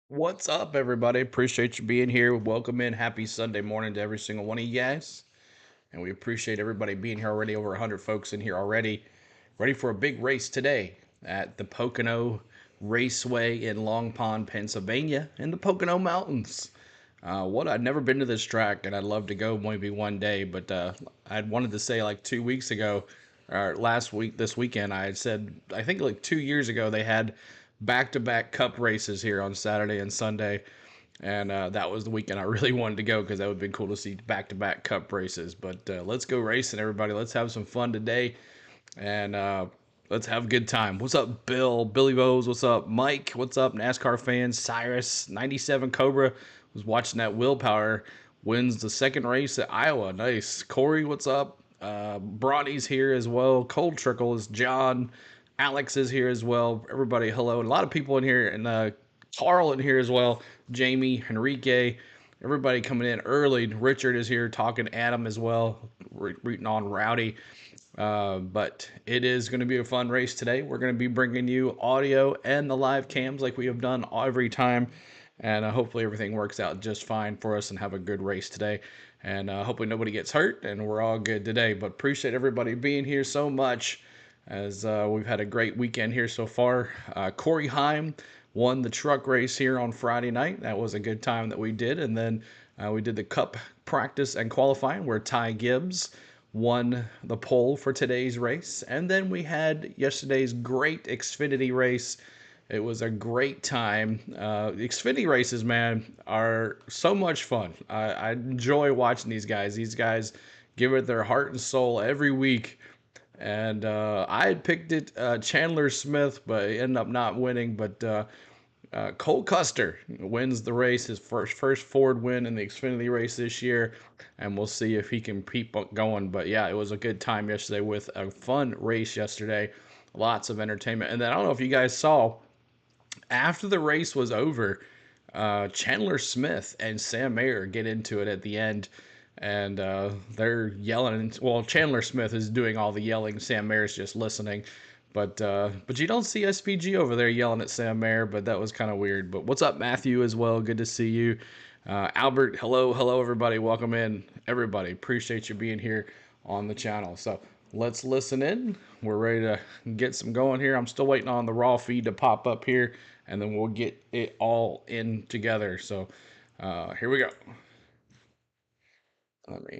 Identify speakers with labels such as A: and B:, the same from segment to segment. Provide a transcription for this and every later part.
A: What's up, everybody? Appreciate you being here. Welcome in. Happy Sunday morning to every single one of you guys. And we appreciate everybody being here already. Over 100 folks in here already. Ready for a big race today at the Pocono Raceway in Long Pond, Pennsylvania, in the Pocono Mountains. I'd never been to this track, and I'd love to go maybe one day. But I'd wanted to say like 2 weeks ago, or last week, this weekend, I had said I think like 2 years ago they had back-to-back Cup races here on Saturday and Sunday, and that was the weekend I really wanted to go because that would have been cool to see back-to-back Cup races. But let's go racing, everybody. Let's have some fun today, and let's have a good time. What's up, Bill? Billy Bowes? What's up, Mike? What's up, NASCAR fans? Cyrus, 97 Cobra was watching that Willpower wins the second race at Iowa. Nice. Corey, what's up? Bronny's here as well. Cold Trickle is John. Alex is here as well. Everybody, hello. And a lot of people in here, and Carl in here as well. Jamie, Enrique, everybody coming in early. Richard is here talking. Adam as well, rooting on Rowdy. But it is going to be a fun race today. We're going to be bringing you audio and the live cams like we have done every time. And hopefully everything works out just fine for us and have a good race today. And hopefully nobody gets hurt and we're all good today. But appreciate everybody being here so much as we've had a great weekend here so far. Corey Heim won the truck race here on Friday night. That was a good time that we did. And then we did the Cup practice and qualifying where Ty Gibbs won the pole for today's race. And then we had yesterday's great Xfinity race. It was a great time. The Xfinity races, man, are so much fun. I enjoy watching these guys. These guys give it their heart and soul every week. And I had picked it Chandler Smith, but he ended up not winning. But Cole Custer wins the race, his first Ford win in the Xfinity race this year, and we'll see if he can keep going. But yeah, it was a good time yesterday with a fun race yesterday, lots of entertainment. And then I don't know if you guys saw, after the race was over, Chandler Smith and Sam Mayer get into it at the end, and they're yelling. Well, Chandler Smith is doing all the yelling. Sam Mayer's just listening. But you don't see SPG over there yelling at Sam Mayer, but that was kind of weird. But what's up, Matthew, as well? Good to see you. Albert, hello, everybody. Welcome in, everybody. Appreciate you being here on the channel. So let's listen in. We're ready to get some going here. I'm still waiting on the raw feed to pop up here, and then we'll get it all in together. So here we go.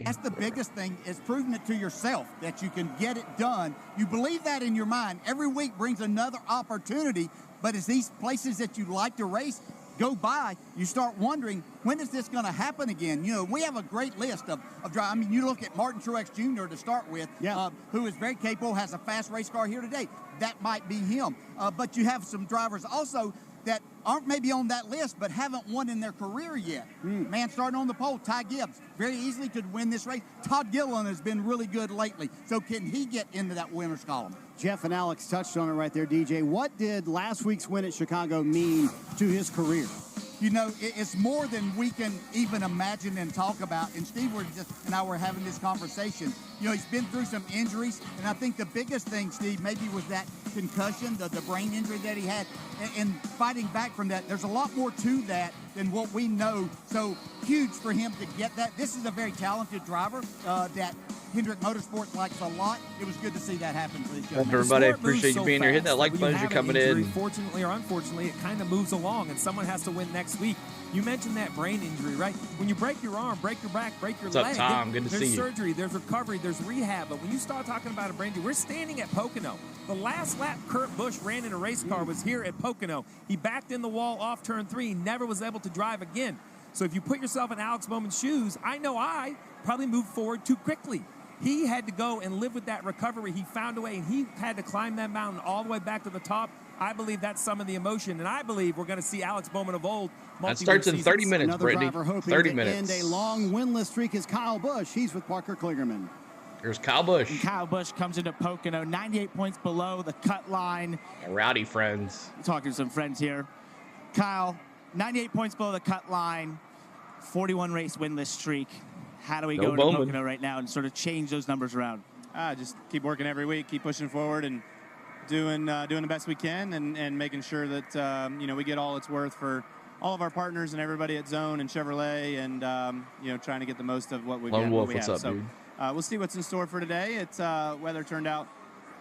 B: That's the biggest thing, is proving it to yourself that you can get it done. You believe that in your mind. Every week brings another opportunity, but as these places that you like to race go by, you start wondering, when is this going to happen again? You know, we have a great list of drivers. I mean, you look at Martin Truex Jr. to start with, who is very capable, has a fast race car here today. That might be him. But you have some drivers also that aren't maybe on that list, but haven't won in their career yet. Man, starting on the pole, Ty Gibbs very easily could win this race. Todd Gilliland has been really good lately. So can he get into that winner's column?
C: Jeff and Alex touched on it right there, DJ. What did last week's win at Chicago mean to his career?
B: You know, it's more than we can even imagine and talk about. And Steve and I were having this conversation. You know, he's been through some injuries, and I think the biggest thing, Steve, maybe was that concussion, the brain injury that he had, and fighting back from that. There's a lot more to that than what we know. So huge for him to get that. This is a very talented driver that Hendrick Motorsports likes a lot. It was good to see that happen for this young man.
A: Everybody, appreciate you being here. Hit that like button as you're coming in.
D: Fortunately or unfortunately, it kind of moves along, and someone has to win next week. You mentioned that brain injury, right? When you break your arm, break your back, break your leg,
A: What's up, Tom? Good to see you.
D: There's surgery, there's recovery, there's rehab. But when you start talking about a brain injury, we're standing at Pocono. The last lap Kurt Busch ran in a race car was here at Pocono. He backed in the wall off turn 3, never was able to drive again. So if you put yourself in Alex Bowman's shoes, I know I probably moved forward too quickly. He had to go and live with that recovery. He found a way, and he had to climb that mountain all the way back to the top. I believe that's some of the emotion, and I believe we're going to see Alex Bowman of old.
A: That starts in 30 minutes,
C: Another
A: Brittany.
C: driver hoping
A: 30
C: to
A: minutes.
C: end a long winless streak is Kyle Busch. He's with Parker Kligerman.
A: Here's Kyle Busch.
E: And Kyle Busch comes into Pocono, 98 points below the cut line.
A: Rowdy friends.
E: Talking to some friends here. Kyle, 98 points below the cut line, 41 race winless streak. How do we go to Pocono right now and sort of change those numbers around?
F: Just keep working every week, keep pushing forward, and doing the best we can, and making sure that we get all it's worth for all of our partners and everybody at Zone and Chevrolet, and trying to get the most of what we have.
A: What's up,
F: so
A: dude?
F: we'll see what's in store for today. It's weather turned out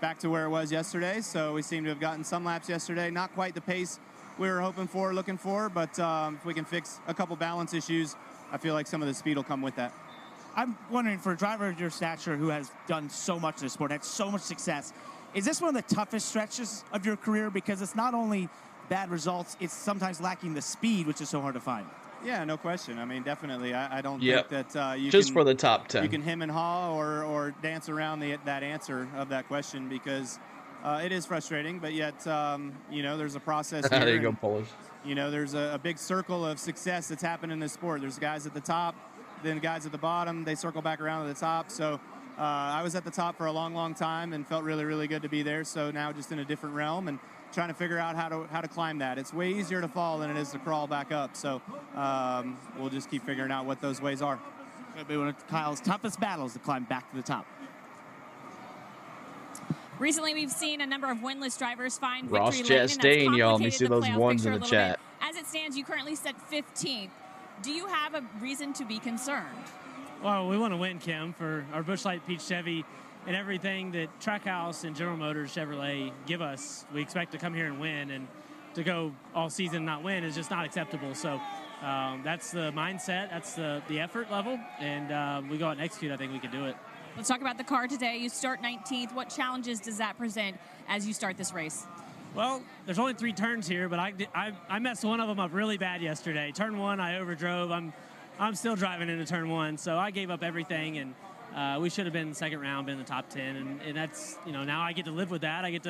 F: back to where it was yesterday, so we seem to have gotten some laps yesterday. Not quite the pace we were looking for, but if we can fix a couple balance issues, I feel like some of the speed will come with that.
E: I'm wondering, for a driver of your stature who has done so much in the sport, had so much success, is this one of the toughest stretches of your career? Because it's not only bad results, it's sometimes lacking the speed, which is so hard to find.
F: Yeah, no question. I mean, definitely. I don't think that you
A: just
F: can,
A: for the top 10.
F: You can hem and haw or dance around that answer of that question, because it is frustrating. But yet, there's a process here.
A: There you go, Polish.
F: There's a big circle of success that's happened in this sport. There's guys at the top, then guys at the bottom. They circle back around to the top. So I was at the top for a long, long time and felt really, really good to be there. So now just in a different realm and trying to figure out how to climb that. It's way easier to fall than it is to crawl back up. So we'll just keep figuring out what those ways are.
E: It'll be one of Kyle's toughest battles to climb back to the top.
G: Recently, we've seen a number of winless drivers find
A: Ross
G: victory lane,
A: Chastain, y'all. Let me see those ones in the chat.
G: As it stands, you currently sit 15th. Do you have a reason to be concerned?
H: Well, we want to win, Kim, for our Busch Light Peach Chevy and everything that Trackhouse and General Motors Chevrolet give us. We expect to come here and win, and to go all season and not win is just not acceptable. So that's the mindset, that's the effort level, and we go out and execute. I think we can do it.
G: Let's talk about the car today. You start 19th. What challenges does that present as you start this race?
H: Well, there's only 3 turns here, but I messed one of them up really bad yesterday. Turn 1, I overdrove. I'm still driving into turn 1, so I gave up everything, and we should have been in the second round, been in the top 10, and that's, now I get to live with that. I get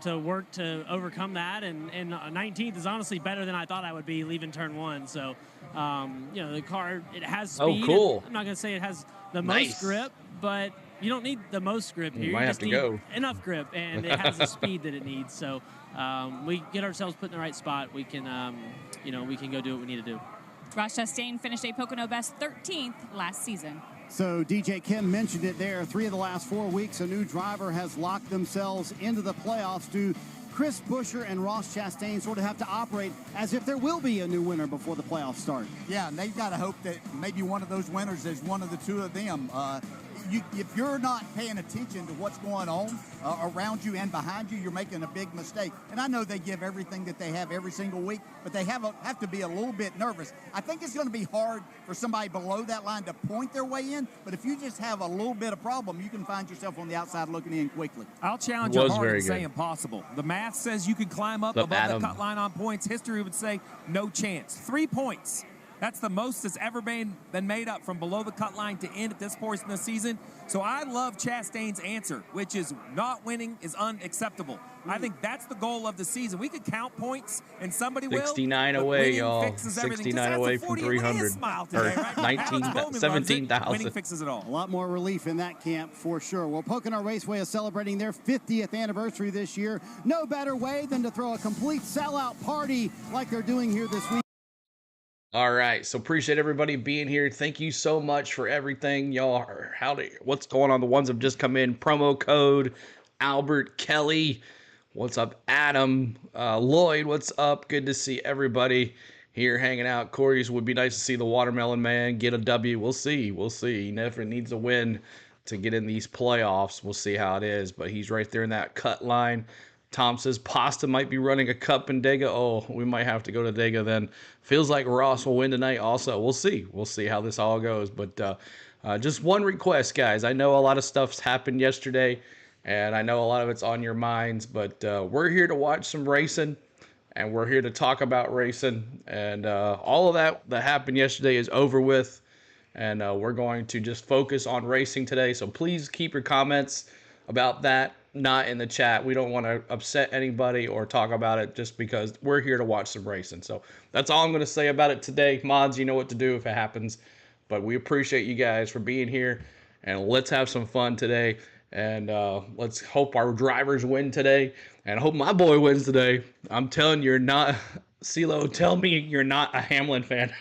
H: to work to overcome that, and 19th is honestly better than I thought I would be leaving turn 1. So, the car, it has speed.
A: Oh, cool.
H: I'm not going to say it has the most grip, but you don't need the most grip here.
A: You might have to go.
H: Enough grip, and it has the speed that it needs. So we get ourselves put in the right spot. We can, we can go do what we need to do.
G: Ross Chastain finished a Pocono best 13th last season.
C: So DJ Kim mentioned it there. 3 of the last 4 weeks, a new driver has locked themselves into the playoffs. Do Chris Buescher and Ross Chastain sort of have to operate as if there will be a new winner before the playoffs start?
B: Yeah, and they've got to hope that maybe one of those winners is one of the 2 of them. If you're not paying attention to what's going on around you and behind you, you're making a big mistake. And I know they give everything that they have every single week, but they have to be a little bit nervous. I think it's going to be hard for somebody below that line to point their way in, but if you just have a little bit of problem, you can find yourself on the outside looking in quickly.
D: I'll challenge you hard and say impossible. The math says you can climb up above the cut line on points. History would say no chance. 3 points. That's the most that's ever been made up from below the cut line to end at this point in the season. So I love Chastain's answer, which is not winning is unacceptable. I think that's the goal of the season. We could count points, and somebody
A: 69
D: will.
A: away, y'all. 69 away from 300.
D: Today, right?
A: 17,000.
D: Winning fixes it all.
C: A lot more relief in that camp for sure. Well, Pocono Raceway is celebrating their 50th anniversary this year. No better way than to throw a complete sellout party like they're doing here this week.
A: All right, so appreciate everybody being here. Thank you so much for everything, y'all. What's going on? The ones that have just come in. Promo code Albert Kelly. What's up, Adam? Lloyd, what's up? Good to see everybody here hanging out. Corey's would be nice to see the Watermelon Man get a W. We'll see. He never needs a win to get in these playoffs. We'll see how it is, but he's right there in that cut line. Tom says Pasta might be running a cup in Dega. Oh, we might have to go to Dega then. Feels like Ross will win tonight also. We'll see. We'll see how this all goes. But just one request, guys. I know a lot of stuff's happened yesterday, and I know a lot of it's on your minds, but we're here to watch some racing, and we're here to talk about racing. And all of that happened yesterday is over with, and we're going to just focus on racing today. So please keep your comments about that not in the chat. We don't want to upset anybody or talk about it just because we're here to watch some racing. So that's all I'm going to say about it today. Mods, you know what to do if it happens. But we appreciate you guys for being here, and let's have some fun today. And let's hope our drivers win today, and hope my boy wins today. I'm telling you, you're not, CeeLo, tell me you're not a Hamlin fan.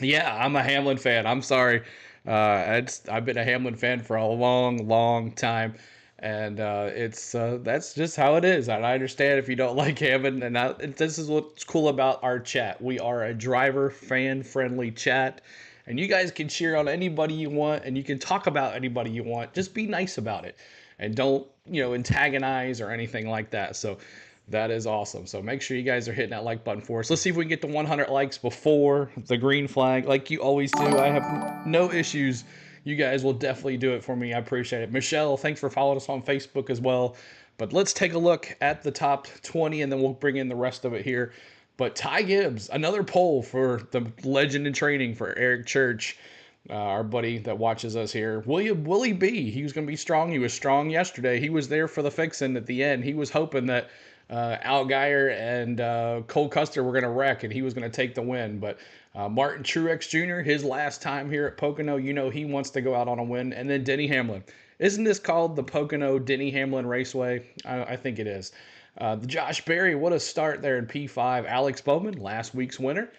A: Yeah, I'm a Hamlin fan. I'm sorry. I've been a Hamlin fan for a long, long time. And it's that's just how it is. And I understand if you don't like Hammond. And this is what's cool about our chat. We are a driver fan-friendly chat. And you guys can cheer on anybody you want, and you can talk about anybody you want. Just be nice about it, and don't antagonize or anything like that. So that is awesome. So make sure you guys are hitting that like button for us. Let's see if we can get to 100 likes before the green flag, like you always do. I have no issues. You guys will definitely do it for me. I appreciate it. Michelle, thanks for following us on Facebook as well. But let's take a look at the top 20, and then we'll bring in the rest of it here. But Ty Gibbs, another pole for the legend in training for Eric Church, our buddy that watches us here. Willie B, he was going to be strong. He was strong yesterday. He was there for the fixing at the end. He was hoping that Al Geyer and Cole Custer were going to wreck, and he was going to take the win. But Martin Truex Jr., his last time here at Pocono, he wants to go out on a win. And then Denny Hamlin. Isn't this called the Pocono Denny Hamlin Raceway? I think it is. The Josh Berry, what a start there in P5. Alex Bowman, last week's winner.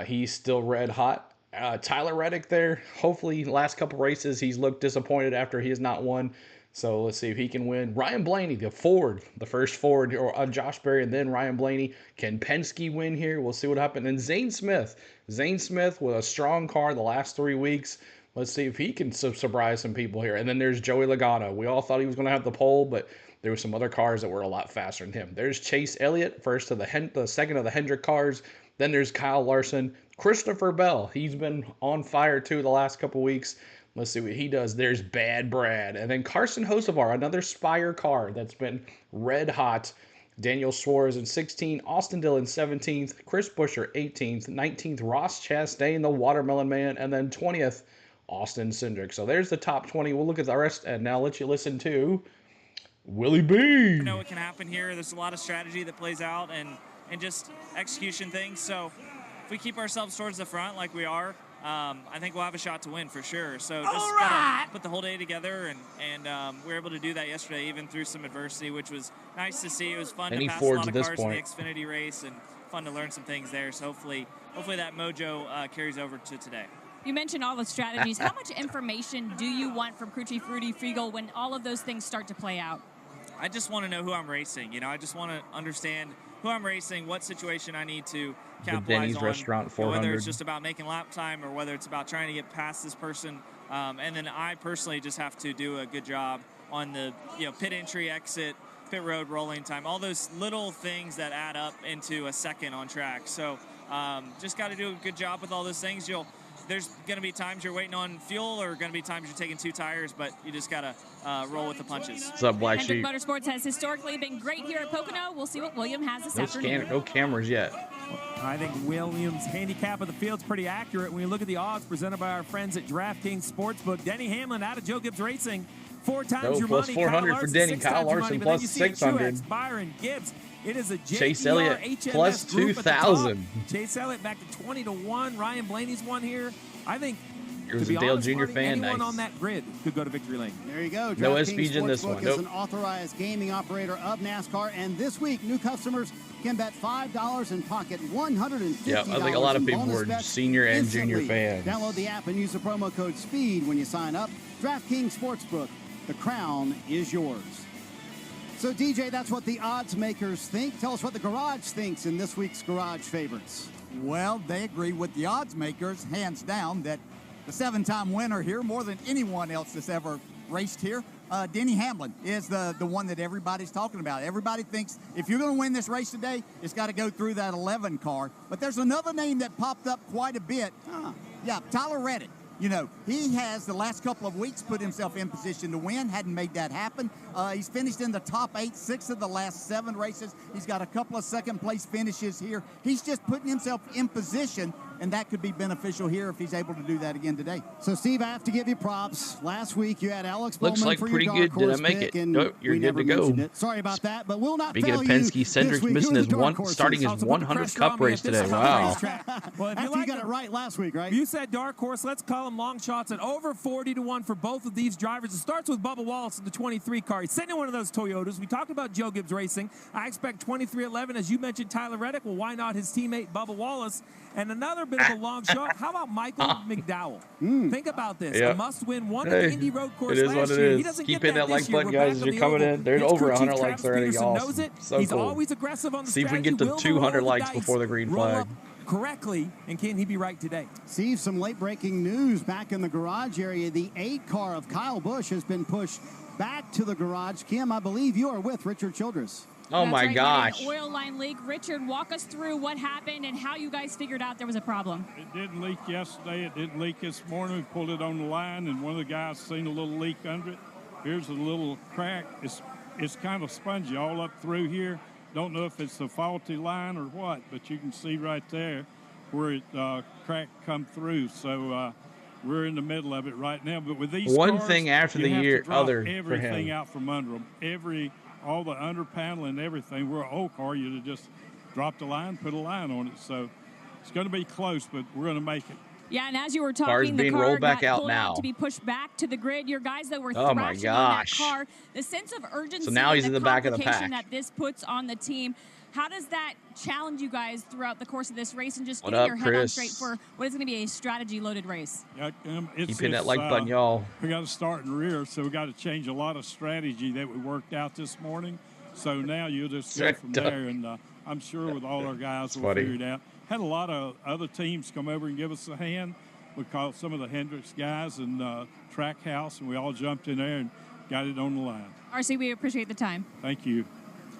A: He's still red hot. Tyler Reddick there, hopefully last couple races he's looked disappointed after he has not won. So let's see if he can win. Ryan Blaney, the first Ford of Josh Berry, and then Ryan Blaney. Can Penske win here? We'll see what happens. And Zane Smith with a strong car the last 3 weeks. Let's see if he can surprise some people here. And then there's Joey Logano. We all thought he was going to have the pole, but there were some other cars that were a lot faster than him. There's Chase Elliott, first of the second of the Hendrick cars. Then there's Kyle Larson. Christopher Bell, he's been on fire too the last couple weeks. Let's see what he does. There's Bad Brad. And then Carson Hocevar, another Spire car that's been red hot. Daniel Suarez in 16th. Austin Dillon 17th. Chris Buescher 18th. 19th, Ross Chastain, the Watermelon Man. And then 20th, Austin Cindric. So there's the top 20. We'll look at the rest and now let you listen to Willie B.
I: You know what can happen here. There's a lot of strategy that plays out and just execution things. So if we keep ourselves towards the front like we are, I think we'll have a shot to win for sure. So just gotta put the whole day together, and we were able to do that yesterday, even through some adversity, which was nice to see. It was fun to pass a lot of cars in the Xfinity race and fun to learn some things there. So hopefully that mojo carries over to today.
G: You mentioned all the strategies. How much information do you want from crew chief Rudy Friegel when all of those things start to play out?
I: I just want to know who I'm racing. I just want to understand who I'm racing, what situation I need to capitalize
A: Denny's
I: on.
A: Restaurant 400.
I: Whether it's just about making lap time or whether it's about trying to get past this person. And then I personally just have to do a good job on the pit entry, exit, pit road, rolling time, all those little things that add up into a second on track. So just got to do a good job with all those things. There's going to be times you're waiting on fuel, or going to be times you're taking 2 tires, but you just got to roll with the punches.
A: What's up, Black Sheep?
G: Hendrick Motorsports has historically been great here at Pocono. We'll see what William has this afternoon.
A: No cameras yet.
D: I think Williams' handicap of the field's pretty accurate when you look at the odds presented by our friends at DraftKings Sportsbook. Denny Hamlin out of Joe Gibbs Racing. 4 times your
A: plus
D: money.
A: 400 for Denny. Kyle Larson plus 600.
D: Byron Gibbs. It is a
A: Chase Elliott plus 2,000.
D: Chase Elliott back to 20-1. Ryan Blaney's won here. I think
A: it was a Dale Jr. fan.
D: Anyone on that grid could go to victory lane.
C: There you go.
A: No SPG in this one.
C: Is an authorized gaming operator of NASCAR, and this week new customers can bet $5 and pocket $150.
A: Yeah, I think a lot of people were senior and junior fans.
C: Download the app and use the promo code SPEED when you sign up. DraftKings Sportsbook. The crown is yours. So, DJ, that's what the odds makers think. Tell us what the garage thinks in this week's Garage Favorites.
B: Well, they agree with the odds makers, hands down, that the 7-time winner here, more than anyone else that's ever raced here, Denny Hamlin is the one that everybody's talking about. Everybody thinks if you're going to win this race today, it's got to go through that 11 car. But there's another name that popped up quite a bit. Yeah, Tyler Reddick. He has the last couple of weeks put himself in position to win, hadn't made that happen. He's finished in the top 8, 6 of the last 7 races. He's got a couple of second-place finishes here. He's just putting himself in position, and that could be beneficial here if he's able to do that again today.
C: So, Steve, I have to give you props. Last week you had Alex Bowman
A: Looks like
C: for
A: pretty
C: your
A: good.
C: dark
A: Did I
C: horse
A: make
C: pick,
A: it?
C: and
A: Nope, you're good to go.
C: Sorry about that, but we'll not
A: Speaking
C: fail
A: of Penske,
C: you
A: Cindric's
C: this
A: missing
C: week.
A: his starting his 100th Cup race today. Wow.
D: Well, if
C: After you got it right last week, right?
D: You said dark horse. Let's call them long shots at over 40-1 for both of these drivers. It starts with Bubba Wallace in the 23 car. He's sitting in one of those Toyotas. We talked about Joe Gibbs Racing. I expect 23-11, as you mentioned, Tyler Reddick. Well, why not his teammate Bubba Wallace? And another another bit of a long shot. How about Michael McDowell? Think about this.
A: Yep.
D: A must-win, won the Indy Road Course
A: It is
D: last
A: what it
D: year.
A: is.
D: He doesn't
A: Keep
D: get
A: hitting that like
D: this year.
A: button,
D: We're
A: guys,
D: back
A: as
D: on
A: you're
D: the
A: coming
D: oval.
A: in. They're
D: Hits
A: over
D: crew chief
A: 100 likes
D: Travis
A: already.
D: Peterson knows
A: Awesome.
D: it.
A: So
D: He's
A: cool.
D: always aggressive on the
A: See if we can
D: strategy.
A: get to
D: Will the
A: 200
D: roll of
A: likes
D: the dice
A: before the green
D: roll
A: flag.
D: up correctly, and can he be right today?
C: Steve, some late-breaking news back in the garage area. The 8 car of Kyle Busch has been pushed back to the garage. Kim, I believe you are with Richard Childress.
A: Oh,
G: That's
A: my
G: right,
A: gosh.
G: An oil line leak. Richard, walk us through what happened and how you guys figured out there was a problem.
J: It didn't leak yesterday. It didn't leak this morning. We pulled it on the line, and one of the guys seen a little leak under it. Here's a little crack. It's kind of spongy all up through here. Don't know if it's a faulty line or what, but you can see right there where it crack come through. So we're in the middle of it right now. But with these
A: One
J: cars,
A: thing after
J: you
A: the
J: have
A: year,
J: to drop
A: other for
J: everything
A: him.
J: out from under them. All the under panel and everything. We're an old car. You'd have just dropped a line, put a line on it. So it's going to be close, but we're going to make it.
G: Yeah, and as you were
A: Car's
G: talking, the
A: being
G: car
A: rolled back
G: got
A: out
G: pulled
A: now.
G: out to be pushed back to the grid. Your guys that were
A: Oh, my
G: thrashing on that
A: gosh.
G: car, the sense of urgency
A: So now he's
G: and
A: in the back of the
G: complication
A: pack.
G: that this puts on the team. How does that challenge you guys throughout the course of this race and just
A: What
G: getting
A: up,
G: your head on
A: Chris?
G: straight for what is going to be a strategy-loaded race?
J: Yeah,
A: Keep hitting that like button, y'all.
J: We got to start in rear, so we got to change a lot of strategy that we worked out this morning. So now you'll just go from there, and I'm sure with all our guys we'll figure it out. Had a lot of other teams come over and give us a hand. We called some of the Hendricks guys and Trackhouse, and we all jumped in there and got it on the line.
G: RC, we appreciate the time.
J: Thank you.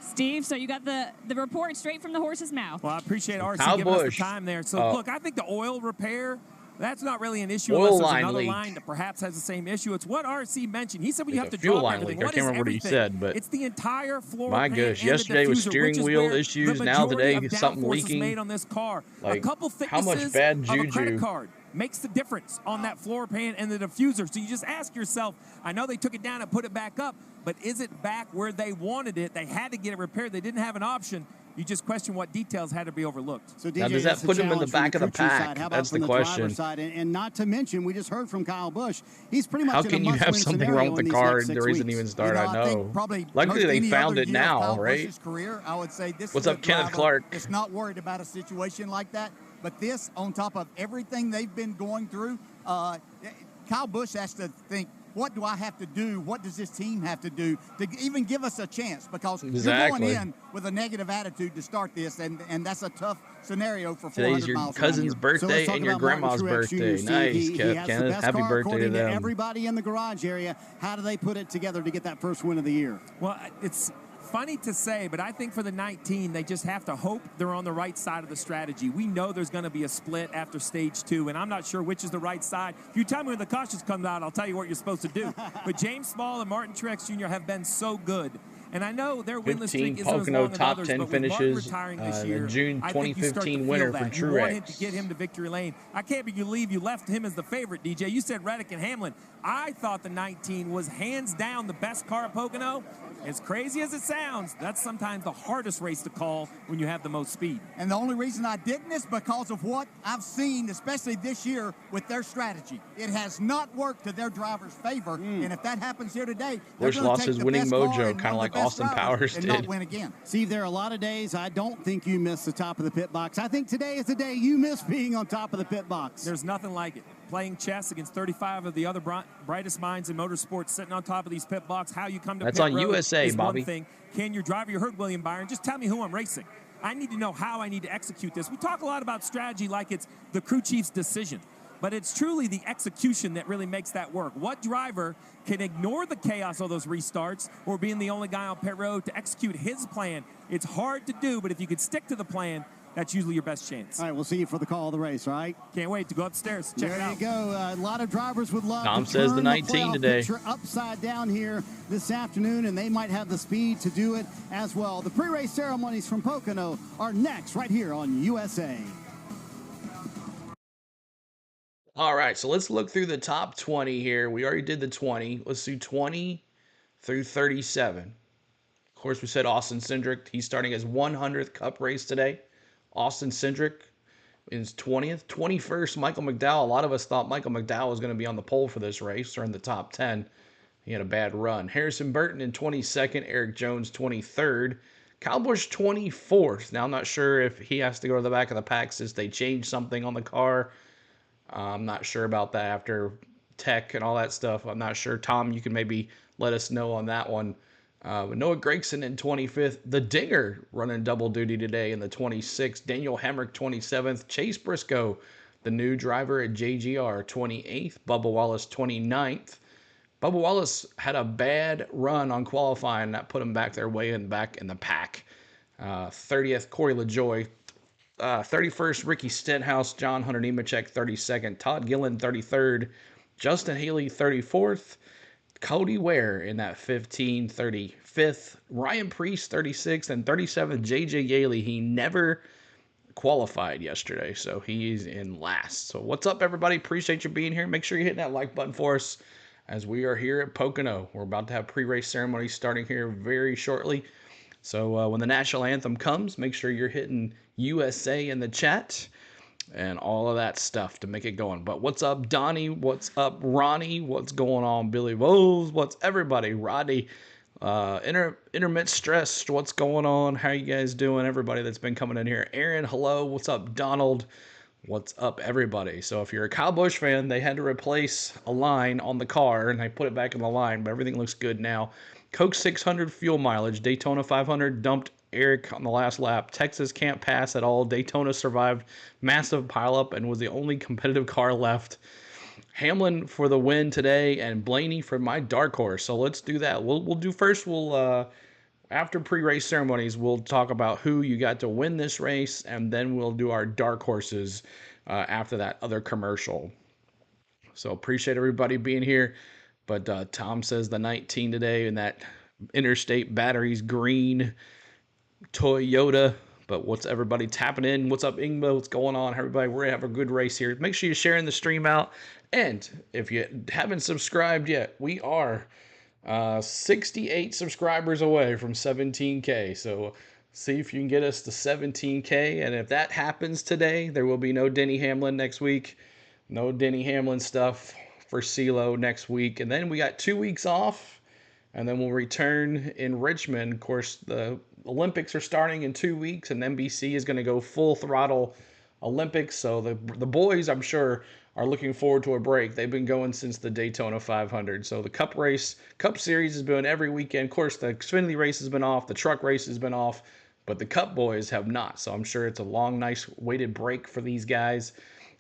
G: Steve, so you got the report straight from the horse's mouth.
D: Well, I appreciate RC
A: Kyle
D: giving us
A: Busch.
D: the time there. So, look, I think the oil repair, that's not really an issue
A: Oil
D: unless there's
A: line
D: another
A: leak.
D: line that perhaps has the same issue. It's what RC mentioned. He said when you
A: It's
D: have
A: a
D: to
A: fuel
D: drop
A: line
D: everything.
A: leak. I
D: What
A: can't
D: is
A: remember what he
D: everything?
A: said, but
D: it's the entire floor
A: my
D: pan
A: gosh,
D: and
A: yesterday
D: the
A: was
D: diffuser,
A: steering
D: which is
A: wheel
D: where
A: issues.
D: the
A: Now
D: majority
A: today
D: of
A: something
D: downforce is
A: leaking.
D: made on this car.
A: Like,
D: a couple
A: how much
D: thicknesses
A: bad
D: of a credit
A: juju?
D: card makes the difference on that floor pan and the diffuser. So you just ask yourself, I know they took it down and put it back up, but is it back where they wanted it? They had to get it repaired. They didn't have an option. You just question what details had to be overlooked.
C: So DJ,
A: Now, does that
C: that's
A: put him in the
C: challenge from
A: back of the
C: crew chief
A: pack?
C: side. How about
A: That's
C: from
A: the
C: driver's
A: question.
C: Side? And not to mention, we just heard from Kyle Busch. He's pretty much
A: How
C: in a
A: can you have
C: must-win
A: something
C: scenario
A: wrong
C: in
A: with the
C: these
A: car
C: next
A: and
C: 6
A: the reason
C: weeks.
A: even start?
B: I
A: I
B: think
A: know.
B: probably
A: Luckily,
B: most
A: they
B: any
A: found
B: other
A: it
B: year of
A: now,
B: Kyle
A: right?
B: Busch's career, I would say this
A: What's
B: is
A: up,
B: a
A: Kenneth
B: driver
A: Clark?
B: that's not worried about a situation like that. But this, on top of everything they've been going through, Kyle Busch has to think, what do I have to do? What does this team have to do to even give us a chance? Because you're going in with a negative attitude to start this, and that's a tough scenario for 400
A: Today's your
B: miles
A: cousin's
B: around here.
C: So
A: birthday
C: let's talk
A: and your
C: about Martin
A: grandma's
C: Truex
A: birthday.
C: Jr., Steve.
A: Nice,
C: He has the
A: Kenneth.
C: best
A: Happy
C: car
A: birthday to
C: according
A: them.
C: everybody in the garage area. How do they put it together to get that first win of the year?
D: Well, it's funny to say, but I think for the 19, they just have to hope they're on the right side of the strategy. We know there's going to be a split after stage 2, and I'm not sure which is the right side. If you tell me when the cautions come out, I'll tell you what you're supposed to do. But James Small and Martin Truex Jr. have been so good. And I know their winless
A: 15
D: streak isn't as
A: Pocono
D: long as
A: top
D: others,
A: 10
D: but with Martin
A: finishes,
D: retiring this
A: the
D: year,
A: June
D: I think you start to
A: 2015
D: feel
A: winner
D: that.
A: for
D: You want him
A: Truex.
D: to get him to victory lane. I can't believe you left him as the favorite, DJ. You said Reddick and Hamlin. I thought the 19 was hands down the best car at Pocono. As crazy as it sounds, that's sometimes the hardest race to call when you have the most speed.
B: And the only reason I didn't is because of what I've seen, especially this year, with their strategy. It has not worked to their driver's favor, and if that happens here today, they're
A: Busch
B: going to
A: lost
B: take
A: his
B: the
A: winning
B: best car
A: mojo,
B: and
A: kinda
B: one
A: like
B: of the best
A: Austin
B: drivers
A: Powers
B: and not
A: did.
B: win again.
C: Steve, there are a lot of days I don't think you miss the top of the pit box. I think today is the day you miss being on top of the pit box.
D: There's nothing like it. Playing chess against 35 of the other brightest minds in motorsports, sitting on top of these pit blocks, how you come to
A: That's
D: pit
A: on
D: road
A: USA,
D: is
A: Bobby.
D: one thing. Can your driver, you heard William Byron, just tell me who I'm racing. I need to know how I need to execute this. We talk a lot about strategy like it's the crew chief's decision, but it's truly the execution that really makes that work. What driver can ignore the chaos of those restarts or being the only guy on pit road to execute his plan? It's hard to do, but if you could stick to the plan, that's usually your best chance.
C: All right, we'll see you for the call of the race, all right?
D: Can't wait to go upstairs. Check it
C: There
D: out.
C: you go. A lot of drivers would love
A: Tom
C: to
A: says
C: turn
A: the 19
C: playoff
A: today.
C: picture upside down here this afternoon, and they might have the speed to do it as well. The pre-race ceremonies from Pocono are next right here on USA.
A: All right, so let's look through the top 20 here. We already did the 20. Let's do 20 through 37. Of course, we said Austin Cindric. He's starting his 100th Cup race today. Austin Cindric is 20th. 21st, Michael McDowell. A lot of us thought Michael McDowell was going to be on the pole for this race or in the top 10. He had a bad run. Harrison Burton in 22nd. Eric Jones 23rd. Kyle Busch 24th. Now, I'm not sure if he has to go to the back of the pack since they changed something on the car. I'm not sure about that after tech and all that stuff. I'm not sure. Tom, you can maybe let us know on that one. But Noah Gragson in 25th. The Dinger running double duty today in the 26th. Daniel Hemrick 27th. Chase Briscoe, the new driver at JGR, 28th. Bubba Wallace 29th. Bubba Wallace had a bad run on qualifying. That put him back there way back in the pack. 30th, Corey LaJoy. 31st, Ricky Stenhouse. John Hunter Nemechek, 32nd. Todd Gillen, 33rd. Justin Haley, 34th. Cody Ware in that 15, 35th. Ryan Preece, 36th. And 37th, JJ Yaley. He never qualified yesterday, so he's in last. So what's up, everybody? Appreciate you being here. Make sure you're hitting that like button for us as we are here at Pocono. We're about to have pre-race ceremonies starting here very shortly. So when the national anthem comes, make sure you're hitting USA in the chat and all of that stuff to make it going. But what's up, Donnie? What's up, Ronnie? What's going on, Billy Woes? What's everybody? Roddy, intermittent stressed. What's going on? How you guys doing? Everybody that's been coming in here. Aaron, hello. What's up, Donald? What's up, everybody? So if you're a Kyle Busch fan, they had to replace a line on the car, and they put it back in the line, but everything looks good now. Coke 600 fuel mileage. Daytona 500 dumped Eric on the last lap. Texas can't pass at all. Daytona survived massive pileup and was the only competitive car left. Hamlin for the win today, and Blaney for my dark horse. So let's do that. We'll do first. After pre-race ceremonies, we'll talk about who you got to win this race, and then we'll do our dark horses after that other commercial. So appreciate everybody being here. But Tom says the 19 today, and that Interstate Batteries green Toyota. But what's everybody tapping in? What's up, Ingbo? What's going on, everybody? We're going to have a good race here. Make sure you're sharing the stream out. And if you haven't subscribed yet, we are 68 subscribers away from 17K. So see if you can get us to 17K. And if that happens today, there will be no Denny Hamlin next week. No Denny Hamlin stuff for CeeLo next week. And then we got 2 weeks off. And then we'll return in Richmond. Of course, the Olympics are starting in 2 weeks, and NBC is going to go full throttle Olympics. So the boys, I'm sure, are looking forward to a break. They've been going since the Daytona 500. So the Cup Series has been every weekend. Of course, the Xfinity race has been off. The truck race has been off. But the Cup boys have not. So I'm sure it's a long, nice weighted break for these guys.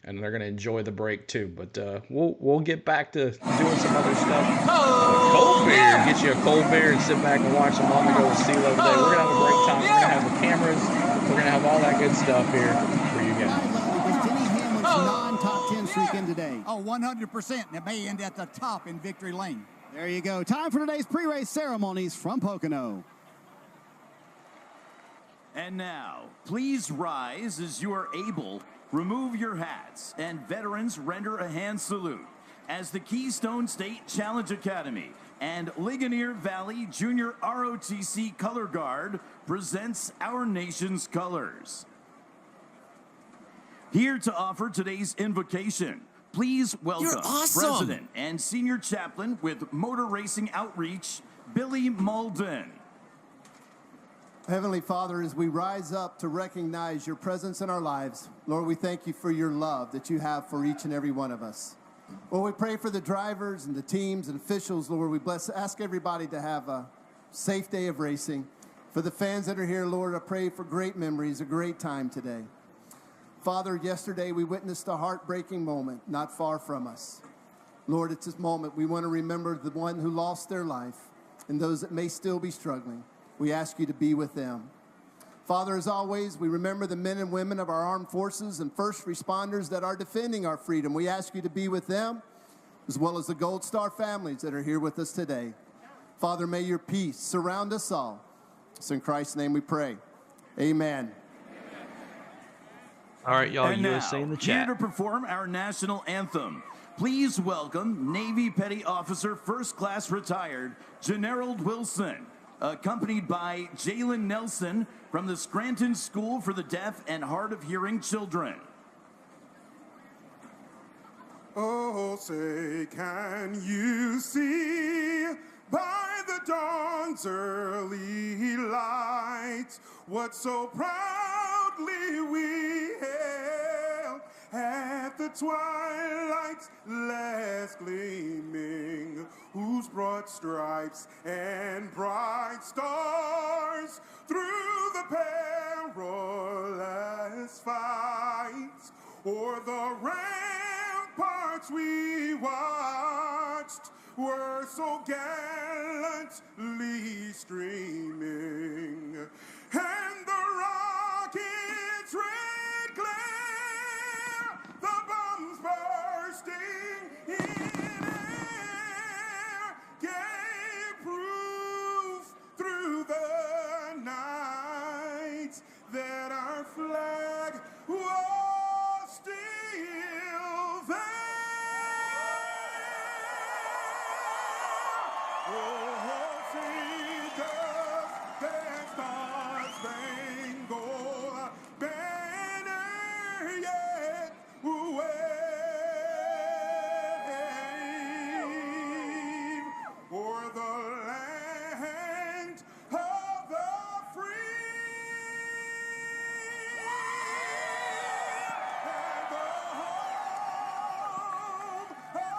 A: And they're going to enjoy the break, too. But we'll get back to doing some other stuff. Cold beer. Get you a cold beer and sit back and watch some On The Go with CeeLo today. We're going to have a great time. We're going to have the cameras. We're going to have all that good stuff here for you guys.
C: Was Denny Hamlin's non-top 10 streak in today?
B: Oh, 100%. And it may end at the top in victory lane.
C: There you go. Time for today's pre-race ceremonies from Pocono.
K: And now, please rise as you are able. Remove your hats, and veterans render a hand salute as the Keystone State Challenge Academy and Ligonier Valley Junior ROTC Color Guard presents our nation's colors. Here to offer today's invocation, please welcome President and Senior Chaplain with Motor Racing Outreach, Billy Malden.
L: Heavenly Father, as we rise up to recognize your presence in our lives, Lord, we thank you for your love that you have for each and every one of us. Lord, we pray for the drivers and the teams and officials, Lord. We ask everybody to have a safe day of racing. For the fans that are here, Lord, I pray for great memories, a great time today. Father, yesterday we witnessed a heartbreaking moment not far from us. Lord, at this moment, we want to remember the one who lost their life and those that may still be struggling. We ask you to be with them. Father, as always, we remember the men and women of our armed forces and first responders that are defending our freedom. We ask you to be with them, as well as the Gold Star families that are here with us today. Father, may your peace surround us all. It's in Christ's name we pray. Amen.
A: All right, y'all,
K: And
A: USA
K: now,
A: in the chat.
K: here to perform our national anthem, please welcome Navy Petty Officer First Class Retired, Generald Wilson, accompanied by Jalen Nelson from the Scranton School for the Deaf and Hard of Hearing Children.
M: Oh, say, can you see by the dawn's early light, what so proudly we hailed at the twilight's last gleaming, whose broad stripes and bright stars through the perilous fight o'er the ramparts we watched were so gallantly streaming, and the rocket's red glare, the bombs bursting in air, gave proof through the night that our flag was still there. Oh, see does that star-spangled banner yet wave o'er the land of the free and the home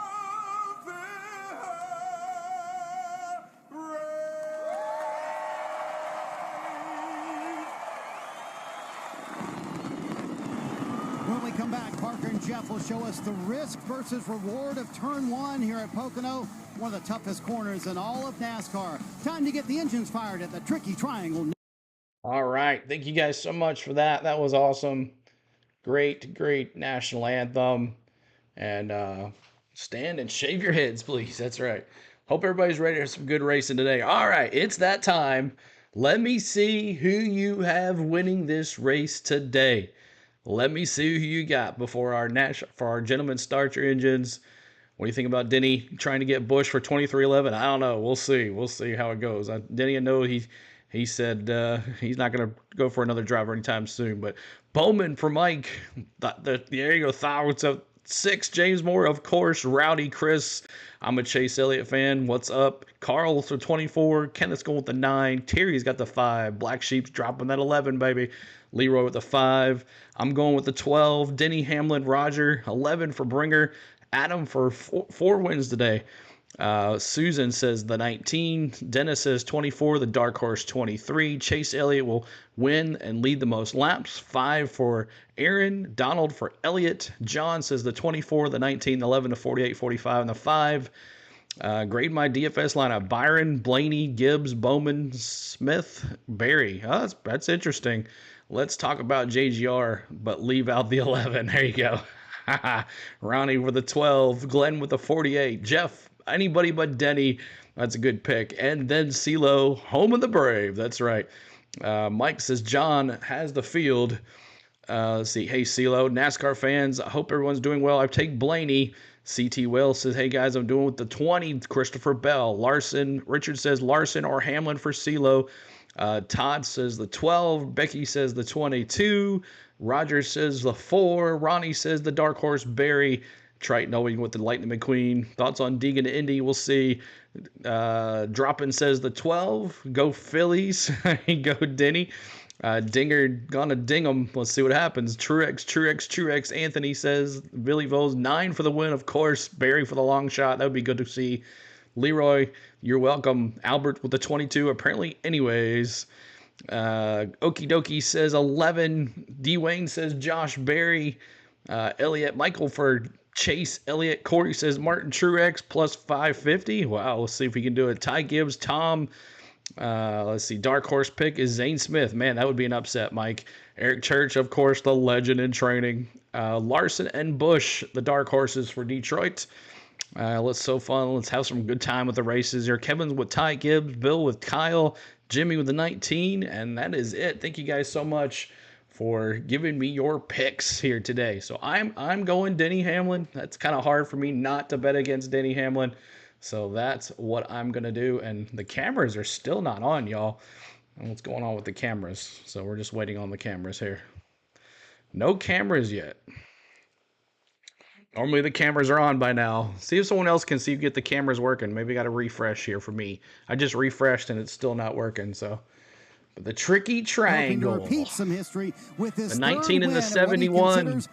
M: of the
C: When we come back, Parker and Jeff will show us the risk versus reward of turn one here at Pocono, one of the toughest corners in all of NASCAR. Time to get the engines fired at the Tricky Triangle.
A: All right. Thank you guys so much for that. That was awesome. Great national anthem. And stand and shave your heads, please. That's right. Hope everybody's ready for some good racing today. All right. It's that time. Let me see who you have winning this race today. Let me see who you got before our gentlemen start your engines. What do you think about Denny trying to get Busch for 2311? I don't know. We'll see. We'll see how it goes. Denny, I know he said he's not going to go for another driver anytime soon. But Bowman for Mike. There you go. Thoughts of 6. James Moore, of course. Rowdy Chris. I'm a Chase Elliott fan. What's up? Carl for 24. Kenneth's going with the 9. Terry's got the 5. Black Sheep's dropping that 11, baby. Leroy with the 5. I'm going with the 12. Denny, Hamlin, Roger. 11 for Bringer. Adam for 4 wins today. Susan says the 19. Dennis says 24. The Dark Horse 23. Chase Elliott will win and lead the most laps. 5 for Aaron. Donald for Elliott. John says the 24. The 19. The 11 to 48, 45, and the 5. Grade my DFS lineup. Byron, Blaney, Gibbs, Bowman, Smith, Barry. Oh, that's interesting. Let's talk about JGR, but leave out the 11. There you go. Ronnie with the 12. Glenn with the 48. Jeff, anybody but Denny. That's a good pick. And then CeeLo, home of the brave. That's right. Mike says John has the field. Let's see. Hey, CeeLo, NASCAR fans, I hope everyone's doing well. I take Blaney. CT Wells says, hey, guys, I'm doing with the 20. Christopher Bell. Larson. Richard says Larson or Hamlin for CeeLo. Todd says the 12. Becky says the 22. Roger says the 4. Ronnie says the Dark Horse. Barry. Triton knowing with the Lightning McQueen. Thoughts on Deegan to Indy? We'll see. Droppin says the 12. Go Phillies. Go Denny. Dinger gonna ding him. Let's see what happens. Truex. Anthony says Billy Voles 9 for the win, of course. Barry for the long shot. That would be good to see. Leroy, you're welcome. Albert with the 22, apparently anyways. Okie dokie says 11. D. Wayne says Josh Berry. Elliot Michael for Chase Elliott. Corey says Martin Truex plus 550. Wow, let's see if we can do it. Ty Gibbs, Tom. Let's see. Dark horse pick is Zane Smith. Man, that would be an upset, Mike. Eric Church, of course, the legend in training. Larson and Busch, the dark horses for Detroit. Let's so fun. Let's have some good time with the races here. Kevin's with Ty Gibbs, Bill with Kyle, Jimmy with the 19, and that is it. Thank you guys so much for giving me your picks here today. So I'm going Denny Hamlin. That's kind of hard for me not to bet against Denny Hamlin. So that's what I'm going to do. And the cameras are still not on, y'all. And what's going on with the cameras? So we're just waiting on the cameras here. No cameras yet. Normally the cameras are on by now. See if someone else can see get the cameras working. Maybe got to refresh here for me. I just refreshed and it's still not working. So, but the tricky triangle.
C: Hoping to repeat some history with this
A: the 19 and the 71.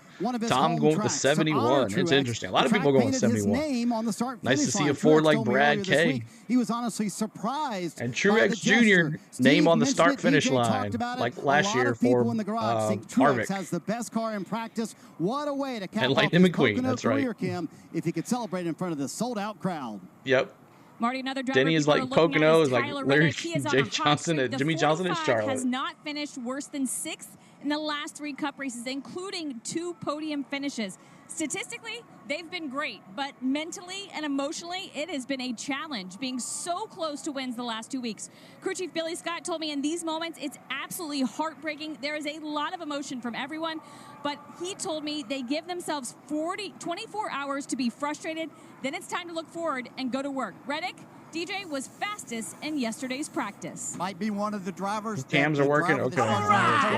A: Tom going with the 71. It's interesting. A lot of people going with 71. Nice to see a Ford like Brad K.
C: He was honestly surprised.
A: And Truex Jr. name on the start finish line, like last year for Harvick.
C: Has the best car in practice. What a way to cap
A: and
C: off
A: Lightning
C: his
A: McQueen.
C: Pocono
A: That's right.
C: career, Kim, if he could celebrate in front of the sold-out crowd.
A: Yep.
G: Marty, another driver
A: Denny is like Pocono, is like Larry Jay Johnson,
G: and
A: Jimmy Johnson is Charlotte.
G: Has not finished worse than 6th in the last 3 Cup races, including 2 podium finishes. Statistically, they've been great, but mentally and emotionally, it has been a challenge being so close to wins the last 2 weeks. Crew Chief Billy Scott told me in these moments, it's absolutely heartbreaking. There is a lot of emotion from everyone, but he told me they give themselves 24 hours to be frustrated. Then it's time to look forward and go to work. Reddick, DJ was fastest in yesterday's practice.
B: Might be one of the drivers.
A: Cams are working. Okay.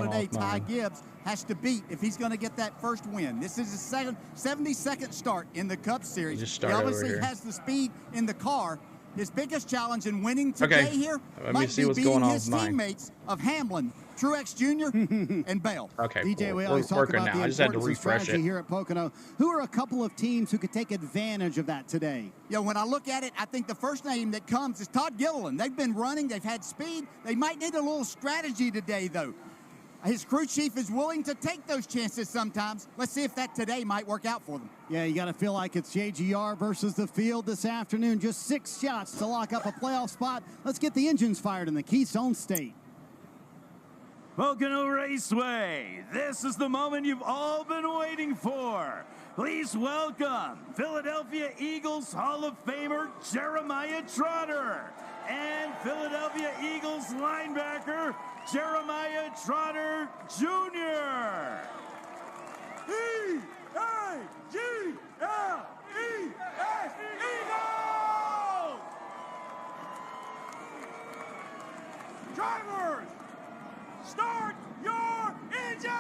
B: Today, Ty Gibbs has to beat if he's going to get that first win. This is his 72nd start in the Cup Series. He obviously has the speed in the car. His biggest challenge in winning today here might be beating his teammates of Hamlin, Truex Jr. and Bell.
A: Okay,
C: DJ, we always talk about the importance of strategy here at Pocono. Who are a couple of teams who could take advantage of that today?
B: Yeah, when I look at it, I think the first name that comes is Todd Gilliland. They've been running. They've had speed. They might need a little strategy today, though. His crew chief is willing to take those chances sometimes. Let's see if that today might work out for them.
C: Yeah, you got to feel like it's JGR versus the field this afternoon. Just 6 shots to lock up a playoff spot. Let's get the engines fired in the Keystone State.
K: Pocono Raceway, this is the moment you've all been waiting for. Please welcome Philadelphia Eagles Hall of Famer Jeremiah Trotter and Philadelphia Eagles linebacker Jeremiah Trotter Jr. E-A-G-L-E-S, Eagles!
M: Drivers, start your engine!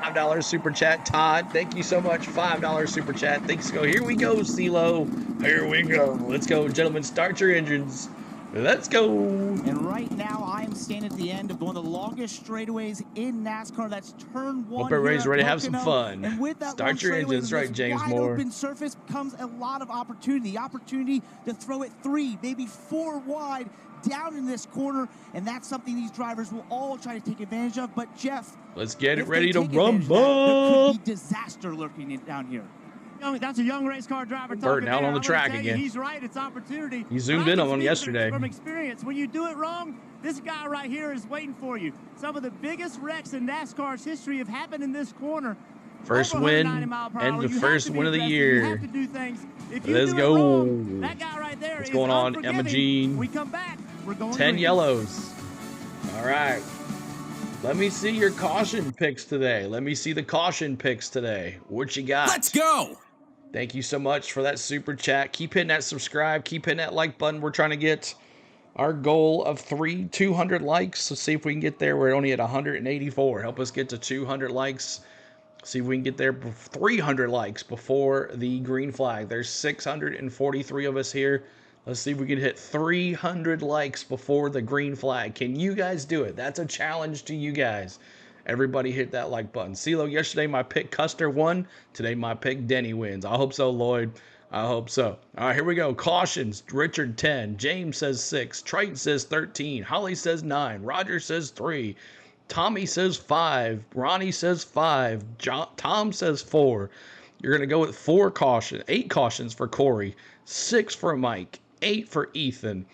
A: $5 super chat, Todd. Thank you so much. $5 super chat. Thanks. Go. Here we go, CeeLo. Here we go. Let's go, gentlemen. Start your engines. Let's go.
E: And right now, I am standing at the end of one of the longest straightaways in NASCAR. That's turn 1.
A: Hope everybody's ready to have some fun.
E: And with that
A: Start your engines, right, James
E: wide
A: Moore.
E: open surface comes a lot of opportunity. Opportunity to throw it 3, maybe 4 wide down in this corner, and that's something these drivers will all try to take advantage of. But Jeff,
A: let's get it ready to rumble.
E: There could be disaster lurking down here.
H: That's a young race car driver.
A: Burton out on the track again.
H: He's right. It's opportunity.
A: He zoomed in on him yesterday.
H: From experience, when you do it wrong, this guy right here is waiting for you. Some of the biggest wrecks in NASCAR's history have happened in this corner.
A: First win and the first win of the year. Let's go.
H: That guy right there.
A: What's going on, Emma Jean?
H: We come back. We're going
A: 10
H: green.
A: yellows. All right. Let me see your caution picks today. Let me see the caution picks today. What you got?
N: Let's go.
A: Thank you so much for that super chat. Keep hitting that subscribe. Keep hitting that like button. We're trying to get our goal of 200 likes. Let's see if we can get there. We're only at 184. Help us get to 200 likes. See if we can get there 300 likes before the green flag. There's 643 of us here. Let's see if we can hit 300 likes before the green flag. Can you guys do it? That's a challenge to you guys. Everybody hit that like button. CeeLo, yesterday my pick Custer won. Today my pick Denny wins. I hope so, Lloyd. I hope so. All right, here we go. Cautions. Richard 10. James says 6. Triton says 13. Holly says 9. Roger says 3. Tommy says 5. Ronnie says 5. Tom says 4. You're going to go with 8 cautions for Corey. 6 for Mike. 8 for Ethan.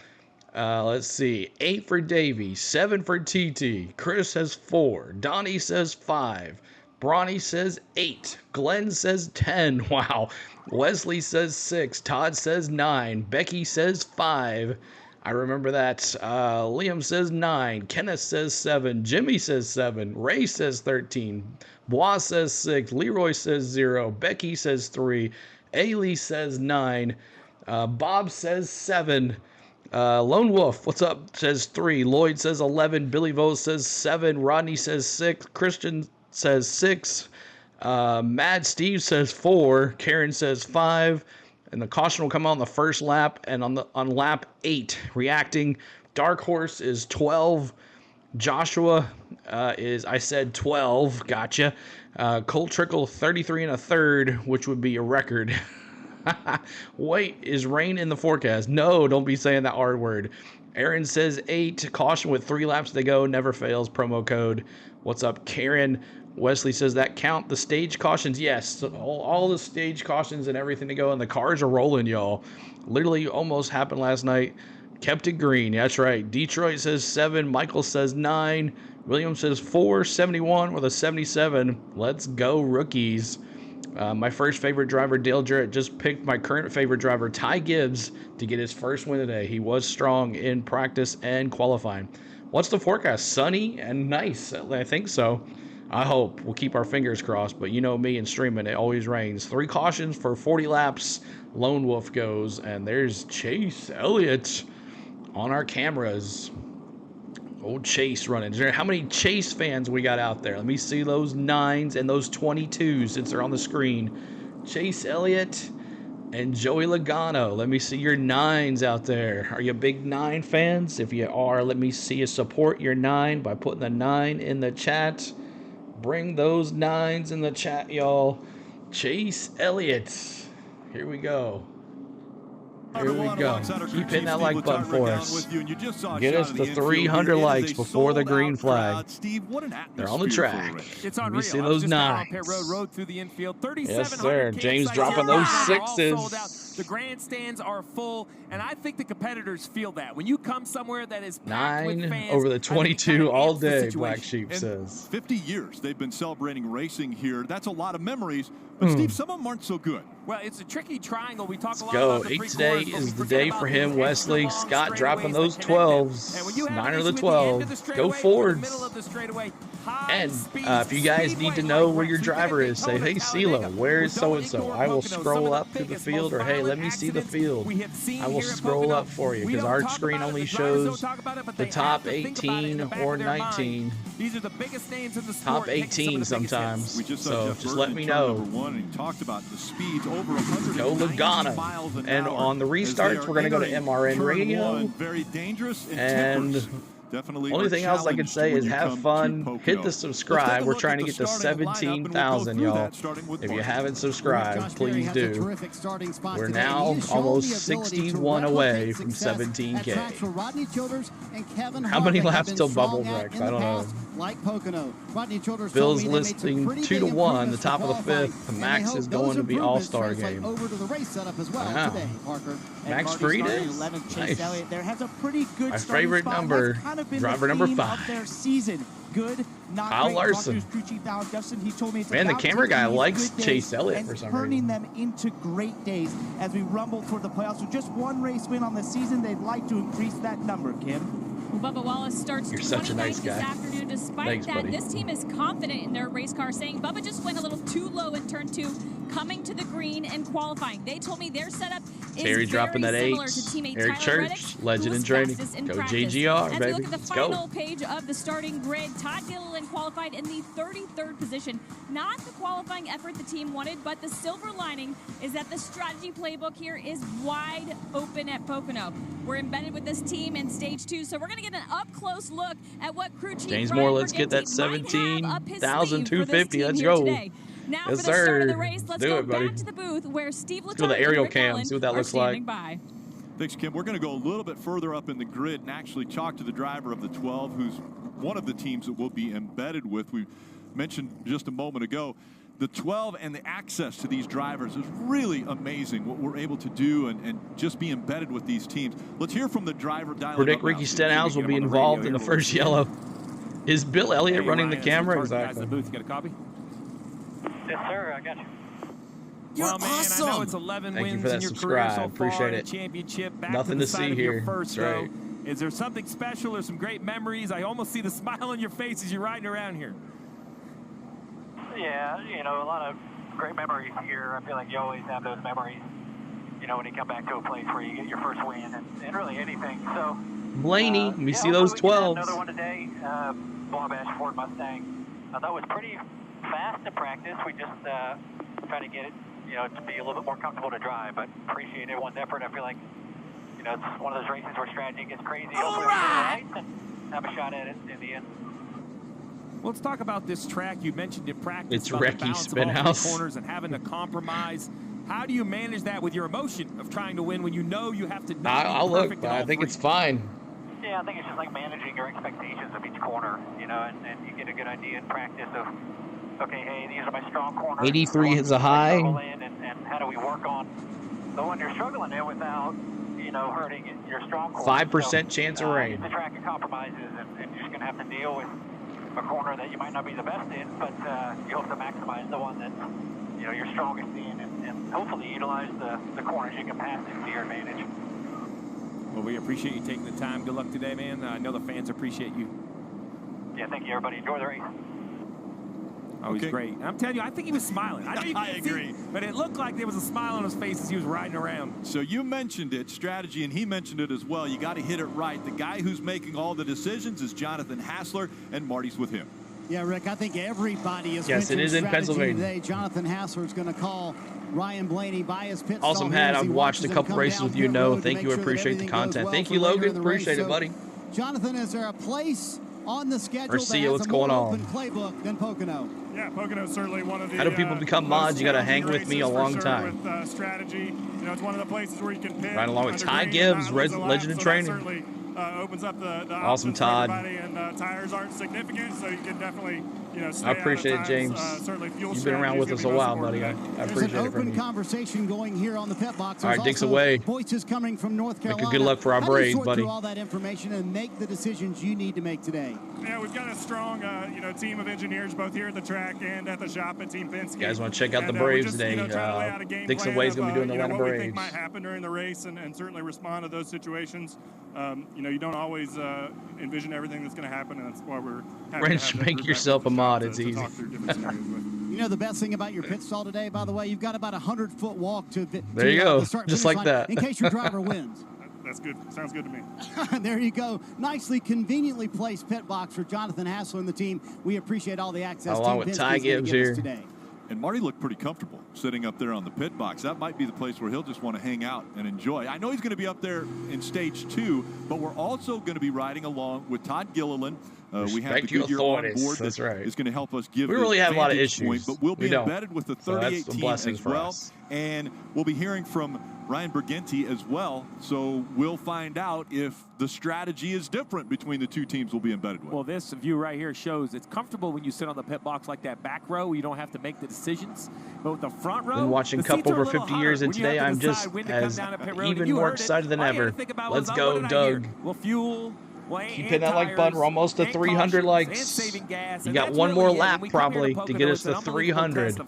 A: Let's see. 8 for Davey. 7 for TT. Chris says 4. Donnie says 5. Bronny says 8. Glenn says 10. Wow. Wesley says 6. Todd says 9. Becky says 5. I remember that. Liam says 9. Kenneth says 7. Jimmy says 7. Ray says 13. Bois says 6. Leroy says 0. Becky says 3. Ailey says 9. Bob says 7. Lone Wolf, what's up, says 3. Lloyd says 11. Billy Vose says 7. Rodney says 6. Christian says 6. Mad Steve says 4. Karen says 5. And the caution will come on the first lap and on lap 8. Reacting, Dark Horse is 12. Joshua is, I said 12. Gotcha. Cole Trickle 33 1/3, which would be a record. Wait, is rain in the forecast? No, don't be saying that R word. Aaron says 8. Caution with 3 laps to go. Never fails. Promo code. What's up, Karen? Wesley says that count the stage cautions. Yes, all the stage cautions and everything to go. And the cars are rolling, y'all. Literally almost happened last night. Kept it green. That's right. Detroit says 7. Michael says 9. William says 4. 71 with a 77. Let's go, rookies. My first favorite driver, Dale Jarrett, just picked my current favorite driver, Ty Gibbs, to get his first win today. He was strong in practice and qualifying. What's the forecast? Sunny and nice. I think so. I hope. We'll keep our fingers crossed. But you know me and streaming, it always rains. 3 cautions for 40 laps. Lone Wolf goes. And there's Chase Elliott on our cameras. Old Chase running. How many Chase fans we got out there? Let me see those 9s and those 22s since they're on the screen. Chase Elliott and Joey Logano. Let me see your 9s out there. Are you big 9 fans? If you are, let me see you support your 9 by putting the 9 in the chat. Bring those 9s in the chat, y'all. Chase Elliott. Here we go. Here we go. Keep hitting that like button for us. Get us to 300 likes before the green flag. They're on the track. Let me see those 9s. Yes, sir. James dropping those 6s.
D: The grandstands are full, and I think the competitors feel that. When you come somewhere that is packed with
A: 9
D: fans,
A: over the 22 all day, Black Sheep says.
N: 50 years they've been celebrating racing here. That's a lot of memories. But, Steve, some of them aren't so good.
D: Well, it's a tricky triangle. We talk a lot
A: Go.
D: about the
A: 8 today
D: pre-course,
A: is the day for him, Wesley. Scott dropping those 12s. 9 of the 12. Go Fords. And if you guys need to know where your driver is, say, hey, CeeLo, where is so-and-so? I will scroll up to the field, or hey, let me see the field. I will scroll up for you because our screen only shows the top 18 or 19.
D: These are the biggest names in the sport.
A: Top 18 sometimes. So just let me know. Go Logano. And on the restarts, we're going to go to MRN Radio.
N: Very dangerous
A: and only thing else I can say is have fun, hit the subscribe. We're trying to get to 17,000, y'all. If you haven't subscribed, please do. We're now almost 61 away from 17K. How many laps till Bubble Rex? I don't know.
C: Like Pocono.
A: Bill's listing 2 to 1, the top of the 5th. Max is going to be All-Star game.
C: Over to the race setup as well today, Parker.
A: Max Fried is? Nice.
E: There has a pretty good
A: my favorite number, driver number 5.
E: Their season. Good, not
A: Kyle
E: great.
A: Larson.
E: Crew chief Alan Justin, he told me it's
A: man, the
E: about
A: camera guy likes
E: good
A: Chase Elliott for some
E: turning
A: reason.
E: them into great days as we rumble toward the playoffs. With just 1 race win on the season, they'd like to increase that number, Kim.
G: Bubba Wallace starts 29th this afternoon. Despite that,
A: buddy.
G: this team is confident in their race car, saying Bubba just went a little too low in turn 2, coming to the green and qualifying. They told me their setup is
A: Terry dropping that 8.
G: to teammate
A: Eric
G: Tyler
A: Church,
G: Reddick,
A: legend in training. Go
G: practice.
A: JGR,
G: As
A: baby.
G: we look at the
A: Let's
G: final
A: go.
G: page of the starting grid, Todd Gilliland qualified in the 33rd position. Not the qualifying effort the team wanted, but the silver lining is that the strategy playbook here is wide open at Pocono. We're embedded with this team in stage 2, so we're going to get an up-close look at what crew chief
A: James
G: Brian
A: Moore, let's get that
G: Briganti might have up his sleeve for this
A: 17,250.
G: team
A: Let's
G: here
A: go.
G: today. Now
A: Yes,
G: for the start of
A: sir.
G: the race, let's
A: Do
G: go
A: it, buddy.
G: back to the booth where Steve
A: Let's go to
G: Letarte
A: the aerial
G: and Rick
A: cam,
G: Allen
A: see what that
G: are
A: looks
G: standing
A: like.
G: by.
N: Thanks, Kim. We're going to go a little bit further up in the grid and actually talk to the driver of the 12, who's one of the teams that we'll be embedded with. We mentioned just a moment ago, the 12 and the access to these drivers is really amazing what we're able to do and just be embedded with these teams. Let's hear from the driver.
A: Predict Ricky Stenhouse will be involved in the first yellow. Is Bill Elliott running the camera? Exactly.
D: Booth, got a copy?
O: Yes, sir. I got you.
D: Well, man, I know it's 11
A: Thank you
D: wins
A: for that
D: in your
A: subscribe.
D: career so
A: Appreciate
D: far in
A: it.
D: a championship. Back
A: Nothing
D: to, the
A: to
D: side
A: see
D: of
A: here.
D: Your first
A: That's
D: row.
A: right.
D: Is there something special or some great memories? I almost see the smile on your face as you're riding around here.
O: Yeah, you know, a lot of great memories here. I feel like you always have those memories, you know, when you come back to a place where you get your first win and really anything. So,
A: Blaney, we see
O: hopefully
A: those
O: we can have
A: 12s.
O: Another one today. Wabash Ford Mustang. I thought was pretty fast in practice. We just try to get it, to be a little bit more comfortable to drive. But appreciate everyone's effort. I feel like, it's one of those races where strategy gets crazy. Hopefully we get it right and have a shot at it in the end.
D: Well, let's talk about this track. You mentioned in practice
A: It's
D: about the
A: wrecking
D: balance of all
A: Spinhouse.
D: three corners and having to compromise. How do you manage that with your emotion of trying to win when you know you have to not be
A: I'll look,
D: perfect
A: but
D: in all
A: I think
D: three?
A: it's fine.
O: Yeah, I think it's just like managing your expectations of each corner, and you get a good idea in practice of, okay, hey, these are my strong corners.
A: 83 is a high.
O: And how do we work on the one you're struggling in without, hurting your strong corner.
A: 5% chance of rain.
O: It's a track of compromises, and you're just going to have to deal with a corner that you might not be the best in, but you hope to maximize the one that's, you're strongest in, and hopefully utilize the corners you can pass it to your advantage.
D: Well, we appreciate you taking the time. Good luck today, man. I know the fans appreciate you.
O: Yeah, thank you, everybody. Enjoy the race.
D: Oh, he's great. I'm telling you, I think he was smiling. I know you
N: I
D: couldn't
N: agree.
D: see, but it looked like there was a smile on his face as he was riding around.
N: So you mentioned it, strategy, and he mentioned it as well. You got to hit it right. The guy who's making all the decisions is Jonathan Hassler, and Marty's with him.
C: Yeah, Rick, I think everybody is
A: Yes, it is in
C: strategy
A: Pennsylvania.
C: today. Jonathan Hassler is going to call Ryan Blaney by his pit stall
A: Awesome
C: here
A: hat.
C: as he
A: I've watched a
C: watches him
A: couple
C: come
A: races
C: down
A: with you,
C: pit
A: No.
C: road to
A: Thank
C: make
A: you.
C: sure that
A: Appreciate the
C: everything goes
A: content.
C: well
A: Thank
C: for
A: you,
C: later
A: Logan.
C: in the race.
A: Appreciate it,
C: So,
A: buddy.
C: Jonathan, is there a place on the schedule
A: Or
C: that
A: see
C: has
A: what's
C: a more
A: going on.
C: open playbook than Pocono?
F: Yeah, Pocono's certainly one of the.
A: How do people become mods? You got to hang with me a long time.
F: With strategy, it's one of the places where you can pit.
A: Right along with
F: under
A: Ty
F: green
A: Gibbs,
F: and not lose a lap,
A: legend of
F: so
A: training.
F: That certainly opens up the
A: Awesome,
F: options
A: Todd.
F: for everybody, and tires aren't significant, so you can definitely stay
A: I appreciate it,
F: out of
A: James.
F: times. Certainly fuel
A: You've been around
F: strategy
A: with
F: is
A: us a
F: gonna be
A: while,
F: most
A: buddy. I
F: important
C: There's
A: appreciate
C: an
A: it from
C: open
A: you.
C: conversation going here on the pit box.
A: All right,
C: There's
A: Dick's
C: also
A: away.
C: voices coming from North Carolina.
A: Good luck for our
C: How do you
A: Braves,
C: sort
A: buddy.
C: through all that information and make the decisions you need to make today?
F: Yeah, we've got a strong, team of engineers both here at the track and at the shop at Team Penske.
A: You guys want to check out the
F: And, we're
A: Braves
F: just,
A: today?
F: trying to lay out a game
A: Dixon
F: plan
A: Way's
F: of,
A: going to be doing the Atlanta
F: what we think
A: Braves.
F: might happen during the race, and certainly respond to those situations. You don't always envision everything that's going to happen, and that's why we're happy
A: Wrench,
F: to have that
A: make
F: group
A: yourself a
F: back
A: mod.
F: to
A: It's
F: talk
A: easy.
F: through different scenarios with.
C: You know the best thing about your pit stall today, by the way, you've got about a 100-foot walk to
A: There you go,
C: the start
A: just
C: finish
A: like
C: line
A: that.
C: in case your driver wins.
F: That's good. Sounds good to me.
C: There you go. Nicely, conveniently placed pit box for Jonathan Hassler and the team. We appreciate all the access
A: Along
C: Team
A: with
C: Penske's
A: Ty
C: gonna
A: Gibbs
C: give us
A: here.
C: today.
N: And Marty looked pretty comfortable sitting up there on the pit box. That might be the place where he'll just want to hang out and enjoy. I know he's going to be up there in stage 2, but we're also going to be riding along with Todd Gilliland. We have the
A: Respect your
N: Goodyear on
A: authorities.
N: board
A: That's
N: that
A: right.
N: is going to help us give
A: We
N: the
A: really have a lot of
N: vantage point,
A: issues.
N: but we'll
A: We
N: be
A: don't.
N: embedded with the
A: So that's
N: 38
A: a
N: team
A: blessing
N: as
A: for
N: well.
A: us.
N: And we'll be hearing from Ryan Berginti as well. So we'll find out if the strategy is different between the two teams we'll be embedded with.
D: Well, this view right here shows it's comfortable when you sit on the pit box like that back row. You don't have to make the decisions. But with the front row,
A: Been watching
D: the
A: Cup
D: seats are a
A: over
D: little
A: 50
D: hotter
A: years, and
D: when you have
A: today
D: to
A: I'm
D: decide
A: just
D: when to come
A: as
D: down to pit road. And
A: even
D: you
A: more
D: heard it.
A: excited than
D: All you had
A: ever.
D: to think about
A: Let's
D: was,
A: go,
D: what did I hear?
A: Doug.
D: Well, fuel.
A: Keep hitting that like button. We're almost to 300 likes. You got one more lap probably to get us to 300.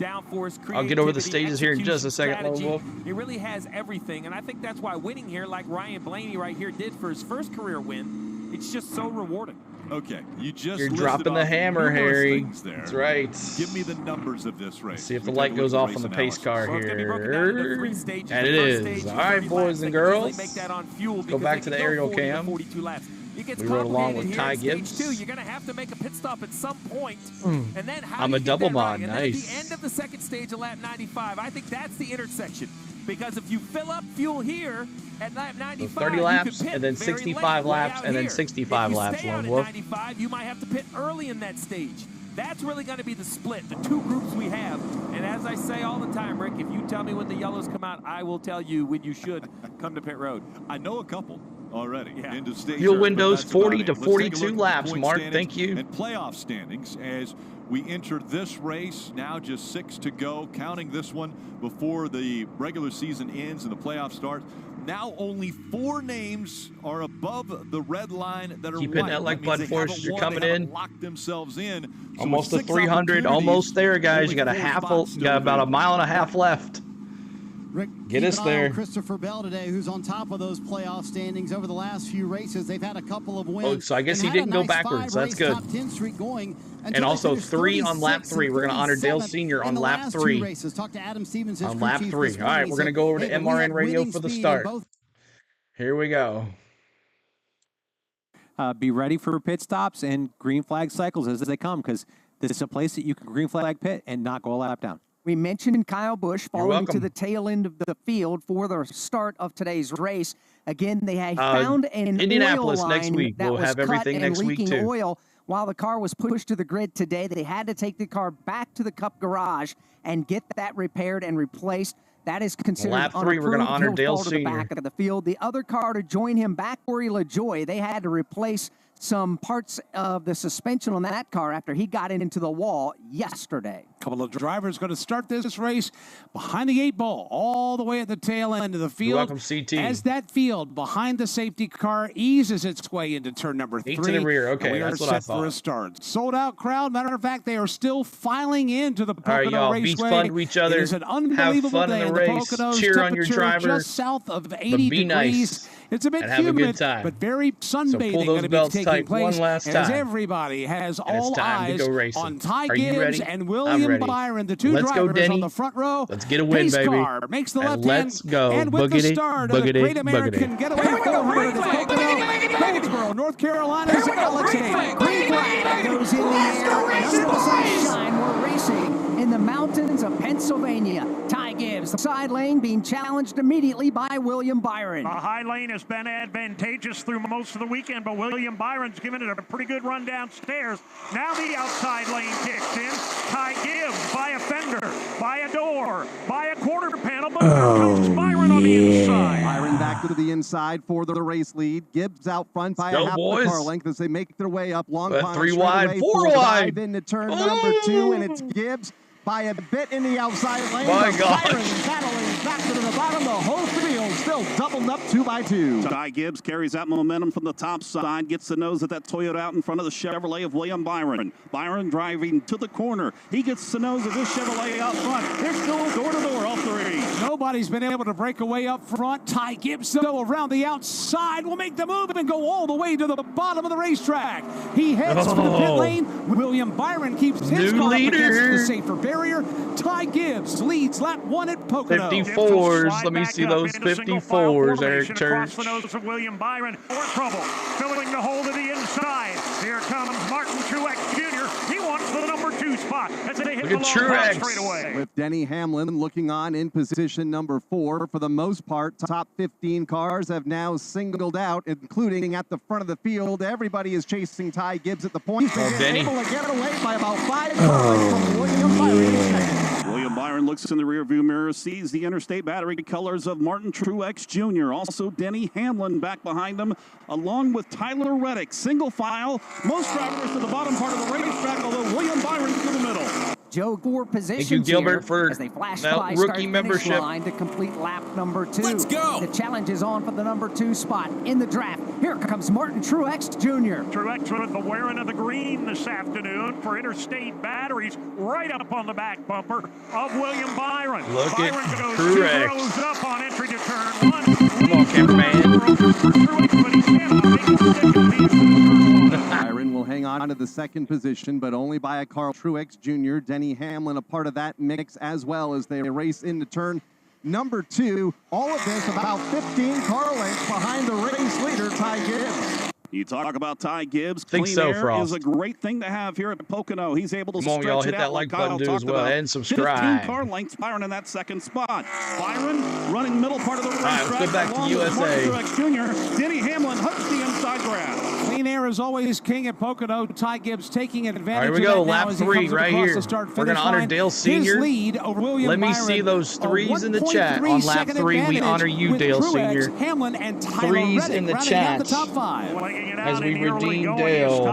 A: I'll get over the stages here in just a second, Lone Wolf.
D: It really has everything, and I think that's why winning here, like Ryan Blaney right here did for his first career win, it's just so rewarding.
N: Okay, you just
A: You're
N: listed
A: dropping the
N: off
A: hammer,
N: numerous
A: Harry.
N: things there.
A: That's right.
N: Give me the numbers of this race.
A: See if
N: We
A: the light
N: take a
A: goes
N: look at
A: off
N: race
A: on the pace
N: analysis.
A: car
D: Well, it's gonna be broken down into 3
A: here.
D: stages.
A: And
D: The
A: it
D: first
A: is.
D: stage
A: All right,
D: 35
A: boys and
D: seconds.
A: girls.
D: Usually make that on fuel
A: Let's go
D: because
A: back
D: they
A: to
D: can
A: the
D: go
A: aerial
D: 40 to
A: cam.
D: 42 laps. It gets
A: We rode along
D: complicated
A: with
D: here
A: Ty
D: in stage
A: Gibbs.
D: 2. You're going to have to make a pit stop at some point. And then how
A: I'm
D: do
A: a
D: you
A: double
D: get that
A: mod.
D: right? And then at
A: Nice.
D: the end of the second stage of lap 95, I think that's the intersection. Because if you fill up fuel here at lap 95,
A: 30
D: you
A: laps
D: can pit
A: and then
D: very
A: 65
D: late way
A: laps
D: out
A: and then
D: here.
A: 65
D: if you
A: laps,
D: stay out
A: Lone
D: at
A: Wolf.
D: 95, you might have to pit early in that stage. That's really going to be the split, the two groups we have. And as I say all the time, Rick, if you tell me when the yellows come out, I will tell you when you should come to pit road.
N: I know a couple already into stage.
A: Fuel
N: but
A: windows
N: that's
A: 40
N: about
A: to
N: it. Let's take a
A: 42
N: look at the
A: laps,
N: point
A: Mark.
N: standings
A: Thank you.
N: And playoff standings as we enter this race. Now just 6 to go, counting this one before the regular season ends and the playoff starts. Now only 4 names are above the red line that are
A: Keep hitting
N: white.
A: that like
N: means
A: button
N: they
A: for us
N: haven't
A: as you're
N: won,
A: coming
N: they haven't
A: in.
N: locked themselves in. So
A: Almost
N: with
A: to
N: 6
A: 300. Almost there, guys. You got a
N: only 4
A: half.
N: spots
A: You got about a
N: still
A: mile and a half left.
C: Rick,
A: Get
C: keep
A: us
C: an eye on
A: there.
C: Christopher Bell today, who's on top of those playoff standings over the last few races. They've had a couple of wins.
A: Oh, so I guess
C: and
A: he
C: had
A: didn't
C: a
A: go
C: nice
A: backwards. That's
C: 5-race
A: good.
C: top 10 streak going
A: And
C: until they
A: also
C: finished
A: 3 on lap
C: 36th
A: 3.
C: and
A: We're going to honor Dale
C: 37th
A: Sr.
C: in
A: on
C: the
A: lap
C: last
A: 3.
C: Two races. Talk to Adam Stevens, his
A: On
C: crew
A: lap
C: chief
A: 3.
C: this
A: All right,
C: morning.
A: we're
C: He
A: going to
C: said,
A: go over to
C: "Hey, we
A: MRN
C: had
A: radio
C: winning
A: for the
C: speed in
A: start.
C: both
A: Here we go.
P: Be ready for pit stops and green flag cycles as they come, because this is a place that you can green flag pit and not go a lap down.
Q: We mentioned Kyle Busch falling to
A: welcome.
Q: the tail end of the field for the start of today's race. Again, they had found an
A: Indianapolis
Q: oil line
A: next week.
Q: that
A: We'll
Q: was
A: have
Q: cut
A: everything
Q: and
A: next week,
Q: leaking
A: too.
Q: oil while the car was pushed to the grid today. They had to take the car back to the Cup garage and get that repaired and replaced. That is considered
A: Lap 3, we're going to honor
Q: He'll
A: Dale
Q: fall to the
A: Sr.
Q: back of the field. The other car to join him back, Corey LaJoie, they had to replace some parts of the suspension on that car after he got into the wall yesterday.
R: A couple of drivers going to start this race behind the 8 ball, all the way at the tail end of the field.
A: You're welcome, CT.
R: As that field behind the safety car eases its way into turn number 3.
A: 8 to the rear. Okay,
R: we are
A: that's what I
R: set for a
A: thought.
R: start. Sold out crowd. Matter of fact, they are still filing into the Pocono
A: All right, y'all,
R: Raceway.
A: be fun to each other.
R: It is an
A: Have
R: unbelievable
A: fun
R: day
A: in the
R: in
A: race.
R: Pocono's
A: Cheer on your
R: temperature
A: driver.
R: just south of 80
A: be
R: degrees.
A: nice
R: It's a bit
A: and have a
R: humid,
A: good time.
R: but very sunbathing
A: pull those
R: going to be
A: belts
R: taking
A: tight
R: place
A: one last
R: as
A: time.
R: everybody has
A: And it's
R: all
A: time to
R: eyes
A: go racing.
R: on Ty
A: Are you
R: Gibbs
A: ready?
R: and
A: I'm
R: William
A: ready.
R: Byron, the two
A: Let's go,
R: drivers
A: Denny.
R: on the front row.
A: Let's get a win,
R: Pace
A: baby.
R: car makes the
A: And
R: left
A: let's
R: hand,
A: go.
R: and with the
A: Boogity,
R: start of the
A: boogity,
R: Great American
A: boogity.
R: Getaway 400 at Pocono, Goldsboro, North Carolina's Alex Hayes.
Q: Green flag goes in the air, and under the sunshine, we're racing in the mountains of Pennsylvania. Ty Gibbs, the side lane being challenged immediately by William Byron.
M: The high lane has been advantageous through most of the weekend, but William Byron's given it a pretty good run downstairs. Now the outside lane kicks in. Ty Gibbs by a fender, by a door, by a quarter panel, but here comes Byron on the inside.
S: Byron back to the inside for the race lead. Gibbs out front by
A: Go,
S: a half
A: boys.
S: the car length as they make their way up Long
A: But
S: Pond
A: 3
S: straightaway
A: wide, 4
S: for the
A: wide.
S: dive into turn number 2, and it's Gibbs by a bit in the outside lane.
A: My
S: but
A: gosh.
S: Byron battling back to the bottom. The whole field still doubled up 2 by 2.
T: Ty Gibbs carries that momentum from the top side, gets the nose of that Toyota out in front of the Chevrolet of William Byron. Byron driving to the corner. He gets the nose of this Chevrolet out front. They're still door-to-door, all 3.
R: Nobody's been able to break away up front. Ty Gibbs, though, around the outside will make the move and go all the way to the bottom of the racetrack. He heads for the pit lane. William Byron keeps his
A: New
R: car up
A: leader.
R: against the safer barrier. Ty Gibbs leads lap 1 at Pocono.
A: 54s. Let me see those 54s, Eric Church.
M: Across the nose of William Byron. More trouble. Filling the hole to the inside. Here comes Martin Truex Jr. He wants the number 2 spot as they hit
A: Look
M: the
A: at
M: long
A: Truex.
M: straightaway.
S: With Denny Hamlin looking on in position number 4. For the most part, top 15 cars have now singled out, including at the front of the field. Everybody is chasing Ty Gibbs at the point.
A: Oh, Denny.
S: Able to get away by about 5 cars from William Byron.
T: William Byron looks in the rearview mirror, sees the Interstate Battery colors of Martin Truex Jr. Also, Denny Hamlin back behind him, along with Tyler Reddick. Single file, most drivers to the bottom part of the racetrack, although William Byron to the middle.
Q: Joe, 4 positions
A: Thank you, Gilbert,
Q: here
A: for
Q: as they flash
A: that
Q: by
A: rookie
Q: start-finish
A: membership.
Q: line to complete lap number 2.
D: Let's go.
Q: The challenge is on for the number 2 spot in the draft. Here comes Martin Truex Jr.
M: Truex with the wearing of the green this afternoon for Interstate Batteries, right up on the back bumper of William Byron.
A: Look
M: Byron
A: at
M: goes
A: Truex.
M: 2 rows up on entry to turn 1.
A: Come on, cameraman.
S: Byron will hang on to the second position, but only by a Carl Truex Jr. Denny Hamlin a part of that mix as well as they race into turn number 2. All of this about 15 car lengths behind the race leader, Ty Gibbs.
T: You talk about Ty Gibbs.
A: Think
T: Clean
A: so,
T: air
A: Frost.
T: is a great thing to have here at Pocono. He's able to
A: Come on,
T: stretch
A: y'all,
T: it
A: hit
T: out
A: that
T: like
A: like
T: Kyle
A: button too as
T: talked
A: well,
T: about.
A: and subscribe.
T: 15 car lengths, Byron in that second spot. Byron running middle part of the
A: right,
T: racetrack.
A: let's go back to
T: along with
A: USA.
T: Martin Truex Jr. Denny Hamlin hugs the inside grab.
R: Clean air is always king at Pocono. Ty Gibbs taking advantage
A: All right, here we
R: of
A: go.
R: that now
A: Lap
R: as he
A: 3
R: comes
A: right
R: across
A: here.
R: the start
A: We're going to
R: finish
A: honor
R: line.
A: Dale
R: His
A: Sr.
R: lead over William
A: Let me
R: Byron,
A: see those
R: a
A: 3s in the chat
R: 1.3
A: on lap
R: second
A: 3. We
R: advantage
A: honor you,
R: with
A: Dale
R: Truex,
A: Sr.
R: Hamlin, and Tyler
A: 3s
R: Reddick
A: in the
R: rounding out the
A: chat
R: top 5.
A: as we redeem Dale.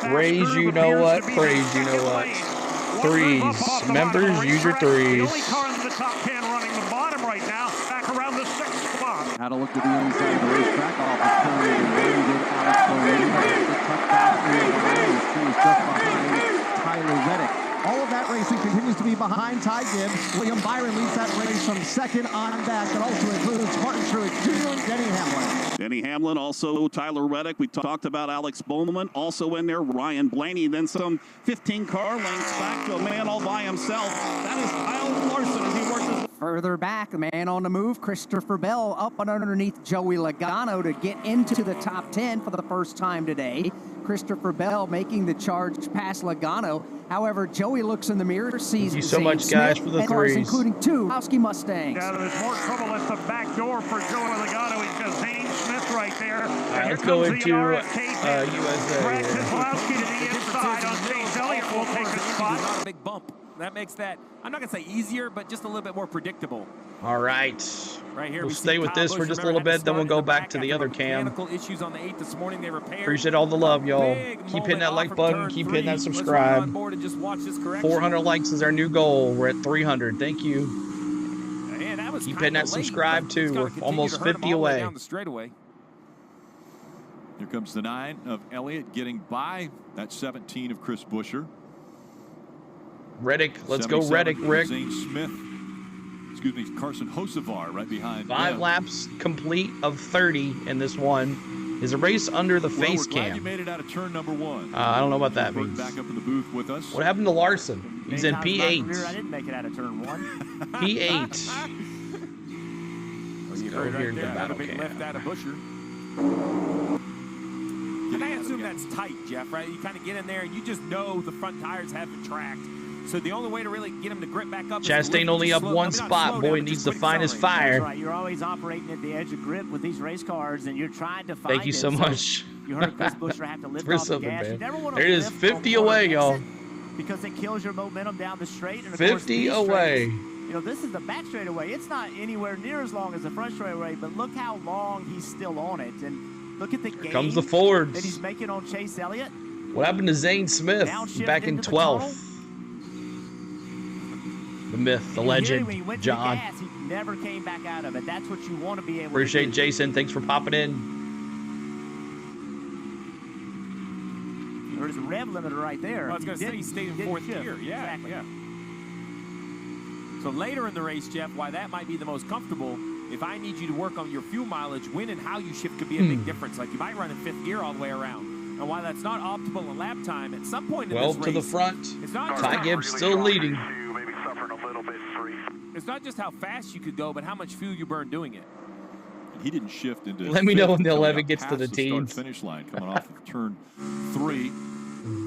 A: Praise you know what, praise you know what. 3s. Members, use your 3s.
M: The only car in the top 10 running the bottom right now, back around the 6th spot.
S: Had a look at the inside of the racetrack off of turn number 1. Did Alex Bowman. The tuck back in the line. He was just behind Tyler Reddick. All of that racing continues to be behind Ty Gibbs. William Byron leads that race from second on back. That also includes Martin Truex Jr. and Denny Hamlin.
T: Denny Hamlin, also Tyler Reddick. We talked about Alex Bowman, also in there, Ryan Blaney. Then some 15 car lengths back to a man all by himself. That is Kyle Larson as he works his
Q: Further back, the man on the move, Christopher Bell, up and underneath Joey Logano to get into the top 10 for the first time today. Christopher Bell making the charge past Logano. However, Joey looks in the mirror, sees
A: Thank you so
Q: Zane
A: much, guys,
Q: Smith
A: for the
Q: and cars,
A: threes.
Q: including 2 Husky Mustangs.
M: Yeah, there's more trouble at the back door for Joey Logano. He's got Zane Smith right there.
A: All right, let's go into USA.
M: Brad Keselowski to the inside on Chase Elliott will take a spot.
D: Not a big bump. That makes that, I'm not going to say easier, but just a little bit more predictable.
A: All right.
D: Right here,
A: We'll
D: we
A: stay
D: see
A: with
D: Kyle
A: this for
D: Busch,
A: just a
D: remember,
A: little
D: had to
A: bit, then we'll
D: start
A: go
D: in the
A: back
D: back
A: to the
D: after
A: other cam.
D: mechanical issues on the 8 this morning. They repaired.
A: Appreciate all the love, y'all.
D: Big
A: Keep
D: moment
A: hitting that
D: off
A: like
D: from
A: button.
D: turn
A: Keep
D: 3.
A: hitting that
D: Let's run
A: subscribe.
D: on board and just watch this correction.
A: 400 likes is our new goal. We're at 300. Thank you.
D: Man, that was
A: Keep hitting that
D: kinda late,
A: subscribe,
D: but it's
A: too.
D: gonna
A: We're
D: continue
A: almost
D: to hurt
A: 50
D: him all the way
A: away.
D: down the straightaway.
N: Here comes the 9 of Elliott getting by that 17 of Chris Buescher.
A: Reddick, let's go Reddick, Rick.
N: Zane Smith. Excuse me, Carson Hocevar right behind
A: 5
N: them.
A: laps complete of 30 in this one. Is a race under the face
N: we're glad
A: cam.
N: you made it out of turn number 1.
A: I don't know what that
N: Burton
A: means.
N: back up in the booth with us.
A: What happened to Larson? He's in
E: Many times in my career, I
A: P8.
E: didn't make it out of turn 1.
A: P8.
D: Well, you
A: go
D: heard
A: here
D: right
A: to
D: there,
A: the
D: another
A: battle
D: big
A: cam.
D: lift out of Buescher. And I assume that's tight, Jeff, right? You kind of get in there and you just know the front tires haven't tracked. So the only way to really get him to grip back up is to lift
A: Chastain
D: it
A: only
D: just
A: up
D: slow.
A: one
D: I mean, not
A: spot.
D: slow
A: Boy
D: down, but
A: needs
D: just
A: to find his
D: accelerate.
A: fire.
E: That's right. You're always operating at the edge of grip with these race cars, and you're trying to find
A: Thank you
E: it.
A: so much.
E: You heard Chris Buescher have to lift
A: For
E: off the
A: something,
E: gas.
A: man.
E: You never want
A: There
E: to
A: it is,
E: lift
A: 50
E: on
A: away,
E: corner
A: y'all.
E: exit because it kills your momentum down the straight. And of
A: 50
E: course, these
A: away.
E: straights, you know, this is the back straightaway. It's not anywhere near as long as the front straightaway, but look how long he's still on it. And look at the gain
A: comes the Fords.
E: that he's making on Chase Elliott.
A: What happened to Zane Smith back in 12th? The myth, the legend,
E: When he went
A: John.
E: to the gas, he never came back out of it. That's what you want to be able
A: Appreciate
E: to do.
A: Jason. Thanks for popping in.
E: There's a rev limiter right there.
D: Well, I was going to say he stayed in 4th gear. Yeah,
E: Exactly.
D: yeah. So later in the race, Jeff, why that might be the most comfortable, if I need you to work on your fuel mileage, when and how you shift could be a big difference. Like you might run in 5th gear all the way around. And while that's not optimal in lap time, at some point in
A: Well,
D: this race,
A: to the front.
D: it's not just
A: Ty
D: how-
A: Gibbs still leading.
D: It's not just how fast you could go, but how much fuel you burn doing it.
N: He didn't shift into.
A: Let me know when the
N: coming
A: 11
N: up
A: gets to
N: past
A: the
N: start
A: teens.
N: Finish line coming off of turn 3.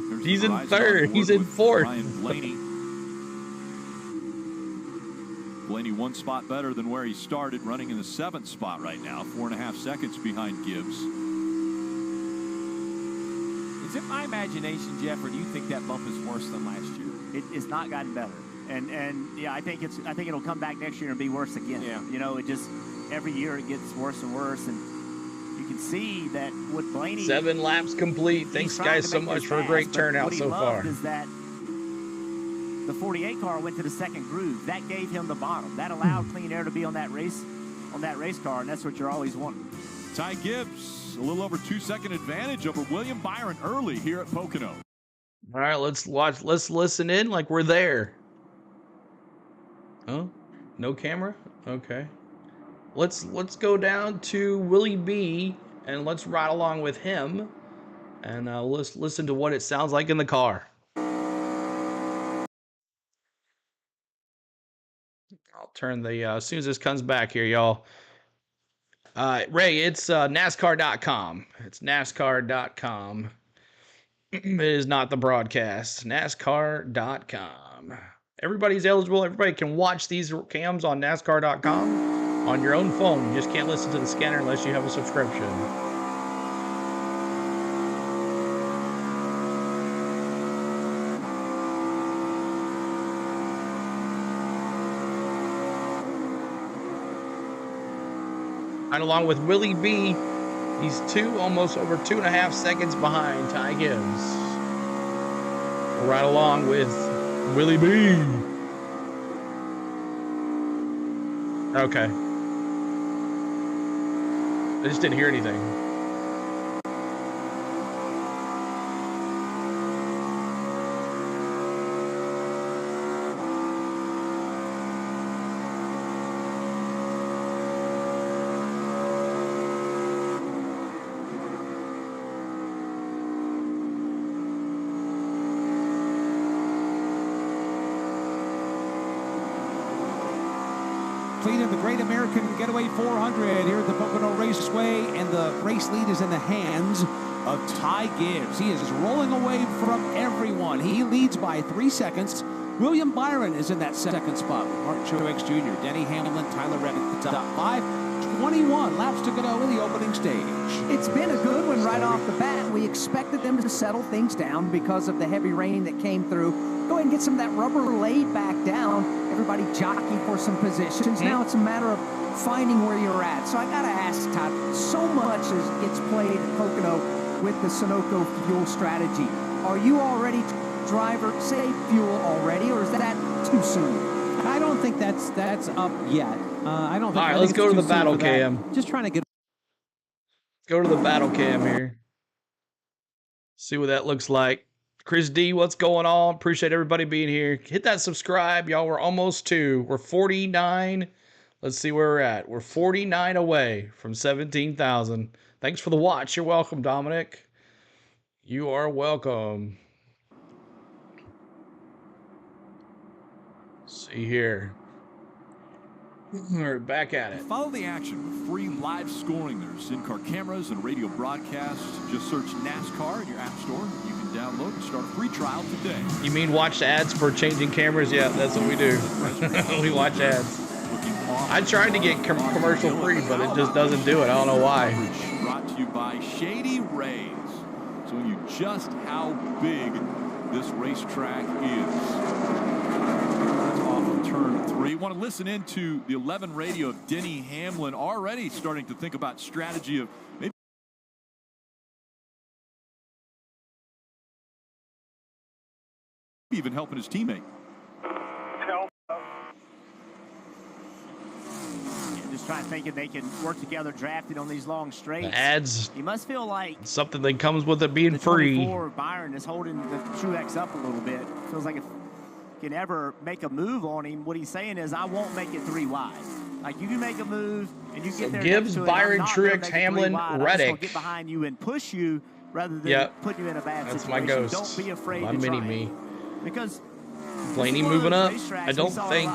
N: There's
A: He's in
N: Verizon
A: third.
N: on board
A: He's in
N: with
A: 4th.
N: Ryan Blaney. Blaney 1 spot better than where he started, running in the 7th spot right now, 4.5 seconds behind Gibbs.
D: Is it my imagination, Jeff, or do you think that bump is worse than last year?
E: It's not gotten better. And yeah, I think it'll come back next year and be worse again.
D: Yeah.
E: You know, it just every year it gets worse and worse, and you can see that with Blaney.
A: 7 laps complete. Thanks,
E: trying
A: guys,
E: to
A: so
E: make
A: much
E: this
A: for a
E: fast,
A: great
E: but
A: turnout
E: what he
A: so
E: loved
A: far.
E: Is that the 48 car went to the second groove. That gave him the bottom. That allowed clean air to be on that race car, and that's what you're always wanting.
N: Ty Gibbs, a little over 2-second advantage over William Byron early here at Pocono.
A: All right, let's watch. Let's listen in like we're there. Oh, no camera? Okay. Let's go down to Willie B and let's ride along with him, and let's listen to what it sounds like in the car. I'll turn the as soon as this comes back here, y'all. Ray, it's NASCAR.com. It's NASCAR.com. It is not the broadcast. NASCAR.com. Everybody's eligible. Everybody can watch these cams on NASCAR.com on your own phone. You just can't listen to the scanner unless you have a subscription. Right along with Willie B. He's almost over 2.5 seconds behind Ty Gibbs. Right along with Willie B. Okay. I just didn't hear anything.
R: completing the Great American Getaway 400 here at the Pocono Raceway, and the race lead is in the hands of Ty Gibbs. He is rolling away from everyone. He leads by 3 seconds. William Byron is in that second spot. Martin Truex Jr., Denny Hamlin, Tyler Reddick at the top 5. 21 laps to go in the opening stage.
Q: It's been a good one right off the bat. We expected them to settle things down because of the heavy rain that came through. Go ahead and get some of that rubber laid back down. Everybody jockeying for some positions. Now it's a matter of finding where you're at. So I got to ask, Todd, so much gets played at Pocono with the Sunoco fuel strategy. Are you already driver save fuel already, or is that too soon?
P: I don't think that's up yet. I don't think.
A: All right, let's go to the battle cam.
P: Just trying to get.
A: Let's go to the battle cam here. See what that looks like. Chris D, what's going on? Appreciate everybody being here. Hit that subscribe, y'all. We're almost to. We're 49. Let's see where we're at. We're 49 away from 17,000. Thanks for the watch. You're welcome, Dominic. You are welcome. See here. We're back at it.
N: Follow the action with free live scoring. There's in-car cameras and radio broadcasts. Just search NASCAR in your app store. You can download and start a free trial today.
A: You mean watch ads for changing cameras? Yeah, that's what we do. We watch ads. I tried to get commercial free, but it just doesn't do it. I don't know why.
N: Brought to you by Shady Rays. Showing you just how big this racetrack is. Turn 3. Want to listen into the 11 radio of Denny Hamlin, already starting to think about strategy of maybe even helping his teammate.
E: Just trying to think if they can work together drafting on these long straights.
A: The ads.
E: You must feel like
A: something that comes with it being free.
E: Byron is holding the Truex up a little bit. Feels like if can ever make a move on him, what he's saying is, I won't make it 3 wide. Like, you can make a move and you get there.
A: Gibbs, Byron, Truex, Hamlin, Reddick.
E: Get behind you and push you rather than put you in a bad
A: That's
E: situation.
A: My ghost.
E: Don't be afraid
A: my
E: to
A: mini
E: try.
A: me.
E: Because
A: Blaney moving up. I don't think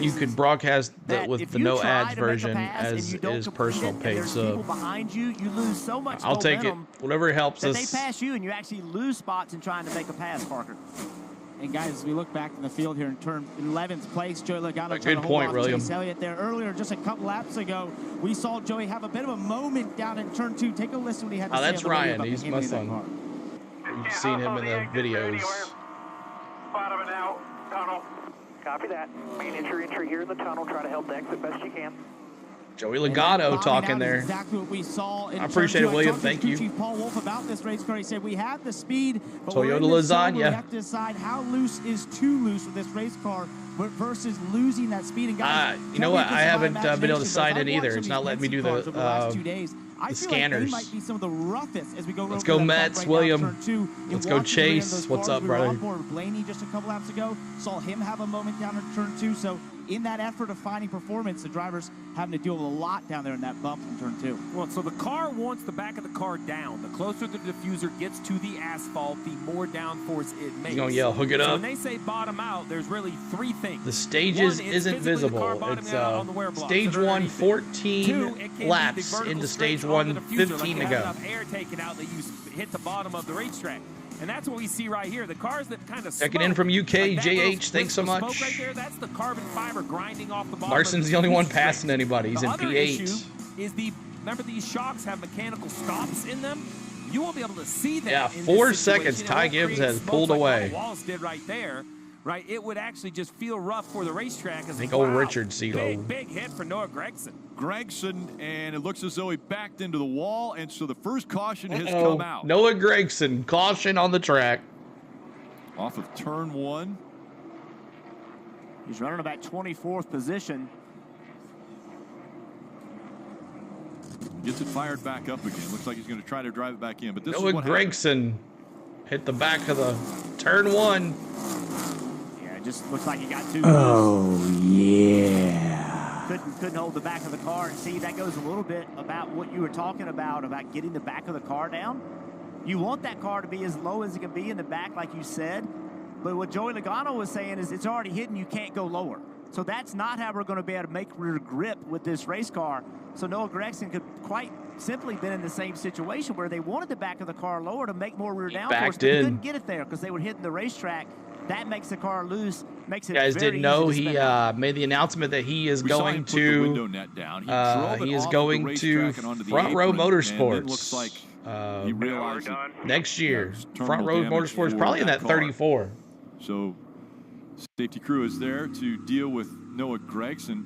A: you could broadcast with the no ads version as his personal paid sub.
E: Behind you, you lose so much
A: I'll take it. Whatever helps us.
E: They pass you and you actually lose spots in trying to make a pass, Parker. And guys, as we look back in the field here in turn 11th place, Joey Logano
A: good point, William.
E: Chase Elliott there earlier, just a couple laps ago. We saw Joey have a bit of a moment down in turn 2. Take a listen when he had to say.
A: That's Ryan. He's my son. You've seen him in the videos.
O: Bottom and out, tunnel. Copy that. Main entry here in the tunnel. Try to help the exit best you can.
A: Joey Logano talking there.
E: Exactly what we saw.
A: I appreciate it, William. Thank you.
E: Chief Paul Wolf about this race car. He said we have the speed, but
A: Toyota lasagna.
E: We have to decide how loose is too loose with this race car versus losing that speed. And guys,
A: you know what? I haven't been able to sign in either. It's not letting me do the scanners.
E: Might be some of the roughest as we go.
A: Let's go Mets, William. Let's go Chase. What's up, brother?
E: Blaney just a couple laps ago saw him have a moment down in turn 2. So in that effort of finding performance, the drivers having to deal with a lot down there in that bump in turn 2.
D: Well, so the car wants the back of the car down. The closer the diffuser gets to the asphalt, the more downforce it makes.
A: He's gonna yell, hook it up.
D: So when they say bottom out, there's really 3 things.
A: The stages isn't visible. It's stage 1, 14 laps into stage 1, 15 to go.
D: Enough air taken out that you hit the bottom of the racetrack. And that's what we see right here. The cars that kind of
A: checking in from UK, JH, thanks so much.
D: Right there, that's the carbon fiber grinding off the bottom.
A: Larson's the only one passing anybody. He's in P8.
D: Is remember these shocks have mechanical stops in them? You won't be able to see that.
A: Yeah, 4 seconds. Ty Gibbs has pulled away.
D: Wallace did right there. Right, it would actually just feel rough for the racetrack.
A: I think old Richard CeeLo.
D: Big hit for Noah Gragson.
N: And it looks as though he backed into the wall, and so the first caution has come out.
A: Noah Gragson, caution on the track.
N: Off of turn 1.
E: He's running about 24th position.
N: Gets it fired back up again. Looks like he's going to try to drive it back in. But this
A: Noah
N: is what
A: Gragson hit the back of the turn 1.
E: It just looks like he got too
Q: loose. Yeah.
E: Couldn't hold the back of the car. And see, that goes a little bit about what you were talking about getting the back of the car down. You want that car to be as low as it can be in the back, like you said. But what Joey Logano was saying is it's already hidden. You can't go lower. So that's not how we're going to be able to make rear grip with this race car. So Noah Gragson could quite simply been in the same situation where they wanted the back of the car lower to make more rear downforce, but they couldn't get it there because they were hitting the racetrack. That makes the car loose, makes it
A: You guys
E: very
A: didn't know
E: easy to
A: he
E: spin out.
A: made the announcement that he is going
N: put the
A: to
N: window net down. He drove it
A: he is
N: off
A: going
N: the
A: to
N: racetrack and onto the
A: Front Row
N: apron, and
A: Motorsports.
N: it looks like he realized
A: next year.
N: terminal
A: Front Row
N: damage
A: Motorsports
N: for
A: probably in that
N: car.
A: 34.
N: So safety crew is there to deal with Noah Gragson.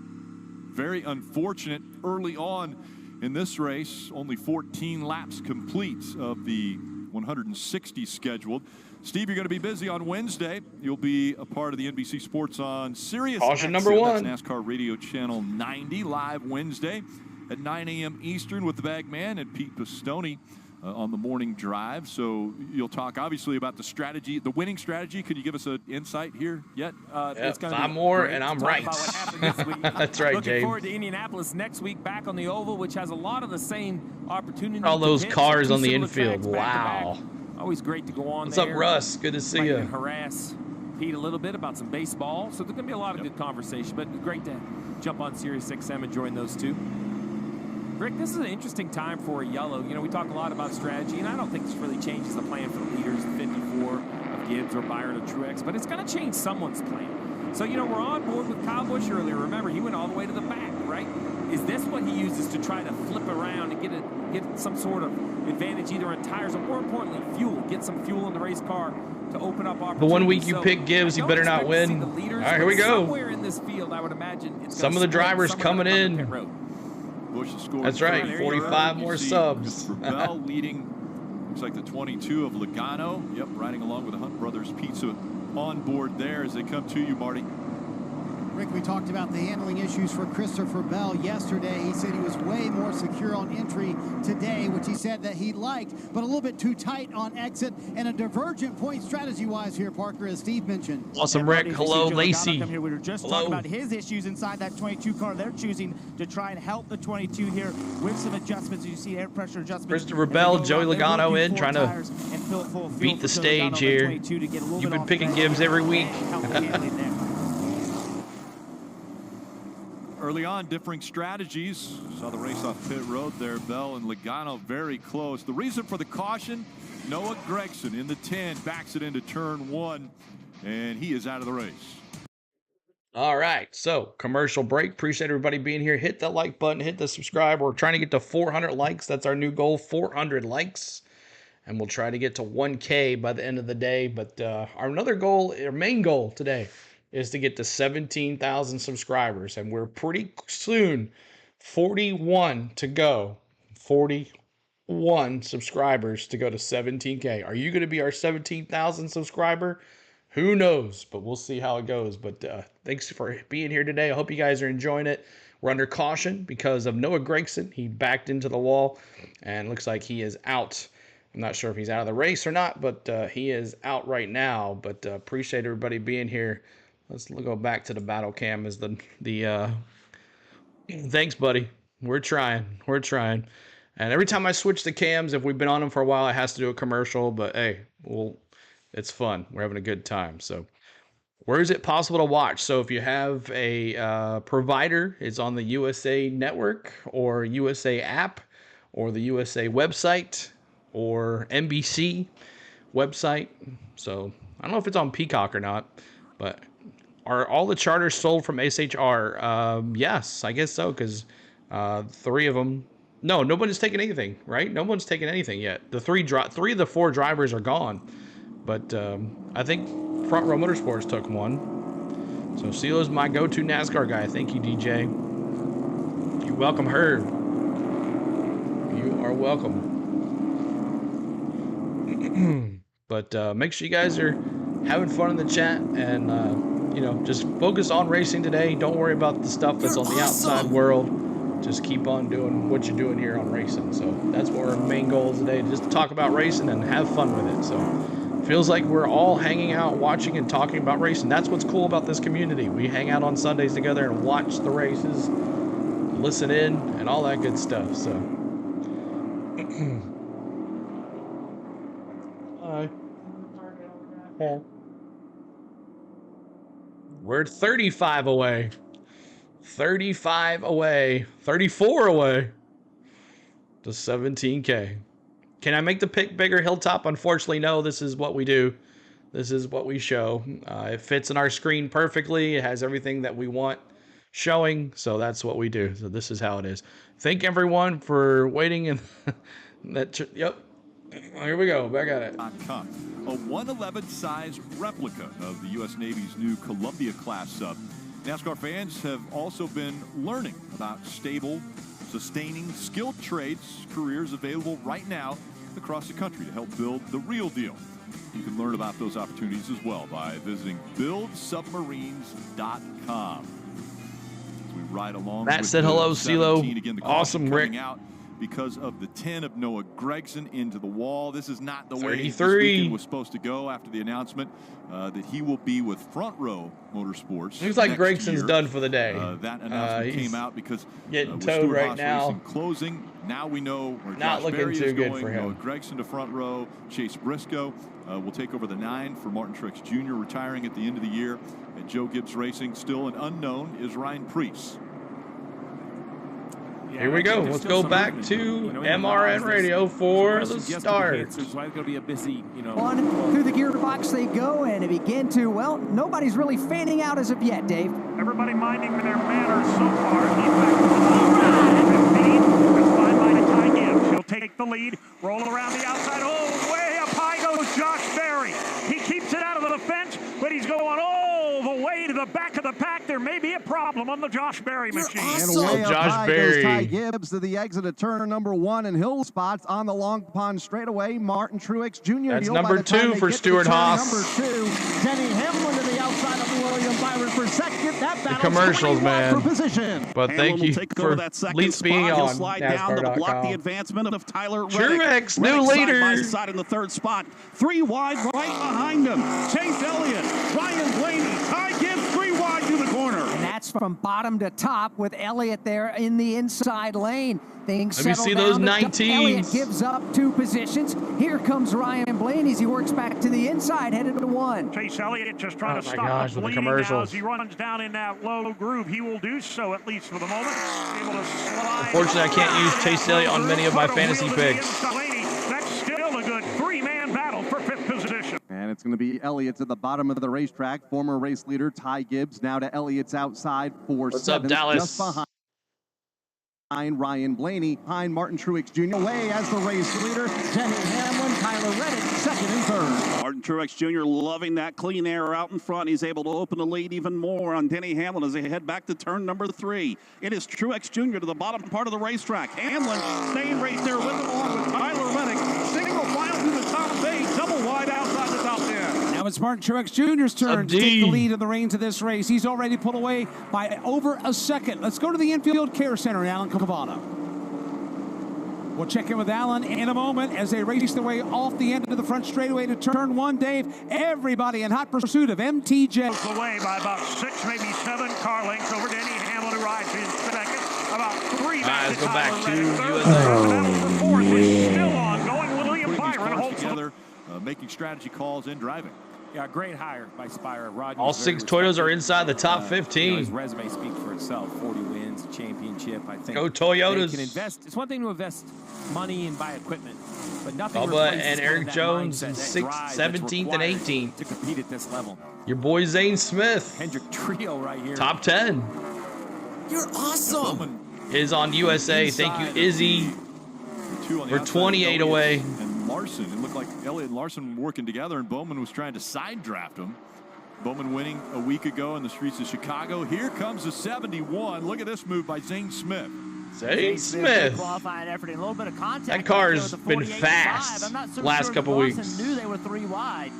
N: Very unfortunate early on in this race. Only 14 laps complete of the 160 scheduled. Steve, you're going to be busy on Wednesday. You'll be a part of the NBC Sports on Sirius.
A: Caution
N: XM.
A: number 1.
N: That's NASCAR Radio Channel 90, live Wednesday at 9 a.m. Eastern with the bag man and Pete Pistone on the morning drive. So you'll talk obviously about the strategy, the winning strategy. Could you give us an insight here yet?
D: It's gonna
A: 5
D: be
A: more
D: great
A: and
D: to
A: I'm
D: talk
A: right.
D: about what happened this week.
A: That's right,
D: Looking
A: James.
D: forward to Indianapolis next week, back on the oval, which has a lot of the same opportunities.
A: All
D: to
A: those
D: pit,
A: cars
D: two
A: on the
D: similar
A: infield.
D: tracks back-to-back.
A: Wow.
D: Always great to go on
A: What's
D: there.
A: up, Russ? Good to see
D: Might
A: you.
D: even harass Pete a little bit about some baseball. So there's going to be a lot of good conversation, but great to jump on Sirius XM and join those two. Rick, this is an interesting time for a yellow. You know, we talk a lot about strategy, and I don't think this really changes the plan for the leaders, 54 of Gibbs or Byron or Truex, but it's going to change someone's plan. So, you know, we're on board with Kyle Busch earlier. Remember, he went all the way to the back, right? Is this what he uses to try to flip around and get some sort of advantage either in tires or, more importantly, fuel? Get some fuel in the race car to open up opportunities.
A: The one week you pick Gibbs, you better not win. All right, here we go.
D: Somewhere in this field, I would imagine it's
A: some of the drivers coming in.
N: Busch has scored.
A: That's right, 45 more subs.
N: Bell leading. Looks like the 22 of Logano. Yep, riding along with the Hunt Brothers Pizza on board there as they come to you, Marty.
C: Rick, we talked about the handling issues for Christopher Bell yesterday. He said he was way more secure on entry today, which he said that he liked, but a little bit too tight on exit and a divergent point strategy-wise here, Parker, as Steve mentioned.
A: Awesome, Rick. Hello, Lacey.
E: We were just talking about his issues inside that 22 car. They're choosing to try and help the 22 here with some adjustments. You see air pressure adjustments.
A: Christopher Bell, Joey Logano in, trying to beat the stage here. You've been picking Gibbs every week.
N: Early on, differing strategies. Saw the race off pit road there. Bell and Logano very close. The reason for the caution, Noah Gragson in the 10 backs it into turn 1, and he is out of the race.
A: All right, so commercial break. Appreciate everybody being here. Hit that like button, hit the subscribe. We're trying to get to 400 likes. That's our new goal, 400 likes. And we'll try to get to 1K by the end of the day. But our another goal, our main goal today, is to get to 17,000 subscribers. And we're pretty soon, 41 to go. 41 subscribers to go to 17K. Are you going to be our 17,000 subscriber? Who knows? But we'll see how it goes. But thanks for being here today. I hope you guys are enjoying it. We're under caution because of Noah Gragson. He backed into the wall and looks like he is out. I'm not sure if he's out of the race or not, but he is out right now. But appreciate everybody being here. Let's go back to the battle cam as the thanks, buddy. We're trying. And every time I switch the cams, if we've been on them for a while, it has to do a commercial. But hey, it's fun. We're having a good time. So where is it possible to watch? So if you have a provider, it's on the USA Network or USA app or the USA website or NBC website. So I don't know if it's on Peacock or not, but are all the charters sold from SHR? Yes, I guess so, because 3 of them. No, nobody's taken anything, right? No one's taken anything yet. The 3 of the 4 drivers are gone, but I think Front Row Motorsports took one. So Cilo's my go-to NASCAR guy. Thank you, DJ. You're welcome, Herb. You are welcome. But make sure you guys are having fun in the chat and just focus on racing today. Don't worry about the stuff that's on the outside world. Just keep on doing what you're doing here on racing. So that's what our main goal is today, just to talk about racing and have fun with it. So it feels like we're all hanging out, watching and talking about racing. That's what's cool about this community. We hang out on Sundays together and watch the races, listen in, and all that good stuff. So hi. We're 35 away. 35 away. 34 away to 17K. Can I make the pick bigger, Hilltop? Unfortunately, no. This is what we do. This is what we show. It fits in our screen perfectly. It has everything that we want showing. So that's what we do. So this is how it is. Thank everyone for waiting. And yep. Here we go. Back at it.
N: A 111 size replica of the U.S. Navy's new Columbia-class sub. NASCAR fans have also been learning about stable, sustaining, skilled trades, careers available right now across the country to help build the real deal. You can learn about those opportunities as well by visiting buildsubmarines.com. As we ride along.
A: Matt
N: with
A: said hello, CeeLo.
N: Again, the
A: awesome, Rick.
N: Out because of the 10 of Noah Gragson into the wall. This is not the way this
A: 33
N: weekend was supposed to go after the announcement that he will be with Front Row Motorsports.
A: Looks like Gregson's done for the day.
N: That announcement came out because
A: getting
N: with
A: towed
N: Stewart
A: right
N: Haas
A: now.
N: Racing closing. Now we know where
A: Not
N: Josh
A: looking
N: Berry
A: too
N: is
A: good
N: going.
A: for him.
N: Noah Gragson to Front Row. Chase Briscoe will take over the 9 for Martin Truex Jr. retiring at the end of the year. At Joe Gibbs Racing, still an unknown is Ryan Preece.
A: Here we go. Let's go back to MRN Radio for the start.
D: It's going to be a busy,
Q: On through the gearbox they go, and they begin to, well, nobody's really fanning out as of yet, Dave.
M: Everybody minding their manners so far. He's back to the lead. That's fine by the Ty Gibbs. He'll take the lead, roll around the outside. Oh, way up high goes Josh Berry. He keeps it out of the fence, but he's going all the way to the back of the pack. There may be a problem on the Josh Berry machine.
C: And way up high goes Ty Gibbs to the exit of turn number 1 and hill spots on the Long Pond straightaway. Martin Truex Jr.
A: That's number 2 for Stewart Haas.
C: Number 2, Denny Hamlin to the outside of William Byron for second. That
A: the commercials, man.
C: For position.
A: But thank you for at least being on
T: slide down to block the
A: NASCAR.com.
T: advancement of Tyler Reddick.
A: Truex, new leader.
T: Side by side in the 3rd spot. 3 wide right behind him. Chase Elliott, Ryan Blaney, Ty Gibbs 3 wide to the corner.
Q: And that's from bottom to top with Elliott there in the inside lane. Things
A: Let me
Q: settle
A: see
Q: down
A: those
Q: to
A: 19s.
Q: Elliott gives up 2 positions. Here comes Ryan Blaney as he works back to the inside, headed to 1.
M: Chase Elliott just trying to stop
A: gosh,
M: the
A: with the
M: bleeding now as
A: commercials.
M: he runs down in that low groove. He will do so, at least for the moment. Able to slide.
A: Unfortunately, I can't use Chase Elliott on many of my fantasy picks.
M: That's still a good 3-man battle for 5th position.
C: And it's going to be Elliott's at the bottom of the racetrack. Former race leader Ty Gibbs now to Elliott's outside for
A: What's up,
C: 7th.
A: Dallas?
C: Just behind Ryan Blaney, behind Martin Truex Jr. Away as the race leader. Denny Hamlin, Tyler Reddick, 2nd and 3rd.
T: Martin Truex Jr. loving that clean air out in front. He's able to open the lead even more on Denny Hamlin as they head back to turn number 3. It is Truex Jr. to the bottom part of the racetrack. Hamlin staying right there with him along with Tyler Reddick. Single file through the top 8, double wide outside the top 10.
R: Now it's Martin Truex Jr.'s turn to take the lead in the reins of this race. He's already pulled away by over a second. Let's go to the infield care center, Alan Cavada. We'll check in with Alan in a moment as they race their way off the end of the front straightaway to turn 1, Dave. Everybody in hot pursuit of MTJ.
M: Away by about 6, maybe 7 car lengths over Denny Hamlin, who rides in 2nd. About 3 back
A: Let's
M: to
A: go back
M: Tyler
A: to
M: Reddick.
A: USA.
M: The battle for 4th is still ongoing. William
N: Putting these
M: Byron
N: cars
M: holds
N: together, making strategy calls and driving.
D: Yeah, great hire by Spire. Rodney's
A: All
D: very
A: 6 Toyotas are
D: respected.
A: inside the top 15.
D: His resume speaks for itself. 40 wins, championship. I think
A: Go Toyotas.
D: they can invest. It's one thing to invest money and buy equipment, but nothing
A: Bubba
D: replaces
A: and
D: kind of
A: Eric
D: that
A: Jones
D: mindset,
A: in
D: that
A: 6th,
D: drive that's
A: 17th, and
D: required
A: 18th.
D: to compete at this level.
A: Your boy Zane Smith,
D: Hendrick trio right here.
A: top 10,
U: You're awesome.
A: is on USA. Thank you, Izzy. We're 28 away.
N: And Larson, it looked like Elliott and Larson were working together, and Bowman was trying to side draft him. Bowman winning a week ago in the streets of Chicago. Here comes the 71. Look at this move by Zane Smith.
A: Zane Smith.
V: Qualifying effort and a little bit of contact.
A: That car's been fast
V: I'm not so
A: last
V: sure
A: couple
V: Lawson
A: weeks.
V: knew they were 3 wide.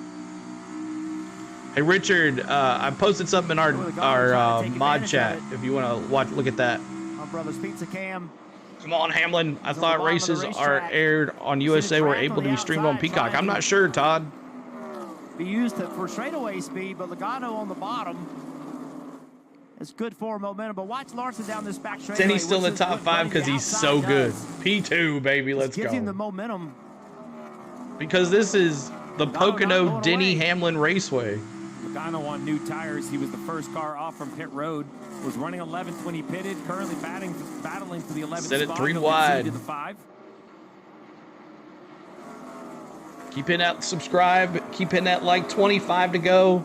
A: Hey Richard, I posted something in our mod chat. If you want to look at that.
V: On Brothers Pizza Cam.
A: Come on, Hamlin. I thought races are aired on USA were able to be streamed on Peacock. I'm not sure, Todd.
V: Be used for straightaway speed, but Logano on the bottom. It's good for momentum, but watch Larson down this back straightaway.
A: Then he's still in the top 5 because he's so good. P2, baby, let's
V: Gives him the
A: go.
V: momentum.
A: Because this is the Pocono Denny Hamlin Raceway.
D: Logano on new tires. He was the first car off from pit road. Was running 11th when he pitted. Currently battling for the 11th
A: Set it
D: spot.
A: 3
D: He'll
A: wide.
D: concede to the 5.
A: Keep hitting that subscribe. Keep hitting that like. 25 to go.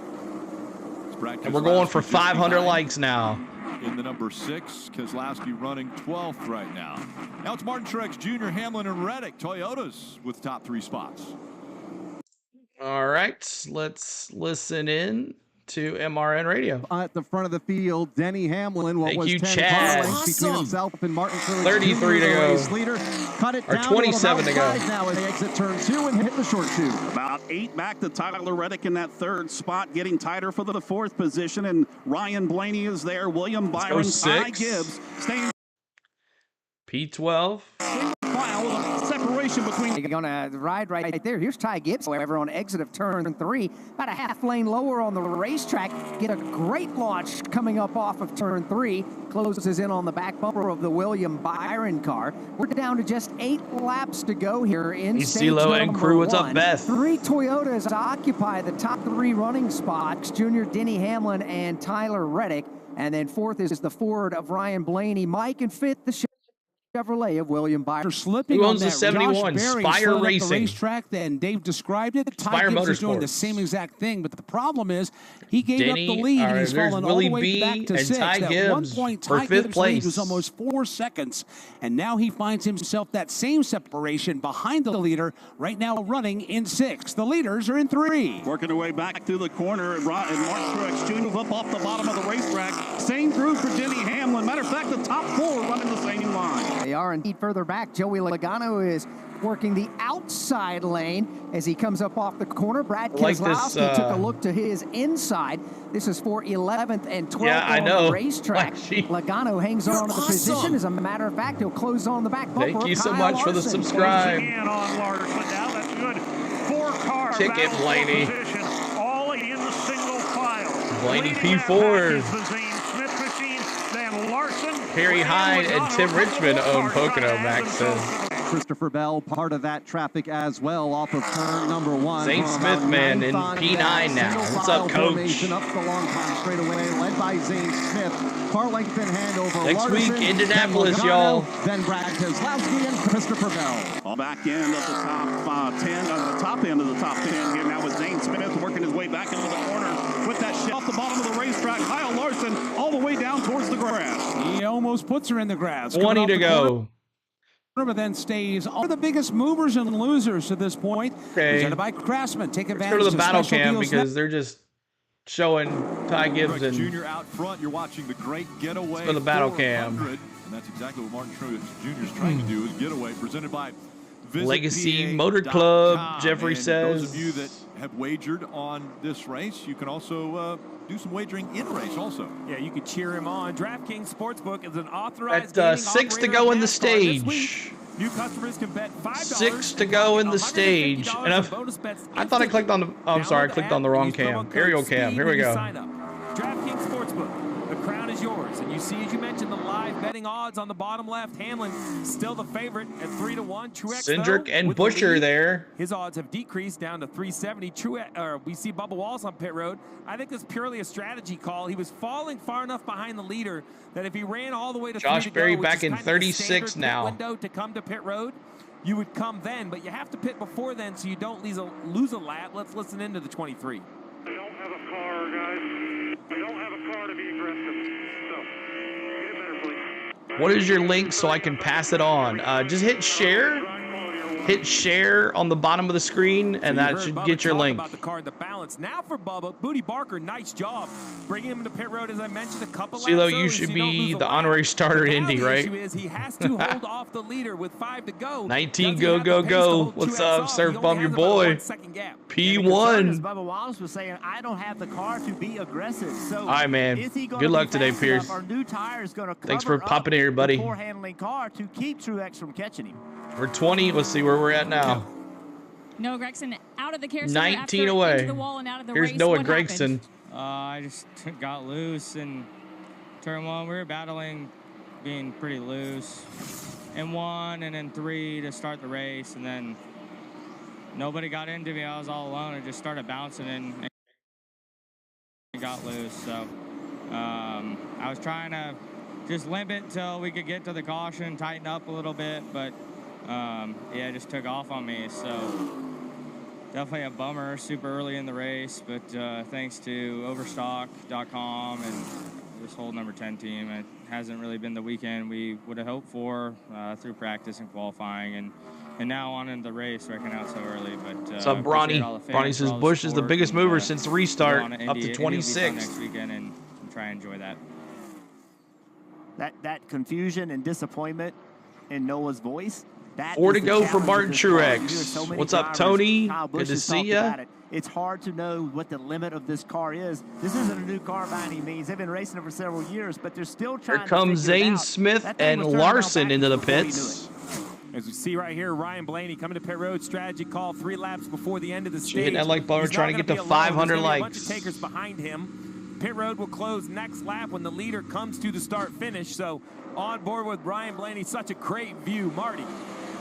A: And we're going for 500 likes now.
N: In the number 6, Keselowski running 12th right now. Now it's Martin Truex Jr., Hamlin, and Reddick. Toyotas with top 3 spots.
A: All right, let's listen in to MRN Radio.
S: At the front of the field, Denny Hamlin, what
A: Thank
S: was
A: you,
S: 10
A: Chad.
S: car lengths between himself and Martin Truex
A: 33
S: Jr.,
A: to
S: the
A: go.
S: race leader. Cut it
A: Or
S: down
A: 27
S: to
A: to go.
S: about 5 now as they exit turn 2 and hit the short 2.
T: About 8 back to Tyler Reddick in that 3rd spot, getting tighter for the 4th position, and Ryan Blaney is there. William Byron, Ty
A: 6.
T: Gibbs staying
A: P12.
T: file with a separation between.
Q: You're going to ride right there. Here's Ty Gibbs, however, on exit of turn 3. About a half lane lower on the racetrack. Get a great launch coming up off of turn 3. Closes in on the back bumper of the William Byron car. We're down to just 8 laps to go here in stage
A: CeeLo and
Q: number
A: crew. What's up,
Q: 1.
A: Beth?
Q: 3 Toyotas occupy the top 3 running spots. Junior Denny Hamlin and Tyler Reddick. And then 4th is the Ford of Ryan Blaney. Mike, and 5th, the Chevrolet of William Byron.
R: Slipping
A: Who
R: on
A: owns the
R: that
A: 71?
R: Josh Berry
A: Spire
R: slowed up
A: Racing.
R: the racetrack, then Dave described it. Ty
A: Spire
R: Gibbs is doing the
A: Motorsports.
R: same exact thing, but the problem is he gave
A: Denny,
R: up the lead,
A: all
R: and
A: right,
R: he's
A: there's
R: fallen all
A: Willie
R: the way
A: B
R: back to
A: and
R: 6th.
A: Ty
R: At one
A: Gibbs
R: point,
A: for
R: Ty
A: 5th
R: Gibbs'
A: place.
R: lead was almost 4 seconds, and now he finds himself that same separation behind the leader, right now running in 6th. The leaders are in 3.
T: Working their way back through the corner, and Martin Truex Jr. up off the bottom of the racetrack. Same group for Denny Hamlin. Matter of fact, the top 4 running the same line.
Q: They are indeed further back. Joey Logano is working the outside lane as he comes up off the corner. Brad
A: I like this,
Q: Keselowski took a look to his inside. This is for 11th and 12th
A: Yeah, I
Q: on
A: know.
Q: the racetrack.
A: Like, gee.
Q: Logano hangs on to the position. As a matter of fact, he'll close on the back bumper.
A: Thank you
Q: of
A: so
Q: Kyle
A: much for the
Q: Larson.
A: subscribe.
M: Closing in on Larson now. That's good. 4-car
A: Ticket,
M: battle for
A: Blaney.
M: position, all in the single file.
A: Blaney
M: Leading that
A: P4.
M: pack is the Zane Smith machine, then Larson.
A: Harry Hyde and Tim Richmond own Pocono, Max says.
S: Christopher Bell, part of that traffic as well, off of turn number 1.
A: Zane
S: From
A: Smith,
S: about
A: man,
S: 9th
A: in
S: on
A: P9
S: down.
A: now.
S: Single
A: What's
S: file
A: up, coach?
S: formation up the long time straightaway, led by Zane Smith. Car length in hand over
A: Next
S: Larson,
A: week, Indianapolis,
S: then
A: y'all.
S: Logano, then Brad Keselowski and Christopher Bell.
T: On back end of the top 10, on the top end of the top 10 here now with Zane Smith working his way back into the corner with that shit off the bottom of the racetrack. Kyle Larson all the way down towards the grass.
R: He almost puts her in the grass.
A: 20
R: Coming off
A: to
R: the
A: go.
R: corner, but then stays all the biggest movers and losers to this point.
A: Okay.
R: Presented by Craftsman. Take
A: Let's
R: advantage
A: go to the
R: of
A: battle
R: special
A: cam
R: deals
A: because they're just showing Ty Gibbs
N: Truex
A: and
N: Jr. out front. You're watching the Great Getaway.
A: go to the battle
N: 400,
A: cam.
N: And that's exactly what Martin Truex Jr. is trying to do, is Getaway, presented by
A: Legacy Motor Club,
N: VisitPA.com.
A: Jeffrey
N: And
A: says.
N: those of you that have wagered on this race, you can also do some wagering in race also.
D: Yeah, you could cheer him on. DraftKings Sportsbook is an authorized
A: At
D: gaming
A: 6 to
D: operator
A: go
D: of
A: in the
D: NASCAR this week.
A: stage.
D: New customers can bet $5.
A: 6 to go in the stage. And I thought I clicked on the. Oh, I'm sorry, I clicked on the wrong cam. Aerial cam. Here we go.
D: DraftKings Sportsbook. The crown is yours. And you see, as you mentioned, the live betting odds on the bottom left. Hamlin still the favorite at 3-1. Truex,
A: Cindric
D: though,
A: and
D: with the
A: Buscher
D: lead.
A: there.
D: His odds have decreased down to 370. We see Bubba Wallace on pit road. I think it's purely a strategy call. He was falling far enough behind the leader that if he ran all the way to
A: Josh
D: 3 to
A: Berry
D: go, which
A: back
D: is
A: in
D: kind of the
A: 36
D: standard pit
A: now.
D: window to come to pit road, you would come then, but you have to pit before then so you don't lose a lap. Let's listen into the 23.
M: I don't have a car, guys. I don't have a car to be aggressive. So, get it better, please.
A: What is your link so I can pass it on? Just hit share. Hit share on the bottom of the screen, and that should get your link.
D: About the car, the balance. Now for Bubba, Booty Barker, nice job bringing him to pit road. As I mentioned, a couple laps
A: CeeLo,
D: early,
A: you
D: so
A: should
D: don't
A: be
D: lose a
A: the
D: lap.
A: honorary starter
D: Now
A: Indy,
D: the
A: right?
D: issue is he has to hold off the leader with 5 to go.
A: 19,
D: Does he
A: go,
D: have
A: go,
D: the pace to
A: go.
D: hold
A: What's
D: 2X
A: up,
D: off?
A: Surf
D: He
A: Bomb,
D: only
A: your
D: has about a
A: boy?
D: 1 second gap.
A: P1.
V: As Bubba Wallace was saying, I don't have the car to be aggressive. So
A: All right, man.
V: is he gonna
A: Good
V: be
A: luck today,
V: fast
A: Pierce.
V: enough? Our new tire is going to
A: Thanks for popping in here, buddy.
V: Poor handling car to keep Truex from catching him.
A: We're 20. Let's see where we're at now.
G: Noah Gregson out of the care center
A: 19
G: after
A: away.
G: into the wall and out of the
A: Here's
G: race.
A: Noah
G: What
A: Gregson.
G: happened?
I: I just got loose and turn 1. We were battling, being pretty loose. In 1 and then 3 to start the race, and then nobody got into me. I was all alone and just started bouncing and got loose. So I was trying to just limp it until we could get to the caution, tighten up a little bit, but yeah, it just took off on me. So definitely a bummer, super early in the race, but thanks to Overstock.com and this whole number 10 team, it hasn't really been the weekend we would have hoped for through practice and qualifying, and now on into the race, wrecking out so early. But
A: what's up, Bronny? Bronny says Busch is the biggest mover since the restart, up to 26.
I: Next weekend and try and enjoy that.
V: That confusion and disappointment in Noah's voice.
A: 4 to go for Martin Truex. What's up, Tony? Good to see you.
V: It's hard to know what the limit of this car is. This isn't a new car by any means. They've been racing it for several years, but they're still trying
A: to figure it out. Here comes Zane Smith and Larson into the pits.
D: As we see right here, Ryan Blaney coming to pit road. Strategy call 3 laps before the end of the stage.
A: Hitting that like button, trying to get to 500 likes.
D: A bunch of takers behind him. Pit road will close next lap when the leader comes to the start-finish. So on board with Ryan Blaney, such a great view. Marty.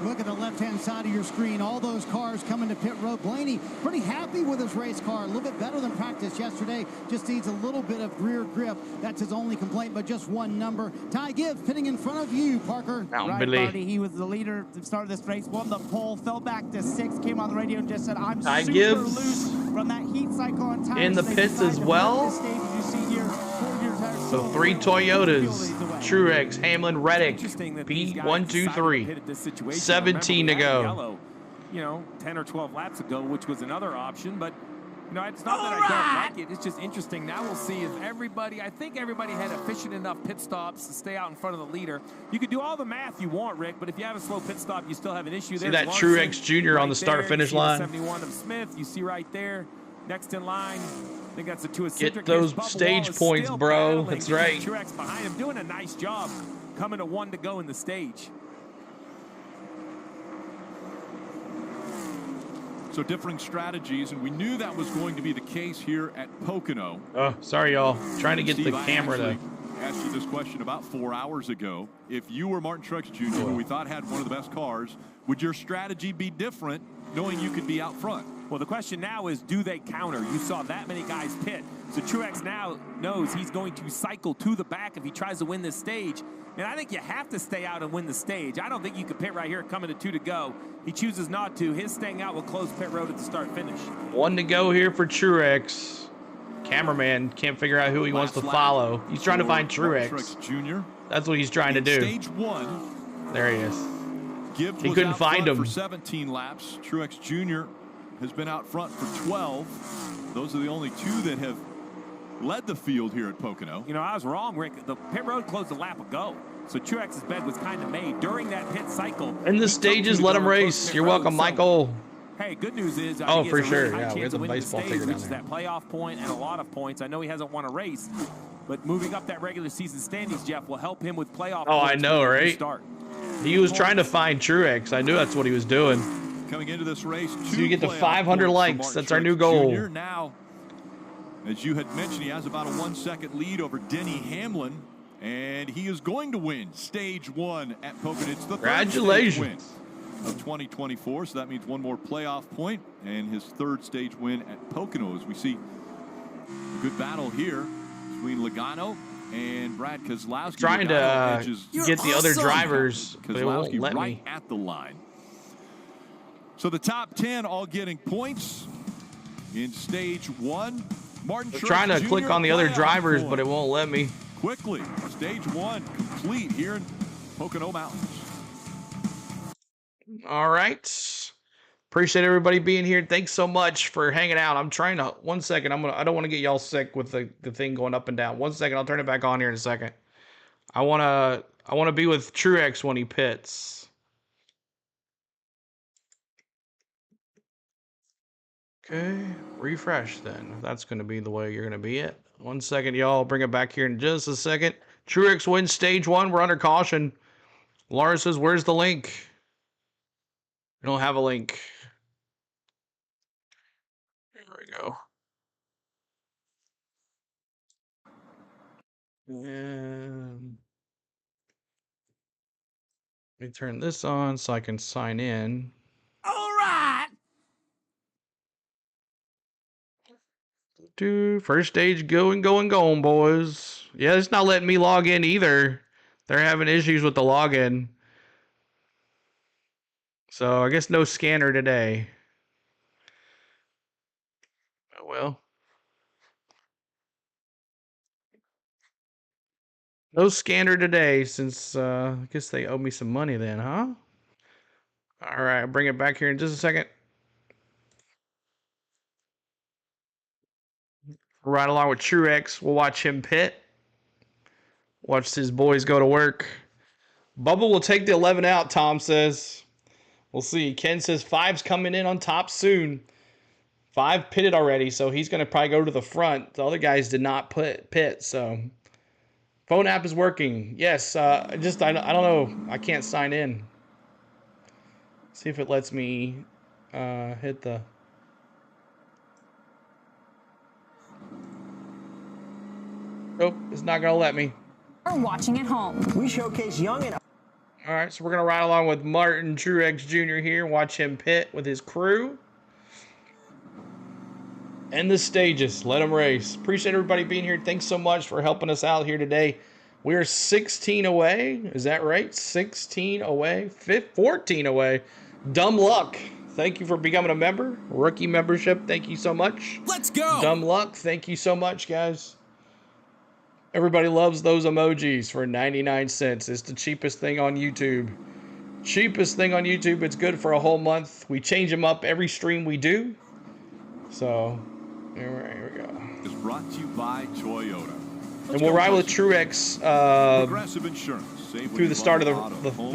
C: Look at the left-hand side of your screen. All those cars coming to pit road. Blaney pretty happy with his race car. A little bit better than practice yesterday. Just needs a little bit of rear grip. That's his only complaint, but just one number. Ty Gibbs pitting in front of you, Parker.
E: Right, Marty, he was the leader to start this race. Won the pole, fell back to 6, came on the radio and just said, I'm
A: Ty
E: super
A: Gibbs
E: loose from that heat cycle on tires.
A: In the pits as well. So 3 Toyotas. Truex, Hamlin, Reddick, P1, 2, 3. 17 to go.
D: You know, 10 or 12 laps ago, which was another option, but you know, it's not that I don't like it. It's just interesting. Now we'll see if everybody, I think everybody had efficient enough pit stops to stay out in front of the leader. You could do all the math you want, Rick, but if you have a slow pit stop, you still have an issue there.
A: See that Truex Jr.
D: right
A: on the start-finish
D: there.
A: line.
D: 71 of Smith, you see right there. Next in line, I think that's the 2
A: Get those stage points, bro. That's right.
D: Truex behind him, doing a nice job coming to 1 to go in the stage.
N: So differing strategies, and we knew that was going to be the case here at Pocono.
A: Oh, sorry, y'all. Trying to get
N: Steve,
A: the camera to...
N: asked you this question about 4 hours ago. If you were Martin Truex Jr., who we thought had one of the best cars, would your strategy be different knowing you could be out front?
D: Well, the question now is, do they counter? You saw that many guys pit. So Truex now knows he's going to cycle to the back if he tries to win this stage. And I think you have to stay out and win the stage. I don't think you could pit right here coming to 2 to go. He chooses not to. His staying out will close pit road at the start-finish.
A: 1 to go here for Truex. Cameraman can't figure out who he wants to follow. He's trying to find Truex.
N: Truex Jr.
A: That's what he's trying to do.
N: Stage 1.
A: There he is.
N: Gibbs
A: he couldn't find him
N: for 17 laps. Truex Jr. has been out front for 12. Those are the only 2 that have led the field here at Pocono.
D: You know, I was wrong, Rick. The pit road closed a lap ago. So Truex's bed was kind of made during that pit cycle.
A: And the stages let him race. You're welcome, Michael.
D: Hey, good news is
A: oh, for sure.
D: Really
A: yeah, we have the baseball ticker down there.
D: That playoff point and a lot of points. I know he hasn't won a race, but moving up that regular season standings, Jeff, will help him with playoff points.
A: Oh, I know, right?
D: Start.
A: He was trying to find Truex. I knew that's what he was doing.
N: Coming into this race,
A: so you get to 500 likes. That's our new goal.
N: Jr. Now, as you had mentioned, he has about a 1-second lead over Denny Hamlin, and he is going to win stage 1 at Pocono. It's the
A: Congratulations.
N: third stage win of 2024, so that means 1 more playoff point and his 3rd stage win at Pocono. As we see a good battle here between Logano and Brad Keselowski.
A: Trying to get the other drivers, but it won't let
N: me. At the line. So the top 10 all getting points in stage 1. Martin Truex
A: trying to
N: Jr.
A: click on the other drivers, but it won't let me.
N: Quickly, stage 1 complete here in Pocono Mountains.
A: All right. Appreciate everybody being here. Thanks so much for hanging out. I'm trying to 1 second. I don't want to get y'all sick with the thing going up and down. 1 second. I'll turn it back on here in a second. I want to be with Truex when he pits. Okay, refresh then. That's going to be the way you're going to be it. 1 second, y'all. I'll bring it back here in just a second. Truex wins stage 1. We're under caution. Laura says, where's the link? We don't have a link. There we go. And let me turn this on so I can sign in.
V: All right.
A: Dude, first stage going, boys. Yeah, it's not letting me log in either. They're having issues with the login. So I guess no scanner today. Oh well. No scanner today since I guess they owe me some money then, huh? All right, I'll bring it back here in just a second. Right along with Truex, we'll watch him pit. Watch his boys go to work. Bubba will take the 11 out, Tom says. We'll see. Ken says 5's coming in on top soon. 5 pitted already, so he's going to probably go to the front. The other guys did not pit, so... Phone app is working. Yes, I don't know. I can't sign in. See if it lets me hit the... Nope, it's not going to let me.
J: Are watching at home. We showcase young and...
A: All right, so we're going to ride along with Martin Truex Jr. here. Watch him pit with his crew. End the stages. Let them race. Appreciate everybody being here. Thanks so much for helping us out here today. We are 16 away. Is that right? 16 away. 14 away. Dumb Luck. Thank you for becoming a member. Rookie membership. Thank you so much.
L: Let's go.
A: Dumb Luck. Thank you so much, guys. Everybody loves those emojis for 99 cents. It's the cheapest thing on YouTube. Cheapest thing on YouTube. It's good for a whole month. We change them up every stream we do. So, here we go.
N: It's brought to you by Toyota.
A: And we'll ride with Truex
N: Progressive Insurance. Save
A: through the start of the
N: home,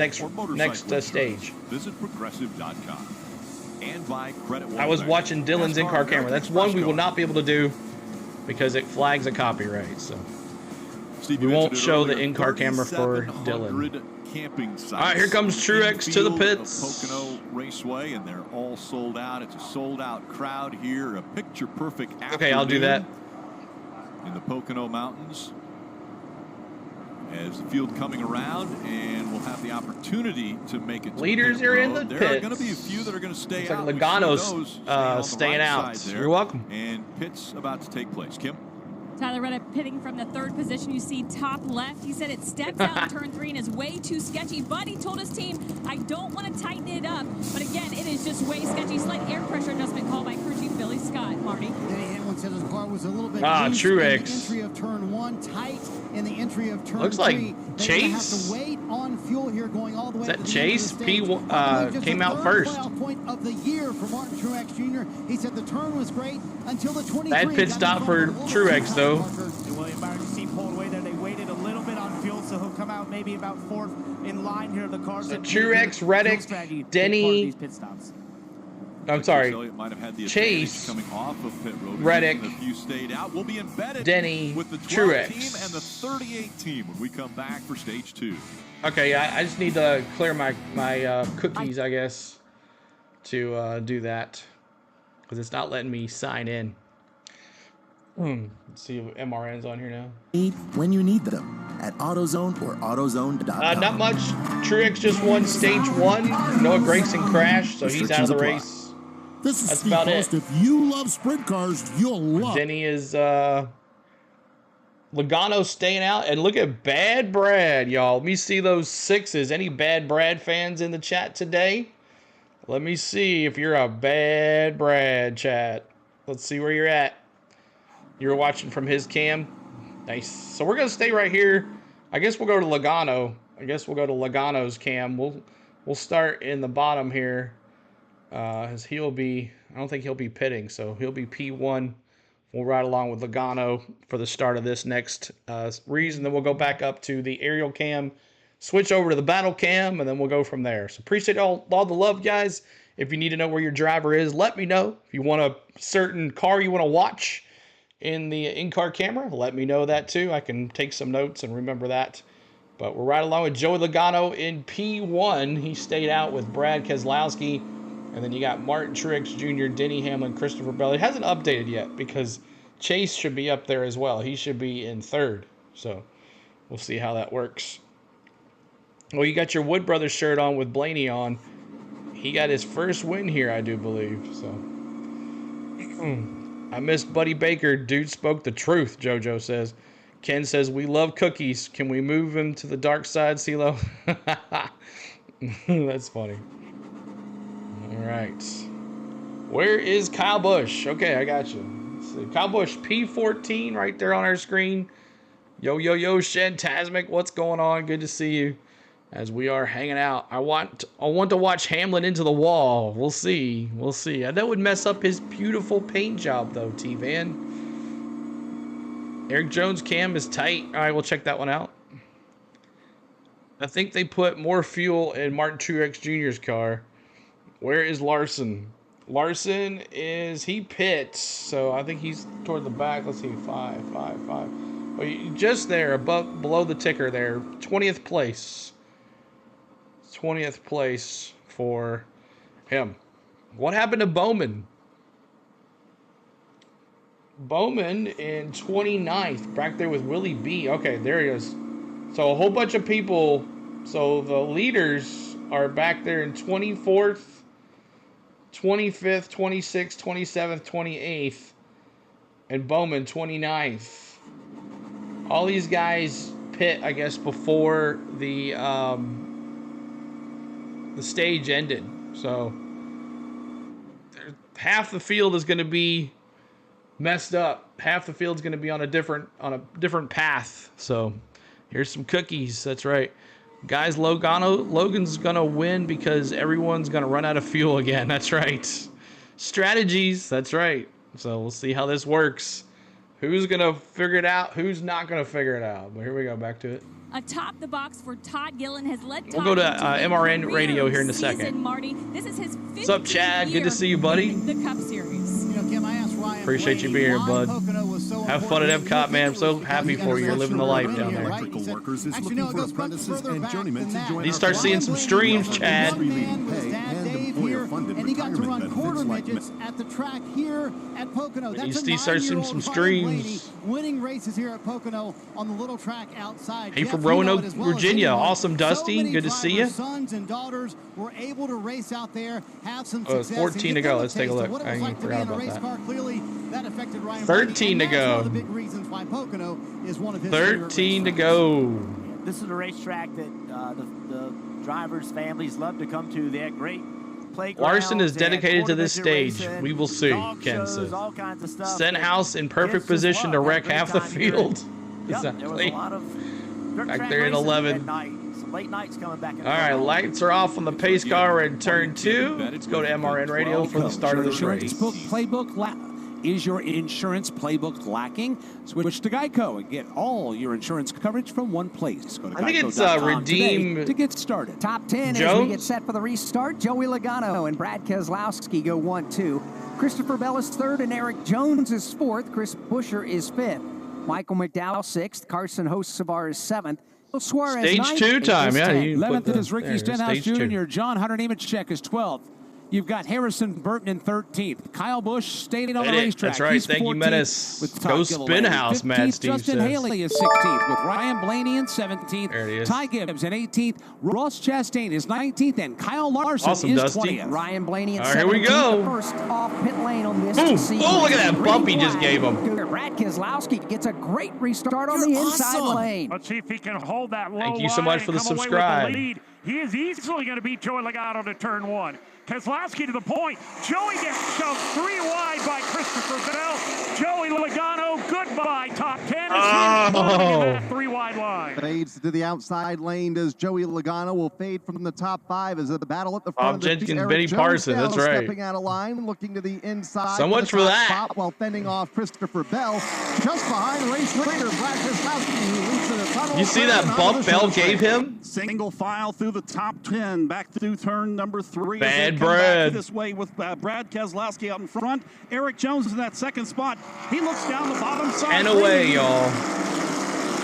A: next stage.
N: Visit progressive.com. And by Credit
A: I was watching Dylan's in-car camera. That's one we will not be able to do because it flags a copyright. So we won't show the in-car camera for Dylan.
N: Camping sites.
A: All right, here comes Truex to the pits.
N: Pocono Raceway, and they're all sold out. It's a sold-out crowd here. A picture-perfect afternoon.
A: Okay, I'll do that.
N: In the Pocono Mountains. As the field coming around, and we'll have the opportunity to make it.
A: Leaders are in the pits.
N: There are going to be a few that are going to stay out.
A: Looks like Logano's staying out. You're welcome.
N: And pits about to take place. Kim?
G: Tyler Reddick pitting from the third position. You see top left. He said it steps out in turn 3 and is way too sketchy. But he told his team, I don't want to tighten it up. But again, it is just way sketchy. Slight air pressure adjustment called by crew chief Billy Scott. Marty.
C: Denny Hamlin said his car was a little bit
A: Truex.
C: in the entry of turn 1, tight in the entry of turn
A: Looks
C: 3.
A: like Chase.
C: Have to wait on fuel here going all the way.
A: Is that Chase? Came out first.
C: Point of the year for Martin Truex Jr. He said the turn was great until the 23.
A: Bad pit stop for Truex though.
E: William Byron seemed pulled away there. They waited a little bit on fuel, so he'll come out maybe about 4th in line here of the cars.
A: So Truex, Reddick, Denny. I'm sorry. Chase,
N: coming off of pit road.
A: Reddick,
N: a few stayed out. We'll be embedded
A: Denny,
N: with the 12
A: Truex
N: team and the 38 team when we come back for stage 2.
A: Okay, I just need to clear my cookies, I guess, to do that because it's not letting me sign in. Let's see if MRN's on here now.
L: When you need them at AutoZone or AutoZone.com.
A: Not much. Truex just won stage 1. Noah Gragson crashed, so he's out of the race.
W: This is
A: That's
W: Steve
A: about
W: Post.
A: it.
W: If you love sprint cars, you'll love.
A: Denny is Logano staying out, and look at Bad Brad, y'all. Let me see those 6s. Any Bad Brad fans in the chat today? Let me see if you're a Bad Brad chat. Let's see where you're at. You're watching from his cam. Nice. So we're gonna stay right here. I guess we'll go to Logano. I guess we'll go to Logano's cam. We'll start in the bottom here. As he'll be, I don't think he'll be pitting, so he'll be P1. We'll ride along with Logano for the start of this next reason. Then we'll go back up to the aerial cam, switch over to the battle cam, and then we'll go from there. So appreciate all the love, guys. If you need to know where your driver is, let me know. If you want a certain car you want to watch in the in-car camera, let me know that too. I can take some notes and remember that. But we're right along with Joey Logano in P1. He stayed out with Brad Keselowski. And then you got Martin Truex Jr., Denny Hamlin, Christopher Bell. It hasn't updated yet because Chase should be up there as well. He should be in 3rd. So we'll see how that works. Well, you got your Wood Brothers shirt on with Blaney on. He got his first win here, I do believe. So I miss Buddy Baker. Dude spoke the truth, JoJo says. Ken says, we love cookies. Can we move him to the dark side, CeeLo? That's funny. All right. Where is Kyle Busch? Okay, I got you. Let's see. Kyle Busch, P14 right there on our screen. Yo, Shantasmic, what's going on? Good to see you. As we are hanging out. I want to watch Hamlin into the wall. We'll see. That would mess up his beautiful paint job, though, T-Van. Eric Jones' cam is tight. All right, we'll check that one out. I think they put more fuel in Martin Truex Jr.'s car. Where is Larson? Larson he pits, so I think he's toward the back. Let's see, 5. Well, just there, below the ticker there, 20th place. 20th place for him. What happened to Bowman? Bowman in 29th, back there with Willie B. Okay, there he is. So a whole bunch of people. So the leaders are back there in 24th, 25th, 26th, 27th, 28th, and Bowman 29th. All these guys pit, I guess, before the stage ended. So half the field is going to be messed up. Half the field's going to be on a different path. So here's some cookies. That's right. Guys, Logan's going to win because everyone's going to run out of fuel again. That's right. Strategies. That's right. So we'll see how this works. Who's going to figure it out? Who's not going to figure it out? But here we go. Back to it.
G: Atop the box for Todd Gillen has led Todd.
A: We'll go to MRN Radio here in a second.
G: Marty. This is his 15th
A: What's up, Chad? Good to see you, buddy.
G: The Cup Series.
C: You know, Kim, I asked Ryan
A: Appreciate you being here, bud. Have fun at Epcot, man. I'm so happy for you. You're living the life down there.
W: Electrical workers is looking for apprentices and journeymen to join.
A: You start seeing some streams, Chad.
C: And he got to run quarter midgets at the track here at Pocono. That's
A: you start seeing some streams.
C: Winning races here at Pocono on the little track outside.
A: Hey, from Roanoke, Virginia. Awesome, Dusty. Good to see you.
C: Sons and daughters were able to race out there, have some success.
A: 14 to go. Let's take a look. I forgot about that.
C: Clearly, that affected Ryan
A: 13 to go.
C: One of the big reasons why Pocono is one of his
A: 13 to go.
V: This is a racetrack that the drivers' families love to come to. They had great playgrounds.
A: Larson is dedicated to this stage.
V: Racing,
A: we will see, Ken says.
V: all kinds of stuff.
A: Stenhouse in perfect position to wreck half the field.
V: Yep, there was a lot of
A: back there in 11.
V: Some late nights coming back.
A: All right, lights are off on the pace car in turn 2. Let's go to MRN Radio for the start of this race.
R: Is your insurance playbook lacking? Switch to Geico and get all your insurance coverage from one place. Go to
A: I think it's Redeem
R: to get started.
Q: Top 10
A: Jones?
Q: As we get set for the restart. Joey Logano and Brad Keselowski go 1-2. Christopher Bell is 3rd and Eric Jones is 4th. Chris Buescher is 5th. Michael McDowell 6th. Carson Hocevar is 7th. Suarez
A: Stage
Q: 9th,
A: 2 time, yeah.
R: 11th is Ricky Stenhouse Jr. John Hunter Nemechek is 12th. You've got Harrison Burton in 13th. Kyle Busch staying on the racetrack.
A: That's right.
R: He's
A: Thank you, Menace. Go Spinhouse, Matt Steve
R: Justin
A: says.
R: Haley is 16th with Ryan Blaney in 17th.
A: There he is.
R: Ty Gibbs in 18th. Ross Chastain is 19th, and Kyle Larson
A: Awesome,
R: is
A: Dusty.
R: 20th.
Q: Ryan Blaney in 17th.
A: Here we go.
Q: The first off pit lane on this
A: Boom.
Q: sequence.
A: Oh, look at that bump he just gave him.
Q: Brad Keselowski gets a great restart on the inside lane.
M: Let's see if he can hold that low
A: Thank you so much for the subscribe.
M: He is easily going to beat Joey Logano to turn 1. Keselowski to the point. Joey gets shoved 3 wide by Christopher Bell. Joey Logano, goodbye, top 10. That 3 wide line.
S: Fades to the outside lane as Joey Logano will fade from the top 5 as the battle at the front.
A: Bob Jenkins, Benny Parsons, that's right.
S: Stepping out of line, looking to the inside.
A: So much for that.
S: Spot while fending off Christopher Bell. Just behind race leader Brad Keselowski, who leads to the tunnel.
A: You see that bump Bell gave him?
T: Single file through the top 10, back through turn number 3.
A: Bad Brad.
T: This way with Brad Keselowski out in front. Eric Jones in that second spot. He looks down the bottom side.
A: And away, y'all.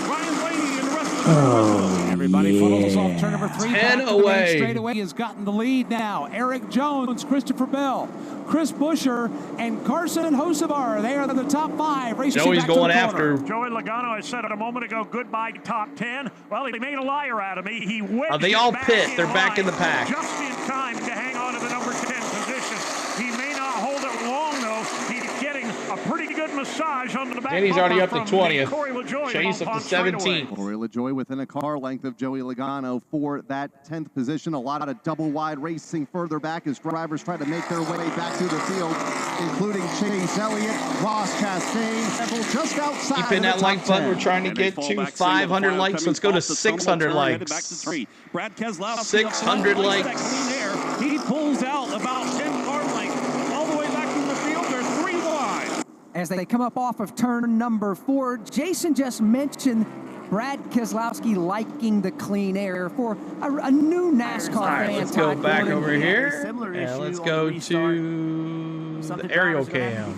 T: Ryan Blaney and the rest of the
R: Everybody funnels off turn number 3.
A: 10 away.
R: Straight away has gotten the lead now. Eric Jones, Christopher Bell, Chris Buescher, and Carson Hocevar. They are the top 5.
A: Joey's going after.
M: Joey Logano, I said it a moment ago, goodbye top 10. Well, he made a liar out of me. He wedged
A: they all
M: back
A: pit. They're back in the
M: line
A: pack.
M: just in time to hang on to the number 10 position. He may not hold it long, though. He's getting a pretty good massage on the back.
A: Danny's already up to
M: from
A: 20th.
M: Corey LaJoy
A: Chase up to 17th.
S: Corey LaJoy within a car length of Joey Logano for that 10th position. A lot of double wide racing further back as drivers try to make their way back through the field, including Chase Elliott, Ross Chastain, just outside.
A: Keeping that like button. We're trying to get to 500 likes. Let's go to 600 likes. 600 likes.
T: He pulls out about 10 car lengths all the way back from the field. They're 3 wide.
Q: As they come up off of turn number 4, Jason just mentioned Brad Keselowski liking the clean air for a new NASCAR fan.
A: Let's go back over here. And let's go to the aerial cam.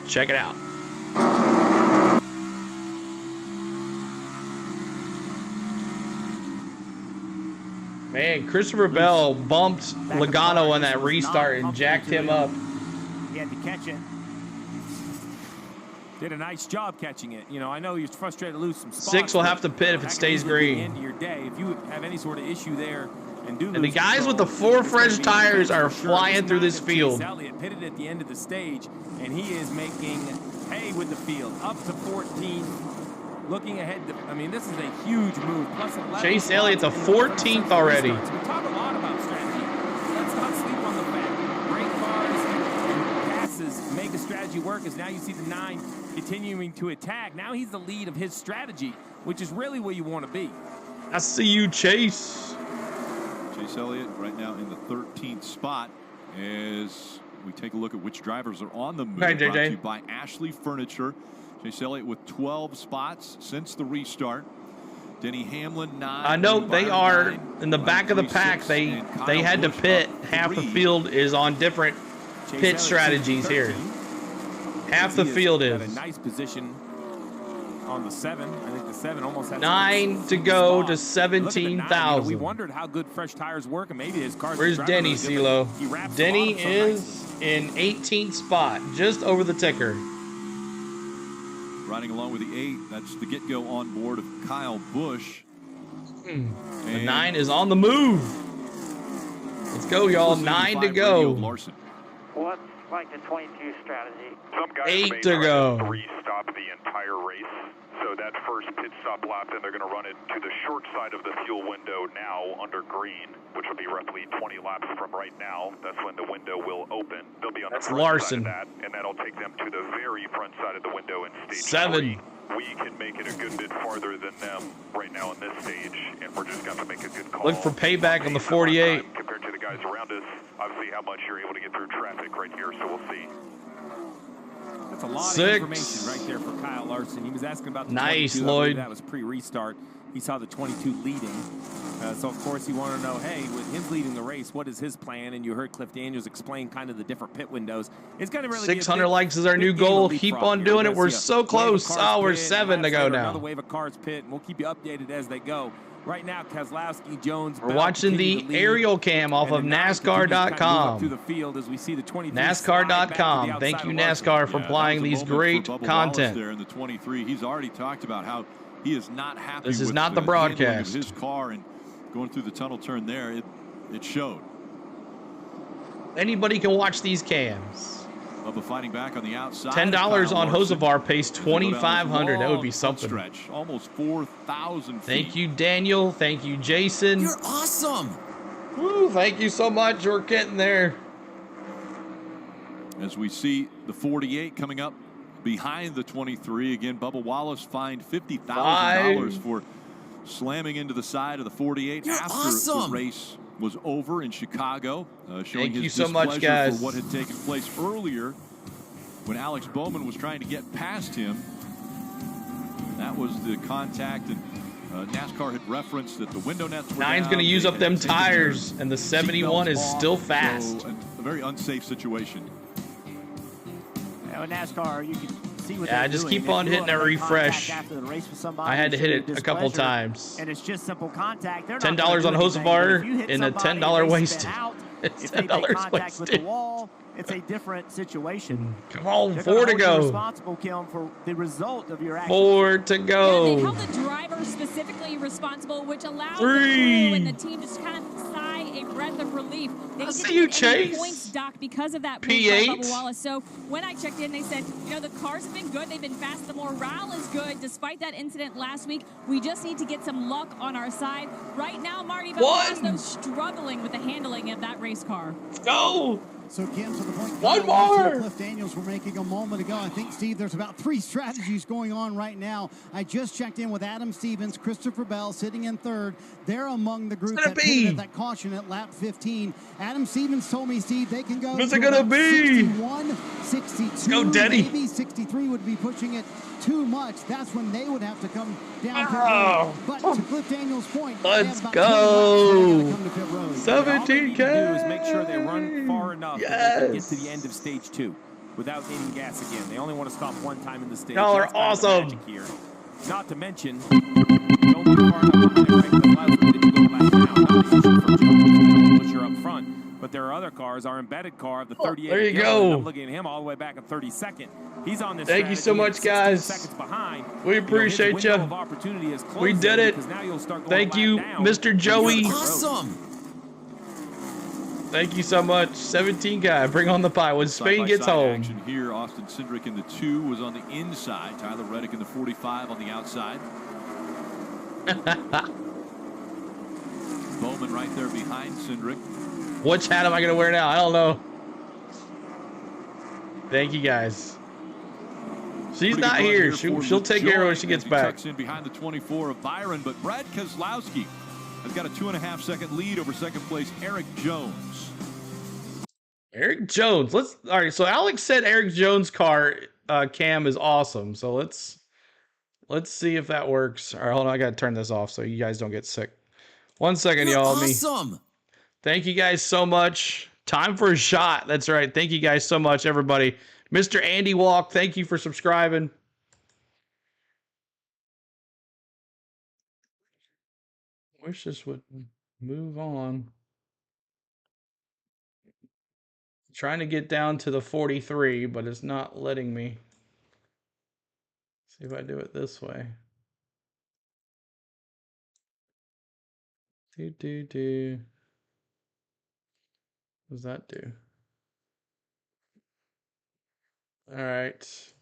A: Check it out. Man, Christopher Bell bumped Logano on that restart and jacked him up.
V: He had to catch it.
D: Did a nice job catching it. You know, I know you're frustrated to lose some spots.
A: 6 will have to pit if it stays green.
D: End of your day, if you have any sort of issue there and do.
A: And the guys with the 4 fresh tires are flying through this field.
D: Elliott pitted at the end of the stage, and he is making hay with the field, up to 14. Looking ahead, I mean, this is a huge move. Plus 11
A: Chase Elliott to 14th already.
D: We talk a lot about strategy. Let's not sleep on the fact. Great cars and passes make a strategy work, as now you see the 9 continuing to attack. Now he's the lead of his strategy, which is really where you want to be.
A: I see you, Chase.
N: Chase Elliott right now in the 13th spot as we take a look at which drivers are on the move.
A: Right,
N: Brought to
A: JJ.
N: you by Ashley Furniture. Chase Elliott with 12 spots since the restart. Denny Hamlin 9.
A: I know they are in the back of the pack. They had to pit. Half the field is on different pit strategies here. Half the field is.
D: Got a nice position on the 7. I think the 7 almost has
A: 9 to go to
D: We
A: 17,000.
D: wondered how good fresh tires work, and maybe his car's.
A: Where's Denny, CeeLo?
D: He wraps
A: Denny
D: the bottom so
A: is in 18th spot, just over the ticker.
N: Riding along with the 8, that's the get-go on board of Kyle Busch.
A: The 9 is on the move. Let's go, y'all. 9 to go.
O: What's like the 22 strategy?
B: Some guys
A: 8 to go.
B: 3 stop the entire race. So that first pit stop lap, then they're going to run it to the short side of the fuel window now under green, which will be roughly 20 laps from right now. That's when the window will open. They'll be on the front
A: Larson.
B: side of that, and that'll take them to the very front side of the window in stage
A: 7.
B: 3. We can make it a good bit farther than them right now in this stage, and we're just going to make a good call.
A: Look for payback on the 48.
B: Compared to the guys around us, obviously how much you're able to get through traffic right here, so we'll see.
D: That's a lot
A: 6.
D: of information right there for Kyle Larson. He was asking about the
A: Nice,
D: 22.
A: Lloyd.
D: That was pre-restart. He saw the 22 leading. So, of course, he wanted to know, hey, with him leading the race, what is his plan? And you heard Cliff Daniels explain kind of the different pit windows. It's going to really
A: 600 likes is our new goal. Keep on doing it. We're so close. Oh, we're 7 to go now.
D: Another wave of cars pit, and we'll keep you updated as they go. Right now, Keselowski, Jones.
A: We're watching the aerial cam off of NASCAR.com. NASCAR.com. Thank you, NASCAR, for applying these great content.
N: There in the 23, he's already talked about how he is not happy.
A: This is
N: with
A: not the broadcast.
N: His car and going through the tunnel turn there, it showed.
A: Anybody can watch these cams.
N: Bubba fighting back on the outside.
A: $10 on Hosevar pays $2,500. That would be something.
N: Stretch, almost 4,000 feet.
A: Thank you, Daniel. Thank you, Jason.
U: You're awesome.
A: Woo, thank you so much. We're getting there.
N: As we see the 48 coming up behind the 23. Again, Bubba Wallace fined $50,000 for slamming into the side of the 48 after the race was over in Chicago, showing his displeasure for what had taken place earlier when Alex Bowman was trying to get past him. That was the contact, and NASCAR had referenced that the window nets were
A: 9's going to use up them tires, and the 71 is still fast.
N: So a very unsafe situation.
V: With NASCAR, you can see what
A: Yeah, just keep on hitting that refresh. I had to hit it a couple times.
V: And it's just simple contact.
A: $10 on Hosevar and a $10 wasted. It's $10 wasted.
V: With the wall, it's a different situation.
A: Come on,
V: They're
A: 4 to
V: gonna hold you
A: go.
V: responsible, Kim, for the result of your action.
A: 4 to
G: Yeah, they
A: go.
G: held the driver specifically responsible, which allowed
A: 3.
G: the crew and the team to just kind of sigh definitely a breath of relief. They didn't
A: see you,
G: get any
A: Chase.
G: points, Doc, because of that move
A: P8.
G: by Bubba Wallace. So when I checked in, they said, you know, the cars have been good. They've been fast. The morale is good. Despite that incident last week, we just need to get some luck on our side. Right now, Marty Bubba struggling with the handling of that race car.
A: Go!
C: So, Kim, to the point
A: One more!
C: Cliff Daniels were making a moment ago. I think, Steve, there's about 3 strategies going on right now. I just checked in with Adam Stevens, Christopher Bell sitting in third. They're among the group that pitted that caution at lap 15. Adam Stevens told me, Steve, they can go
A: What's it gonna be?
C: 61, 62.
A: Go, Denny.
C: Maybe 63 would be pushing it too much. That's when they would have to come down pit
A: Oh.
C: road. But to Cliff Daniels' point,
A: Let's
C: they have about
A: go.
C: 20 laps to come to pit road.
A: 17K.
D: Do is make sure they run far enough that they can get to
A: Yes.
D: the end of stage 2 without needing gas again. They only want to stop one time in the stage.
A: Y'all are
D: That's kind of the
A: awesome.
D: magic here. Not to mention, don't be far enough behind Rick Kozlowski that you go last down. Not the issue for Joe Busher up front, but there are other cars. Our embedded car of the 38.
A: there you
D: Gibbs,
A: go.
D: I'm looking at him all the way back at 32nd. He's on this.
A: Thank you so much, guys.
D: Seconds behind.
A: We appreciate
D: his
A: you.
D: window of opportunity is
A: We did it.
D: because now you'll start going
A: Thank
D: a lap
A: you,
D: down.
A: Mr. Joey.
U: Awesome.
A: Thank you so much. 17 guy. Bring on the pie when Spain gets
N: Side-by-side
A: home.
N: action here. Austin Cindric in the 2 was on the inside. Tyler Reddick in the 45 on the outside. Bowman right there behind Cindric.
A: Which hat am I going to wear now? I don't know. Thank you, guys. She's
N: Pretty
A: not
N: good run
A: here.
N: for
A: She'll take care of her when she
N: LaJoy
A: gets
N: as he
A: back.
N: tucks in behind the 24 of Byron, but Brad Keselowski has got a 2.5-second lead over second place Eric Jones.
A: Eric Jones. All right. So Alex said Eric Jones' car cam is awesome. So let's see if that works. All right, hold on. I got to turn this off so you guys don't get sick. 1 second,
U: You're
A: y'all.
U: awesome.
A: Thank you guys so much. Time for a shot. That's right. Thank you guys so much, everybody. Mr. Andy Walk, thank you for subscribing. Wish this would move on. Trying to get down to the 43, but it's not letting me. See if I do it this way. What does that do? All right.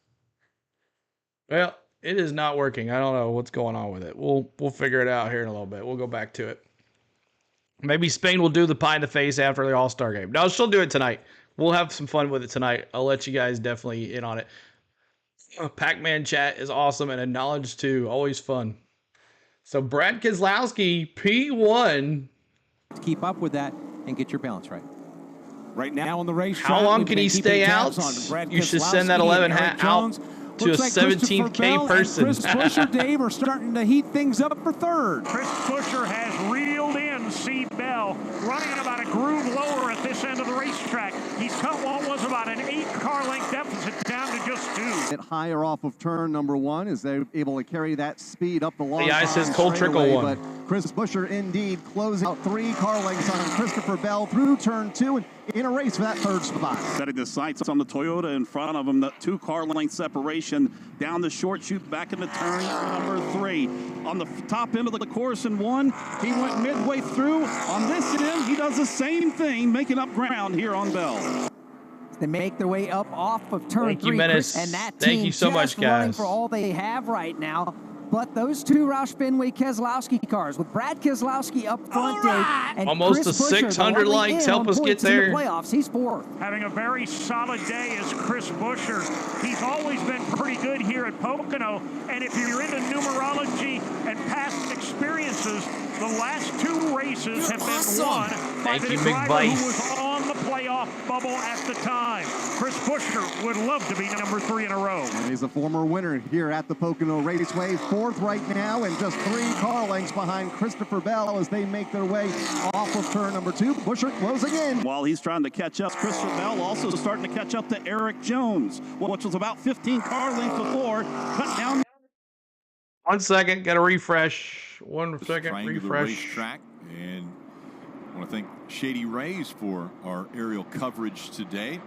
A: Well, it is not working. I don't know what's going on with it. We'll figure it out here in a little bit. We'll go back to it. Maybe Spain will do the pie in the face after the All-Star game. No, she'll do it tonight. We'll have some fun with it tonight. I'll let you guys definitely in on it. Pac-Man chat is awesome and a knowledge too. Always fun. So Brad Keselowski, P1.
R: Keep up with that and get your balance right. Right now on the racetrack.
A: How long can he stay out? You should send that 11 hat out to a 17K person.
R: Chris Buescher, Dave, are starting to heat things up for third.
M: Chris Buescher has reeled in Steve Bell, running at about a groove lower at this end of the racetrack. He's cut what was about an 8-car length deficit down to just 2.
S: Get higher off of turn number 1 as they're able to carry that speed up the long
A: The ice is Cole Trickle one.
S: But Chris Buescher indeed closing out 3 car lengths on Christopher Bell through turn 2 and in a race for that third spot.
T: Setting the sights on the Toyota in front of him, the 2-car length separation down the short chute back into turn number 3. On the top end of the course in 1, he went midway through. On this end, he does the same thing, making up ground here on Bell.
Q: They make their way up off of turn 3,
A: Menace.
Q: and that
A: Thank
Q: team
A: you so much,
Q: just running
A: guys.
Q: for all they have right now. But those 2 Roush Fenway Keselowski cars with Brad Keselowski up front, Dave, and
A: Almost
Q: Chris
A: the
Q: Buescher,
A: 600
Q: the
A: likes. Help us get there.
Q: In the playoffs. He's 4th.
M: Having a very solid day is Chris Buescher. He's always been pretty good here at Pocono, and if you're into numerology and past experiences, the last 2 races have been won by the driver who was on the playoff bubble at the time. Chris Buescher would love to be number 3 in a row.
S: And he's a former winner here at the Pocono Raceway, 4th right now, and just 3 car lengths behind Christopher Bell as they make their way off of turn number 2. Buescher closing in.
T: While he's trying to catch up, Christopher Bell also starting to catch up to Eric Jones, which was about 15 car lengths before, cut down.
A: 1 second, got to refresh. 1 second,
N: Triangular
A: refresh.
N: racetrack, and I want to thank Shady Rays for our aerial coverage today.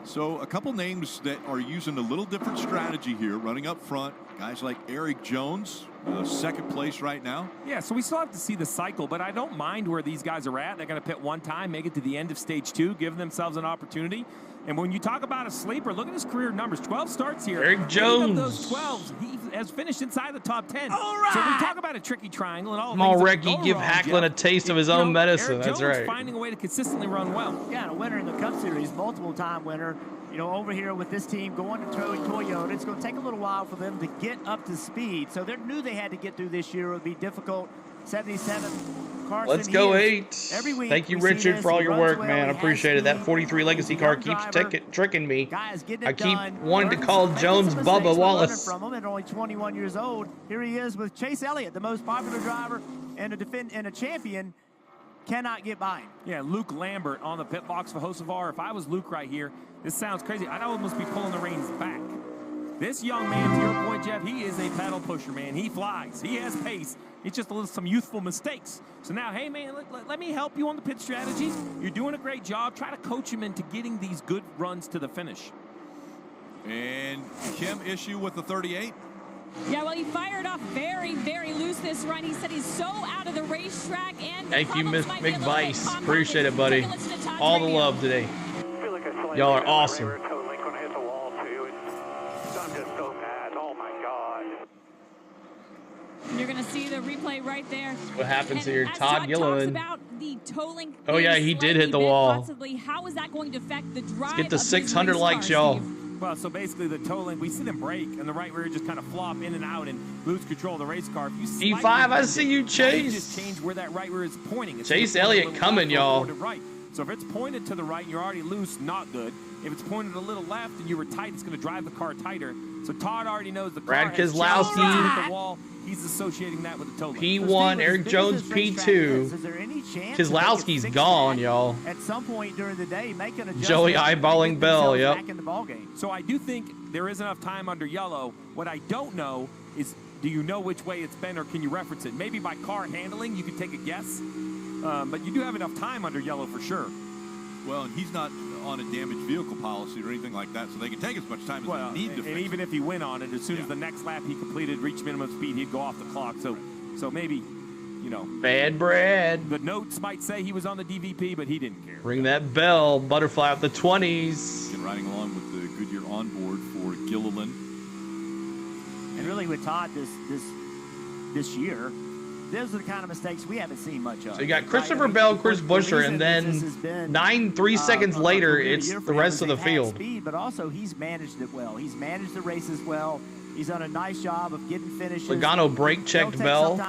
N: So a couple names that are using a little different strategy here, running up front. Guys like Eric Jones, second place right now.
D: Yeah, so we still have to see the cycle, but I don't mind where these guys are at. They're going to pit one time, make it to the end of stage 2, give themselves an opportunity. And when you talk about a sleeper, look at his career numbers. 12 starts here.
A: Eric Jones.
D: Of those 12, he has finished inside the top 10. All right. So we talk about a tricky triangle and all
A: Come on, Recchi, give Hacklin a taste of his own medicine.
D: Eric
A: That's
D: Jones
A: right.
D: Finding a way to consistently run well.
V: Yeah, and a winner in the Cup Series, multiple-time winner. You know, over here with this team going to Toyota, it's going to take a little while for them to get up to speed. So they knew they had to get through this year. It would be difficult. 77. Carson,
A: let's go 8.
V: Every week
A: Thank you, Richard, for all your work, man. I appreciate it. That 43 legacy car keeps tricking me. I keep wanting to call Jones Bubba Wallace.
V: From him at only 21 years old. Here he is with Chase Elliott, the most popular driver and a champion. Cannot get by him.
D: Yeah, Luke Lambert on the pit box for Hocevar. If I was Luke right here, this sounds crazy. I'd almost be pulling the reins back. This young man, to your point, Jeff, he is a pedal pusher, man. He flies. He has pace. It's just some youthful mistakes. So now, hey, man, let me help you on the pit strategy. You're doing a great job. Try to coach him into getting these good runs to the finish.
N: And Kim, issue with the 38?
G: Yeah, well, he fired off very, very loose this run. He said he's so out of the racetrack. And
A: thank you, Miss McVice. Appreciate it, buddy. All the love today. Y'all are awesome.
G: You're going to see the replay right there.
A: What happens here? Todd Gilliland.
G: About the tolling.
A: Oh, yeah, he did hit the wall.
G: Possibly. How is that going to affect the drive?
A: Let's get to 600 likes, y'all.
D: Well, so basically the tolling, we see them brake, and the right rear just kind of flop in and out and lose control of the race car. If you
A: E5, I see you, Chase.
D: Just change where that right rear is pointing.
A: Chase Elliott coming, y'all.
D: Right. So if it's pointed to the right and you're already loose, not good. If it's pointed a little left and you were tight, it's going to drive the car tighter. So Todd already knows the car
A: Brad Keselowski.
D: The wall. He's associating that with the tolling.
A: P1, Eric Jones, P2. Keselowski's gone, y'all.
V: At some point during the day, make an adjustment.
A: Joey eyeballing Bell, yep.
V: Back in the ball game.
D: So I do think there is enough time under yellow. What I don't know is, do you know which way it's been, or can you reference it? Maybe by car handling, you could take a guess. But you do have enough time under yellow for sure.
N: Well, and he's not on a damaged vehicle policy or anything like that, so they can take as much time as they need to fix it.
D: And even if he went on it, as soon as the next lap he completed, reached minimum speed, he'd go off the clock. So maybe, you know.
A: Bad Brad.
D: The notes might say he was on the DVP, but he didn't care.
A: Ring that bell. Butterfly up the 20s.
N: And riding along with the Goodyear onboard for Gilliland.
V: And really with Todd this year, those are the kind of mistakes we haven't seen much of.
A: So you got Christopher Bell, Chris Buescher, and then 3 seconds later, it's the rest of the field.
V: Speed, but also he's managed it well. He's managed the races well. He's done a nice job of getting finishes.
A: Logano brake checked Bell,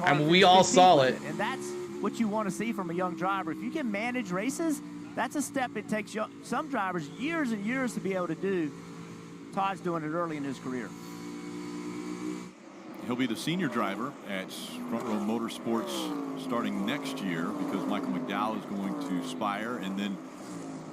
A: and we all saw it.
V: And that's what you want to see from a young driver. If you can manage races, that's a step it takes some drivers years and years to be able to do. Todd's doing it early in his career.
N: He'll be the senior driver at Front Row Motorsports starting next year because Michael McDowell is going to Spire, and then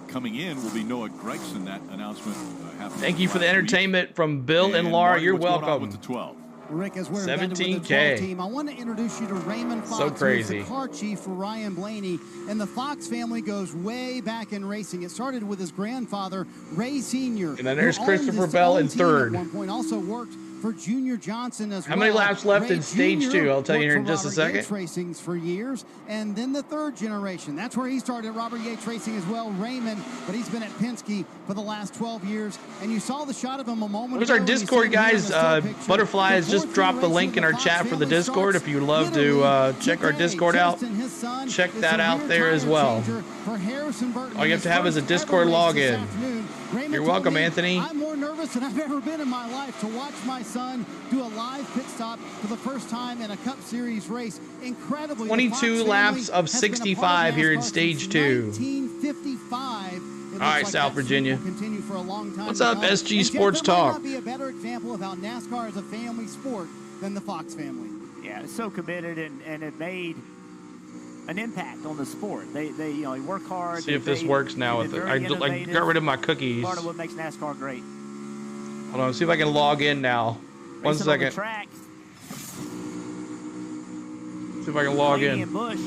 N: coming in will be Noah Gregson. That announcement happened.
A: Thank you for the entertainment from Bill and Laura.
N: Marty,
A: you're
N: what's going on
A: welcome.
N: with the 12?
C: Rick, as we're embedded with the 12
A: 17K.
C: team, I want to introduce you to Raymond Fox,
A: So
C: who is
A: crazy.
C: the car chief for Ryan Blaney. And the Fox family goes way back in racing. It started with his grandfather, Ray Sr.
A: And then there's
C: who owned
A: Christopher
C: his
A: Bell
C: own
A: in
C: team
A: third.
C: At one point, also worked for Junior Johnson as well.
A: How many laps left in stage
C: Jr.
A: 2? I'll tell you here in
C: worked
A: just a
C: for Robert
A: second.
C: Yates Racings for years, and then the third generation. That's where he started, Robert Yates Racing as well, Raymond, but he's been at Penske for the last 12 years. And you saw the shot of him a moment
A: There's
C: ago.
A: our
C: when he
A: Discord,
C: said here in
A: guys.
C: the still picture,
A: Butterfly has
C: the
A: just
C: fourth
A: dropped the
C: generation
A: link in
C: of
A: our
C: the
A: chat
C: Fox
A: for the
C: family
A: Discord. If
C: starts
A: you'd love to
C: literally
A: check our
C: today.
A: Discord out,
C: Justin, his son,
A: check
C: is
A: that
C: a
A: out
C: rear
A: there as
C: tire
A: well.
C: changer for Harrison Burton.
A: All you have to have is a
C: His
A: Discord
C: first ever race this
A: login.
C: afternoon. Raymond
A: You're
C: told
A: welcome,
C: me,
A: Anthony.
C: I'm more nervous than I've ever been in my life to watch my son do a live pit stop for the first time in a Cup Series race. Incredibly,
A: 22 laps of 65 here in stage 2.
C: 1955.
A: All right, South Virginia.
C: Continue for a long time.
A: What's up, SG
C: And
A: Sports
C: Jeff, there might
A: Talk?
C: not be a better example of how NASCAR is a family sport than the Fox family.
V: Yeah, it's so committed, and it made an impact on the sport. They work hard.
A: See if this works now with it. I got rid of my cookies.
V: Part of what makes NASCAR great.
A: Hold on, see if I can log in now. One
V: Racing on the
A: second.
V: track.
A: See if I can log
V: Blaney
A: in.
V: and Busch.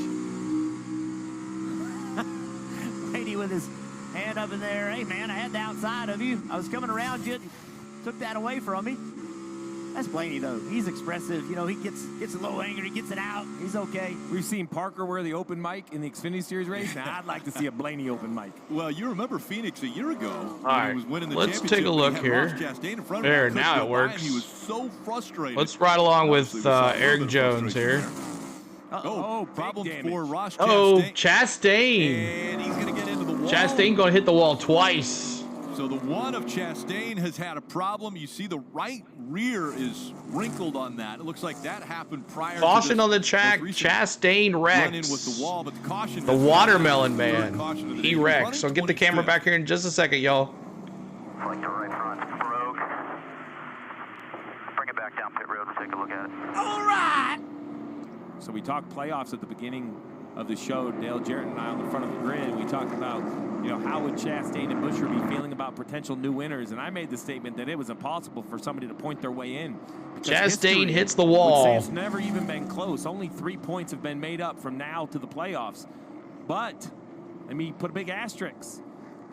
V: Blaney with his hand up in there. Hey, man, I had the outside of you. I was coming around you. Took that away from me. That's Blaney, though. He's expressive. You know, he gets a little angry, gets it out. He's okay.
D: We've seen Parker wear the open mic in the Xfinity Series race. Now, I'd like to see a Blaney open mic.
N: Well, you remember Phoenix a year ago when
A: All right,
N: he was winning the
A: let's
N: championship.
A: take a look
N: He had
A: here.
N: Ross Chastain in front of
A: There,
N: him.
A: now it works.
N: He was so frustrated.
A: Let's ride along with
N: Obviously, we saw a little
A: Eric
N: bit of
A: Jones
N: frustration
A: here.
N: there. Oh, problems for Ross Chastain.
A: Oh, Chastain.
N: And he's going to get into the wall.
A: Chastain going to hit the wall twice.
N: So the one of Chastain has had a problem. You see the right rear is wrinkled on that. It looks like that happened prior
A: Caution
N: to this
A: on the track. Chastain
N: run-in
A: wrecks.
N: with the wall, but the caution.
A: The watermelon man. He wrecks. So get the camera back here in just a second, y'all.
O: Like the right front, broke. Bring it back down pit road and take a look at it.
D: All right. So we talked playoffs at the beginning of the show. Dale Jarrett and I on the front of the grid. We talked about, you know, how would Chastain and Buescher be feeling about potential new winners? And I made the statement that it was impossible for somebody to point their way in.
A: Chastain hits the wall.
D: Would say it's never even been close. Only 3 points have been made up from now to the playoffs. But let me put a big asterisk.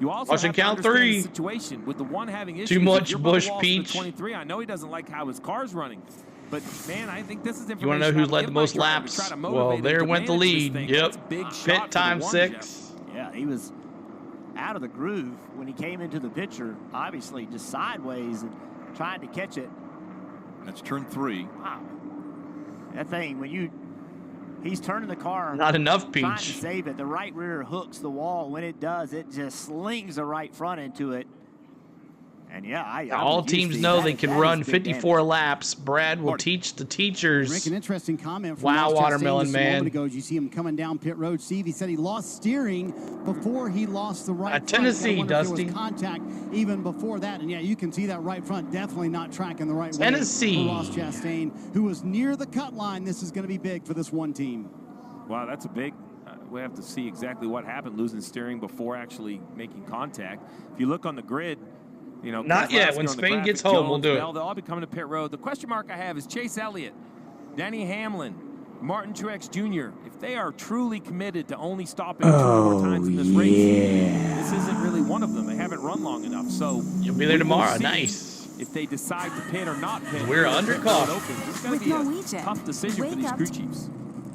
D: You also
A: Watch
D: have
A: and count
D: to understand
A: three.
D: the situation with the one having issues.
A: Too much
D: If you're below
A: Busch
D: walls to the
A: Peach.
D: 23. I know he doesn't like how his car's running. But, man, I think this is information.
A: You want to know who's led the most laps? Well, there went the lead. Yep. Pit time 6.
V: Yeah, he was out of the groove when he came into the picture, obviously just sideways and trying to catch it.
N: That's turn 3.
V: Wow. That thing, he's turning the car.
A: Not enough
V: Trying
A: Peach.
V: to save it. The right rear hooks the wall. When it does, it just slings the right front into it. And yeah,
A: all teams know they can run 54 laps. Brad will teach the teachers.
C: Rick, an interesting comment from
A: Wow,
C: Ross Chastain
A: watermelon
C: just a
A: man.
C: moment ago as you see him coming down pit road. Steve, he said he lost steering before he lost the right front.
A: Tennessee,
C: I wonder if there
A: Dusty.
C: was contact even before that. And yeah, you can see that right front definitely not tracking the right
A: Tennessee.
C: way for Ross Chastain, who was near the cut line. This is going to be big for this one team.
D: Wow, that's a big. We have to see exactly what happened, losing steering before actually making contact. If you look on the grid, you know,
A: Not yet. When Spain gets home, we'll do it.
D: They'll all be coming to pit road. The question mark I have is Chase Elliott, Denny Hamlin, Martin Truex Jr. If they are truly committed to only stopping 2 more times in this race, this isn't really one of them. They haven't run long enough. So
A: You'll be there
D: we will
A: tomorrow.
D: see
A: Nice.
D: If they decide to pit or not pit.
A: We're under caught.
D: It's going to be a tough decision for these crew chiefs.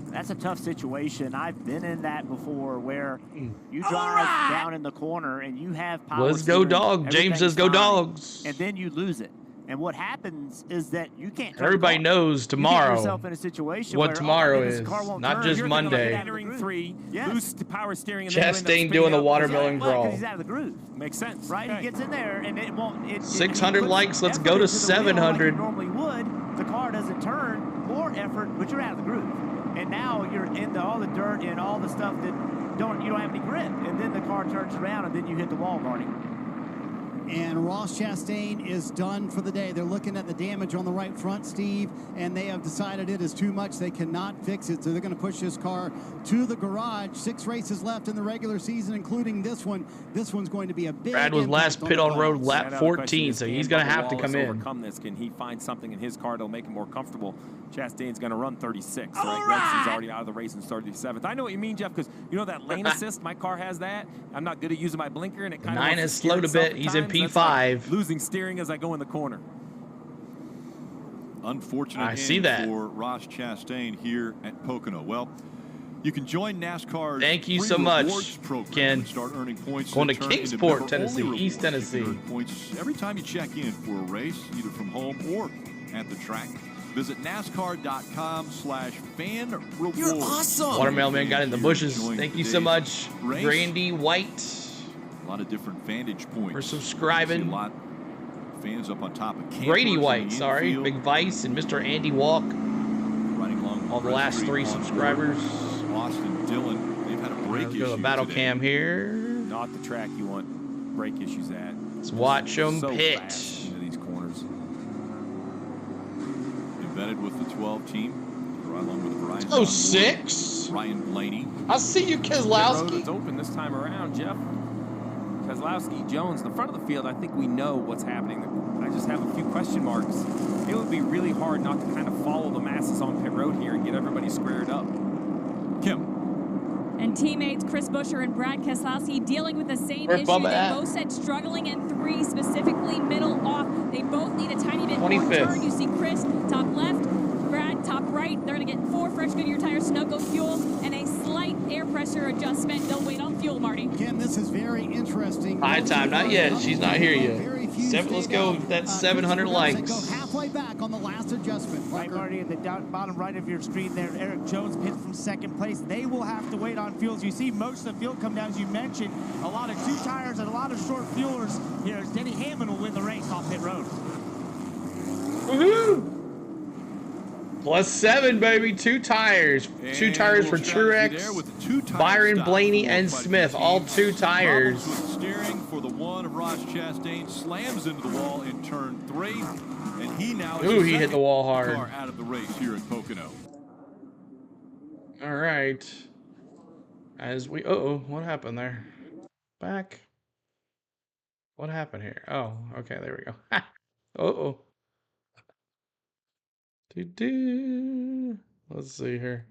V: That's a tough situation. I've been in that before where you drive down in the corner and you have power.
A: Let's go
V: steering,
A: dog. James says go
V: everything's fine,
A: dogs.
V: And then you lose it. And what happens is that you can't turn
A: Everybody
V: the car.
A: knows
V: You
A: tomorrow
V: get yourself in a situation
A: what
V: where,
A: tomorrow
V: oh my goodness,
A: is,
V: the car won't
A: not
V: turn.
A: just
V: You're gonna
A: Monday.
V: entering
D: 3,
V: Yes.
D: boost power steering, and then you end up
A: Chastain
D: spinning
A: doing the
D: up.
A: watermelon
V: Well, 'cause
A: crawl.
V: he's out of the groove.
D: Makes sense.
V: Right?
D: Okay.
V: He gets in there and it won't. It,
A: 600
V: he puts
A: likes. Let's
V: effort
A: go to
V: into the wheel like
A: 700.
V: you normally would. The car doesn't turn. More effort, but you're out of the groove. And now you're into all the dirt and all the stuff that you don't have any grip. And then the car turns around and then you hit the wall, Marty.
C: And Ross Chastain is done for the day. They're looking at the damage on the right front, Steve, and they have decided it is too much. They cannot fix it, so they're going to push this car to the garage. 6 races left in the regular season, including this one. This one's going to be a big
A: Brad was last pit on road lap
D: Now the
A: 14,
D: question is,
A: so
D: can
A: he's going to
D: Bubba
A: have to
D: Wallace
A: come in.
D: overcome this? Can he find something in his car that'll make him more comfortable? Chastain's going to run 36. Right? He's already out of the race in 37th. I know what you mean, Jeff, because you know that lane assist? My car has that. I'm not good at using my blinker, and it kind of
A: 9 has slowed a bit. He's in P5.
D: Losing steering as I go in the corner.
N: Unfortunate
A: I see
N: end
A: that.
N: for Ross Chastain here at Pocono. Well, you can join NASCAR's
A: Thank you
N: free
A: so much,
N: rewards program
A: Ken.
N: and start earning points.
A: Going to
N: that turn into
A: Kingsport,
N: member-only
A: Tennessee,
N: rewards.
A: East Tennessee.
N: You can earn points every time you check in for a race, either from home or at the track. Visit NASCAR.com/fan rewards.
U: You're awesome.
A: Watermelon man got in the bushes.
N: Enjoying
A: Thank you so
N: today's
A: much,
N: race.
A: Grandy White,
N: A lot of different vantage points.
A: for subscribing.
N: See a lot of fans up on top of campers
A: Grady
N: in
A: White,
N: the
A: sorry.
N: infield,
A: Big Vice and Mr. Andy Walk.
N: riding along
A: All the last 3
N: on
A: subscribers.
N: Austin Dillon, they've had a brake
A: Let's
N: issue
A: go to battle
N: today.
A: cam here.
D: Not the track you want brake issues at.
A: Let's watch them
D: so
A: pit.
D: fast into these corners.
N: Embedded with the 12 team, right along with Brian.
A: Oh, 6.
N: Ryan Blaney.
A: I see you,
D: Road is
A: Keselowski.
D: open this time around, Jeff. Keselowski, Jones, the front of the field, I think we know what's happening. I just have a few question marks. It would be really hard not to kind of follow the masses on pit road here and get everybody squared up.
N: Kim.
G: And teammates Chris Buescher and Brad Keselowski dealing with the same
A: Where's
G: issue.
A: Bubba
G: They
A: at?
G: both said struggling in 3, specifically middle off. They both need a tiny bit more
A: 25th.
G: turn. You see Chris Goodyear tires, snuggle fuel, and a slight air pressure adjustment. They'll wait on fuel, Marty.
C: Again, this is very interesting.
A: High time, not yet. She's not here yet. Let's go. That's 700 likes.
C: Go halfway back on the last adjustment.
E: Right, Marty, at the bottom right of your screen there, Eric Jones pit from second place. They will have to wait on fuels. You see most of the field come down, as you mentioned. A lot of 2 tires and a lot of short fuelers here. Denny Hamlin will win the race off pit road.
A: Woohoo! +7, baby. 2 tires. 2 tires for Truex, Byron, Blaney, and Smith. All 2 tires.
N: Steering for the one of Ross Chastain, slams into the wall in turn 3, and he now is
A: he hit the wall hard.
N: Car out of the race here at Pocono.
A: All right. As we what happened there? Back. What happened here? Oh, okay, there we go. Let's see here.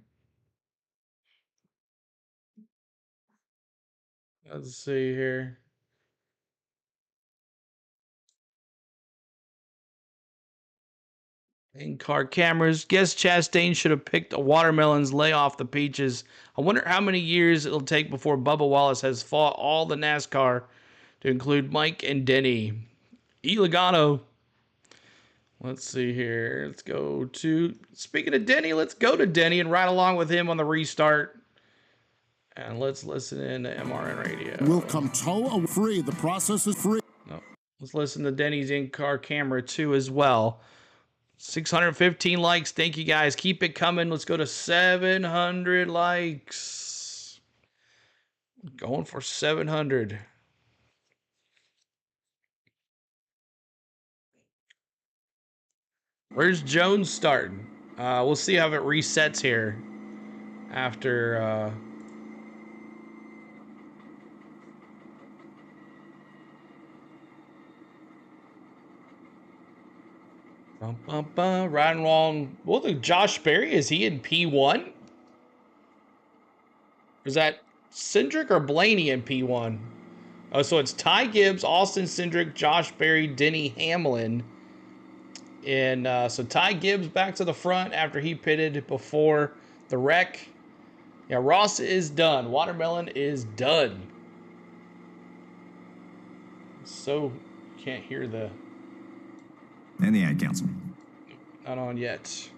A: Let's see here. In-car cameras. Guess Chastain should have picked the watermelons, lay off the peaches. I wonder how many years it'll take before Bubba Wallace has fought all the NASCAR to include Mike and Denny. Logano. Let's see here. Let's go to, speaking of Denny, let's go to Denny and ride along with him on the restart. And let's listen in to MRN Radio.
W: Will come tow free. The process is free.
A: No. Let's listen to Denny's in-car camera too as well. 615 likes. Thank you guys. Keep it coming. Let's go to 700 likes. Going for 700. Where's Jones starting? We'll see how it resets here after riding along. Well, the Josh Berry, is he in P1? Is that Cindric or Blaney in P1? Oh, so it's Ty Gibbs, Austin Cindric, Josh Berry, Denny Hamlin. And so Ty Gibbs back to the front after he pitted before the wreck. Yeah, Ross is done. Watermelon is done. So can't hear the...
F: And the ad council.
A: Not on yet.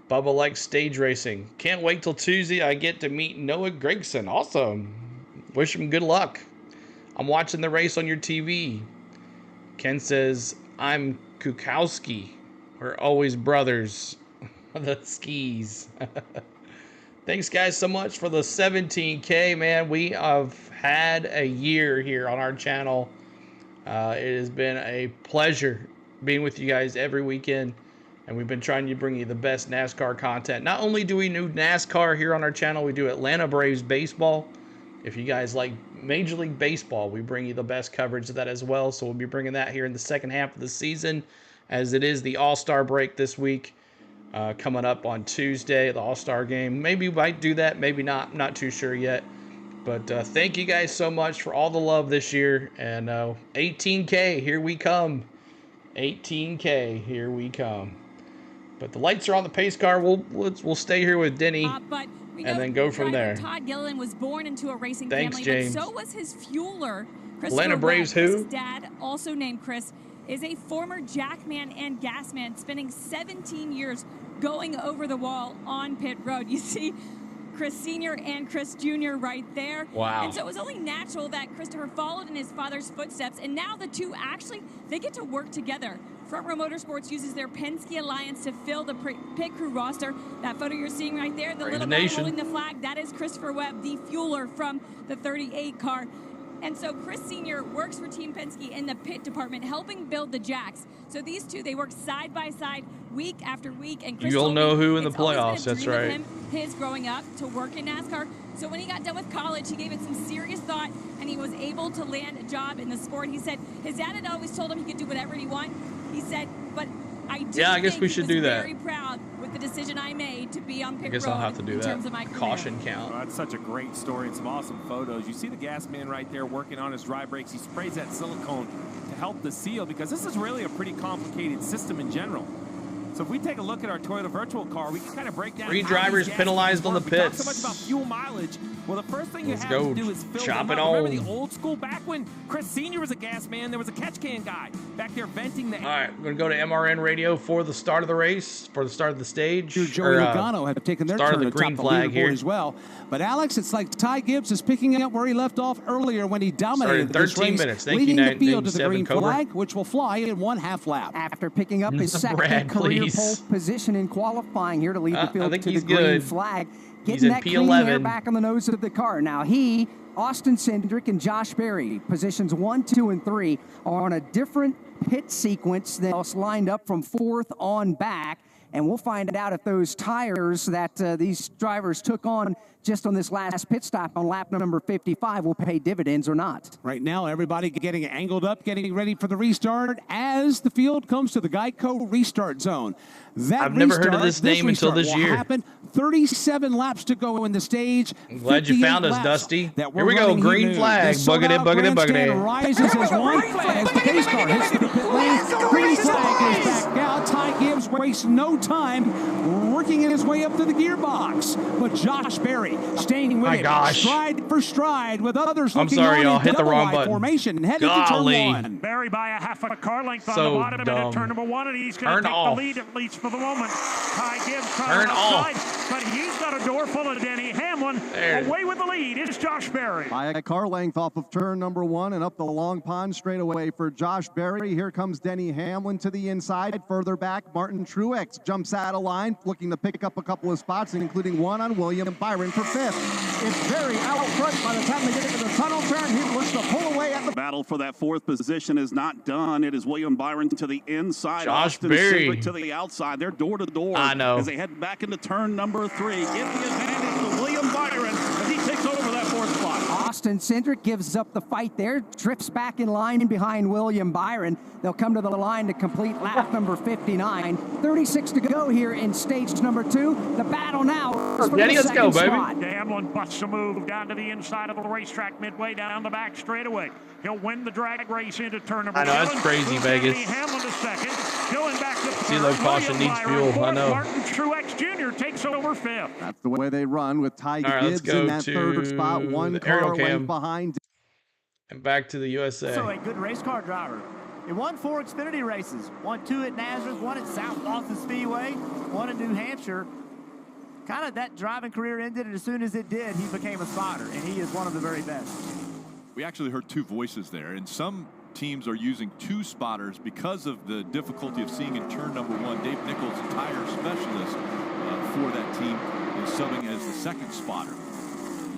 A: Bubba likes stage racing. Can't wait till Tuesday. I get to meet Noah Gragson. Awesome. Wish him good luck. I'm watching the race on your TV. Ken says, I'm Kukowski. We're always brothers. The skis. Thanks, guys, so much for the 17K, man. We have had a year here on our channel. It has been a pleasure being with you guys every weekend, and we've been trying to bring you the best NASCAR content. Not only do we do NASCAR here on our channel, we do Atlanta Braves baseball. If you guys like Major League Baseball, we bring you the best coverage of that as well. So we'll be bringing that here in the second half of the season, as it is the All-Star break this week. Coming up on Tuesday, the All-Star game. Maybe we might do that, maybe not. I'm not too sure yet. But thank you guys so much for all the love this year. And 18K, here we come. 18K, here we come. But the lights are on the pace car. We'll stay here with Denny and then go from there.
G: Todd Gilliland was born into a racing
A: Thanks,
G: family,
A: James.
G: but so was his fueler.
A: Atlanta Braves who?
G: His dad, also named Chris, is a former jackman and gasman, spending 17 years going over the wall on pit road. You see Chris Sr. and Chris Jr. right there.
A: Wow.
G: And so it was only natural that Christopher followed in his father's footsteps, and now the two actually, they get to work together. Front Row Motorsports uses their Penske Alliance to fill the pit crew roster. That photo you're seeing right there, the little guy holding the flag, that is Christopher Webb, the fueler from the 38 car. And so Chris Sr. works for Team Penske in the pit department, helping build the jacks. So these two, they work side by side, week after week. And Chris
A: You'll know who in the
G: it's always been a
A: playoffs. That's
G: dream of
A: right.
G: him, his growing up to work in NASCAR. So when he got done with college, he gave it some serious thought, and he was able to land a job in the sport. He said his dad had always told him he could do whatever he wanted. He said, but I do
A: I guess we should do that.
G: Very proud with the decision I made to be on pit
A: I guess
G: road
A: I'll have to do
G: in
A: that.
G: terms of my career.
A: Caution count.
D: That's such a great story and some awesome photos. You see the gas man right there working on his dry brakes. He sprays that silicone to help the seal, because this is really a pretty complicated system in general. So if we take a look at our Toyota virtual car, we can kind of break down.
A: 3 drivers penalized on the pits.
D: So much about fuel mileage. Well, the first thing you have to do is fill
A: chop
D: them
A: it
D: up.
A: on.
D: Remember the old school back when Chris Sr. was a gas man, there was a catch can guy back there venting the.
A: All right, we're going to go to MRN radio for the start of the race, for the start of the stage.
R: Joey Logano have taken their turn
A: the green
R: atop
A: flag
R: the leaderboard
A: here
R: as well. But Alex, it's like Ty Gibbs is picking up where he left off earlier when he dominated
A: Started
R: this
A: 13
R: race,
A: minutes. Thank
R: leading
A: you,
R: the field to the
A: 97
R: green
A: Cobra.
R: flag, which will fly in 1/2 lap.
Q: After picking up his second
A: Brad,
Q: career
A: please.
Q: pole position in qualifying here to lead the
A: I
Q: field
A: think
Q: to the
A: he's
Q: green
A: good.
Q: flag,
A: He's
Q: getting
A: in
Q: that clean air
A: P11.
Q: back on the nose of the car. Now he, Austin Cindric, and Josh Berry, positions 1, 2, and 3, are on a different pit sequence than us, lined up from 4th on back. And we'll find out if those tires that these drivers took on just on this last pit stop on lap number 55 will pay dividends or not.
R: Right now, everybody getting angled up, getting ready for the restart as the field comes to the Geico restart zone. That
A: I've never heard of this name until
R: restart
A: this
R: will
A: year.
R: Happen. 37 laps to go in the stage.
A: I'm glad you found us,
R: laps
A: Dusty.
R: that we're
A: Here we go,
R: running
A: green
R: here.
A: flag.
R: The
A: Bucket it,
R: sold-out
A: bucket it, bucket
R: grandstand
A: it.
R: rises as one as the pace car hits the pit lane. Green flag is back out. Ty Gibbs wastes no time working his way up to the gearbox. But Josh Berry staying with
A: My
R: him
A: gosh.
R: stride for stride with others
A: I'm
R: looking
A: sorry,
R: on
A: y'all.
R: in
A: Hit the wrong
R: double-wide
A: button.
R: formation and headed
A: Golly.
R: to turn 1.
M: Barry by a half a car length on
A: So
M: the bottom
A: dumb.
M: into turn number 1, and he's going
A: Turn
M: to take
A: off.
M: the lead, at least for the moment. Ty Gibbs
A: Turn
M: trying
A: off.
M: outside, but he's got a door full of Denny Hamlin.
A: There.
M: Away with the lead is Josh Berry.
S: By a car length off of turn number 1 and up the Long Pond straightaway for Josh Berry. Here comes Denny Hamlin to the inside. Further back, Martin Truex jumps out of line, looking to pick up a couple of spots, including one on William Byron for 5th. It's Berry out front by the time they get into the tunnel turn. He looks to pull away at the
T: Battle for that 4th position is not done. It is William Byron to the inside.
A: Josh
T: Austin
A: Berry.
T: Cindric to the outside. They're door to door.
A: I know.
T: As they head back into turn number 3. Give the advantage to William Byron as he takes over that 4th spot.
Q: Austin Cindric gives up the fight there, drifts back in line behind William Byron. They'll come to the line to complete lap number 59. 36 to go here in stage number 2. The battle now is for
A: Denny,
Q: the
A: let's go,
Q: second
A: baby.
Q: spot.
M: Hamlin busts a move down to the inside of the racetrack midway down the back straightaway. He'll win the drag race into turn number 1.
A: I know, that's crazy, Vegas.
M: Denny Hamlin to second. Going back to
A: CeeLo
M: third.
A: caution
M: William
A: needs
M: Byron
A: fuel, I
M: fourth.
A: know.
M: Martin Truex Jr. takes over 5th.
S: That's the way they run with Ty
A: All right, let's
S: Gibbs in
A: go
S: that
A: to
S: 3rd spot. One
A: the
S: car
A: aerial cam.
S: length behind.
A: And back to the USA.
V: Also a good race car driver. He won 4 Xfinity races. Won 2 at Nazareth, 1 at South Boston Speedway, 1 at New Hampshire. Kind of that driving career ended, and as soon as it did, he became a spotter, and he is one of the very best.
N: We actually heard 2 voices there, and some teams are using 2 spotters because of the difficulty of seeing in turn number 1. Dave Nichols, a tire specialist for that team, is subbing as the 2nd spotter.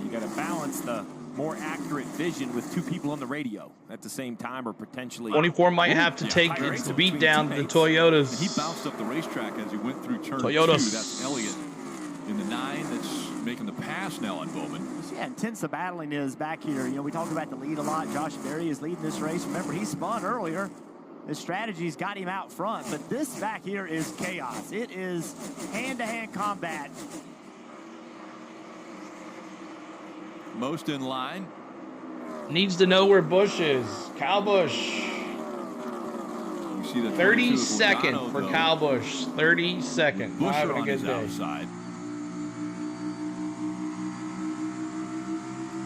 D: You got to balance the more accurate vision with 2 people on the radio at the same time, or potentially
A: 24 might have to take its beat down to the Toyotas.
N: And he bounced up the racetrack as he went through turn
A: Toyotas.
N: 2. That's Elliott in the 9 that's making the pass now on Bowman.
V: See how intense the battling is back here. You know, we talk about the lead a lot. Josh Berry is leading this race. Remember, he spun earlier. His strategies got him out front, but this back here is chaos. It is hand-to-hand combat.
N: Most in line.
A: Needs to know where Busch is. Kyle Busch.
N: You see the
A: 32nd for Kyle Busch. 32nd.
N: Busch
A: Having a
N: on
A: good
N: his
A: day.
N: outside.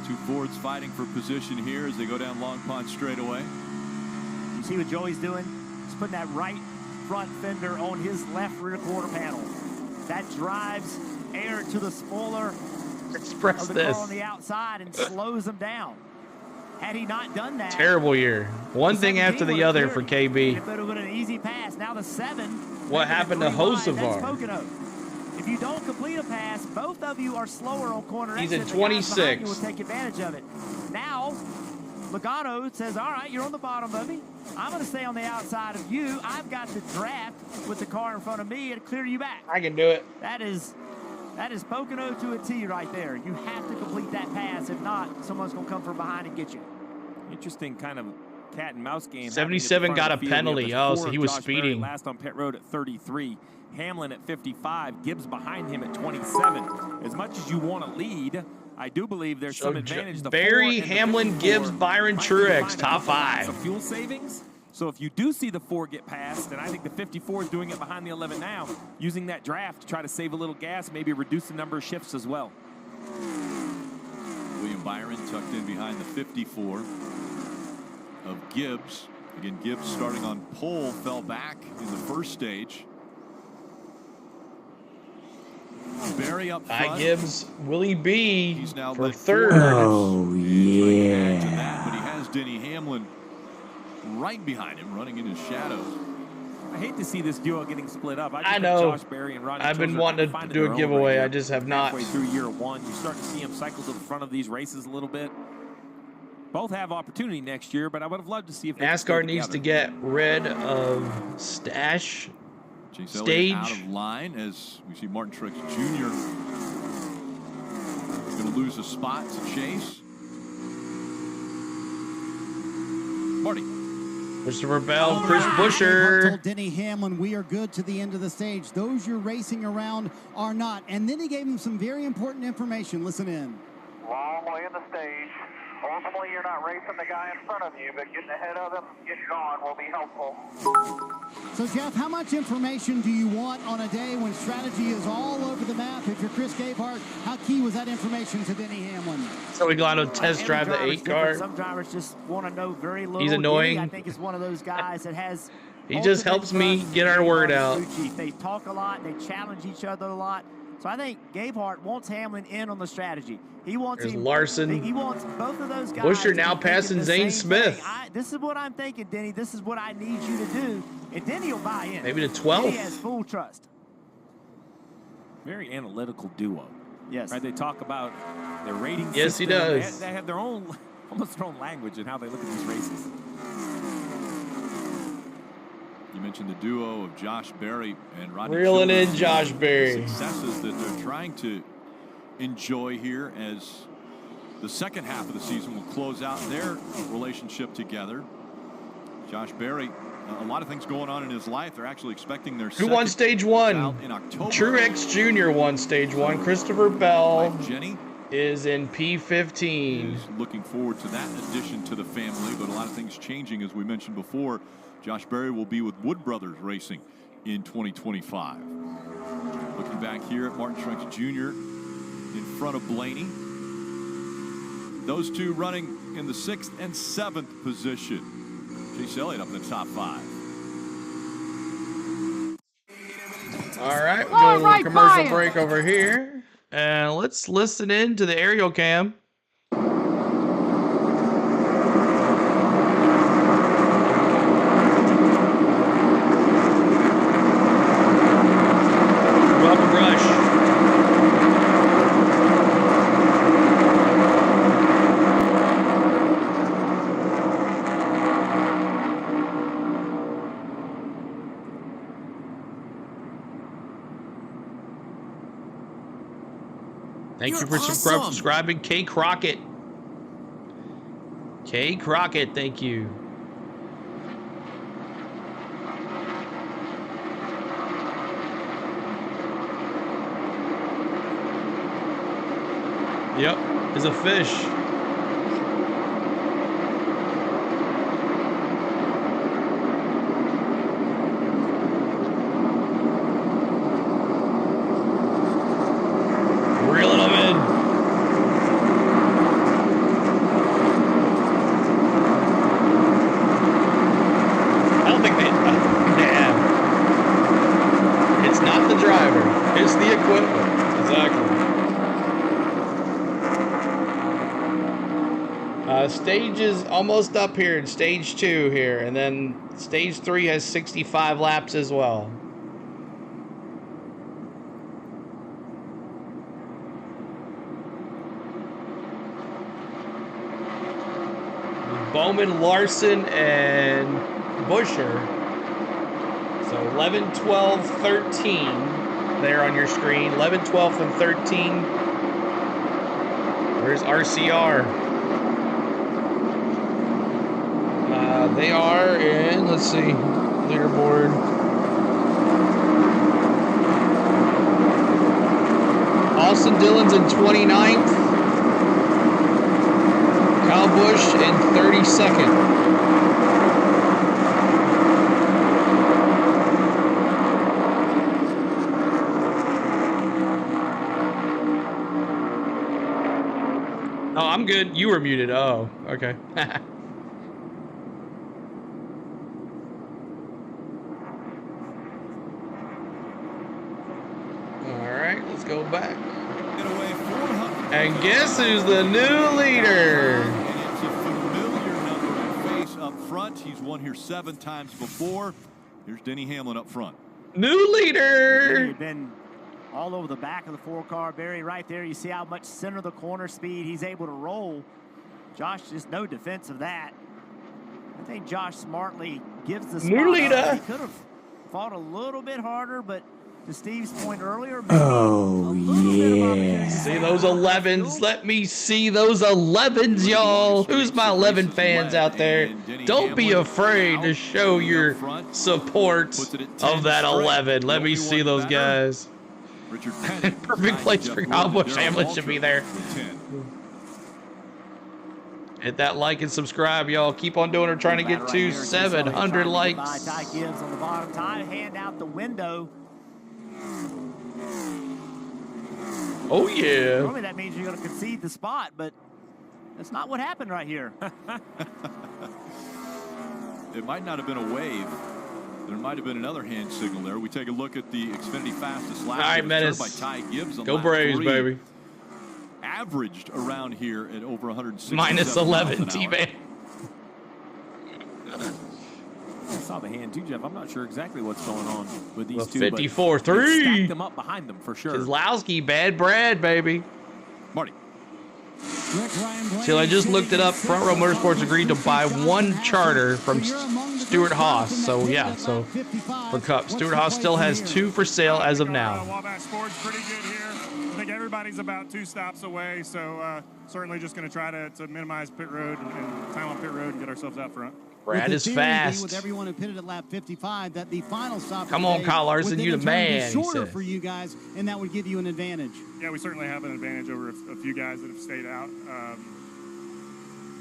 N: 2 Fords fighting for position here as they go down Long Pond straightaway.
V: You see what Joey's doing? He's putting that right front fender on his left rear quarter panel. That drives air to the spoiler
A: Express
V: of the
A: this.
V: car on the outside and slows them down. Had he not done that,
A: Terrible year. One thing after the other for KB.
V: if it would have been an easy pass, now the 7.
A: What happened to
V: That's
A: Hocevar?
V: Pocono. If you don't complete a pass, both of you are slower on corner
A: He's
V: exit.
A: at
V: The guys behind
A: 26.
V: you will take advantage of it. Now, Logano says, all right, you're on the bottom of me. I'm going to stay on the outside of you. I've got the draft with the car in front of me and clear you back.
A: I can do it.
V: That is Pocono to a T right there. You have to complete that pass. If not, someone's going to come from behind and get you.
D: Interesting kind of cat and mouse game.
A: 77 got a penalty. Oh, so he was speeding.
D: Last on pit road at 33. Hamlin at 55. Gibbs behind him at 27. As much as you want to lead, I do believe there's some advantage. The
A: Barry,
D: 4 and the
A: Hamlin,
D: 54
A: Gibbs, Byron,
D: might be able to
A: Truex,
D: find
A: top
D: a couple lots
A: 5.
D: of fuel savings. So if you do see the 4 get passed, and I think the 54 is doing it behind the 11 now, using that draft to try to save a little gas, maybe reduce the number of shifts as well.
N: William Byron tucked in behind the 54 of Gibbs. Again, Gibbs starting on pole, fell back in the first stage. Berry up front.
A: Gibbs, Willie B.
N: He's now
A: for third.
N: Oh, yeah. But he has Denny Hamlin right behind him, running in his shadows.
D: I hate to see this duo getting split up.
A: I know.
D: Josh Berry and Ronnie
A: I've been
D: Childs
A: wanting to do a giveaway. I just have not.
D: Halfway through year 1, you start to see them cycle to the front of these races a little bit. Both have opportunity next year, but I would have loved to see if
A: NASCAR needs to get rid of Stash
N: Chase
A: stage.
N: Elliott out of line as we see Martin Truex Jr. going to lose a spot to Chase. Marty.
A: Christopher Bell, Chris Buescher.
C: Told Denny Hamlin, we are good to the end of the stage. Those you're racing around are not. And then he gave him some very important information. Listen in.
O: Long way in the stage. Ultimately, you're not racing the guy in front of you, but getting ahead of him, getting on will be helpful.
C: So, Jeff, how much information do you want on a day when strategy is all over the map? If you're Chris Gabehart, how key was that information to Denny Hamlin?
A: So we got to test drive the 8 car.
V: Some drivers just want to know very little.
A: He's annoying.
V: Denny, I think, is one of those guys that has.
A: He just helps me get our word out.
V: They talk a lot. They challenge each other a lot. So I think Gabehart wants Hamlin in on the strategy. He wants
A: There's Larson.
V: He wants both of those guys.
A: Buescher now passing Zane Smith.
V: This is what I'm thinking, Denny. This is what I need you to do. And Denny will buy in.
A: Maybe the 12th.
V: He has full trust.
D: Very analytical duo.
V: Yes.
D: Right? They talk about their rating
A: Yes,
D: system.
A: he does.
D: They have their own, almost their own language in how they look at these races.
N: You mentioned the duo of Josh Berry and Rodney.
A: Reeling in
N: Childers.
A: Josh Berry.
N: Successes that they're trying to enjoy here as the second half of the season will close out their relationship together. Josh Berry, a lot of things going on in his life. They're actually expecting their
A: Who won stage 1?
N: In October.
A: Truex Jr. won stage 1. Christopher Bell
N: Jenny
A: is in P15.
N: is looking forward to that addition to the family, but a lot of things changing, as we mentioned before. Josh Berry will be with Wood Brothers Racing in 2025. Looking back here at Martin Truex Jr. in front of Blaney. Those two running in the 6th and 7th position. Chase Elliott up in the top 5.
A: All right, we'll go to a commercial break over here. And let's listen in to the aerial cam. Thank you for subscribing, K. Crockett. K. Crockett, thank you. Yep, it's a fish. Reeling them in. I don't think they. Damn. It's not the driver. It's the equipment. Exactly. Stage is almost up here in stage 2 here, and then stage 3 has 65 laps as well. Bowman, Larson, and Buescher. So 11, 12, 13 there on your screen. 11, 12, and 13. Where's RCR? They are in, let's see, leaderboard. Austin Dillon's in 29th. Kyle Busch in 32nd. I'm good. You were muted. Oh, okay. All right, let's go back. And guess who's the new leader?
N: It's a familiar number and face up front. He's won here 7 times before. Here's Denny Hamlin up front.
A: New leader.
V: He's been all over the back of the 4-car. Barry, right there, you see how much center of the corner speed he's able to roll. Josh, just no defense of that. I think Josh smartly gives the spot.
A: New leader.
V: He could have fought a little bit harder, but to Steve's point earlier,
A: Oh, yeah. See those 11s? Let me see those 11s, y'all. Who's my 11 fans out there? Don't be afraid to show your support of that 11. Let me see those guys. Perfect place for Kyle Busch. Hamlin should be there. Hit that like and subscribe, y'all. Keep on doing it. Trying to get to 700 likes.
V: Ty Gibbs on the bottom. Ty hand out the window.
A: Oh, yeah.
V: Normally that means you're going to concede the spot, but that's not what happened right here.
N: It might not have been a wave. There might have been another hand signal there. We take a look at the Xfinity fastest lap.
A: All right, Menace.
N: By Ty Gibbs on
A: Go
N: lap
A: Braves,
N: 3.
A: baby.
N: Averaged around here at over 160.
A: Minus 11, T-Man.
D: I saw the hand too, Jeff. I'm not sure exactly what's going on with these two.
A: 54-3.
D: Stacked them up behind them for sure.
A: Keselowski, bad Brad, baby.
N: Marty.
A: Till I just looked it up. Front Row Motorsports agreed to buy 1 charter from Stuart Haas. So yeah, so for Cup, Stuart Haas still has 2 for sale as of now.
H: Wabash Ford's pretty good here. I think everybody's about 2 stops away, so certainly just going to try to minimize pit road and time on pit road and get ourselves out front.
A: Brad is fast.
C: With everyone who pitted at lap 55, that the final stop.
A: Come on, Kyle Larson, you the man.
C: Shorter for you guys, and that would give you an advantage.
H: Yeah, we certainly have an advantage over a few guys that have stayed out.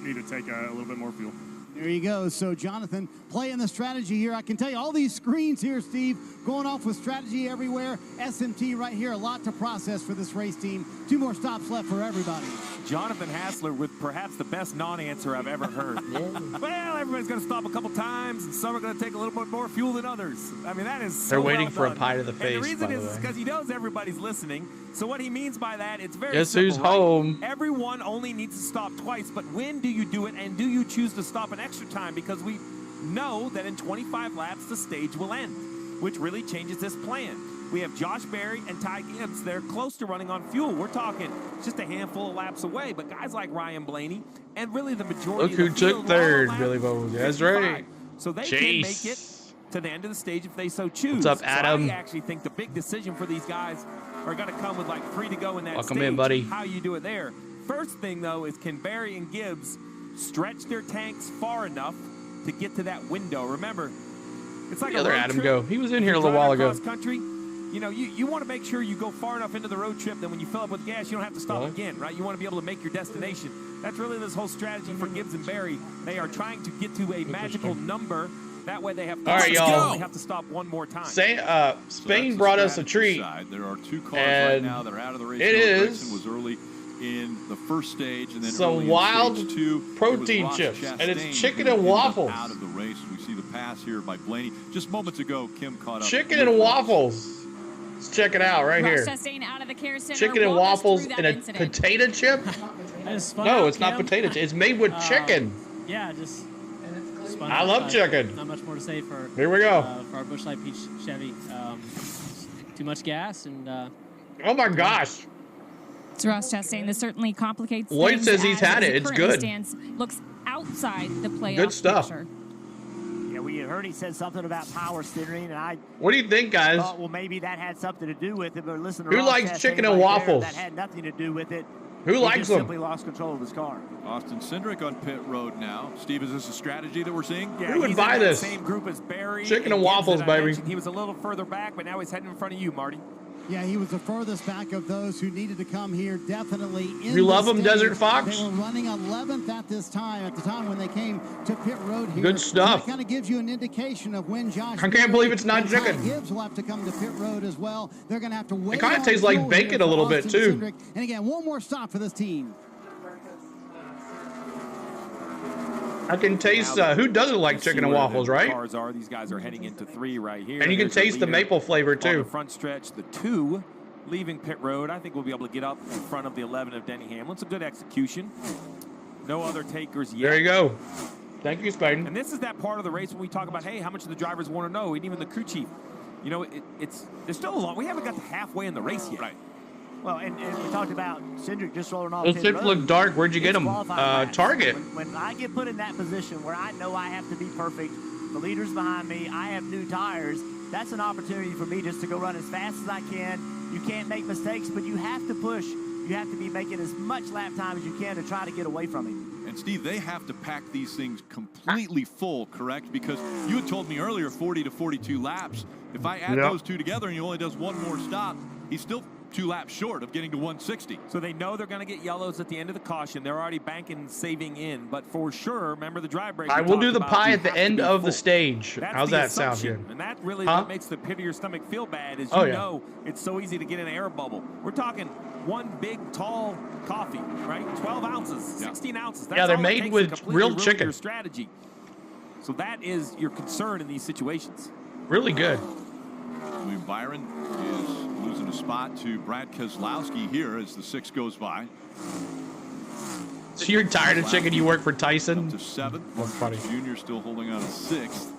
H: Need to take a little bit more fuel.
C: There you go. So, Jonathan, playing the strategy here. I can tell you all these screens here, Steve, going off with strategy everywhere. SMT right here, a lot to process for this race team. 2 more stops left for everybody.
D: Jonathan Hassler with perhaps the best non-answer I've ever heard. Well, everybody's going to stop a couple times, and some are going to take a little bit more fuel than others. I mean, that is so
A: They're waiting
D: well
A: for
D: done.
A: a pie to the face,
D: And the reason
A: by
D: is
A: the way.
D: because he knows everybody's listening. So what he means by that, it's very
A: Guess
D: simple,
A: who's
D: right?
A: home?
D: Everyone only needs to stop twice, but when do you do it, and do you choose to stop an extra time? Because we know that in 25 laps, the stage will end, which really changes this plan. We have Josh Berry and Ty Gibbs. They're close to running on fuel. We're talking just a handful of laps away, but guys like Ryan Blaney and really the majority
A: Look who
D: of the field
A: took third,
D: are on
A: Billy
D: lap
A: Bones. That's
D: 55.
A: right.
D: So they
A: Chase.
D: can make it to the end of the stage if they so choose.
A: What's up, Adam?
D: So I actually think the big decision for these guys are going to come with like 3 to go in that
A: Welcome
D: stage.
A: in, buddy.
D: How you do it there. First thing, though, is can Berry and Gibbs stretch their tanks far enough to get to that window? Remember, it's like
A: The
D: a
A: other
D: road
A: Adam
D: trip.
A: go. He was in here a
D: You're
A: little while
D: driving
A: ago.
D: across country, you know, you want to make sure you go far enough into the road trip that when you fill up with gas, you don't have to stop again, right? You want to be able to make your destination. That's really this whole strategy for Gibbs and Berry. They are trying to get to a magical number. That way they have to,
A: All right, y'all.
D: only have to stop one more time.
A: Spain brought us a treat.
N: There are 2 cars
A: And
N: right now that are out of the race.
A: it is
N: was early in the first stage, and then
A: some
N: early
A: wild
N: in stage 2,
A: protein
N: it was
A: chips,
N: Ross
A: and it's
N: Chastain
A: chicken
N: who
A: and
N: ended up
A: waffles.
N: Out of the race, we see the pass here by Blaney. Just moments ago, Kim caught up.
A: Chicken and waffles. Let's check it out right here.
G: Ross Chastain out of the care center.
A: Chicken and
G: walked us
A: waffles
G: through
A: and
G: that
A: a
G: incident.
A: potato chip? No, it's not potato chip. It's made with chicken.
K: Yeah, just.
A: I love chicken.
K: Not much more to say for.
A: Here we go.
K: For our Busch Light Peach Chevy, too much gas and.
A: Oh my gosh.
G: It's Ross Chastain. This certainly complicates
A: Lloyd
G: things
A: says he's
G: as
A: had it.
G: he
A: It's
G: currently
A: good.
G: Stands, looks outside the playoff
A: Good stuff.
G: picture.
V: Yeah, we heard he said something about power steering, and I
A: What do you think, guys?
V: thought, well, maybe that had something to do with it, but listen to
A: Who
V: Ross
A: likes
V: Chastain
A: chicken
V: right
A: and
V: there,
A: waffles?
V: That had nothing to do with it.
A: Who
V: He
A: likes
V: just
A: them?
V: simply lost control of his car.
N: Austin Cindric on pit road now. Steve, is this a strategy that we're seeing?
D: Yeah,
A: Who would
D: he's
A: buy
D: in that
A: this?
D: Same group as Barry.
A: Chicken and
D: Gibbs
A: waffles,
D: that I
A: baby.
D: mentioned. He was a little further back, but now he's heading in front of you, Marty.
C: Yeah, he was the furthest back of those who needed to come here. Definitely in
A: You love
C: the
A: him,
C: stage.
A: Desert Fox?
C: They were running 11th at this time, at the time when they came to pit road here.
A: Good stuff.
C: That kind of gives you an indication of when Josh.
A: I can't believe it's not
C: and Ty
A: chicken.
C: Gibbs will have to come to pit road as well. They're going to have to wait.
A: It kinda
C: on
A: tastes like
C: fuel
A: bacon
C: here
A: a
C: for
A: little bit,
C: Austin
A: too.
C: Cindric. And again, one more stop for this team.
A: I can taste, who doesn't like chicken and waffles, right?
D: Cars are. These guys are heading into 3 right here.
A: And you can taste the maple flavor, too.
D: On the front stretch, the 2 leaving pit road. I think we'll be able to get up in front of the 11 of Denny Hamlin. It's a good execution. No other takers yet.
A: There you go. Thank you, Spaden.
D: And this is that part of the race when we talk about, hey, how much do the drivers want to know, and even the crew chief. You know, there's still a long. We haven't got to halfway in the race yet.
V: Right. Well, and we talked about Cindric just rolling off.
A: Those tips look dark. Where'd you get them? Target.
V: When I get put in that position where I know I have to be perfect, the leader's behind me, I have new tires, that's an opportunity for me just to go run as fast as I can. You can't make mistakes, but you have to push. You have to be making as much lap time as you can to try to get away from him.
N: And, Steve, they have to pack these things completely full, correct? Because you had told me earlier 40 to 42 laps. If I add those two together and he only does one more stop, he's still 2 laps short of getting to 160.
D: So they know they're going to get yellows at the end of the caution. They're already banking, saving in. But for sure, remember the dry break.
A: I will do the pie at the end of the stage. How's that sound good?
D: And that really what makes the pit of your stomach feel bad is you know it's so easy to get an air bubble. We're talking one big, tall coffee, right? 12 ounces, 16 ounces. That's
A: they're
D: all
A: made
D: it takes
A: with
D: to completely
A: real
D: ruin
A: chicken.
D: Your strategy. So that is your concern in these situations.
A: Really good.
N: Byron is losing a spot to Brad Keselowski here as the 6 goes by.
A: So you're tired of chicken, you work for Tyson?
N: Up to 7th.
A: That's funny.
N: Junior still holding on to 6th.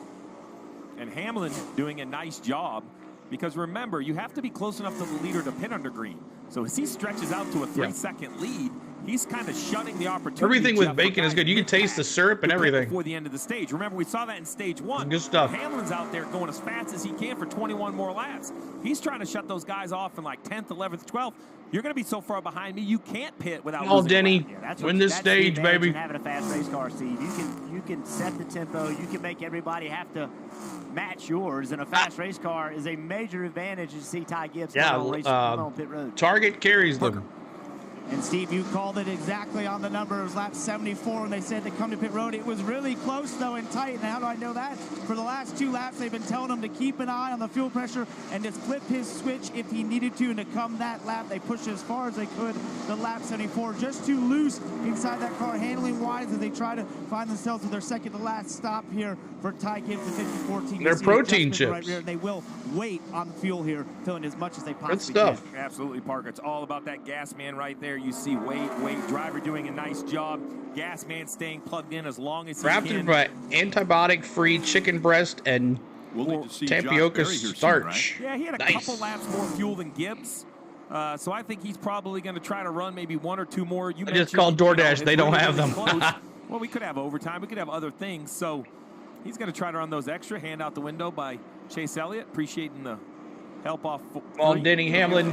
D: And Hamlin doing a nice job because remember, you have to be close enough to the leader to pit under green. So as he stretches out to a 3-second lead, he's kind of shutting the opportunity.
A: Everything with bacon is good. You can taste the syrup and everything.
D: Before the end of the stage. Remember, we saw that in stage 1.
A: Good stuff.
D: Hamlin's out there going as fast as he can for 21 more laps. He's trying to shut those guys off in like 10th, 11th, 12th. You're going to be so far behind me, you can't pit without losing
A: Denny,
V: win
A: this stage, baby.
V: Having a fast race car, Steve. You can set the tempo. You can make everybody have to match yours, and a fast race car is a major advantage to see Ty Gibbs on pit road.
A: Target carries them.
E: And Steve, you called it exactly on the number. It was lap 74 when they said to come to pit road. It was really close, though, and tight. And how do I know that? For the last 2 laps, they've been telling him to keep an eye on the fuel pressure and just flip his switch if he needed to. And to come that lap, they pushed as far as they could the lap 74. Just too loose inside that car, handling-wise, as they try to find themselves with their second to last stop here for Ty Gibbs, the 54 team.
A: They're protein chips.
E: Right rear. They will wait on the fuel here, filling as much as they possibly
A: Good stuff.
E: can.
D: Absolutely, Parker. It's all about that gas man right there. You see wait, driver doing a nice job. Gas man staying plugged in as long as he
A: Wrapped
D: can.
A: in antibiotic-free chicken breast and tapioca starch.
D: Yeah, he had a couple laps more fuel than Gibbs. So I think he's probably going to try to run maybe 1 or 2 more.
A: I just called DoorDash. They don't have them.
D: Well, we could have overtime. We could have other things. So he's going to try to run those extra. Hand out the window by Chase Elliott. Appreciating the help off.
A: Well, Denny Hamlin,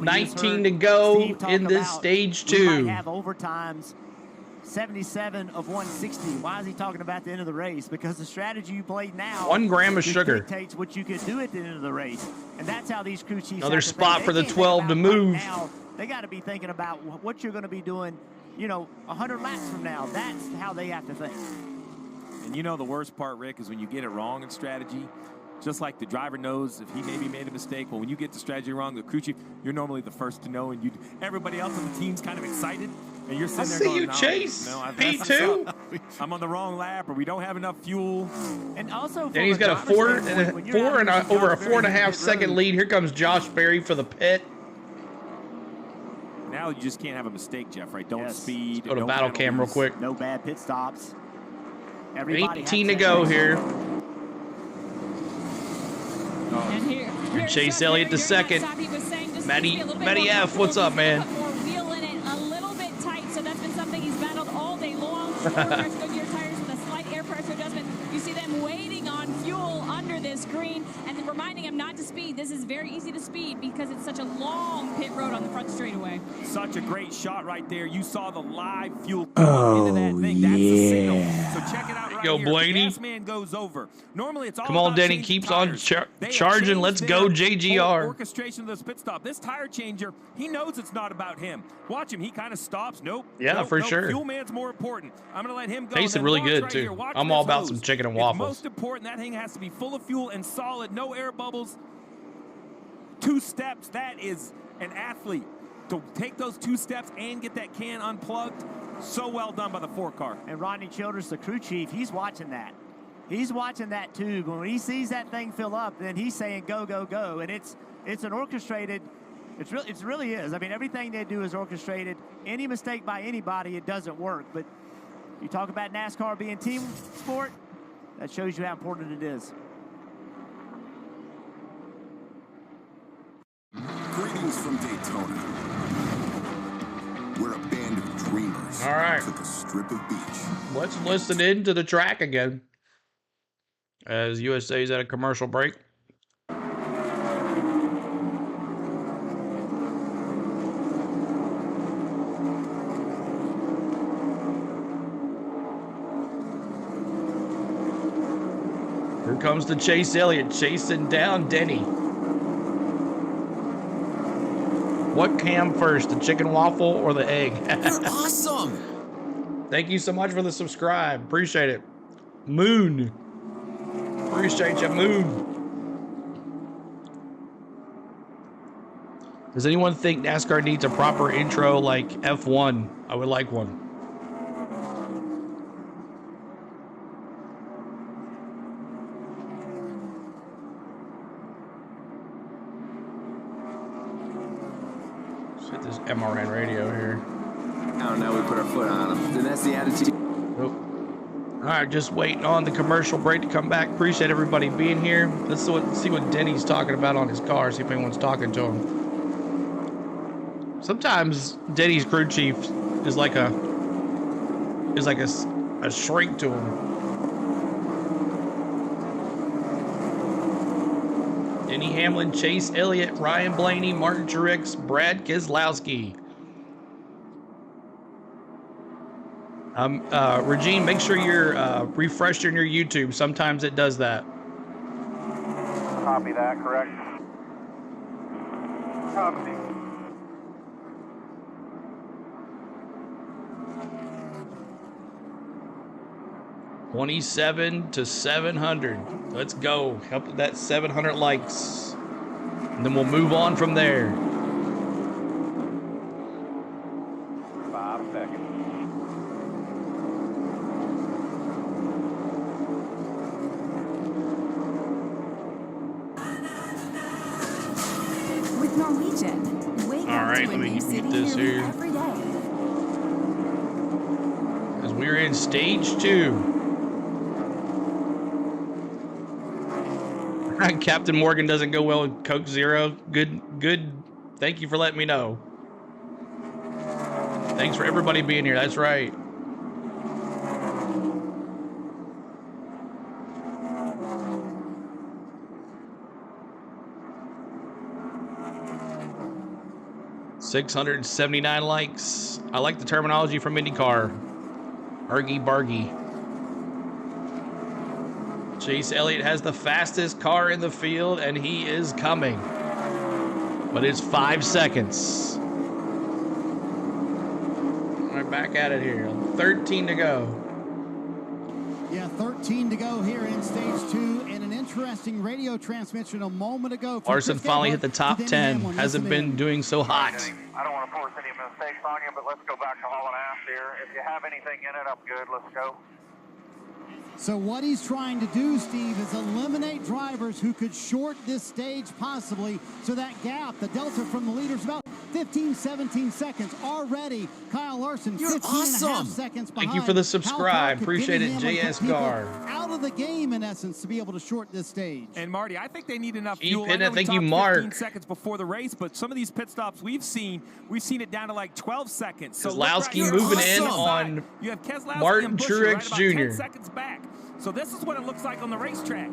A: 19 to go in this stage 2.
V: We might have overtimes. 77 of 160. Why is he talking about the end of the race? Because the strategy you played now
A: 1 gram of sugar
V: dictates what you could do at the end of the race. And that's how these crew chiefs
A: another spot for the 12 to move.
V: Right now, they got to be thinking about what you're going to be doing, 100 laps from now. That's how they have to think.
D: And you know the worst part, Rick, is when you get it wrong in strategy. Just like the driver knows if he maybe made a mistake. Well, when you get the strategy wrong, the crew chief, you're normally the first to know, and everybody else on the team's kind of excited. And you're sitting there going,
A: Chase.
D: No,
A: P2.
D: I'm on the wrong lap, or we don't have enough fuel.
V: And also,
A: and he's got a over a 4.5 second lead. Here comes Josh Berry for the pit.
D: Now you just can't have a mistake, Jeff, right? Don't speed.
A: Go to battle cam real quick.
V: No bad pit stops.
A: 18 to go here.
G: And here
A: Chase Elliott the second. Matty F, what's up, man?
G: More wheel in it, a little bit tight, so that's been something he's battled all day long. Goodyear tires with a slight air pressure adjustment. You see them waiting on fuel under this green and then reminding him not to speed. This is very easy to speed because it's such a long pit road on the front straightaway.
D: Such a great shot right there. You saw the live fuel into that thing. That's the signal. So check it out right
A: Go,
D: here.
A: Blaney.
D: The gas man goes over. Normally it's all
A: Come on,
D: about
A: Denny. Keeps on charging. Let's go,
D: whole
A: JGR.
D: orchestration of this pit stop. This tire changer, he knows it's not about him. Watch him. He kind of stops. Nope.
A: Yeah,
D: nope,
A: for
D: nope.
A: sure.
D: Fuel man's more important. I'm going to let him go.
A: Tasted
D: Then
A: really
D: watch
A: good,
D: right
A: too.
D: here. Watch
A: I'm all
D: this
A: about
D: hose.
A: some chicken and
D: It's
A: waffles.
D: most important, that thing has to be full of fuel and solid. No air bubbles. 2 steps. That is an athlete. to take those 2 steps and get that can unplugged, so well done by the 4 car.
V: And Rodney Childress, the crew chief, he's watching that. He's watching that too. When he sees that thing fill up, then he's saying go, go, go. And it's an orchestrated, it really is. I mean, everything they do is orchestrated. Any mistake by anybody, it doesn't work. But you talk about NASCAR being team sport, that shows you how important it is.
I: Greetings from Daytona, where a band of dreamers took a strip of beach.
A: Let's listen in to the track again as USA's at a commercial break. Here comes the Chase Elliott chasing down Denny. What came first, the chicken waffle or the egg?
U: You're awesome.
A: Thank you so much for the subscribe. Appreciate it. Moon. Appreciate you, Moon. Does anyone think NASCAR needs a proper intro like F1? I would like one. Let's hit this MRN radio here.
J: I don't know, we put our foot on them. Then that's the attitude.
A: Oh. All right, just waiting on the commercial break to come back. Appreciate everybody being here. Let's see what Denny's talking about on his car, see if anyone's talking to him. Sometimes Denny's crew chief is like a shrink to him. Denny Hamlin, Chase Elliott, Ryan Blaney, Martin Truex, Brad Keselowski. Regine, make sure you're refreshed in your YouTube. Sometimes it does that.
B: Copy that, correct? Copy.
A: $27 to $700. Let's go. Help with that 700 likes. And then we'll move on from there.
B: 5 seconds.
P: With Norwegian, wake
A: All right,
P: up to
A: let
P: a
A: me
P: new city
A: get this
P: nearly
A: here.
P: every day.
A: As we're in stage 2. Captain Morgan doesn't go well with Coke Zero. Good. Thank you for letting me know. Thanks for everybody being here. That's right. $679 likes. I like the terminology from IndyCar. Argy bargy. Chase Elliott has the fastest car in the field, and he is coming. But it's 5 seconds. All right, back at it here. 13 to go.
C: Yeah, 13 to go here in stage 2, and an interesting radio transmission a moment ago.
A: Larson finally hit the top 10. Hasn't been doing so hot.
B: I don't want to force any mistakes on you, but let's go back to haul and ass here. If you have anything in it, I'm good. Let's go.
C: So what he's trying to do, Steve, is eliminate drivers who could short this stage possibly, so that gap, the delta from the leaders, about 15, 17 seconds. Already, Kyle Larson, 15 and a half seconds behind.
A: Thank you for the subscribe. Appreciate it,
C: Denny Hamlin
A: JS
C: put people
A: Gar.
C: out of the game, in essence, to be able to short this stage.
D: And Marty, I think they need enough
A: Keep
D: fuel.
A: hitting it.
D: We
A: Thank you,
D: talked
A: Mark.
D: 15 seconds before the race, but some of these pit stops we've seen it down to like 12 seconds. So
A: Keselowski moving in on
D: you have Keselowski
A: Martin
D: and Busch
A: Truex
D: right about
A: Jr.
D: 10 seconds back. So this is what it looks like on the racetrack.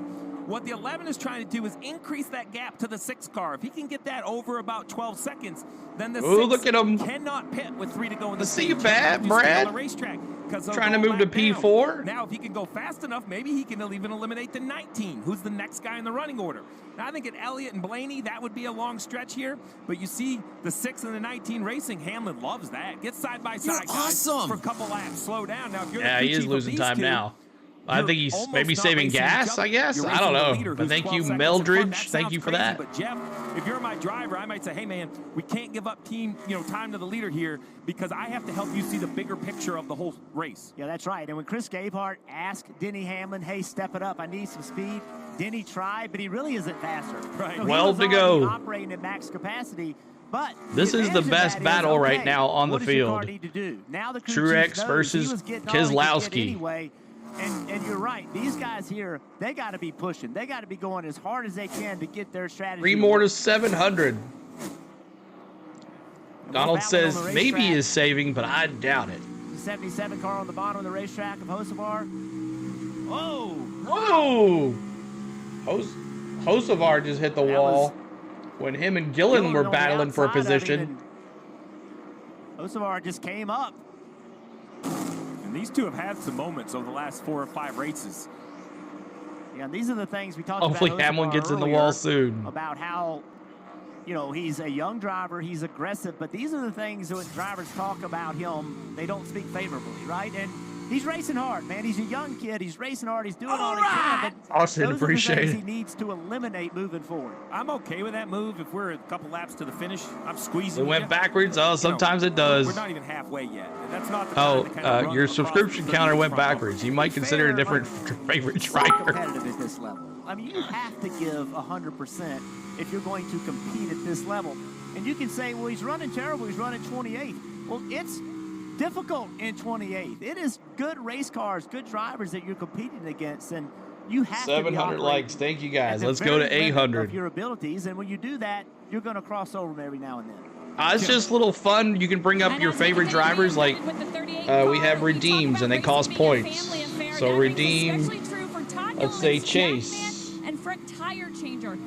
D: What the 11 is trying to do is increase that gap to the 6 car. If he can get that over about 12 seconds, then the 6
A: look at him.
D: cannot pit with 3 to go in the
A: See
D: stage.
A: you bad, Brad.
D: On the racetrack,
A: Trying to move to P4.
D: Now, if he can go fast enough, maybe he can even eliminate the 19, who's the next guy in the running order. Now, I think at Elliott and Blaney, that would be a long stretch here. But you see the 6 and the 19 racing, Hamlin loves that. Get side by side, guys, for a couple laps. Slow down. Now, if you're
A: Yeah,
D: the
A: he is
D: crew chief of
A: losing
D: these
A: time
D: two,
A: now. I think he's maybe saving gas, I guess. I don't know. But thank you, Meldridge. Thank you for that.
D: But Jeff, if you're my driver, I might say, hey, man, we can't give up time to the leader here because I have to help you see the bigger picture of the whole race.
V: Yeah, that's right. And when Chris Gabehart asked Denny Hamlin, hey, step it up, I need some speed, Denny tried, but he really isn't faster.
D: Right.
V: So
A: well to go.
V: Operating at max capacity. But
A: this is the best battle right now on the field. Truex versus Keselowski.
V: Anyway, and you're right. These guys here, they got to be pushing. They got to be going as hard as they can to get their strategy.
A: 3 more to 700. Donald says maybe he is saving, but I doubt it.
V: The 77 car on the bottom of the racetrack of Hocevar. Whoa!
A: Whoa! Hocevar just hit the wall. When him and Gillen were battling for position.
V: Hocevar just came up.
D: And these two have had some moments over the last 4 or 5 races.
V: Yeah, these are the things we talked about.
A: Hopefully Hamlin gets in the wall soon.
V: About how, he's a young driver, he's aggressive, but these are the things that when drivers talk about him, they don't speak favorably, right? And he's racing hard, man. He's a young kid. He's racing hard. He's doing all he can. But
A: Austin,
V: those
A: appreciate
V: are the
A: it.
V: things he needs to eliminate moving forward.
D: I'm okay with that move. If we're a couple laps to the finish, I'm squeezing.
A: It went backwards. Oh, sometimes it does.
D: We're not even halfway yet. That's not the
A: your subscription counter went backwards. You might consider a different favorite driver.
V: Competitive at this level. I mean, you have to give 100% if you're going to compete at this level. And you can say, well, he's running terrible. He's running 28th. Well, it's difficult in 28th. It is good race cars, good drivers that you're competing against, and you have
A: 700 likes. Thank you guys. Let's go to 800.
V: Of your abilities, and when you do that, you're going to cross over them every now and then.
A: It's just a little fun. You can bring up your favorite drivers. Like we have redeems, and they cost points. So redeem. Let's say Chase.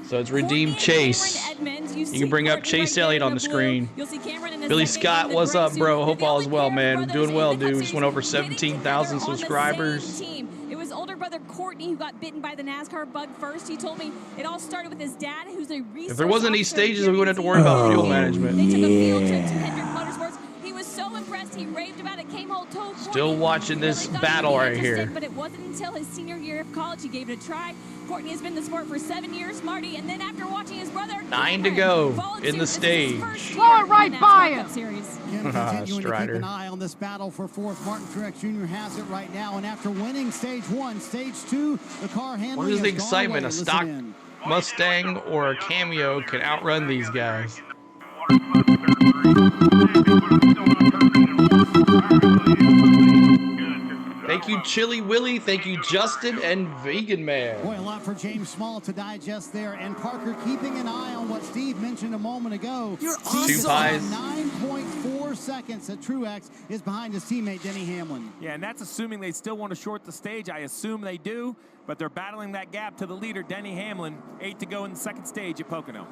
A: So it's redeem Chase. You can bring up Chase Elliott on the screen. Billy Scott, what's up, bro? Hope all is well, man. Doing well, dude. Just went over 17,000 subscribers.
G: It was older brother Courtney who got bitten by the NASCAR bug first. He told me it all started with his dad, who's a resource.
A: If there wasn't these stages, we wouldn't have to worry about fuel management.
G: They took a field trip to Hendrick Motorsports. He was so impressed. He raved about it. Came home, told Courtney.
A: Still watching this battle right here.
G: But it wasn't until his senior year of college he gave it a try. Courtney has been in the sport for 7 years, Marty, and then after watching his brother
A: 9 to go in the stage.
G: Slow it right by him.
C: Continuing to keep an eye on this battle for 4th. Martin Truex Jr. has it right now, and after winning stage 1, stage 2, the car handling.
A: What is the excitement? A stock Mustang or a Cameo can outrun these guys. Thank you, Chili Willy. Thank you, Justin and Vegan Man.
C: Boy, a lot for James Small to digest there. And Parker keeping an eye on what Steve mentioned a moment ago.
U: You're awesome.
A: 2 pies.
C: 9.4 seconds that Truex is behind his teammate Denny Hamlin.
D: Yeah, and that's assuming they still want to short the stage. I assume they do, but they're battling that gap to the leader, Denny Hamlin. 8 to go in the 2nd stage at Pocono.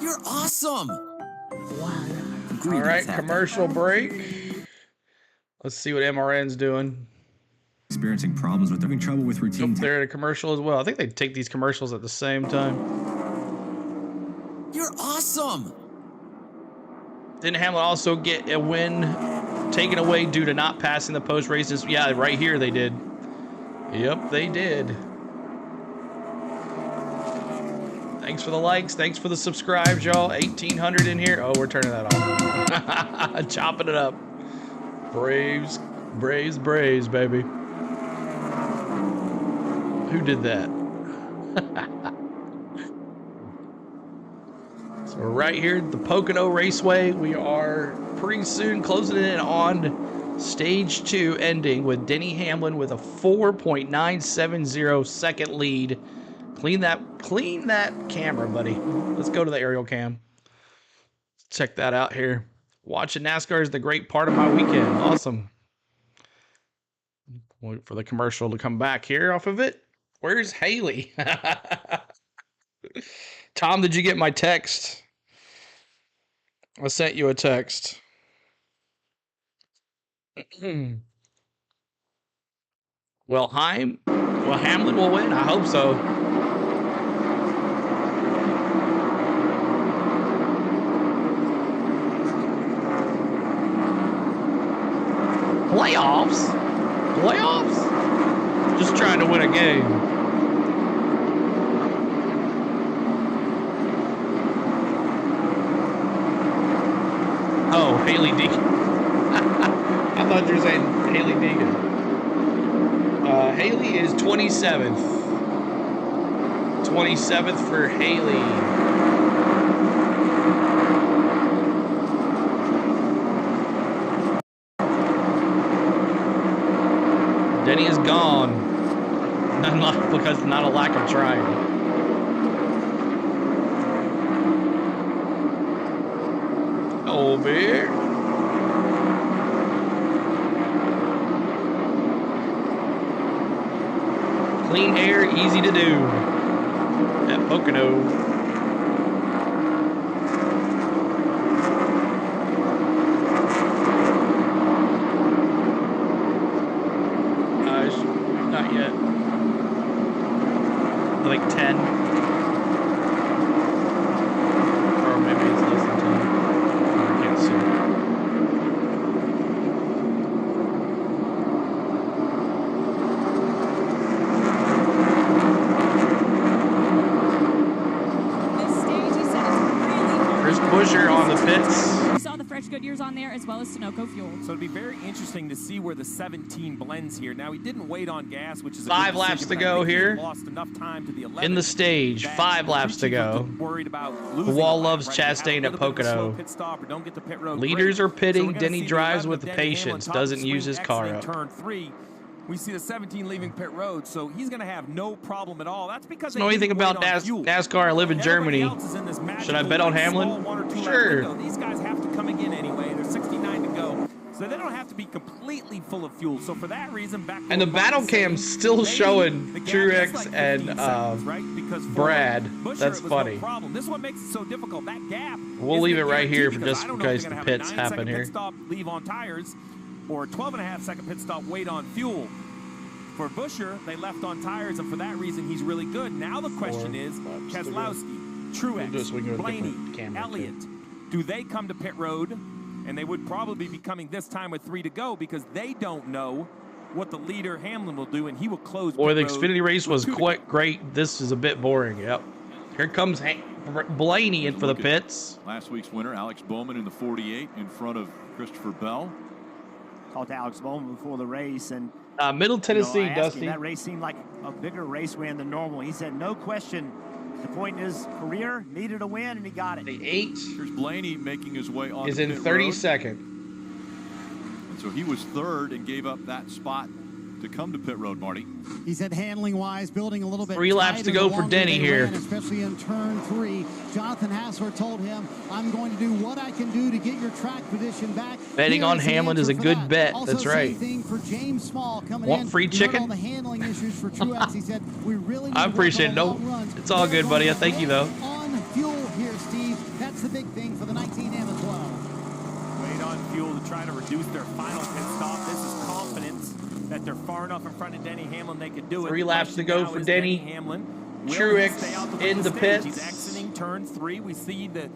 U: You're awesome.
A: All right, commercial break. Let's see what MRN's doing.
F: Experiencing problems with having trouble with routine.
A: They're at a commercial as well. I think they take these commercials at the same time.
U: You're awesome.
A: Didn't Hamlin also get a win taken away due to not passing the post races? Yeah, right here they did. Yep, they did. Thanks for the likes. Thanks for the subscribes, y'all. 1,800 in here. Oh, we're turning that off. Chopping it up. Braves, Braves, Braves, baby. Who did that? So we're right here at the Pocono Raceway. We are pretty soon closing in on stage 2, ending with Denny Hamlin with a 4.970 second lead. Clean that camera, buddy. Let's go to the aerial cam. Check that out here. Watching NASCAR is the great part of my weekend. Awesome. Wait for the commercial to come back here off of it. Where's Haley? Tom, did you get my text? I sent you a text. Well, Hamlin will win. I hope so. Playoffs? Playoffs? game. Oh, Haley Deegan. I thought you were saying Haley Deegan. Haley is 27th. 27th for Haley. Denny is gone. Not because not a lack of trying. Over. Clean air, easy to do at Pocono. Not yet. Like 10. Or maybe it's less than 10. I can't see. Busher on the pits.
G: You saw the fresh Goodyears on there as well as Sunoco fuel.
D: So it'd be very interesting to see where the 17 blends here. Now he didn't wait on gas, which is
A: 5 laps to go here.
D: Lost enough time to the 11.
A: In the stage, 5 laps to go.
D: Worried about
A: the wall loves Chastain at Pocono. Leaders are pitting. Denny drives with patience. Doesn't use his car up.
D: Turn 3. We see the 17 leaving pit road, so he's going to have no problem at all. That's because
A: know anything about NASCAR. I live in Germany. Should I bet on Hamlin? Sure.
D: These guys have to come again anyway. There's 69 to go, so they don't have to be completely full of fuel. So for that reason, back
A: and the battle cam's still showing Truex and Brad. That's funny.
D: This is what makes it so difficult. That gap.
A: We'll leave it right here for just in case the pits happen here.
D: Leave on tires. Or a 12.5-second pit stop wait on fuel. For Buescher, they left on tires, and for that reason, he's really good. Now the question is, Keselowski, Truex, Blaney, Elliott, do they come to pit road? And they would probably be coming this time with 3 to go because they don't know what the leader Hamlin will do, and he will close.
A: Boy, the Xfinity race was quite great. This is a bit boring. Yep. Here comes Blaney in for the pits.
N: Last week's winner, Alex Bowman in the 48 in front of Christopher Bell.
V: Talked to Alex Bowman before the race, and
A: Middle Tennessee, Dusty.
V: That race seemed like a bigger race win than normal. He said, no question, the point in his career, needed a win, and he got it.
A: The 8
N: Here's Blaney making his way on.
A: Is in 32nd.
N: And so he was 3rd and gave up that spot to come to pit road, Marty.
C: He said handling-wise, building a little bit
A: 3 laps to go for Denny here.
C: Especially in turn 3. Jonathan Hassler told him, I'm going to do what I can do to get your track position back.
A: Betting on Hamlin is a good bet.
C: Also,
A: that's right.
C: Same thing for James Small coming
A: Want
C: in.
A: free chicken?
C: All the handling issues for Truex. He said, we really
A: I appreciate it. No, it's all good, buddy. I thank you, though.
C: On fuel here, Steve. That's the big thing for the 19 and the 12.
D: Wait on fuel to try to reduce their final pit stop. This is confidence that they're far enough in front of Denny Hamlin they could do it.
A: 3 laps to go for Denny
D: Hamlin.
A: Truex in the pits.
D: He's exiting turn 3. We see the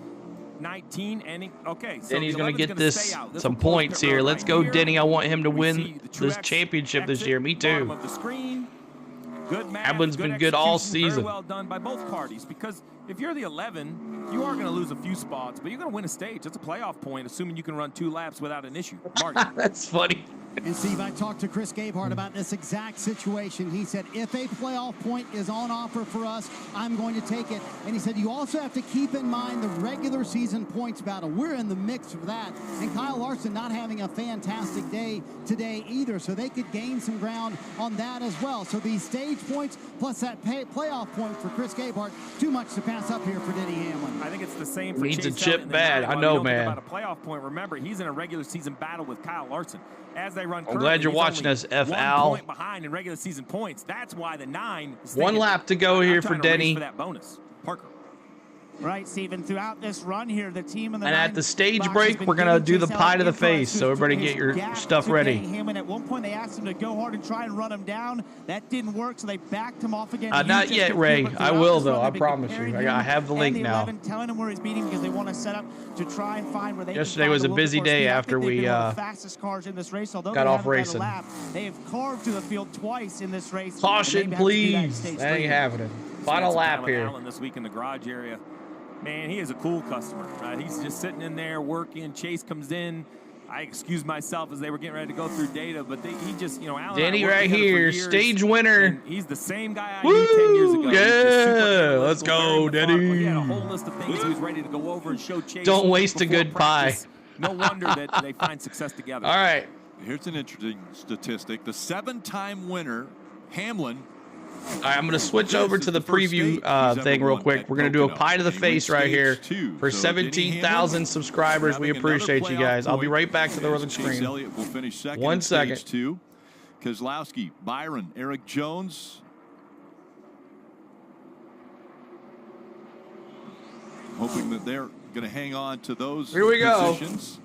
D: 19 ending. Okay, so
A: Denny's going to get this some points here. Let's go, Denny. I want him to win this championship this year. Me too. Hamlin's been good all season.
D: Very well done by both parties because if you're the 11, you are going to lose a few spots, but you're going to win a stage. That's a playoff point, assuming you can run 2 laps without an issue.
A: That's funny.
C: And Steve, I talked to Chris Gabehart about this exact situation. He said, if a playoff point is on offer for us, I'm going to take it. And he said, you also have to keep in mind the regular season points battle. We're in the mix for that. And Kyle Larson not having a fantastic day today either, so they could gain some ground on that as well. So these stage points plus that playoff point for Chris Gabehart, too much to pass up here for Denny Hamlin.
D: I think it's the same for
A: Needs
D: Chase
A: a chip bad. I know, man.
D: About a playoff point. Remember, he's in a regular season battle with Kyle Larson. As they run,
A: I'm glad you're watching us, F.
D: 1
A: Al.
D: point behind in regular season points. That's why the 9 is
A: 1 lap to go here for Denny.
D: For that bonus. Parker.
E: Right, Stephen. Throughout this run here, the team in the
A: and at the stage break, we're going to do the pie to the face, so everybody get your stuff ready.
E: At one point, they asked him to go hard and try and run him down. That didn't work, so they backed him off again.
A: Not yet, Ray. I will, though. I promise you. I have the link now.
E: Telling him where he's beating because they want to set up to try and find where they
A: Yesterday was a busy day after we
E: fastest cars in this race. Although
A: got off racing.
E: They have carved through the field twice in this race.
A: Caution, please. That ain't happening. Final lap here.
D: Allen this week in the garage area. Man, he is a cool customer. He's just sitting in there working. Chase comes in. I excused myself as they were getting ready to go through data, but he just, Alan.
A: Danny right here, stage winner.
D: He's the same guy I knew 10 years ago.
A: Yeah, let's go, Danny.
D: He had a whole list of things he was ready to go over and show Chase.
A: Don't waste a good pie.
D: No wonder that they find success together.
A: All right.
N: Here's an interesting statistic. The 7-time winner, Hamlin.
A: All right, I'm going to switch over to the preview thing real quick. We're going to do a pie to the face right here for 17,000 subscribers. We appreciate you guys. I'll be right back to the other screen.
N: Elliott will finish second.
A: 1 second.
N: 2. Kozlowski, Byron, Eric Jones. Hoping that they're going to hang on to those positions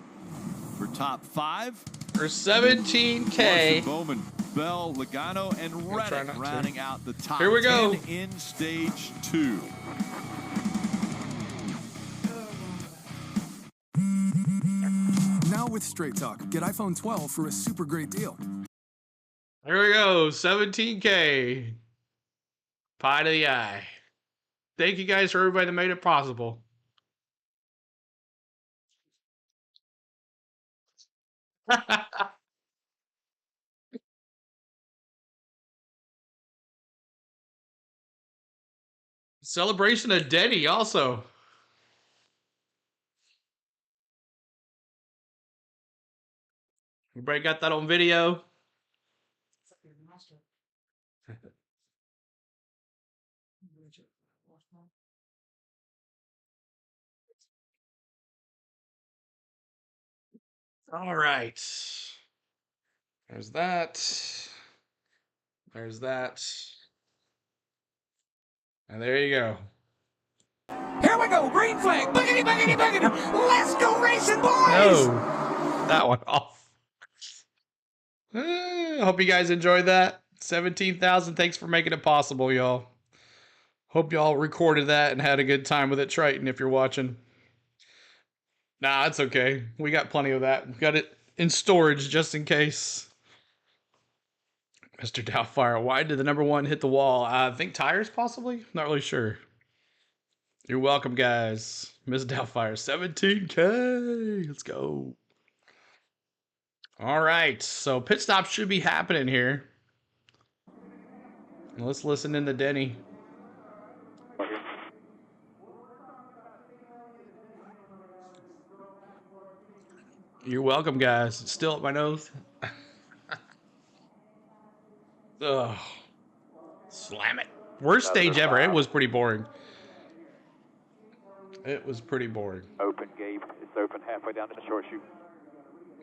N: for top 5.
A: For 17K.
N: Bowman, Bell, Logano, and Reddick rounding out the top
A: 10
N: in stage 2.
L: Now with Straight Talk, get iPhone 12 for a super great deal.
A: Here we go, 17K. Pie to the eye. Thank you guys for everybody that made it possible. Celebration of Denny also. Everybody got that on video? All right. There's that. There's that. And there you go.
R: Here we go, green flag, boogity, boogity, boogity. Let's go racing, boys!
A: No, that one off. Hope you guys enjoyed that. 17,000. Thanks for making it possible, y'all. Hope y'all recorded that and had a good time with it, Triton, if you're watching. Nah, it's okay. We got plenty of that. We got it in storage just in case. Mr. Doubtfire, why did the number 1 hit the wall? I think tires, possibly? Not really sure. You're welcome, guys. Ms. Doubtfire, 17K. Let's go. All right, so pit stop should be happening here. Let's listen in to Denny. You're welcome, guys. It's still up my nose. Ugh. Slam it. Worst stage ever. It was pretty boring. It was pretty boring.
B: Open, Gabe. It's open halfway down to the short chute.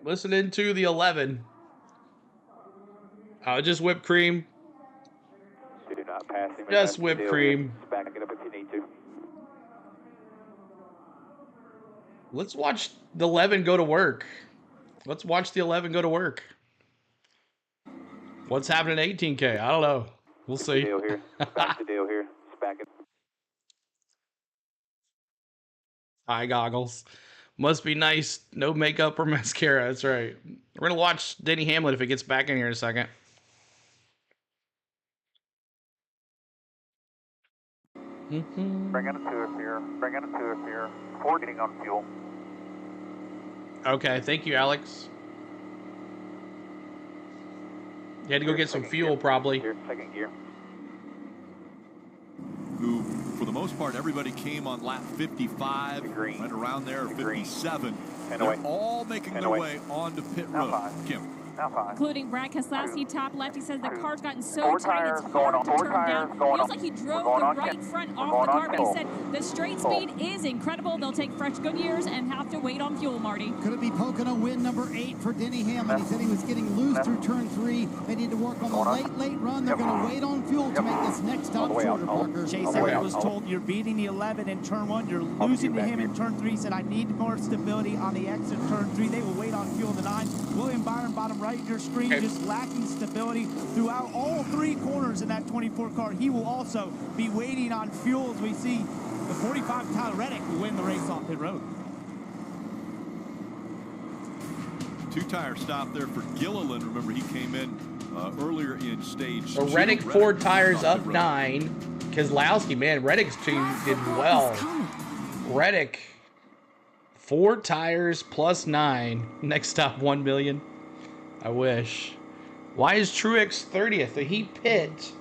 A: Listen into the 11. Just whipped cream.
B: Do not pass him.
A: Just whipped cream.
B: Back it up if you need to.
A: Let's watch the 11 go to work. Let's watch the 11 go to work. What's happening at 18K? I don't know. We'll see.
B: Deal here. Back the deal here. Back it.
A: Eye goggles. Must be nice. No makeup or mascara. That's right. We're going to watch Denny Hamlin if he gets back in here in a second.
B: Bring in a 2 here. Bring in a 2 here. 4 getting on fuel.
A: Okay. Thank you, Alex. You had to go get some fuel, probably.
B: Second gear.
N: Who, for the most part, everybody came on lap 55, right around there, 57. They're all making their way onto pit road. Kim.
G: including Brad Keselowski, top left. He says the car's gotten so tight it's hard to turn down. Feels like he drove the right front off the car, but he said the straight speed is incredible. They'll take fresh Goodyears and have to wait on fuel, Marty.
C: Could it be Pocono win number 8 for Denny Hamlin? He said he was getting loose through turn 3. They need to work on the late run. They're going to wait on fuel to make this next stop shorter, Parker.
V: Chase Elliott was told you're beating the 11 in turn 1. You're losing to him in turn 3. He said, I need more stability on the exit turn 3. They will wait on fuel the 9. William Byron, bottom right of your screen, just lacking stability throughout all 3 corners in that 24 car. He will also be waiting on fuel as we see the 45 Tyler Reddick will win the race off pit road.
N: 2-tire stop there for Gilliland. Remember, he came in earlier in stage 2.
A: So Reddick 4 tires up 9. Keselowski, man, Reddick's team did well. Reddick 4 tires plus 9. Next stop 1 million. I wish. Why is Truex 30th? He pit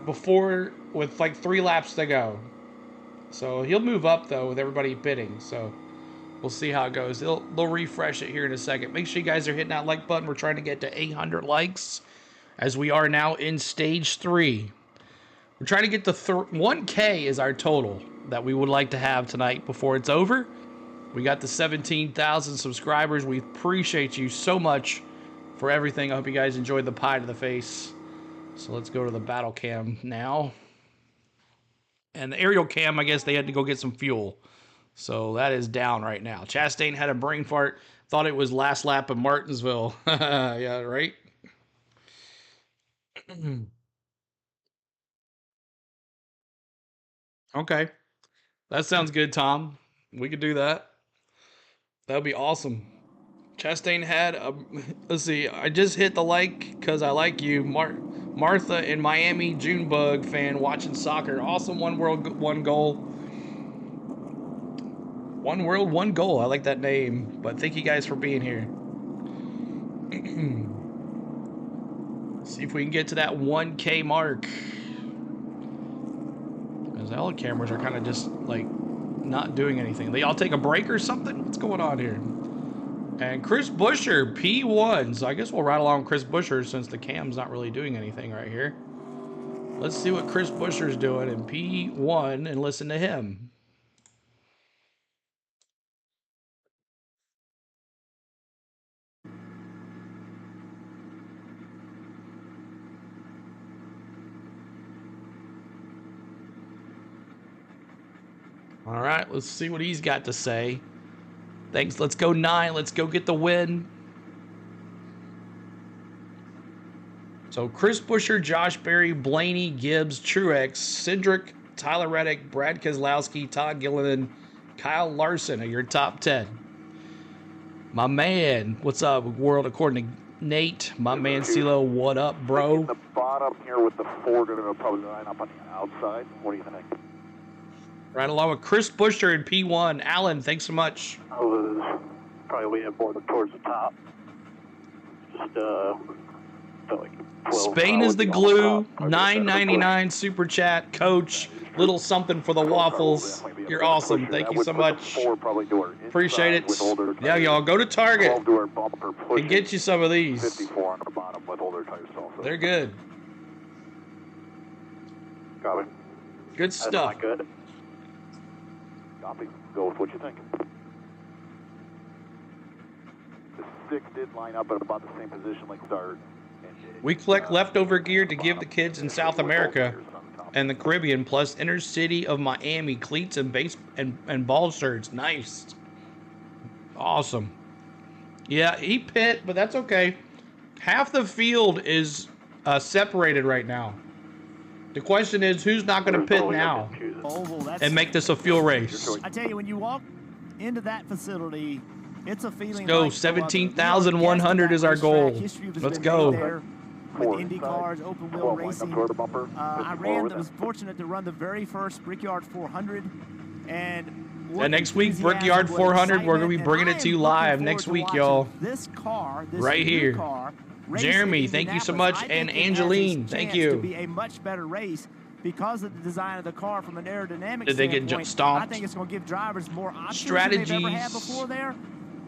A: before with like 3 laps to go. So he'll move up though with everybody pitting. So we'll see how it goes. They'll refresh it here in a second. Make sure you guys are hitting that like button. We're trying to get to 800 likes as we are now in stage 3. We're trying to get to 1K is our total that we would like to have tonight before it's over. We got the 17,000 subscribers. We appreciate you so much for everything. I hope you guys enjoyed the pie to the face. So let's go to the battle cam now. And the aerial cam, I guess they had to go get some fuel. So that is down right now. Chastain had a brain fart. Thought it was last lap of Martinsville. Yeah, right? Okay. That sounds good, Tom. We could do that. That would be awesome. Chastain had a... Let's see. I just hit the like because I like you. Martha in Miami, Junebug fan watching soccer. Awesome. One world, one goal. One world, one goal. I like that name. But thank you guys for being here. See if we can get to that 1K mark. Because all the cameras are kind of just like not doing anything. They all take a break or something? What's going on here? And Chris Buescher, P1. So I guess we'll ride along with Chris Buescher since the cam's not really doing anything right here. Let's see what Chris Buescher's doing in P1 and listen to him. All right, let's see what he's got to say. Thanks. Let's go 9. Let's go get the win. So Chris Buescher, Josh Berry, Blaney, Gibbs, Truex, Cindric, Tyler Reddick, Brad Keselowski, Todd Gilliland, Kyle Larson are your top 10. My man, what's up, world? According to Nate, my man CeeLo, what up, bro?
Q: The bottom here with the 4 going to probably line up on the outside. What do you think?
A: Right along with Chris Buescher in P1. Alan, thanks so much.
Q: I was probably leaning more towards the top. Just felt like 12.
A: Spain is the glue. $9.99 super chat. Coach, little something for the waffles. You're awesome. Thank you so much. Appreciate it. Yeah, y'all go to Target and get you some of these. They're good.
Q: Copy.
A: Good stuff.
Q: That's not good. Copy. Go with what you think. The 6 did line up at about the same position like start.
A: We collect leftover gear to give the kids in South America and the Caribbean, plus inner city of Miami cleats and base and ball shirts. Nice. Awesome. Yeah, he pit, but that's okay. Half the field is separated right now. The question is, who's not going to pit now and make this a fuel race?
V: I tell you, when you walk into that facility, it's a feeling.
A: Let's go. 17,100 is our goal. Let's go.
V: With Indy cars, open wheel racing. I was fortunate to run the very first Brickyard 400. And
A: next week, Brickyard 400, we're going to be bringing it to you live next week, y'all.
V: This car, this
A: right here.
V: Car,
A: Jeremy, thank you so much. And Angeline, thank you.
V: To be a much better race because of the design of the car from an aerodynamic
A: Did they get stomped?
V: I think it's going to give drivers more options
A: strategies
V: than they've ever had before there.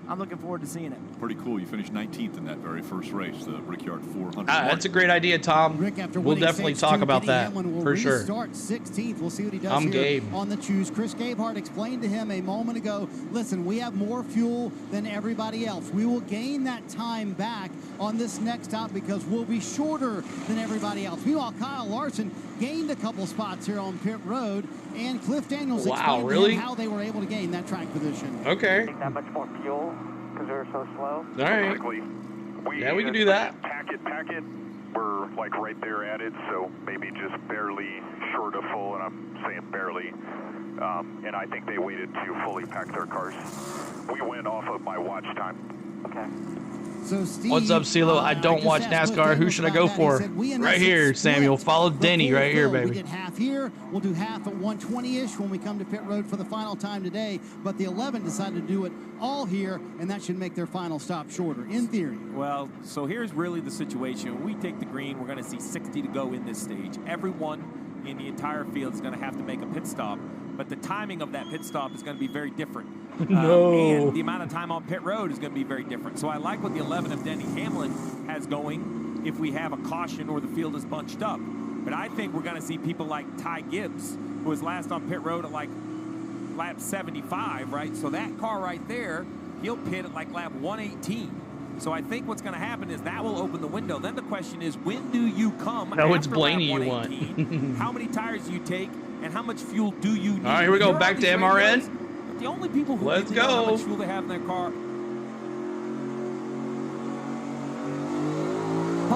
V: I'm looking forward to seeing it.
N: Pretty cool. You finished 19th in that very first race, the Brickyard 400.
A: That's a great idea, Tom.
C: Rick, after
A: we'll definitely talk about that for sure.
C: Start 16th. We'll see what he does
A: I'm
C: here
A: game.
C: on the choose. Chris Gabehart explained to him a moment ago, listen, we have more fuel than everybody else. We will gain that time back on this next stop because we'll be shorter than everybody else. Meanwhile, Kyle Larson gained a couple spots here on pit road, and Cliff Daniels explained to him how they were able to gain that track position.
A: Okay.
O: That much more fuel because they were so slow.
A: All right. Yeah, we can do that.
B: Pack it. We're like right there at it, so maybe just barely short of full, and I'm saying barely. And I think they waited to fully pack their cars. We went off of my watch time.
O: Okay.
C: So Steve,
A: what's up, CeeLo? I don't watch NASCAR. Who should I go for? Right here, Samuel. Follow Denny right here, baby.
C: We did half here. We'll do half at 120-ish when we come to pit road for the final time today. But the 11 decided to do it all here, and that should make their final stop shorter, in theory.
D: Well, so here's really the situation. When we take the green, we're going to see 60 to go in this stage. Everyone in the entire field is going to have to make a pit stop. But the timing of that pit stop is going to be very different. And the amount of time on pit road is going to be very different. So I like what the 11 of Denny Hamlin has going if we have a caution or the field is bunched up. But I think we're going to see people like Ty Gibbs, who was last on pit road at like lap 75, right? So that car right there, he'll pit at like lap 118. So I think what's going to happen is that will open the window. Then the question is, when do you come
A: No, it's
D: after
A: Blaney
D: lap
A: you want.
D: 118? How many tires do you take? And how much fuel do you need?
A: All right, here we go. Back to MRN.
D: The only people who
A: Let's
D: really know how
A: go.
D: much fuel they have in their car.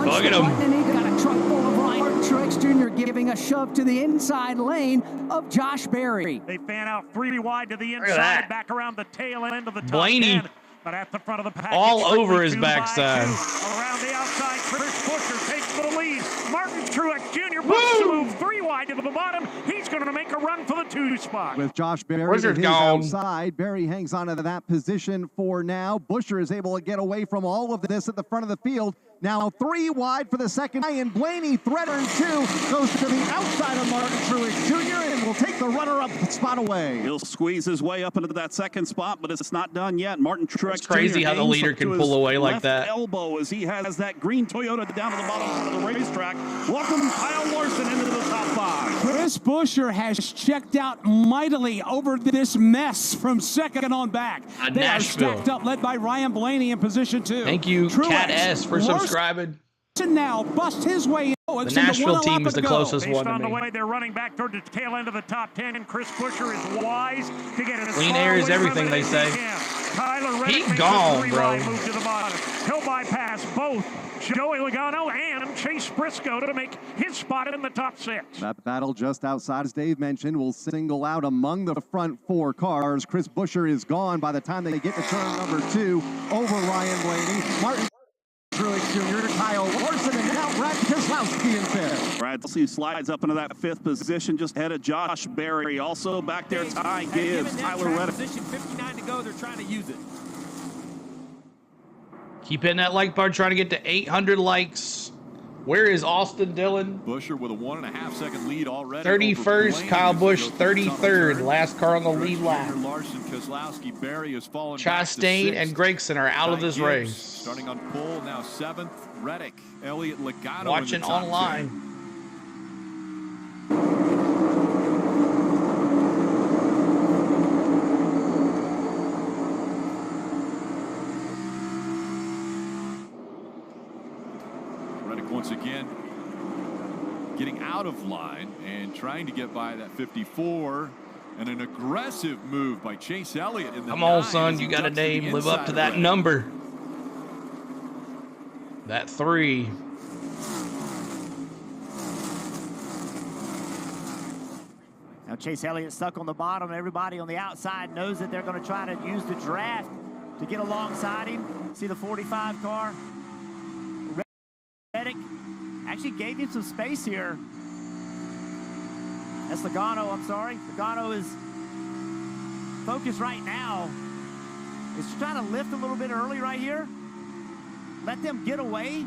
A: Look at him.
R: And he got a truck full of Ryan Truex Jr. giving a shove to the inside lane of Josh Berry.
H: They fan out 3 wide to the
A: at
H: inside,
A: that.
H: back around the tail end of the top
A: Blaney.
H: 10. But at the front of the pack,
A: All
H: it's
A: over his
H: two by
A: backside.
H: two. Around the outside, Chris Buescher takes the lead. Martin Truex Jr. wants to move 3 wide to the bottom. He's going to make a run for the 2 spot.
S: With Josh Berry
A: Where's
S: to
A: your
S: his
A: gone?
S: outside, Berry hangs on to that position for now. Buescher is able to get away from all of this at the front of the field. Now 3 wide for the second. And Blaney, threatened 2, goes to the outside of Martin Truex Jr. and will take the runner-up spot away.
M: He'll squeeze his way up into that second spot, but it's not done yet. Martin Truex
A: It's crazy
M: Jr.
A: how the
M: aims
A: leader
M: up
A: can
M: to
A: pull
M: his
A: away like
M: left
A: that.
M: elbow as he has that green Toyota down to the bottom of the racetrack. Welcome Kyle Larson into the top 5.
R: Chris Buescher has checked out mightily over this mess from second on back. They
A: Nashville.
R: are stacked up, led by Ryan Blaney in position 2.
A: Thank you,
R: Truex,
A: Cat S, for
R: Larson
A: subscribing.
R: now busts his way.
A: The Nashville team is the closest
H: Based
A: one to
H: on the
A: me.
H: way they're running back toward the tail end of the top 10, and Chris Buescher is wise to get it as
A: Clean
H: far
A: air is
H: away from
A: everything,
H: it
A: they
H: as
A: say.
H: he can. Tyler Reddick
A: He
H: makes
A: gone,
H: a 3
A: bro.
H: wide move to the bottom. He'll bypass both Joey Logano and Chase Briscoe to make his spot in the top 6.
S: That battle just outside, as Dave mentioned, will single out among the front 4 cars. Chris Buescher is gone by the time they get to turn number 2 over Ryan Blaney. Martin Truex Jr., Kyle Larson, and now Brad Keselowski in 5th.
M: Brad Keselowski slides up into that 5th position, just ahead of Josh Berry. Also back there, Ty Gibbs, Tyler Reddick.
D: Position 59 to go. They're trying to use it.
A: Keep hitting that like bar, trying to get to 800 likes. Where is Austin Dillon?
N: Buescher with a 1.5-second lead already.
A: 31st, Kyle Busch, 33rd. Last car on the lead lap.
N: Larson, Keselowski, Berry has fallen
A: Chastain and Gregson are out of this race.
N: Starting on pole, now 7th. Reddick, Elliott Logano.
A: Watching online.
N: 10. Reddick once again getting out of line and trying to get by that 54. And an aggressive move by Chase Elliott in the
A: Come on, son. You got a name. Live up to that number. That 3.
V: Now Chase Elliott stuck on the bottom. Everybody on the outside knows that they're going to try to use the draft to get alongside him. See the 45 car? Reddick actually gave him some space here. That's Logano, I'm sorry. Logano is focused right now. Is trying to lift a little bit early right here. Let them get away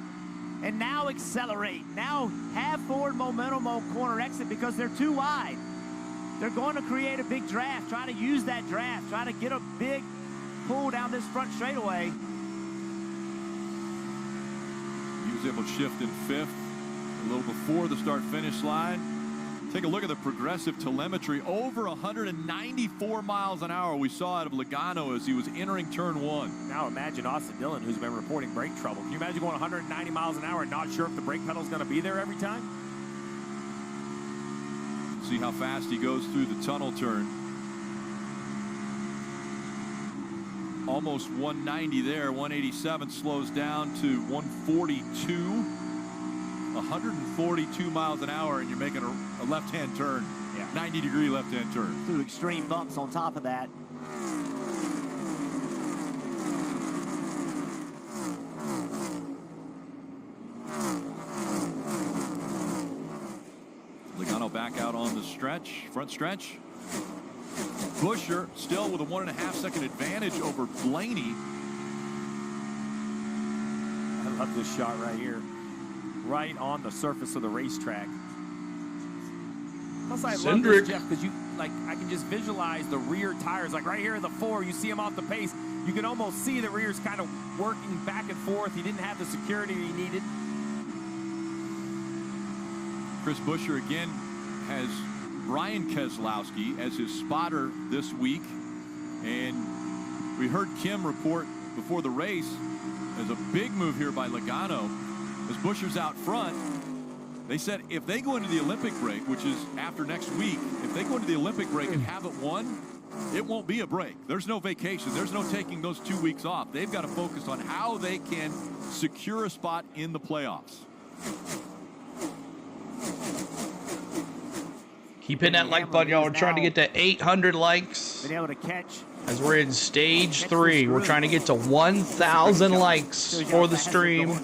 V: and now accelerate. Now have forward momentum on corner exit because they're too wide. They're going to create a big draft. Try to use that draft. Try to get a big pull down this front straightaway.
N: He was able to shift in 5th a little before the start-finish line. Take a look at the progressive telemetry. Over 194 miles an hour we saw out of Logano as he was entering turn 1.
D: Now imagine Austin Dillon, who's been reporting brake trouble. Can you imagine going 190 miles an hour and not sure if the brake pedal is going to be there every time?
N: See how fast he goes through the tunnel turn. Almost 190 there. 187 slows down to 142. 142 miles an hour, and you're making a left-hand turn.
V: Yeah.
N: 90-degree left-hand turn.
V: Through extreme bumps on top of that.
N: Logano back out on the stretch, front stretch. Buescher still with a 1.5-second advantage over Blaney.
D: I love this shot right here. Right on the surface of the racetrack. Plus, I love this, Jeff, because I can just visualize the rear tires. Like right here in the 4, you see him off the pace. You can almost see the rear's kind of working back and forth. He didn't have the security he needed.
N: Chris Buescher again has Brian Keselowski as his spotter this week. And we heard Kim report before the race as a big move here by Logano. As Buescher's out front, they said if they go into the Olympic break, which is after next week, if they go into the Olympic break and have it won, it won't be a break. There's no vacation. There's no taking those 2 weeks off. They've got to focus on how they can secure a spot in the playoffs.
A: Keep hitting that like button, y'all. We're trying to get to 800 likes.
V: Been able to catch.
A: As we're in stage 3, we're trying to get to 1,000 likes for the stream.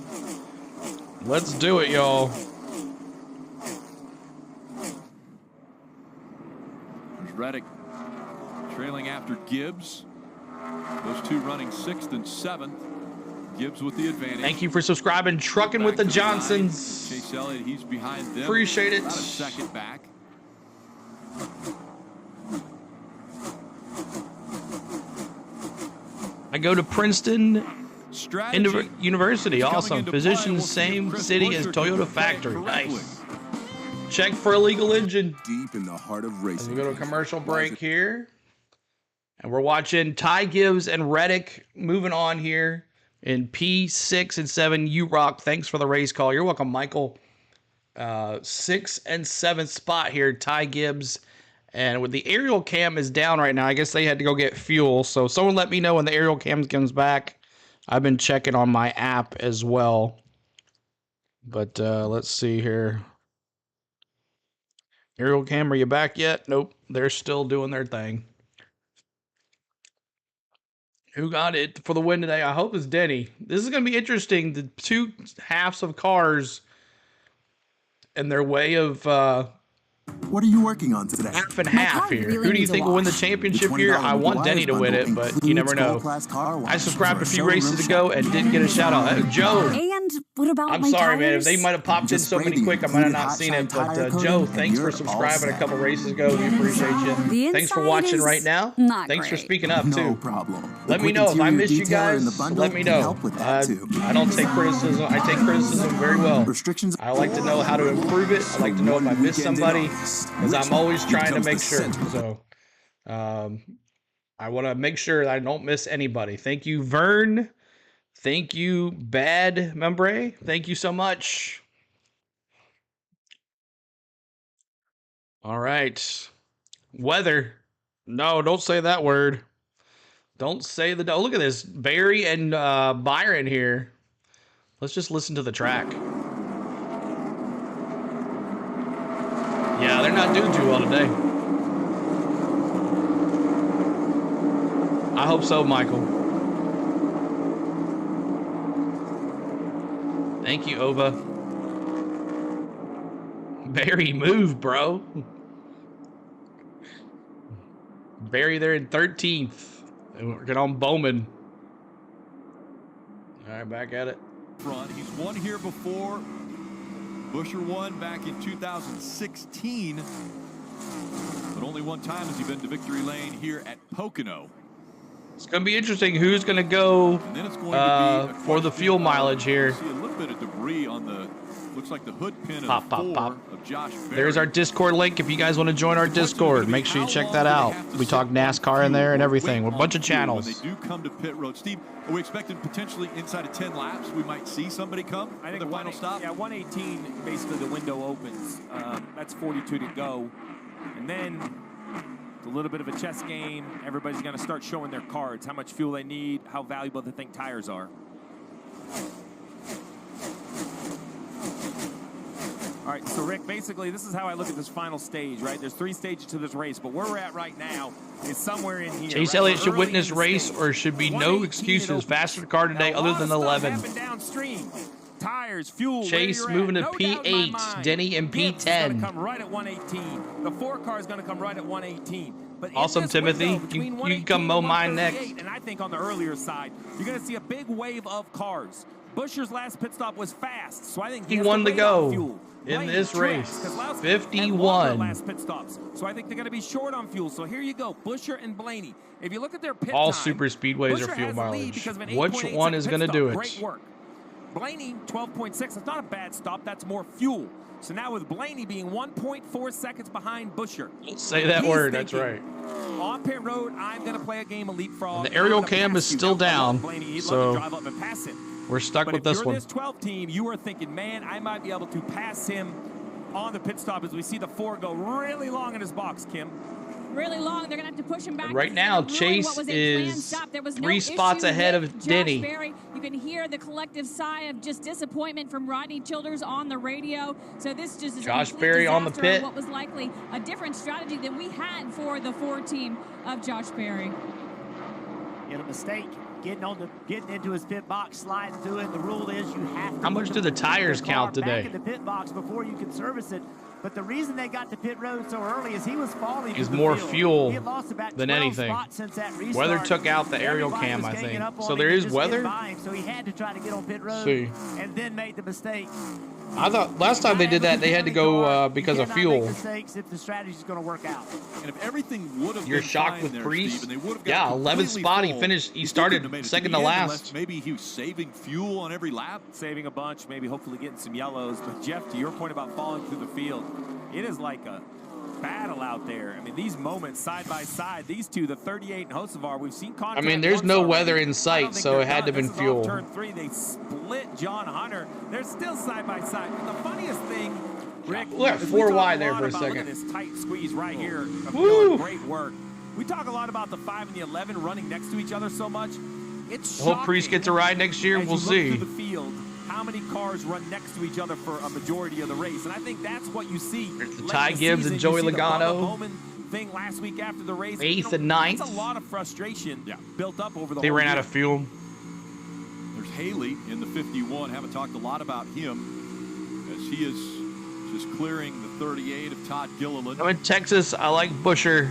A: Let's do it, y'all.
N: There's Reddick trailing after Gibbs. Those two running 6th and 7th. Gibbs with the advantage.
A: Thank you for subscribing. Trucking with the Johnsons.
N: Chase Elliott, he's behind them.
A: Appreciate it.
N: About a second back.
A: I go to Princeton University. Awesome. Position same city as Toyota factory. Nice. Check for illegal engine.
I: Deep in the heart of racing.
A: We go to a commercial break here. And we're watching Ty Gibbs and Reddick moving on here in P6 and 7 U-Rock. Thanks for the race call. You're welcome, Michael. 6th and 7th spot here, Ty Gibbs. And with the aerial cam is down right now, I guess they had to go get fuel. So someone let me know when the aerial cam comes back. I've been checking on my app as well. But let's see here. Aerial cam, are you back yet? Nope, they're still doing their thing. Who got it for the win today? I hope it's Denny. This is going to be interesting. The two halves of cars and their way of
I: what are you working on today?
A: Half and half here. Really who do you think will win the championship here? I want Denny to win it, but you never know. I subscribed a few races ago and didn't get a shout out. Joe.
P: And what about
A: I'm sorry, man. If they might have popped in so many quick, I might have not seen it. But Joe, thanks for subscribing a couple races ago. We appreciate you. Thanks for watching right now. Thanks for speaking up, too.
I: No problem.
A: Let me know if I missed you guys. Let me know. I don't take criticism. I take criticism very well. I like to know how to improve it. I like to know if I missed somebody, because I'm always trying to make sure. So I want to make sure that I don't miss anybody. Thank you, Vern. Thank you, Bad Membre. Thank you so much. All right. Weather. No, don't say that word. Don't say the... Oh, look at this. Barry and Byron here. Let's just listen to the track. Yeah, they're not doing too well today. I hope so, Michael. Thank you, Ova. Barry, move, bro. Barry, they're in 13th. And we're getting on Bowman. All right, back at it.
N: Front. He's won here before. Buescher won back in 2016. But only one time has he been to victory lane here at Pocono.
A: It's going to be interesting who's going to go for the fuel mileage here.
N: See a little bit of debris on the, looks like the hood pin
A: pop,
N: of
A: pop.
N: of Josh Berry.
A: There's our Discord link. If you guys want to join our Discord, make sure you check that out. We talk NASCAR in there and everything. We're a bunch of channels.
N: When they do come to pit road. Steve, are we expecting potentially inside of 10 laps we might see somebody come for their final stop?
D: Yeah, 118, basically the window opens. That's 42 to go. And then it's a little bit of a chess game. Everybody's going to start showing their cards, how much fuel they need, how valuable they think tires are. All right, so Rick, basically this is how I look at this final stage, right? There's 3 stages to this race, but where we're at right now is somewhere in here.
A: Chase Elliott should win this race, or should be no excuses. Faster car today other than the 11.
D: Downstream. Tires, fuel.
A: Chase moving to P8, Denny in
D: Gibbs is going
A: P10.
D: to come right at 118. The 4 car is going to come right at 118. But
A: Awesome, Timothy. You can come mow mine next.
D: And I think on the earlier side, you're going to see a big wave of cars. Buscher's last pit stop was fast, so I think
A: he won to go in this race. 51
D: last pit stops, so I think they're going to be short on fuel. So here you go, Buescher and Blaney. If you look at their pit
A: all
D: time,
A: super speedways
D: Buescher
A: are fuel
D: has the lead
A: mileage.
D: because of an
A: Which
D: 8.8
A: one is
D: second
A: going to
D: pit
A: do
D: stop.
A: it?
D: Great work. Blaney 12.6. That's not a bad stop. That's more fuel. So now with Blaney being 1.4 seconds behind Buescher.
A: Say that word. That's right.
D: On pit road, I'm going to play a game of leapfrog.
A: And the aerial cam is still down, so
D: drive up and pass him.
A: we're stuck
D: But
A: with this
D: if
A: one.
D: you're this 12 team, you are thinking, man, I might be able to pass him on the pit stop as we see the 4 go really long in his box, Kim.
G: Really long. They're going to have to push him back.
A: And right now, Chase is 3 spots ahead of Denny.
G: Berry. You can hear the collective sigh of just disappointment from Rodney Childers on the radio. So this just is
A: Josh
G: a
A: Berry on the pit.
G: What was likely a different strategy than we had for the 4 team of Josh Berry.
V: Get a mistake. Getting into his pit box, sliding through it. The rule is you have to.
A: How much do the tires count today?
V: Back in the pit box before you can service it. But the reason they got to pit road so early is he was falling.
A: Is
V: through the
A: more
V: field.
A: fuel
V: He had lost about
A: than
V: 12
A: anything.
V: spots since that restart.
A: Weather took out the aerial
V: Everybody
A: cam,
V: was
A: I
V: ganging
A: think.
V: up on
A: So
V: him
A: there
V: and
A: is
V: just
A: weather?
V: getting by him, so he had to try to get on pit road
A: See.
V: and then made the mistake.
A: I thought last time they did that, they had to go because of fuel.
V: Make mistakes if the strategy is going to work out.
N: And if everything would have
A: You're
N: been
A: shocked
N: fine
A: with
N: there,
A: Priest?
N: Steve, and they would have
A: Yeah,
N: got
A: 11
N: completely
A: spot. He
N: full,
A: finished. He
N: he
A: started
N: couldn't have made it
A: second
N: the
A: to
N: end
A: last.
N: unless maybe he was saving fuel on every lap.
D: Saving a bunch, maybe hopefully getting some yellows. But Jeff, to your point about falling through the field, it is like a battle out there. I mean, these moments side by side, these two, the 38 and Hocevar, we've seen contact.
A: I mean, there's no weather in sight, so it had to have been fuel.
D: Turn 3, they split John Hunter. They're still side by side. And the funniest thing, Rick,
A: We're at
D: is
A: 4
D: we
A: wide
D: talk
A: there
D: lot
A: for a
D: about, look
A: second.
D: at this tight squeeze right here.
A: Woo!
D: Great work. We talk a lot about the 5 and the 11 running next to each other so much. It's
A: Hope Priest gets a ride next year.
D: as
A: We'll
D: you look
A: see.
D: through the field, how many cars run next to each other for a majority of the race, and I think that's what you see.
A: There's the
D: late
A: Ty
D: in the
A: Gibbs
D: season.
A: and Joey
D: You see the
A: Logano.
D: Bubba Bowman thing last week after the race.
A: 8th and 9th.
D: That's a lot of frustration built up over the
A: They
D: whole
A: ran
D: year.
A: out of fuel.
N: There's Haley in the 51. Haven't talked a lot about him as he is just clearing the 38 of Todd Gilliland.
A: I'm in Texas. I like Buescher,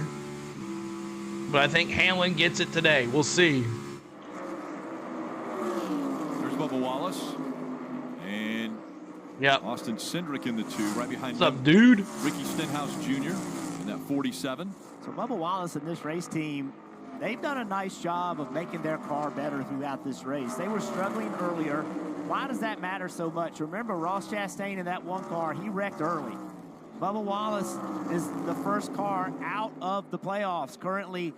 A: but I think Hamlin gets it today. We'll see.
N: There's Bubba Wallace and Austin Cindric in the 2, right behind
A: What's up, dude?
N: Ricky Stenhouse Jr. in that 47.
V: So Bubba Wallace and this race team, they've done a nice job of making their car better throughout this race. They were struggling earlier. Why does that matter so much? Remember, Ross Chastain in that 1 car, he wrecked early. Bubba Wallace is the first car out of the playoffs. Currently,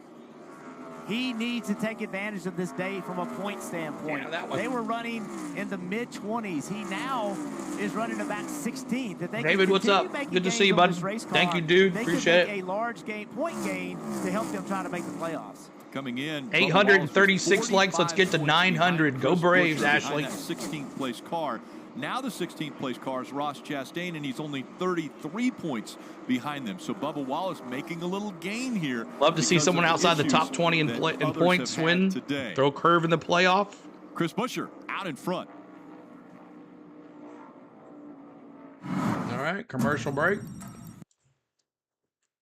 V: he needs to take advantage of this day from a point standpoint. They were running in the mid-20s. He now is running about 16th. If they
A: David, what's up? Good to see you, bud. Thank you, dude. Appreciate
V: it. A large point gain to help them try to make the playoffs.
N: Coming in,
A: 836 likes. Let's get to 900. Go Braves, Ashley.
N: 16th place car. Now the 16th place car is Ross Chastain, and he's only 33 points behind them. So Bubba Wallace making a little gain here.
A: Love to see someone outside the top 20 in points win.
N: Today.
A: Throw curve in the playoff.
N: Chris Buescher out in front.
A: All right, commercial break.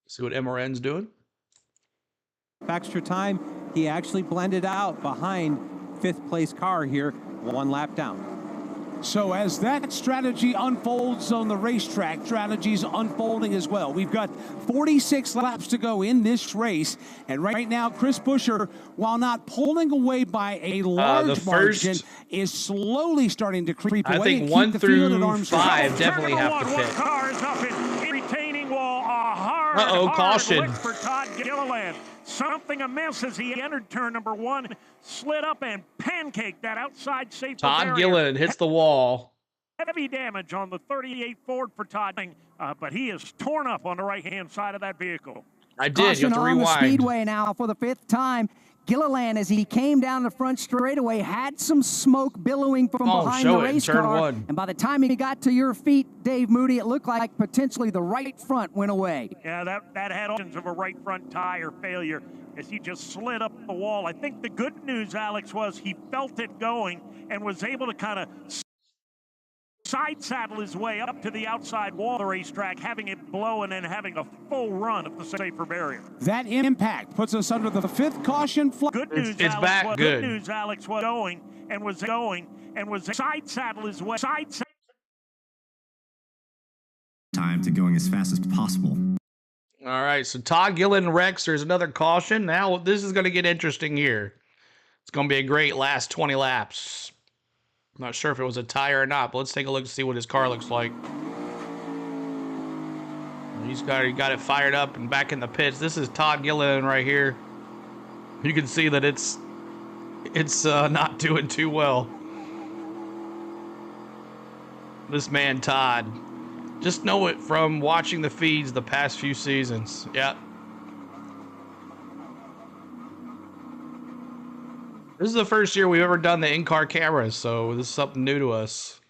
A: See what MRN's doing.
K: Extra time, he actually blended out behind 5th place car here, 1 lap down.
J: So as that strategy unfolds on the racetrack, strategy's unfolding as well. We've got 46 laps to go in this race, and right now Chris Buescher, while not pulling away by a large margin, is slowly starting to creep away.
A: I think 1 through 5 definitely have to pit.
T: Car is up in retaining wall. A hard
A: caution
T: lick for Todd Gilliland. Something amiss as he entered turn number 1, slid up and pancaked that outside safety
A: Todd
T: barrier.
A: Gilliland hits the wall.
T: Heavy damage on the 38 Ford for Todd, but he is torn up on the right-hand side of that vehicle.
A: I did. You have to rewind.
R: On the speedway now for the 5th time. Gilliland, as he came down the front straightaway, had some smoke billowing from behind the race car. And by the time he got to your feet, Dave Moody, it looked like potentially the right front went away.
T: Yeah, that had options of a right front tire failure as he just slid up the wall. I think the good news, Alex, was he felt it going and was able to kind of side saddle his way up to the outside wall of the racetrack, having it blow and then having a full run of the safer barrier.
J: That impact puts us under the 5th caution flag.
T: Good news,
A: it's back. Good.
T: Good news, Alex, was going and was side saddle his way.
F: Time to going as fast as possible.
A: All right, so Todd Gilliland wrecks. There's another caution. Now this is going to get interesting here. It's going to be a great last 20 laps. I'm not sure if it was a tire or not, but let's take a look and see what his car looks like. He got it fired up and back in the pits. This is Todd Gilliland right here. You can see that it's not doing too well. This man Todd, just know it from watching the feeds the past few seasons. Yep. This is the first year we've ever done the in-car cameras, so this is something new to us.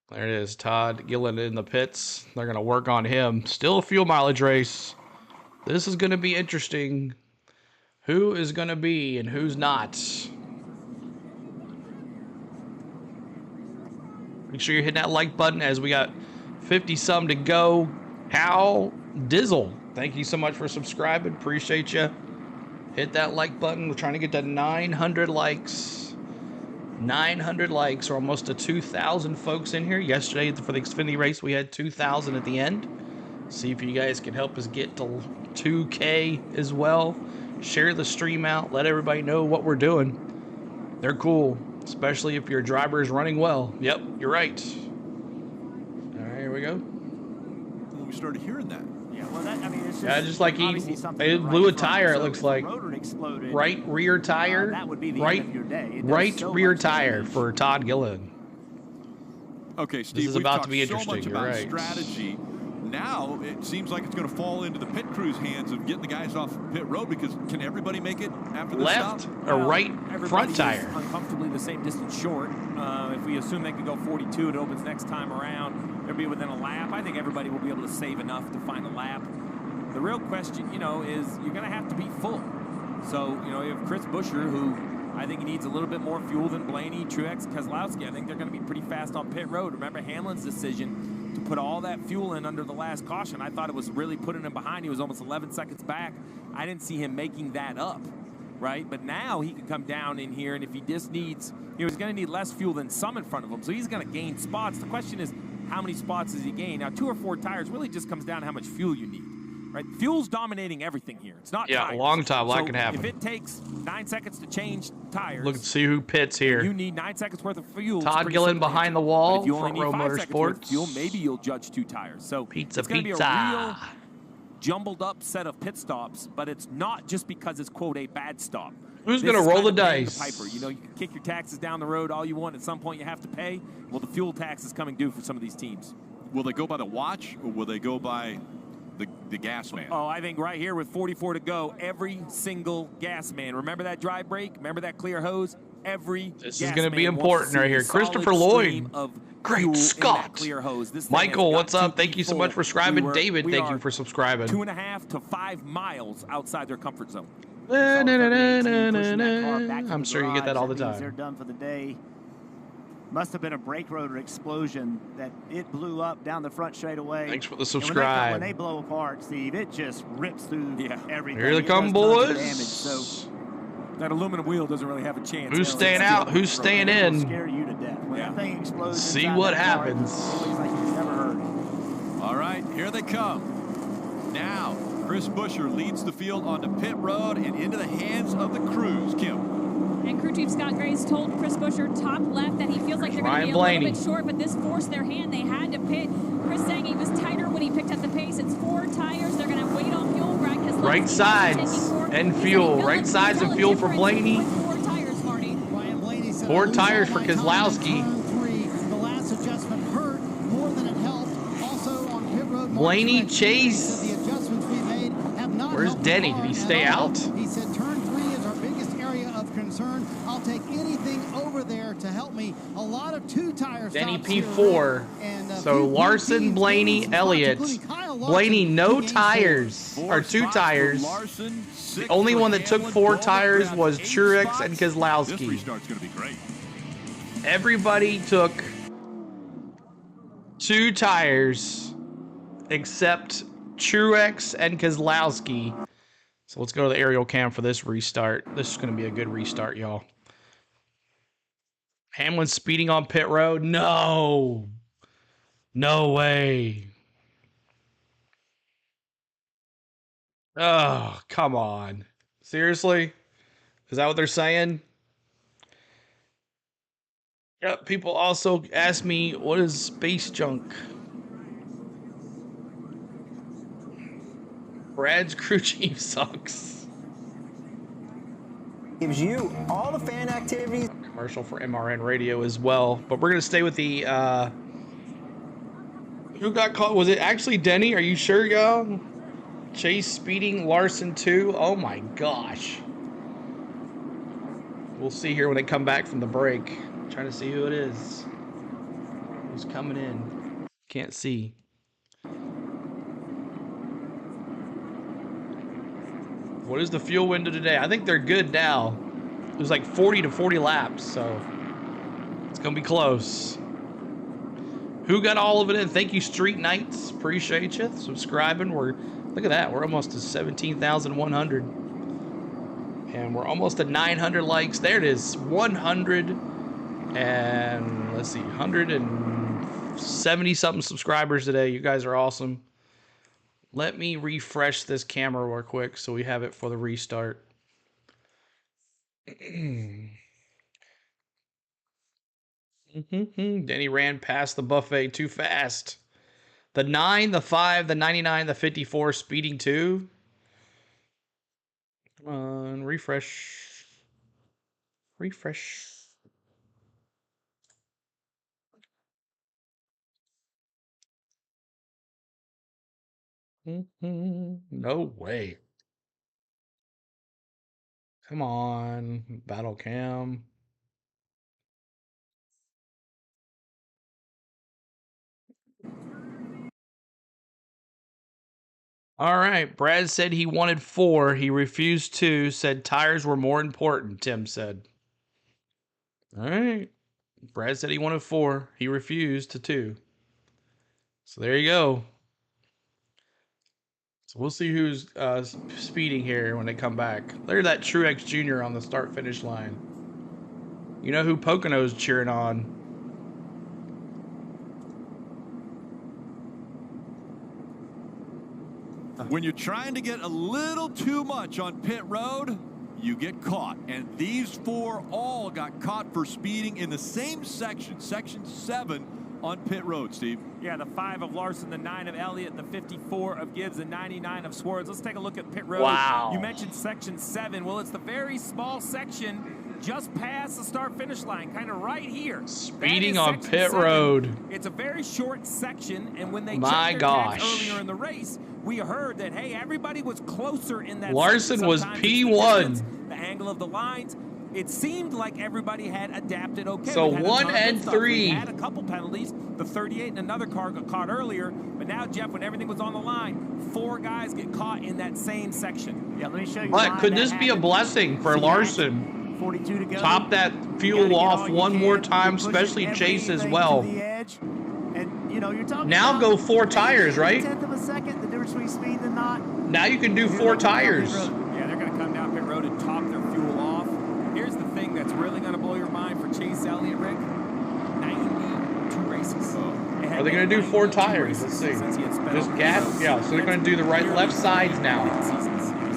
A: There it is, Todd Gilliland in the pits. They're going to work on him. Still a fuel mileage race. This is going to be interesting. Who is going to be and who's not? Make sure you're hitting that like button as we got 50-some to go. Hal Dizzle, thank you so much for subscribing. Appreciate you. Hit that like button. We're trying to get to 900 likes. 900 likes, or almost to 2,000 folks in here. Yesterday for the Xfinity race, we had 2,000 at the end. See if you guys can help us get to 2K as well. Share the stream out. Let everybody know what we're doing. They're cool, especially if your driver is running well. Yep, you're right. All right, here we go.
N: Well, we started hearing that.
V: Yeah, well, that, I mean, it's
A: just like he blew a tire, it looks like. Right rear tire.
V: That would be the
A: right,
V: end of your day.
A: right rear tire for Todd Gilliland.
N: Okay, Steve,
A: this is about to be interesting.
N: So much
A: You're
N: about
A: right.
N: Strategy. Now it seems like it's going to fall into the pit crew's hands of getting the guys off pit road, because can everybody make it after the
A: left
N: stop?
A: or right front tire?
D: Uncomfortably the same distance short. If we assume they could go 42, it opens next time around. They'll be within a lap. I think everybody will be able to save enough to find a lap. The real question, is you're going to have to be full. So, you have Chris Buescher, who I think he needs a little bit more fuel than Blaney, Truex, Keselowski. I think they're going to be pretty fast on pit road. Remember Hamlin's decision to put all that fuel in under the last caution. I thought it was really putting him behind. He was almost 11 seconds back. I didn't see him making that up, right? But now he can come down in here, and if he just needs, he's going to need less fuel than some in front of him. So he's going to gain spots. The question is, how many spots does he gain? Now, 2 or 4 tires really just comes down to how much fuel you need. Right, fuel's dominating everything here. It's not tires.
A: Long time, that can happen.
T: If it takes 9 seconds to change tires,
A: Look, see who pits here.
T: You need 9 seconds worth of fuel.
A: Todd Gilliland behind the wall.
T: If you only
A: Front
T: need
A: Row
T: 5 seconds worth of
A: Motorsports.
T: fuel, maybe you'll judge 2 tires. So
A: Pizza,
T: it's going to be a real jumbled up set of pit stops, but it's not just because it's quote a bad stop.
A: Who's going to roll the dice?
T: Piper. You can kick your taxes down the road all you want. At some point, you have to pay. Well, the fuel tax is coming due for some of these teams.
N: Will they go by the watch, or will they go by the gas man?
T: Oh, I think right here with 44 to go, every single gas man. Remember that dry brake? Remember that clear hose?
A: This is going to be important right here. Christopher Lloyd. Great Scott. Michael, what's up? Thank you so much for subscribing. David, thank you for subscribing.
T: 2.5 to 5 miles outside their comfort zone.
A: I'm sure you get that all the time.
V: They're done for the day. Must have been a brake rotor explosion that it blew up down the front straightaway.
A: Thanks for the subscribe.
V: When they blow apart, Steve, it just rips through everything.
A: Here they come, boys.
V: So
D: That aluminum wheel doesn't really have a chance.
A: Who's staying out? Who's staying in?
V: Scare you to death. When that thing explodes,
A: See what happens.
V: It looks like you've never heard.
N: All right, here they come. Now, Chris Buescher leads the field onto pit road and into the hands of the crews. Kim.
G: And crew chief Scott Grace told Chris Buescher top left that he feels like they're going to be a little bit short, but this forced their hand. They had to pit. Chris saying he was tighter when he picked up the pace. It's 4 tires. They're going to wait on fuel. Greg has
A: right sides and fuel. Right sides and fuel for Blaney.
G: 4 tires, Marty.
A: 4 tires for Keselowski.
C: The last adjustment hurt more than it helped. Also on pit road,
A: Blaney, Chase.
C: The adjustments we made have not.
A: Where's Denny? Did he stay out?
C: He said turn 3 is our biggest area of concern. I'll take anything over there to help me. A lot of 2 tires.
A: Denny P4. So Larson, Blaney, Elliott. Blaney, no tires, or 2 tires. The only one that took 4 tires was Truex and Keselowski. Everybody took 2 tires except Truex and Keselowski. So let's go to the aerial cam for this restart. This is going to be a good restart, y'all. Hamlin speeding on pit road. No. No way. Oh, come on. Seriously? Is that what they're saying? Yep, people also ask me, what is space junk? Brad's crew chief sucks.
E: Gives you all the fan activities.
A: Commercial for MRN radio as well. But we're going to stay with the... who got caught? Was it actually Denny? Are you sure, y'all? Chase speeding, Larson 2. Oh my gosh. We'll see here when they come back from the break. I'm trying to see who it is. Who's coming in? Can't see. What is the fuel window today? I think they're good now. It was like 40 to 40 laps, so it's gonna be close. Who got all of it in? Thank you, Street Knights. Appreciate you subscribing. Look at that. We're almost to 17,100. And we're almost to 900 likes. There it is. 100 and let's see, 170 something subscribers today. You guys are awesome. Let me refresh this camera real quick so we have it for the restart. Denny ran past the buffet too fast. The 9, the 5, the 99, the 54 speeding too. Come on, refresh. Refresh. No way. Come on, battle cam. All right, Brad said he wanted 4. He refused 2, said tires were more important, Tim said. All right. Brad said he wanted 4. He refused to 2. So there you go. So we'll see who's speeding here when they come back. There's that Truex Jr. on the start-finish line. You know who Pocono's cheering on.
N: When you're trying to get a little too much on pit road, you get caught. And these 4 all got caught for speeding in the same section, section 7 on pit road, Steve.
D: Yeah, the 5 of Larson, the 9 of Elliott, the 54 of Gibbs, the 99 of Swartz. Let's take a look at pit road.
A: Wow.
D: You mentioned section 7. Well, it's the very small section just past the start-finish line, kind of right here.
A: Speeding on pit road.
D: It's a very short section, and when they
A: checked their tags
D: earlier in the race, we heard that, hey, everybody was closer in that
A: Larson
D: section.
A: was
D: P1. The angle of the lines. It seemed like everybody had adapted okay.
A: So 1 and 3.
D: We had a couple penalties. The 38 and another car got caught earlier. But now, Jeff, when everything was on the line, 4 guys get caught in that same section.
V: Yeah, let me show you.
A: But could this be a blessing for Larson?
V: 42 to go.
A: Top that fuel off one more time, especially Chase as well.
V: And, you know, you're talking
A: now go 4 tires, right?
V: 1/10 of a second, the difference between speed and not.
A: Now you can do 4 tires.
D: Yeah, they're going to come down pit road and top their fuel off.
A: do 4 tires? Let's see. Just gap? Yeah, so they're going to do the left sides now.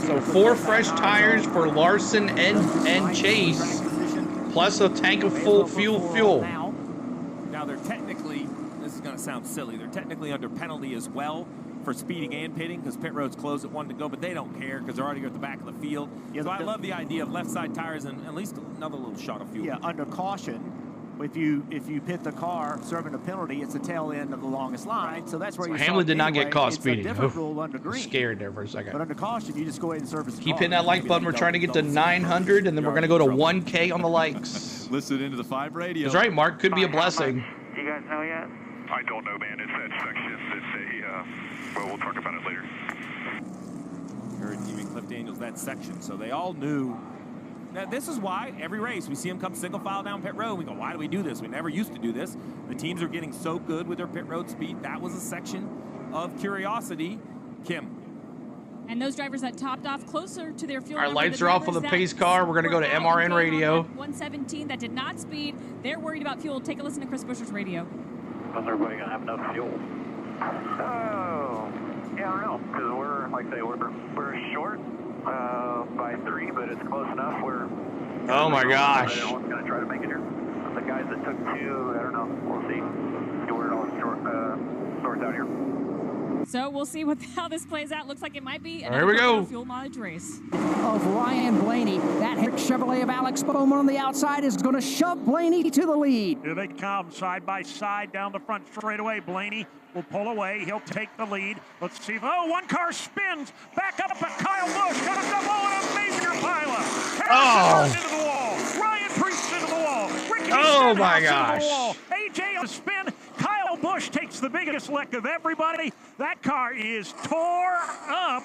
A: So 4 fresh tires for Larson and Chase, plus a tank of full fuel.
D: Now they're technically, this is going to sound silly, they're technically under penalty as well for speeding and pitting because pit road's closed at 1 to go, but they don't care because they're already at the back of the field. Yeah, so I love the idea of left side tires and at least another little shot of fuel.
V: Yeah, under caution. If you pit the car serving a penalty, it's the tail end of the longest line. So that's where you
A: Hamlin did not get caught speeding.
V: Rule under green.
A: Scared there for a second.
V: But under caution, you just go ahead and service the
A: Keep
V: car.
A: hitting that like button. We're trying to get to 900, and then we're going to go to 1K on the likes.
N: Listen into the 5 radio.
A: That's right, Mark. Could be a blessing.
B: You guys know yet? I don't know, man. It's that section. It's well, we'll talk about it later.
D: Heard even Cliff Daniels, that section. So they all knew. Now, this is why every race we see them come single file down pit road. We go, why do we do this? We never used to do this. The teams are getting so good with their pit road speed. That was a section of curiosity. Kim.
G: And those drivers that topped off closer to their fuel.
A: Our lights are off on the pace car. We're going to go to MRN radio.
G: 117 that did not speed. They're worried about fuel. Take a listen to Chris Buescher's radio.
Q: Is everybody going to have enough fuel? Oh, yeah, I don't know. Because we're, like I say, we're short by 3, but it's close enough.
A: Oh my gosh.
Q: Everyone's going to try to make it here. The guys that took 2, I don't know. We'll see. See where it all sorts out here.
G: So we'll see how this plays out. Looks like it might be
A: Here we go.
G: Fuel mileage race.
R: Of Ryan Blaney. That Chevrolet of Alex Bowman on the outside is going to shove Blaney to the lead.
T: Here they come, side by side down the front straightaway. Blaney will pull away. He'll take the lead. Let's see. Oh, one car spins. Back up at Kyle Busch. Got a double and a major pileup. Harrison into the wall. Ryan Preece into the wall. Ricky
A: my gosh.
T: into the wall. AJ on the spin. Kyle Busch takes the biggest lick of everybody. That car is tore up.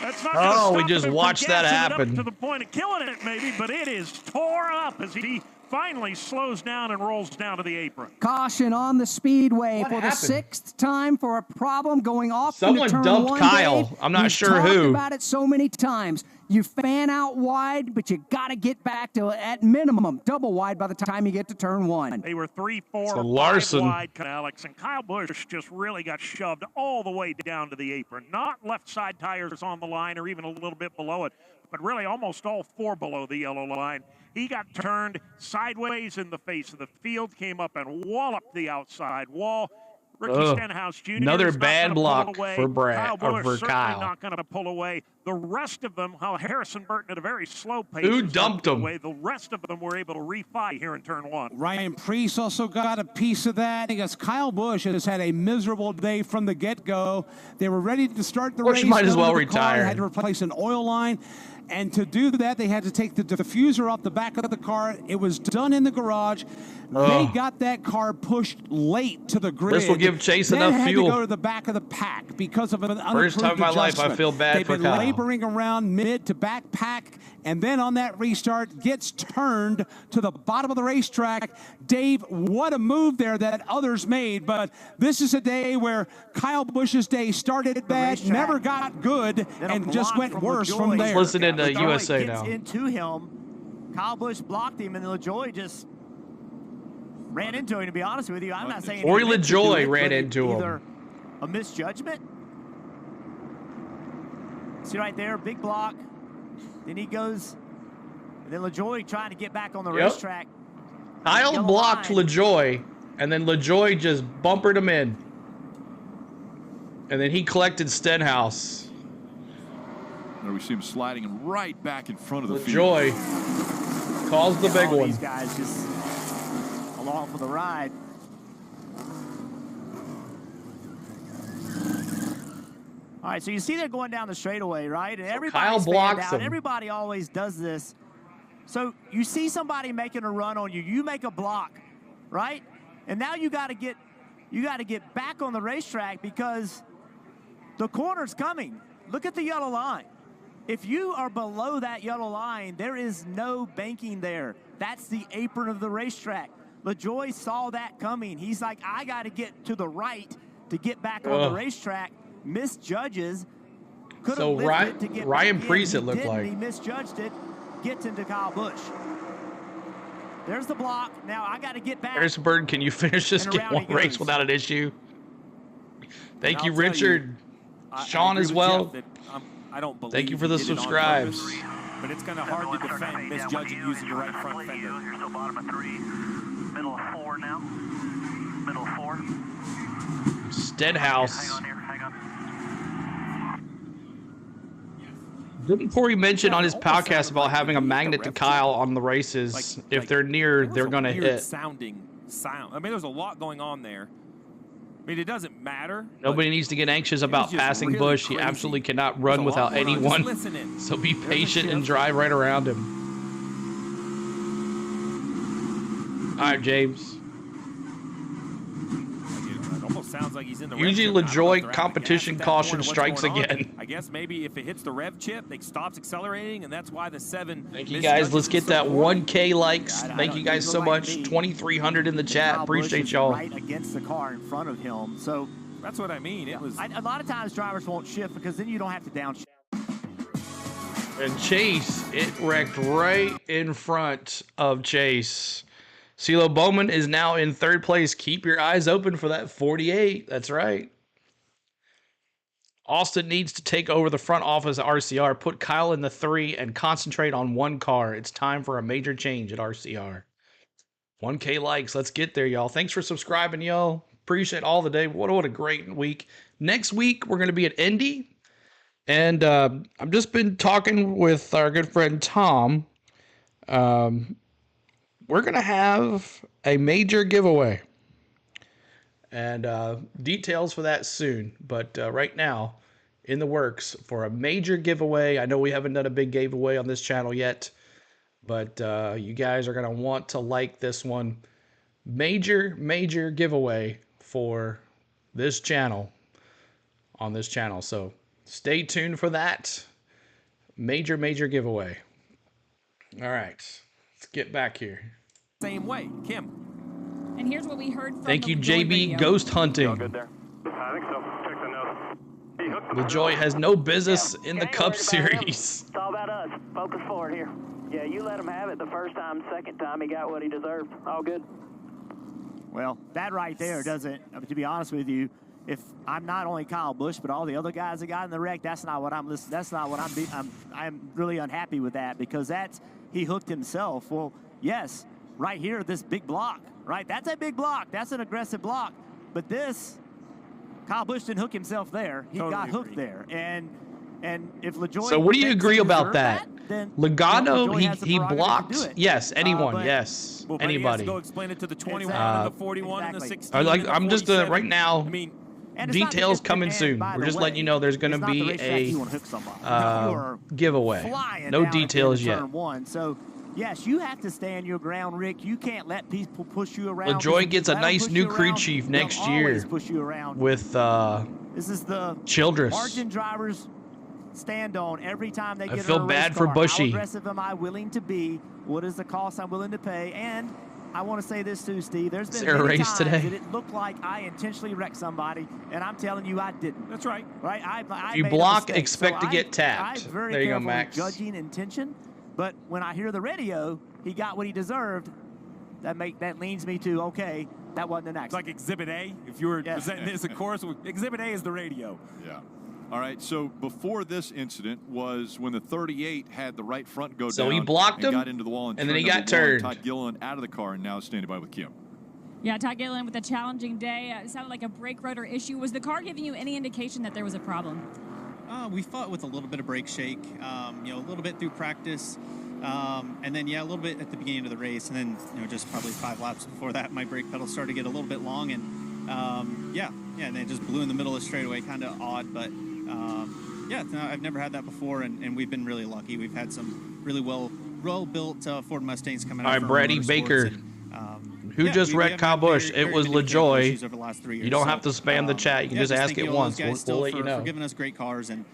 T: That's not gonna stop
A: we just
T: him
A: watched
T: from
A: that
T: gassing it
A: happen.
T: up to the point of killing it, maybe, but it is tore up as he finally slows down and rolls down to the apron.
R: Caution on the speedway for the 6th time for a problem going off.
A: Someone
R: into turn
A: dumped
R: 1,
A: Kyle.
R: Dave.
A: I'm not
R: We've
A: sure
R: talked
A: who.
R: about it so many times. You fan out wide, but you got to get back to, at minimum, double wide by the time you get to turn 1.
T: They were 3, 4,
A: So
T: 5
A: Larson.
T: wide, Alex, and Kyle Busch just really got shoved all the way down to the apron. Not left side tires on the line or even a little bit below it, but really almost all 4 below the yellow line. He got turned sideways in the face of the field, came up and walloped the outside wall. Ricky Stenhouse Jr.
A: Another bad block for Brad, or for Kyle.
T: Not going to pull away. The rest of them, Harrison Burton at a very slow pace.
A: Who dumped him?
T: The rest of them were able to refi here in turn 1.
J: Ryan Preece also got a piece of that because Kyle Busch has had a miserable day from the get-go. They were ready to start the race.
A: Busch might as well
J: The
A: retire.
J: car had to replace an oil line. And to do that, they had to take the diffuser off the back of the car. It was done in the garage. They got that car pushed late to the grid.
A: This will give Chase
J: then
A: enough
J: had
A: fuel.
J: to go to the back of the pack because of an
A: First time in my life I feel bad for
J: They've
A: Kyle.
J: been laboring around mid to back pack, and then on that restart gets turned to the bottom of the racetrack. Dave, what a move there that others made, but this is a day where Kyle Busch's day started bad, never got good, and just went worse from there.
A: Listen to USA now.
V: Into him, Kyle Busch blocked him, and LaJoie just ran into him, to be honest with you. I'm not saying
A: Corey LaJoie ran into him.
V: Either a misjudgment. See right there, big block. Then he goes, and then LaJoie trying to get back on the racetrack.
A: Kyle blocked LaJoie, and then LaJoie just bumpered him in. And then he collected Stenhouse.
N: There we see him sliding right back in front of the field.
A: LaJoie calls the big one.
V: These guys just along for the ride. All right, so you see they're going down the straightaway, right? And everybody's
A: blocks
V: fanned out.
A: him.
V: Everybody always does this. So you see somebody making a run on you, you make a block, right? And now you got to get back on the racetrack because the corner's coming. Look at the yellow line. If you are below that yellow line, there is no banking there. That's the apron of the racetrack. LaJoie saw that coming. He's like, I got to get to the right to get back on the racetrack. Misjudges.
A: So Ryan Preece, it looked like.
V: He misjudged it. Gets into Kyle Busch. There's the block. Now I got to get back.
A: Harrison Burton, can you finish this game one race without an issue? Thank you, Richard. Sean as well.
D: I don't believe
A: Thank you for the
D: he did it on
A: subscribes.
D: purpose, but it's kind of hard to defend misjudging using your right front fender.
Q: You're still bottom of 3. Middle of 4 now. Middle of 4.
A: Steadhouse.
Q: Hang on here. Hang on.
A: Didn't Corey mention on his podcast about having a magnet to Kyle on the races? If they're near, they're going to hit.
D: Sounding sound. I mean, there's a lot going on there. I mean, it doesn't matter.
A: Nobody needs to get anxious about passing
D: really
A: Busch. He
D: crazy.
A: absolutely cannot run without anyone. So be patient and drive right around him. All right, James.
D: It almost sounds like he's in the
A: Usually LaJoy competition caution strikes again.
D: I guess maybe if it hits the rev chip, it stops accelerating, and that's why the 7.
A: Thank you guys. Let's get that 1K likes. Thank you guys so much. 2,300 in the chat. Appreciate y'all.
V: Right against the car in front of him. So
D: that's what I mean. It was
V: a lot of times drivers won't shift because then you don't have to downshift.
A: And Chase, it wrecked right in front of Chase. CeeLo Bowman is now in 3rd place. Keep your eyes open for that 48. That's right. Austin needs to take over the front office at RCR, put Kyle in the 3, and concentrate on one car. It's time for a major change at RCR. 1K likes. Let's get there, y'all. Thanks for subscribing, y'all. Appreciate all the day. What a great week. Next week, we're going to be at Indy. And I've just been talking with our good friend Tom. We're going to have a major giveaway. And details for that soon. But right now, in the works for a major giveaway. I know we haven't done a big giveaway on this channel yet. But you guys are going to want to like this one. Major giveaway for this channel. On this channel. So stay tuned for that. Major giveaway. All right. Let's get back here.
D: Same way, Kim.
G: And here's what we heard from
A: Thank you, JB Ghost Hunting.
Q: All good there? I think so. Check the notes.
A: LaJoy has no business in the Cup Series.
L: It's all about us. Focus forward here. Yeah, you let him have it the first time, second time, he got what he deserved. All good.
V: Well, that right there doesn't, to be honest with you, if I'm not only Kyle Busch, but all the other guys that got in the wreck, that's not what I'm listening. That's not what I'm really unhappy with that because he hooked himself. Well, yes, right here, this big block, right? That's a big block. That's an aggressive block. But this, Kyle Busch didn't hook himself there. He got hooked there. And if LaJoy.
A: So what do you agree about that? Logano, he blocked. Yes, anyone. Yes,
D: well,
A: anybody.
D: He has to go explain it to the 21 and the 41 and the 16.
A: I'm just right now. Details coming soon. We're just letting you know there's going to be a giveaway. No details yet.
V: So, yes, you have to stand your ground, Rick. You can't let people push you around.
A: LaJoy gets a nice new crew chief next year with
V: this is the
A: Childress.
V: Margin drivers stand on every time they get
A: I feel
V: in a
A: bad
V: race
A: for
V: car.
A: Bushy.
V: How aggressive am I willing to be? What is the cost I'm willing to pay? And I want to say this too, Steve. There's been many times that it looked like I intentionally wrecked somebody, and I'm telling you I didn't.
D: That's right.
V: Right? I
A: you
V: made
A: block,
V: a mistake.
A: expect
V: so
A: to get tapped.
V: I'm very
A: there you go,
V: careful
A: Max.
V: Judging intention, but when I hear the radio, he got what he deserved. That leads me to okay, that wasn't an accident.
D: It's like Exhibit A. If you were presenting this, of course, Exhibit A is the radio.
N: Yeah. All right, so before this incident was when the 38 had the right front go down.
A: So he blocked him,
N: got into the wall and
A: then he got turned.
N: Todd Gilliland out of the car and now standing by with Kim.
G: Yeah, Todd Gilliland with a challenging day. It sounded like a brake rotor issue. Was the car giving you any indication that there was a problem?
U: We fought with a little bit of brake shake, a little bit through practice, and then, a little bit at the beginning of the race, and then, just probably 5 laps before that, my brake pedal started to get a little bit long, and, and then it just blew in the middle of the straightaway, kind of odd, but, I've never had that before, and we've been really lucky. We've had some really well-built Ford Mustangs coming out.
A: All right, Brady Baker. Who just wrecked Kyle Busch? It was LaJoy. You don't have to spam the chat. You can just ask it once. We'll let you know.
U: For giving us great cars, and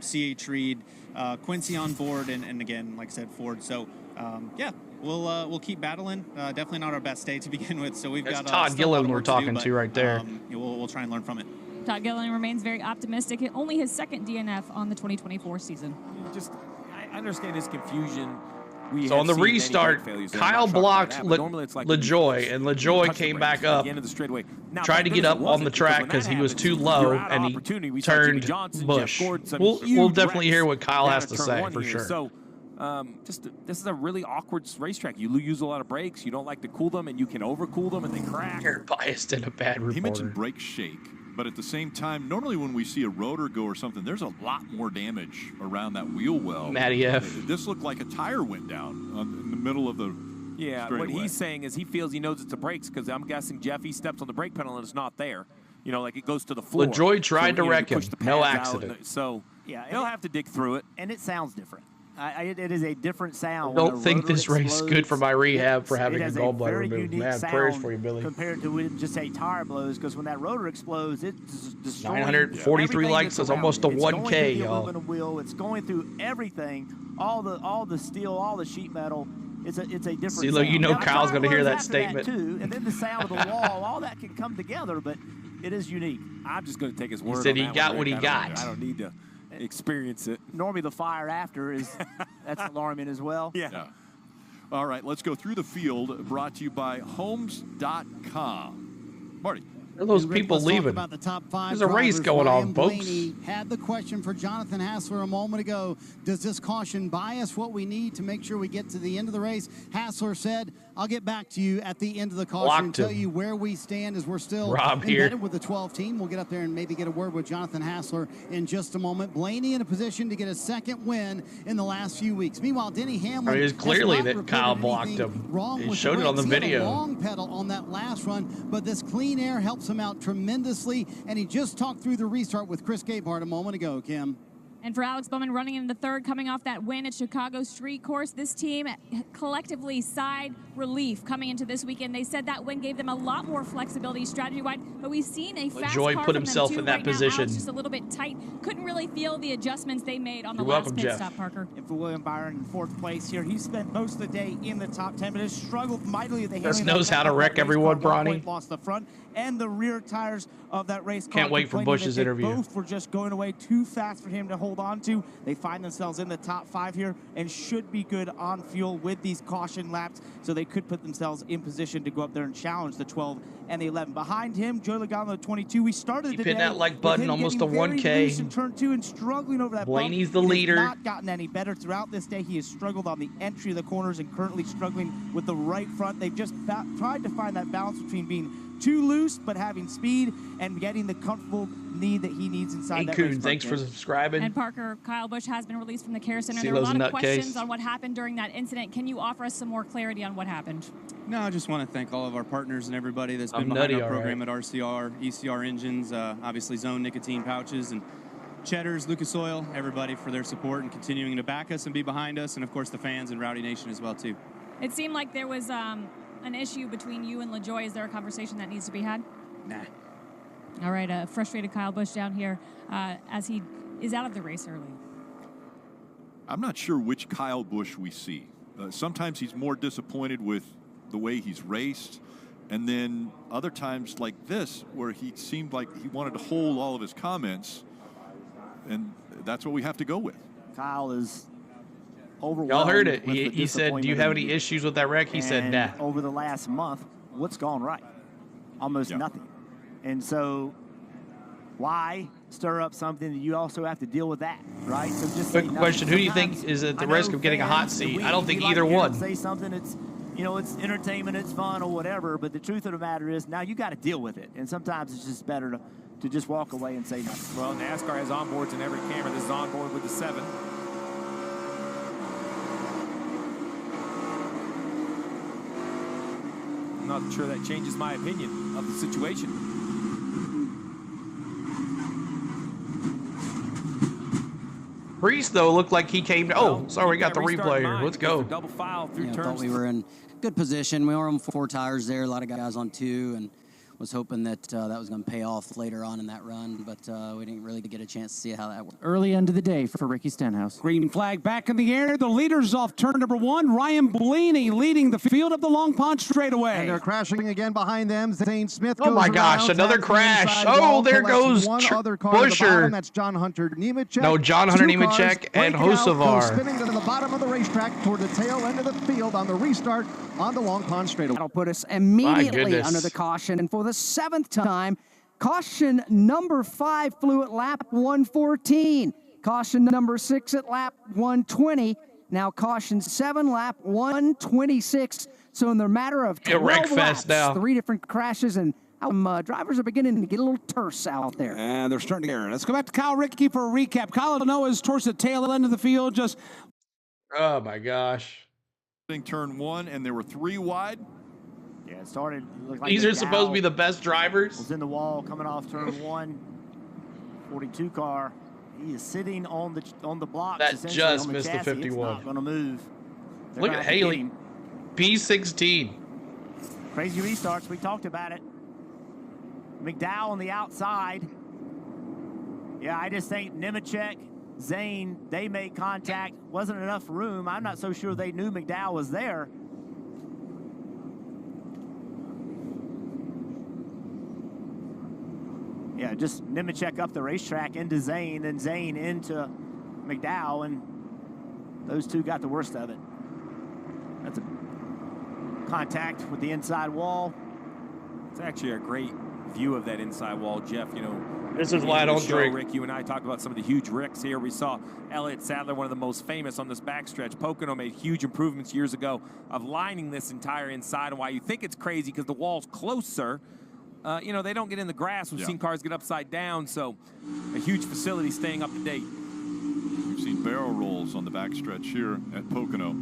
U: C.H. Reed, Quincy on board, and again, like I said, Ford. So, we'll keep battling. Definitely not our best day to begin with. So we've got
A: Todd Gilliland we're talking to right there.
U: We'll try and learn from it.
G: Todd Gilliland remains very optimistic. Only his second DNF on the 2024 season.
D: I understand his confusion.
A: So on the restart, Kyle blocked LaJoie, and LaJoie came back up, tried to get up on the track because he was too low, and he turned Busch. We'll definitely hear what Kyle has to say for sure.
D: So, this is a really awkward racetrack. You use a lot of brakes. You don't like to cool them, and you can overcool them, and they crack.
A: You're biased and a bad reporter.
N: He mentioned brake shake, but at the same time, normally when we see a rotor go or something, there's a lot more damage around that wheel well.
A: Matty F.
N: This looked like a tire went down in the middle of the
D: what he's saying is he feels he knows it's the brakes because I'm guessing Jeff, he steps on the brake pedal and it's not there. You know, like it goes to the floor.
A: LaJoie tried to wreck him. No accident.
D: So, he'll have to dig through it.
V: And it sounds different. It is a different sound.
A: I don't think this race is good for my rehab for having a gallbladder removed. Man, prayers for you, Billy.
V: Compared to when just say tire blows, because when that rotor explodes, it destroys
A: 943 likes is almost a 1K, y'all.
V: Aluminum wheel. It's going through everything, all the steel, all the sheet metal. It's a different.
A: See, look, you know Kyle's going to hear that statement.
V: Too, and then the sound of the wall, all that can come together, but it is unique.
D: I'm just going to take his word.
A: He said he got what he got.
D: I don't need to experience it.
V: Normally the fire after that's alarming as well.
N: Yeah. All right, let's go through the field, brought to you by homes.com. Marty.
A: Are those people leaving?
C: About the top 5
A: There's a race going on, folks.
C: Blaney had the question for Jonathan Hassler a moment ago. Does this caution buy us what we need to make sure we get to the end of the race? Hassler said, I'll get back to you at the end of the caution and tell you where we stand as we're still embedded with the 12 team. We'll get up there and maybe get a word with Jonathan Hassler in just a moment. Blaney in a position to get a second win in the last few weeks. Meanwhile, Denny Hamlin.
A: It was clearly that Kyle blocked him. He showed it on the video.
C: He had a long pedal on that last run, but this clean air helps him out tremendously, and he just talked through the restart with Chris Gabehart a moment ago, Kim.
G: And for Alex Bowman running in the third, coming off that win at Chicago Street Course, this team collectively sighed relief coming into this weekend. They said that win gave them a lot more flexibility strategy-wide, but we've seen a fast car
A: put himself
G: from them
A: in that
G: right
A: position.
G: Now. Alex just a little bit tight. Couldn't really feel the adjustments they made on the last pit stop, Parker.
V: And for William Byron in fourth place here, he spent most of the day in the top 10, but has struggled mightily with the handling.
A: Just knows how to wreck everyone, Bronny.
V: Lost the front and the rear tires of that race car.
A: Can't wait for Busch's interview.
V: Both were just going away too fast for him to hold on to. They find themselves in the top 5 here and should be good on fuel with these caution laps, so they could put themselves in position to go up there and challenge the 12 and the 11. Behind him, Joey Logano, the 22. We started the day
A: hitting that like button almost a 1K.
V: In turn 2 and struggling over that
A: Blaney's
V: bump.
A: the leader.
V: He has not gotten any better throughout this day. He has struggled on the entry of the corners and currently struggling with the right front. They've just tried to find that balance between being too loose but having speed and getting the comfortable need that he needs inside that race.
A: Thanks for subscribing.
G: And Parker, Kyle Busch has been released from the care center. There are a lot of questions on what happened during that incident. Can you offer us some more clarity on what happened?
U: No, I just want to thank all of our partners and everybody that's been behind our program at RCR, ECR Engines, obviously Zone Nicotine Pouches, and Cheddar's, Lucas Oil, everybody for their support and continuing to back us and be behind us, and of course the fans and Rowdy Nation as well too.
G: It seemed like there was an issue between you and LaJoie. Is there a conversation that needs to be had?
U: Nah.
G: All right, frustrated Kyle Busch down here as he is out of the race early.
N: I'm not sure which Kyle Busch we see. Sometimes he's more disappointed with the way he's raced, and then other times like this where he seemed like he wanted to hold all of his comments, and that's what we have to go with.
V: Kyle is overwhelmed.
A: Y'all heard it. He said, do you have any issues with that wreck? He said, nah.
V: Over the last month, what's gone right? Almost nothing. And so why stir up something that you also have to deal with that, right? So just
A: quick question, who do you think is at the risk of getting a hot seat? I don't think either one.
V: Say something that's, it's entertainment, it's fun or whatever, but the truth of the matter is now you got to deal with it. And sometimes it's just better to just walk away and say nothing.
D: Well, NASCAR has onboards in every camera. This is onboard with the 7. I'm not sure that changes my opinion of the situation.
A: Reese, though, looked like he came. Oh, sorry, we got the replay here. Let's go.
D: Double file through
H: I
D: turns.
H: thought we were in good position. We were on 4 tires there. A lot of guys on 2, and was hoping that that was going to pay off later on in that run, but we didn't really get a chance to see how that worked.
C: Early end of the day for Ricky Stenhouse.
J: Green flag back in the air. The leaders off turn number 1. Ryan Blaney leading the field of the Long Pond straightaway.
S: And they're crashing again behind them. Zane Smith
A: goes my gosh, another crash. Oh, there goes Buscher.
S: That's John Hunter Nemechek.
A: No, John Hunter Nemechek and Hocevar.
S: Spinning to the bottom of the racetrack toward the tail end of the field on the restart on the Long Pond straightaway.
R: That'll put us immediately under the caution. And for the 7th time, caution number 5 flew at lap 114. Caution number 6 at lap 120. Now caution 7 lap 126. So in the matter of 12 laps, 3 different crashes, and drivers are beginning to get a little terse out there.
J: And they're starting to get. Let's go back to Kyle Rickey for a recap. Kyle Noah's towards the tail end of the field. Just.
A: Oh my gosh.
N: Turn 1, and there were 3 wide.
V: Yeah, it started. Like
A: these are supposed to be the best drivers.
V: Was in the wall coming off turn 1. 42 car. He is sitting on the blocks.
A: That just missed the 51.
V: It's not going to move.
A: Look at Haley. P16.
V: Crazy restarts. We talked about it. McDowell on the outside. Yeah, I just think Nemechek, Zane, they made contact. Wasn't enough room. I'm not so sure they knew McDowell was there. Yeah, just Nemechek up the racetrack into Zane, then Zane into McDowell, and those two got the worst of it. That's a contact with the inside wall.
D: It's actually a great view of that inside wall, Jeff. You know,
A: this is why I don't drink.
D: Rick, you and I talked about some of the huge wrecks here. We saw Elliott Sadler, one of the most famous on this backstretch. Pocono made huge improvements years ago of lining this entire inside, and why you think it's crazy because the wall's closer. You know, they don't get in the grass. We've seen cars get upside down, so a huge facility staying up to date.
N: We've seen barrel rolls on the backstretch here at Pocono.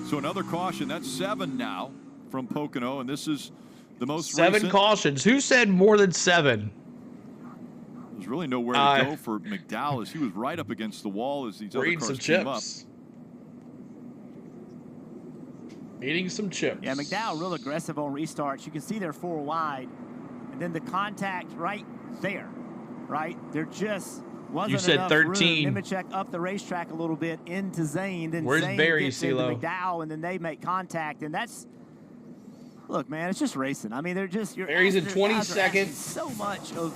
N: So another caution. That's 7 now from Pocono, and this is the most
A: 7
N: recent.
A: cautions. Who said more than 7?
N: There's really nowhere to go for McDowell as he was right up against the wall as these other cars came up.
A: Eating some chips.
V: Yeah, McDowell real aggressive on restarts. You can see they're 4 wide. And then the contact right there, right? There just wasn't
A: you said
V: enough
A: 13.
V: room. Nemechek up the racetrack a little bit into Zane. Then
A: where's
V: Zane
A: Barry,
V: gets into
A: CeeLo?
V: McDowell, and then they make contact. And that's, look, man, it's just racing. I mean, they're just.
A: Barry's in 22nd.
V: So much of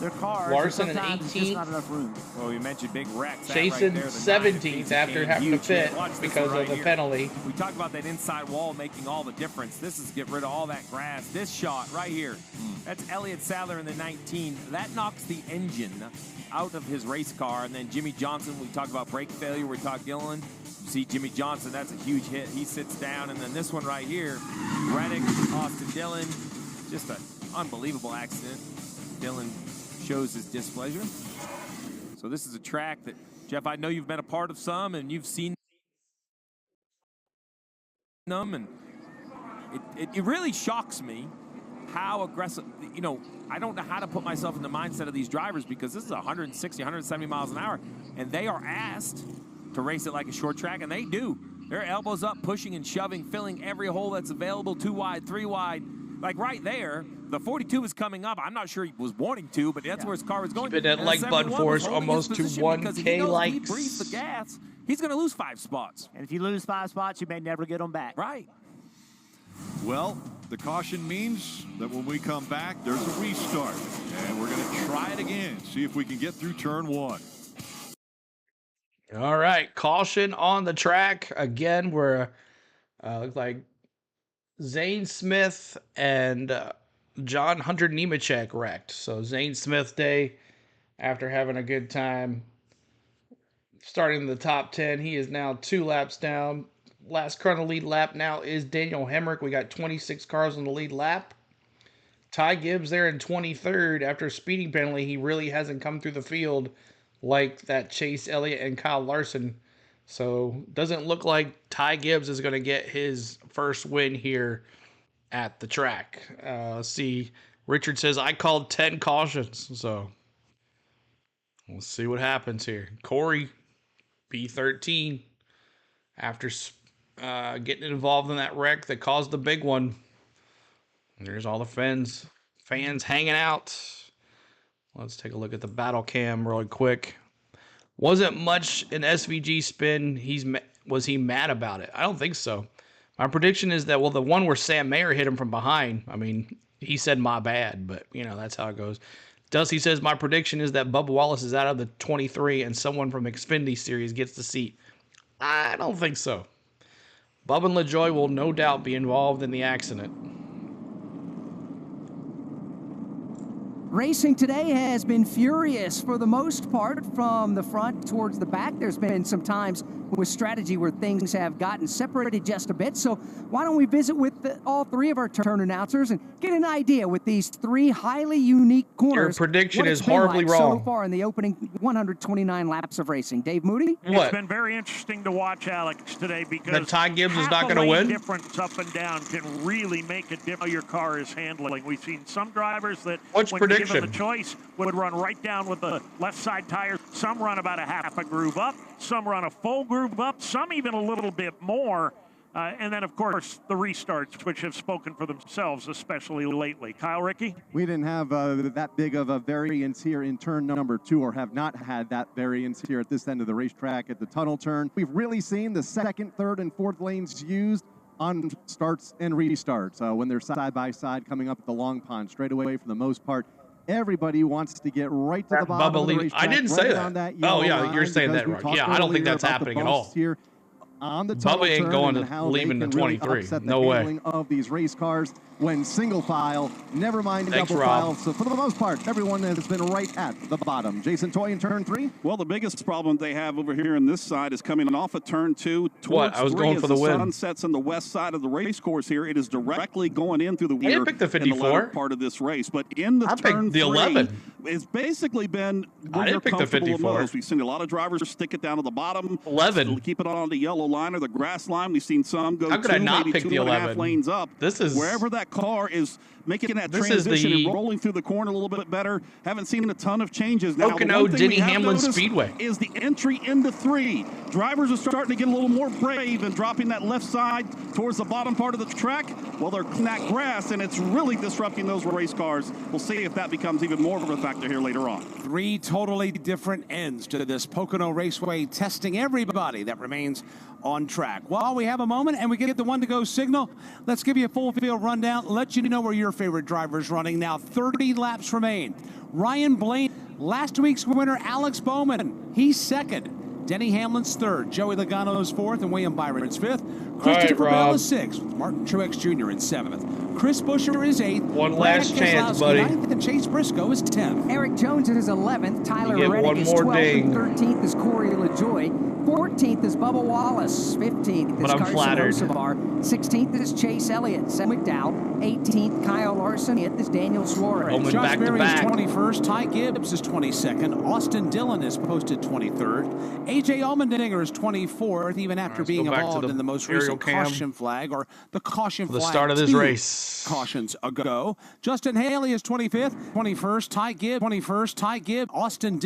V: their cars.
A: Larson in
V: sometimes
A: 18th.
V: it's just not enough room.
D: Well, you mentioned big wrecks.
A: Jason
D: right
A: 17th after having to pit because of the penalty.
D: We talked about that inside wall making all the difference. This is get rid of all that grass. This shot right here, that's Elliott Sadler in the 19. That knocks the engine out of his race car. And then Jimmy Johnson, we talked about brake failure. We talked Gilliland. You see Jimmy Johnson, that's a huge hit. He sits down. And then this one right here, Reddick, Austin Dillon, just an unbelievable accident. Dillon shows his displeasure. So this is a track that, Jeff, I know you've been a part of some and you've seen them, and it really shocks me how aggressive, you know, I don't know how to put myself in the mindset of these drivers because this is 160, 170 miles an hour, and they are asked to race it like a short track, and they do. Their elbows up, pushing and shoving, filling every hole that's available, 2 wide, 3 wide. Like right there, the 42 was coming up. I'm not sure he was wanting to, but that's where his car was going.
A: Keeping that like button force almost to 1K likes.
V: If he breathes the gas, he's going to lose 5 spots. And if you lose 5 spots, you may never get them back.
D: Right.
N: Well, the caution means that when we come back, there's a restart. And we're going to try it again, see if we can get through turn 1.
A: All right, caution on the track. Again, we're looks like Zane Smith and John Hunter Nemechek wrecked. So Zane Smith day after having a good time starting in the top 10. He is now 2 laps down. Last car on the lead lap now is Daniel Hemrick. We got 26 cars on the lead lap. Ty Gibbs there in 23rd. After a speeding penalty, he really hasn't come through the field like that Chase Elliott and Kyle Larson. So doesn't look like Ty Gibbs is going to get his first win here at the track. See, Richard says, I called 10 cautions. So we'll see what happens here. Corey, P13, after getting involved in that wreck that caused the big one. There's all the fans hanging out. Let's take a look at the battle cam really quick. Wasn't much an SVG spin. Was he mad about it? I don't think so. My prediction is that, well, the one where Sam Mayer hit him from behind, I mean, he said my bad, but, you know, that's how it goes. Dusty says, my prediction is that Bubba Wallace is out of the 23 and someone from Xfinity Series gets the seat. I don't think so. Bubba and LaJoy will no doubt be involved in the accident.
R: Racing today has been furious for the most part from the front towards the back. There's been some times with strategy where things have gotten separated just a bit. So why don't we visit with all three of our turn announcers and get an idea with these three highly unique corners.
A: Your prediction is horribly wrong.
R: So far in the opening 129 laps of racing. Dave Moody?
A: What?
T: It's been very interesting to watch Alex today because
A: that Ty Gibbs is not going to win?
T: Difference up and down can really make a difference how your car is handling. We've seen some drivers that,
A: what's
T: when
A: prediction?
T: given the choice, would run right down with the left side tires. Some run about a half a groove up. Some run a full groove up. Some even a little bit more. And then, of course, the restarts, which have spoken for themselves, especially lately. Kyle Rickey?
S: We didn't have that big of a variance here in turn number 2, or have not had that variance here at this end of the racetrack at the tunnel turn. We've really seen the second, third, and fourth lanes used on starts and restarts when they're side by side coming up at the Long Pond straightaway for the most part. Everybody wants to get right to the bottom of the racetrack.
A: I didn't say that. Oh, yeah, you're saying that right. Yeah, I don't think that's happening at all.
S: Here on the
A: Bubba ain't going to leaving the 23. No way.
S: Of these race cars when single file, never mind double file. So for the most part, everyone has been right at the bottom. Jason Toy in turn 3.
M: Well, the biggest problem they have over here on this side is coming off of turn 2 towards
A: what? I was
M: 3
A: going for the win.
M: Sun sets on the west side of the race course here. It is directly going in through the
A: weir in the latter
M: part of this race. But in the turn 3,
A: 11.
M: It's basically been
A: I didn't pick the 54.
M: We've seen a lot of drivers stick it down to the bottom.
A: 11.
M: Keep it on the yellow line or the grass line. We've seen some go
A: How could I not pick the 11?
M: Lanes up.
A: This is
M: wherever that car is making that transition and rolling through the corner a little bit better. Haven't seen a ton of changes now.
A: Pocono Denny Hamlin Speedway
M: is the entry into 3. Drivers are starting to get a little more brave and dropping that left side towards the bottom part of the track. Well, they're in that grass, and it's really disrupting those race cars. We'll see if that becomes even more of a factor here later on.
J: 3 totally different ends to this Pocono Raceway, testing everybody that remains on track. While we have a moment and we get the one to go signal, let's give you a full field rundown, let you know where your favorite driver's running. Now 30 laps remain. Ryan Blaney, last week's winner, Alex Bowman, he's second. Denny Hamlin's third, Joey Logano's fourth, and William Byron's fifth. Christopher Bell is sixth, Martin Truex Jr. in seventh. Chris Buescher is eighth.
A: One last chance, buddy.
J: Ninth, and Chase Briscoe is 10th.
R: Eric Jones is 11th. Tyler Reddick is 12th. And 13th is Corey LaJoy. 14th is Bubba Wallace. 15th is Carson Hocevar. 16th is Chase Elliott. Sam McDowell. 18th, Kyle Larson. 8th is Daniel Suarez.
J: Josh Berry is 21st. Ty Gibbs is 22nd. Austin Dillon is posted 23rd. A.J. Allmendinger is 24th, even after being involved in the most recent caution flag, or the caution flag.
A: The start of this race.
J: Cautions ago. Justin Haley is 25th. 21st, Ty Gibbs. 21st, Ty Gibbs. Austin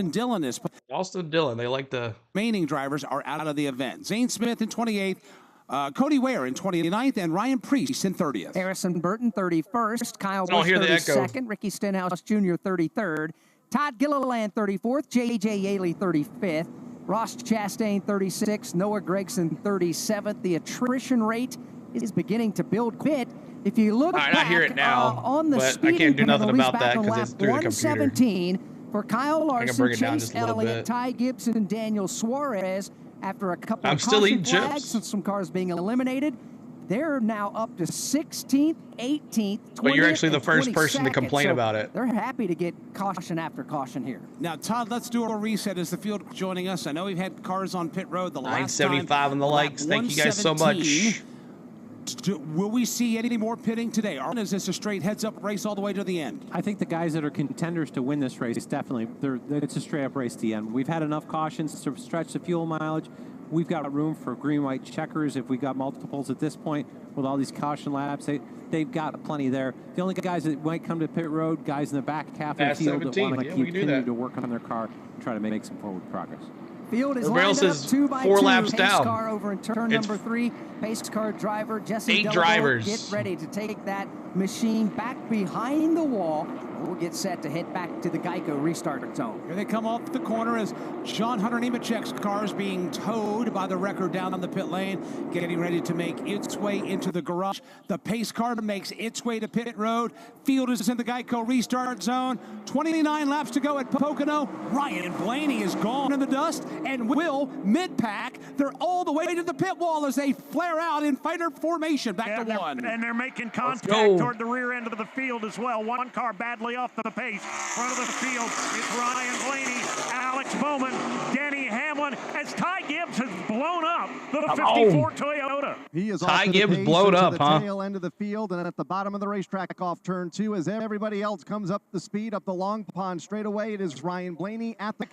J: Dillon.
A: They like the
J: remaining drivers are out of the event. Zane Smith in 28th. Cody Ware in 29th, and Ryan Preece in 30th.
R: Harrison Burton, 31st. Kyle Busch, 32nd. Ricky Stenhouse Jr., 33rd. Todd Gilliland, 34th. J.J. Yaley, 35th. Ross Chastain, 36th. Noah Gragson, 37th. The attrition rate is beginning to build quit. If you look back,
A: I hear it now,
R: on the
A: but I can't do nothing about that because it's through the computer.
R: 117 for Kyle Larson, Chase Elliott, Ty Gibson, and Daniel Suarez. After a couple of caution flags and some cars being eliminated, they're now up to 16th, 18th, 20th,
A: but you're actually the first person to complain about it.
R: They're happy to get caution after caution here.
J: Now, Todd, let's do a reset as the field joining us. I know we've had cars on pit road the last time.
A: 975 and the likes. Thank you guys so much.
J: Will we see any more pitting today? Or is this a straight heads-up race all the way to the end?
K: I think the guys that are contenders to win this race, definitely, it's a straight-up race to the end. We've had enough cautions to stretch the fuel mileage. We've got room for green-white checkers if we got multiples at this point with all these caution laps. They've got plenty there. The only guys that might come to pit road, guys in the back half of the field that want to continue to work on their car and try to make some forward progress.
R: Field is
A: Everybody
R: lined
A: else
R: up
A: is
R: 2 by
A: 4
R: 2.
A: laps
R: Pace
A: down.
R: car over in turn
A: It's
R: number 3. Pace car driver Jesse
A: 8
R: Delaborde,
A: drivers.
R: get ready to take that machine back behind the wall. We'll get set to head back to the Geico restart zone.
J: Here they come off the corner as John Hunter Nemechek's car is being towed by the wrecker down on the pit lane, getting ready to make its way into the garage. The pace car makes its way to pit road. Field is in the Geico restart zone. 29 laps to go at Pocono. Ryan Blaney is gone in the dust, and Will mid-pack. They're all the way to the pit wall as they flare out in fighter formation. Back to one.
T: And they're making contact toward the rear end of the field as well. One car badly off the pace. Front of the field, it's Ryan Blaney, Alex Bowman, Denny Hamlin, as Ty Gibbs has blown up the 54 Toyota.
C: He is
A: Ty
C: off
A: Gibbs
C: the
A: blowed up,
C: the
A: huh?
C: tail end of the field and at the bottom of the racetrack off turn 2 as everybody else comes up the speed up the Long Pond straightaway. It is Ryan Blaney at the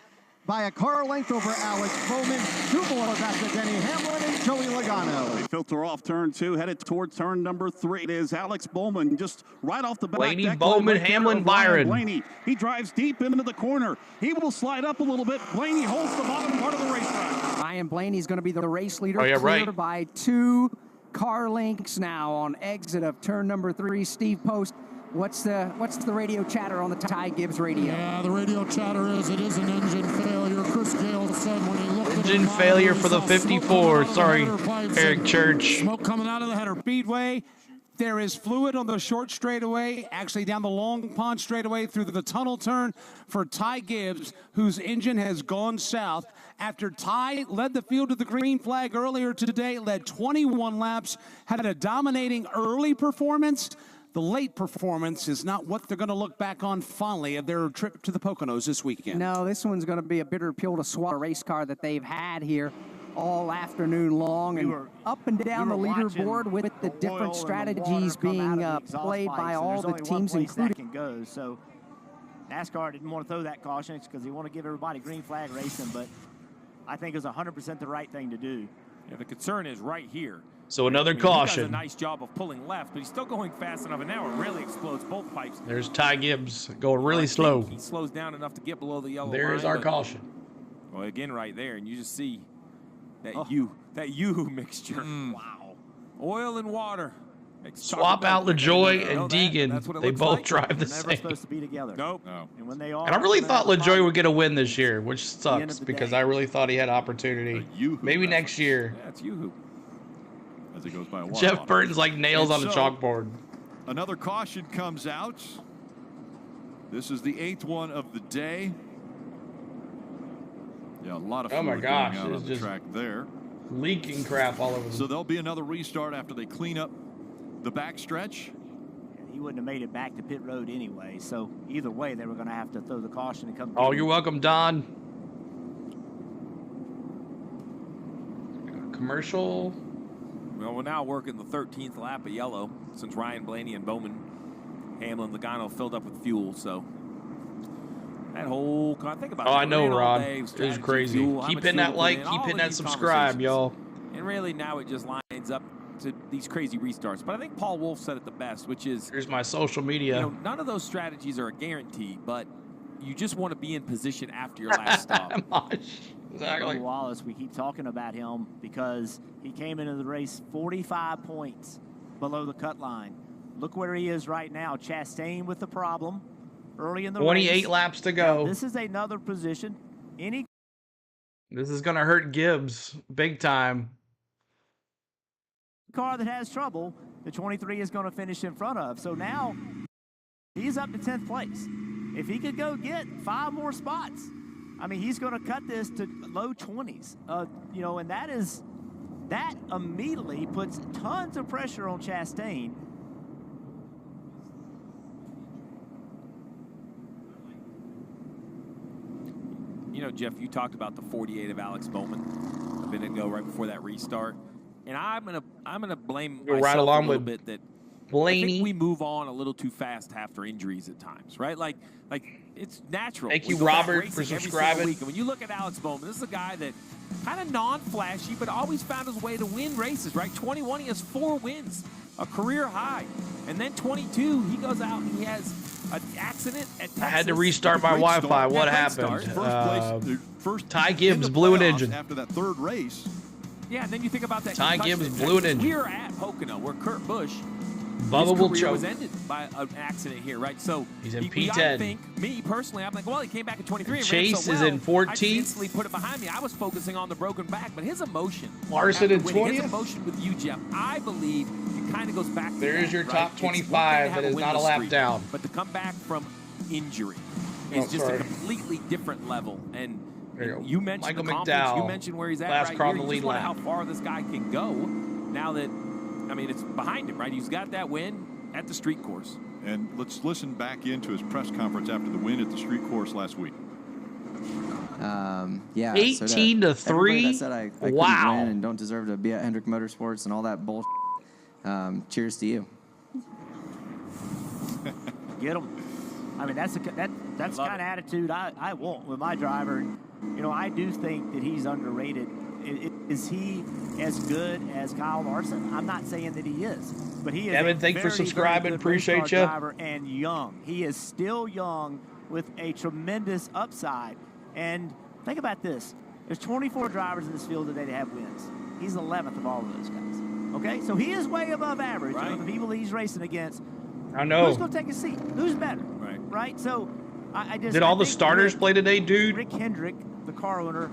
C: by a car length over Alex Bowman. 2 below that to Denny Hamlin and Joey Logano.
M: They filter off turn 2, headed towards turn number 3. It is Alex Bowman just right off the back.
A: Blaney, Bowman, Hamlin, Byron.
M: Blaney. He drives deep into the corner. He will slide up a little bit. Blaney holds the bottom part of the racetrack.
R: Ryan Blaney's going to be the race leader.
A: Oh, yeah,
R: cleared
A: right.
R: by 2 car lengths now on exit of turn number 3. Steve Post, what's the radio chatter on the Ty Gibbs radio?
O: Yeah, the radio chatter is it is an engine failure. Chris Gale said when he looked at
A: Engine failure for the 54. Sorry, Eric Church.
O: Smoke coming out of the header.
J: Speedway. There is fluid on the short straightaway, actually down the Long Pond straightaway through the tunnel turn for Ty Gibbs, whose engine has gone south. After Ty led the field to the green flag earlier today, led 21 laps, had a dominating early performance. The late performance is not what they're going to look back on fondly of their trip to the Poconos this weekend.
R: No, this one's going to be a bitter pill to swallow. A race car that they've had here all afternoon long and up and down the leaderboard with the different strategies being played by all the teams, including.
V: So NASCAR didn't want to throw that caution because they want to give everybody green flag racing, but I think it was 100% the right thing to do.
D: Yeah, the concern is right here.
A: So another
D: He
A: caution.
D: does a nice job of pulling left, but he's still going fast enough, and now it really explodes both pipes.
A: There's Ty Gibbs going really slow.
D: He slows down enough to get below the yellow line.
A: There's our caution.
D: Well, again, right there, and you just see that U mixture. Wow. Oil and water.
A: Swap out LaJoy and Deegan. They both drive the
V: They're
A: same.
V: never supposed to be together.
D: Nope.
N: No.
V: And when they are,
A: And I really thought LaJoy would get a win this year, which sucks
V: of the
A: because
V: day.
A: I really thought he had opportunity. Maybe next year.
D: Yeah, it's Yoo-hoo.
N: As it goes by a water
A: Jeff
N: bottle.
A: Burton's like nails on
N: And
A: a
N: so,
A: chalkboard.
N: Another caution comes out. This is the 8th one of the day. Yeah, a lot of
A: Oh my
N: fluid
A: gosh,
N: going out
A: it's
N: on the
A: just
N: track there.
A: Leaking crap all over.
N: So there'll be another restart after they clean up the back stretch.
V: He wouldn't have made it back to pit road anyway. So either way, they were going to have to throw the caution and come.
A: Oh, you're welcome, Don. Commercial.
D: Well, we're now working the 13th lap of yellow since Ryan Blaney and Bowman, Hamlin, Logano filled up with fuel. So that whole think about.
A: Oh,
D: it.
A: I know,
D: All
A: Rod.
D: day,
A: It was
D: strategy,
A: crazy.
D: fuel, how
A: Keep
D: much
A: hitting
D: fuel
A: that
D: put
A: like,
D: in,
A: keep
D: all
A: hitting
D: of
A: that
D: these
A: subscribe, y'all.
D: And really now it just lines up to these crazy restarts. But I think Paul Wolf said it the best, which is
A: Here's my social media.
D: You know, none of those strategies are a guarantee, but you just want to be in position after your last stop.
V: Exactly. Wallace, we keep talking about him because he came into the race 45 points below the cut line. Look where he is right now. Chastain with the problem early in the
A: 28
V: race.
A: laps to go.
V: Now, this is another position.
A: This is going to hurt Gibbs big time.
V: Car that has trouble, the 23 is going to finish in front of. So now he's up to 10th place. If he could go get 5 more spots, I mean, he's going to cut this to low 20s. You know, and that immediately puts tons of pressure on Chastain.
D: You know, Jeff, you talked about the 48 of Alex Bowman a minute ago, right before that restart, and I'm gonna blame
A: Go
D: myself
A: right along
D: a little
A: with
D: bit that
A: Blaney.
D: I think we move on a little too fast after injuries at times, right? Like it's natural.
A: Thank
D: We
A: you,
D: go back
A: Robert,
D: racing
A: for
D: every single
A: subscribing.
D: week. And when you look at Alex Bowman, this is a guy that kind of non-flashy, but always found his way to win races, right? 21, he has 4 wins, a career high. And then 22, he goes out and he has an accident at Texas.
A: I had to restart my Wi-Fi. What happened?
N: First place, first
A: Ty Gibbs blew an engine
N: after that third race.
D: Yeah, and then you think about that.
A: Ty Gibbs blew an engine.
D: We're at Pocono, where Kurt Busch,
A: Bubba will
D: his career
A: choke.
D: was ended by an accident here, right? So
A: he's in
D: I
A: P10.
D: think, me personally, I'm like, well, he came back in 23. And
A: Chase
D: ran so
A: is
D: well,
A: in 14th.
D: I just instantly put it behind me. I was focusing on the broken back, but his emotion.
A: Larson in 20th.
D: His emotion with you, Jeff, I believe it kind of goes back to
A: There's
D: that,
A: your
D: right?
A: top 25 that is not a lap down.
D: But to come back from injury is just a completely different level. And you mentioned
A: Michael
D: the confidence.
A: McDowell,
D: You mentioned where he's at
A: last
D: right
A: car
D: here.
A: on the
D: You just
A: lead
D: wonder
A: lap.
D: how far this guy can go now that, I mean, it's behind him, right? He's got that win at the street course.
N: And let's listen back into his press conference after the win at the street course last week.
I: Yeah,
A: 18 to 3.
I: That said I couldn't
A: Wow.
I: win and don't deserve to be at Hendrick Motorsports and all that bullshit. Cheers to you.
V: Get him. I mean, that's the kind of attitude I want with my driver. You know, I do think that he's underrated. Is he as good as Kyle Larson? I'm not saying that he is, but he is.
A: Kevin,
V: a
A: thanks for
V: very,
A: subscribing.
V: very good
A: Appreciate
V: race car
A: ya.
V: driver and young. He is still young with a tremendous upside. And think about this: there's 24 drivers in this field today that have wins. He's 11th of all of those guys. Okay, so he is way above average of the people he's racing against.
A: I know.
V: Who's going to take a seat? Who's better? Right. So I just.
A: Did all the
V: think
A: starters play today, dude?
V: Rick Hendrick, the car owner,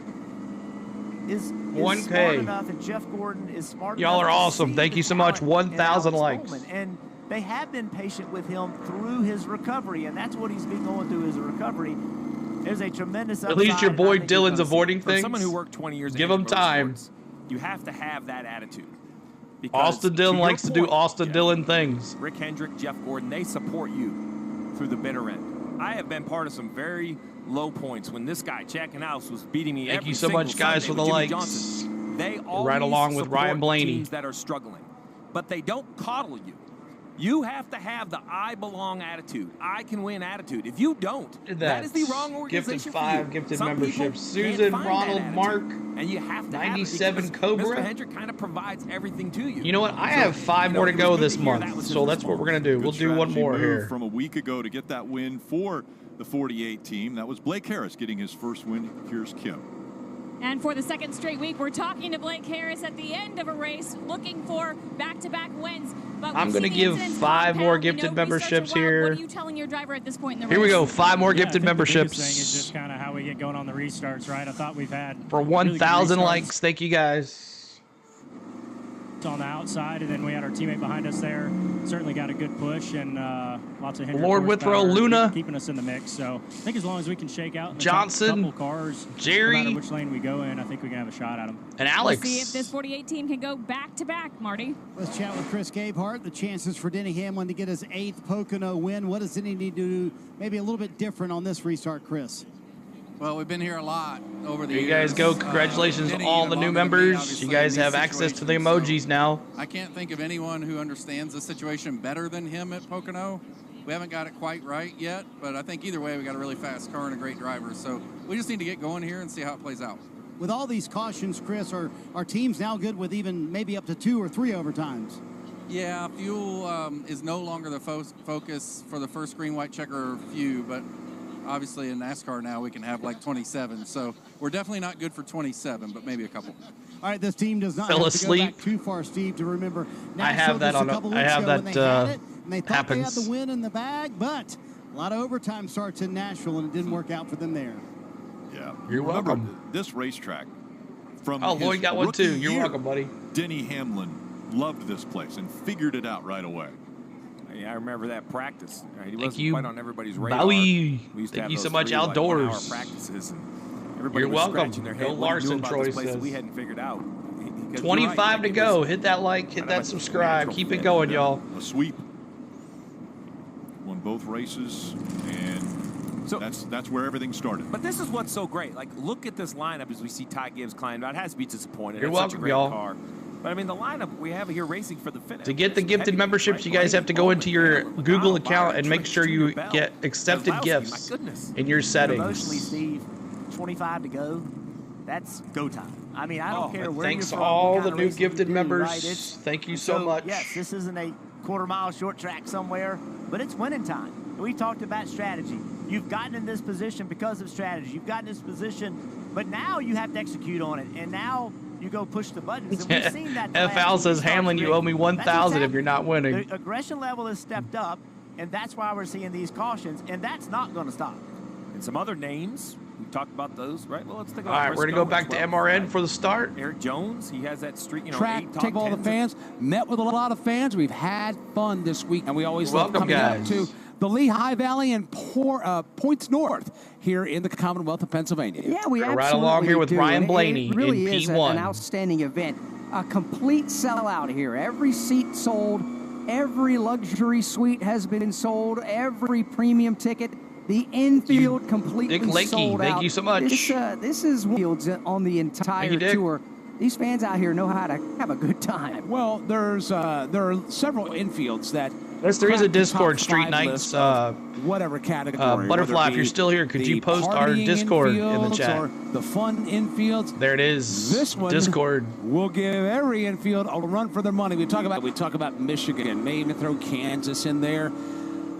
V: is
A: 1K.
V: smart enough, and Jeff Gordon is smart enough.
A: Y'all are
V: to
A: awesome.
V: see
A: Thank
V: the
A: you so much.
V: talent in
A: 1,000
V: Alex
A: likes.
V: Bowman. And they have been patient with him through his recovery, and that's what he's been going through his recovery. There's a tremendous
A: At least your
V: upside,
A: boy
V: and I think he's
A: Dylan's
V: gonna see
A: avoiding
V: it.
D: For
A: things.
D: someone who worked 20 years,
A: Give
D: in
A: him time.
D: motorsports, you have to have that attitude. Because
A: Austin Dillon
D: your
A: likes to do
D: point,
A: Austin
D: Jeff,
A: Dillon things.
D: Rick Hendrick, Jeff Gordon, they support you through the bitter end. I have been part of some very low points when this guy, Chackin House, was beating me
A: Thank
D: every
A: you so much,
D: single
A: guys,
D: Sunday
A: for the
D: with Jimmy
A: likes.
D: Johnson. They always
A: Right along with
D: support
A: Ryan Blaney.
D: teams that are struggling, but they don't coddle you. You have to have the I belong attitude. I can win attitude. If you don't, that is the wrong organization
A: Gifted
D: for
A: 5
D: you.
A: gifted
D: Some
A: memberships.
D: people can't
A: Susan,
D: find that
A: Ronald,
D: attitude,
A: Mark,
D: and you have to
A: 97
D: have it
A: Cobra.
D: Mr. Hendrick kind of provides everything to you.
A: You know what? I have 5 more to go this month, so that's what we're going to do. We'll do one more here.
N: From a week ago to get that win for the 48 team. That was Blake Harris getting his first win. Here's Kim.
G: And for the second straight week, we're talking to Blake Harris at the end of a race, looking for back-to-back wins. But
A: I'm going to give 5 more gifted memberships here.
G: What are you telling your driver at this point in the race?
A: Here we go, 5 more gifted
P: I think
A: memberships.
P: The biggest thing is just kind of how we get going on the restarts, right? I thought we've had
A: For
P: really good
A: 1,000
P: restarts
A: likes. Thank you, guys.
P: on the outside, and then we had our teammate behind us there. Certainly got a good push and lots of Hendrick
A: Lord
P: horsepower,
A: Withrow, Luna.
P: keeping us in the mix. So I think as long as we can shake out in the
A: Johnson,
P: top couple cars,
A: Jerry,
P: no matter which lane we go in, I think we can have a shot at them.
A: And Alex.
G: We'll see if this 48 team can go back-to-back, Marty.
C: Let's chat with Chris Gabehart. The chances for Denny Hamlin to get his 8th Pocono win. What does Denny need to do maybe a little bit different on this restart, Chris?
W: Well, we've been here a lot over the
A: There
W: years.
A: you guys go. Congratulations to all the new members. You guys have access to the emojis now.
W: I can't think of anyone who understands the situation better than him at Pocono. We haven't got it quite right yet, but I think either way we got a really fast car and a great driver. So we just need to get going here and see how it plays out.
C: With all these cautions, Chris, are teams now good with even maybe up to 2 or 3 overtimes?
W: Yeah, fuel is no longer the focus for the first green, white checker few, but obviously in NASCAR now we can have like 27. So we're definitely not good for 27, but maybe a couple.
C: All right, this team does not
A: Fell
C: have to go
A: asleep.
C: back too far, Steve, to remember.
A: I have that on. I have that.
C: They had it, and they thought
A: happens.
C: they had the win in the bag, but a lot of overtime starts in Nashville, and it didn't work out for them there.
N: Yeah,
A: You're
N: remember
A: welcome.
N: This racetrack from
A: Oh,
N: his
A: Lloyd got one
N: rookie
A: too. You're
N: year,
A: welcome, buddy.
N: Denny Hamlin loved this place and figured it out right away.
D: Yeah, I remember that practice. He
A: Thank
D: wasn't
A: you,
D: quite on everybody's radar.
A: Bowie.
D: We used to
A: Thank
D: have
A: you so
D: those
A: much,
D: 3, like,
A: Outdoors.
D: 1 hour practices, and everybody
A: You're
D: was
A: welcome.
D: scratching their head.
A: Bill
D: what he knew
A: Larson,
D: about
A: Troy
D: this place that
A: says.
D: we hadn't figured out. Because
A: 25
D: you're right,
A: to go. Hit that like, hit that subscribe. Keep it going, y'all.
N: A sweep. Won both races, and
D: so
N: that's where everything started.
D: But this is what's so great. Like, look at this lineup as we see Ty Gibbs climb out. It has to be disappointed.
A: You're
D: It's such a
A: welcome,
D: great
A: y'all.
D: car. But I mean, the lineup we have here racing for the finish.
A: To get the gifted memberships, you guys have to go into your Google account and make sure you get accepted gifts in your settings.
V: Emotionally, Steve, 25 to go. That's go time. I mean, I don't care where
A: Thanks
V: you're
A: to
V: from.
A: all
V: what
A: the
V: kind of
A: new
V: racing you
A: gifted
V: do,
A: members.
V: right? It's-
A: Thank you so much.
V: Yes, this isn't a quarter-mile short track somewhere, but it's winning time. We talked about strategy. You've gotten in this position because of strategy. You've gotten in this position, but now you have to execute on it. And now you go push the buttons. And we've seen that.
A: FL says, Hamlin, you owe me 1,000 if you're not winning.
V: The aggression level has stepped up, and that's why we're seeing these cautions, and that's not going to stop.
D: And some other names. We talked about those, right? Well, let's take a look.
A: All right, we're going to go back to MRN for the start.
D: Eric Jones, he has that streak,
J: Track, take all the fans, met with a lot of fans. We've had fun this week, and we always love coming up to the Lehigh Valley and Points North here in the Commonwealth of Pennsylvania.
R: Yeah, we absolutely
A: right along here with
R: do.
A: Ryan Blaney
R: it really
A: in
R: is
A: P1.
R: An outstanding event. A complete sellout here. Every seat sold. Every luxury suite has been sold. Every premium ticket. The infield completely sold out.
A: Thank you so much.
R: This is fields on the entire tour. These fans out here know how to have a good time.
J: Well, there are several infields that.
A: Yes, there is a Discord Street Nights.
J: Whatever category.
A: Butterfly, if you're still here, could you post our Discord in the chat?
J: Or the fun infields.
A: There it is.
J: This one,
A: Discord.
J: We'll give every infield a run for their money. We talk about Michigan, maybe even throw Kansas in there.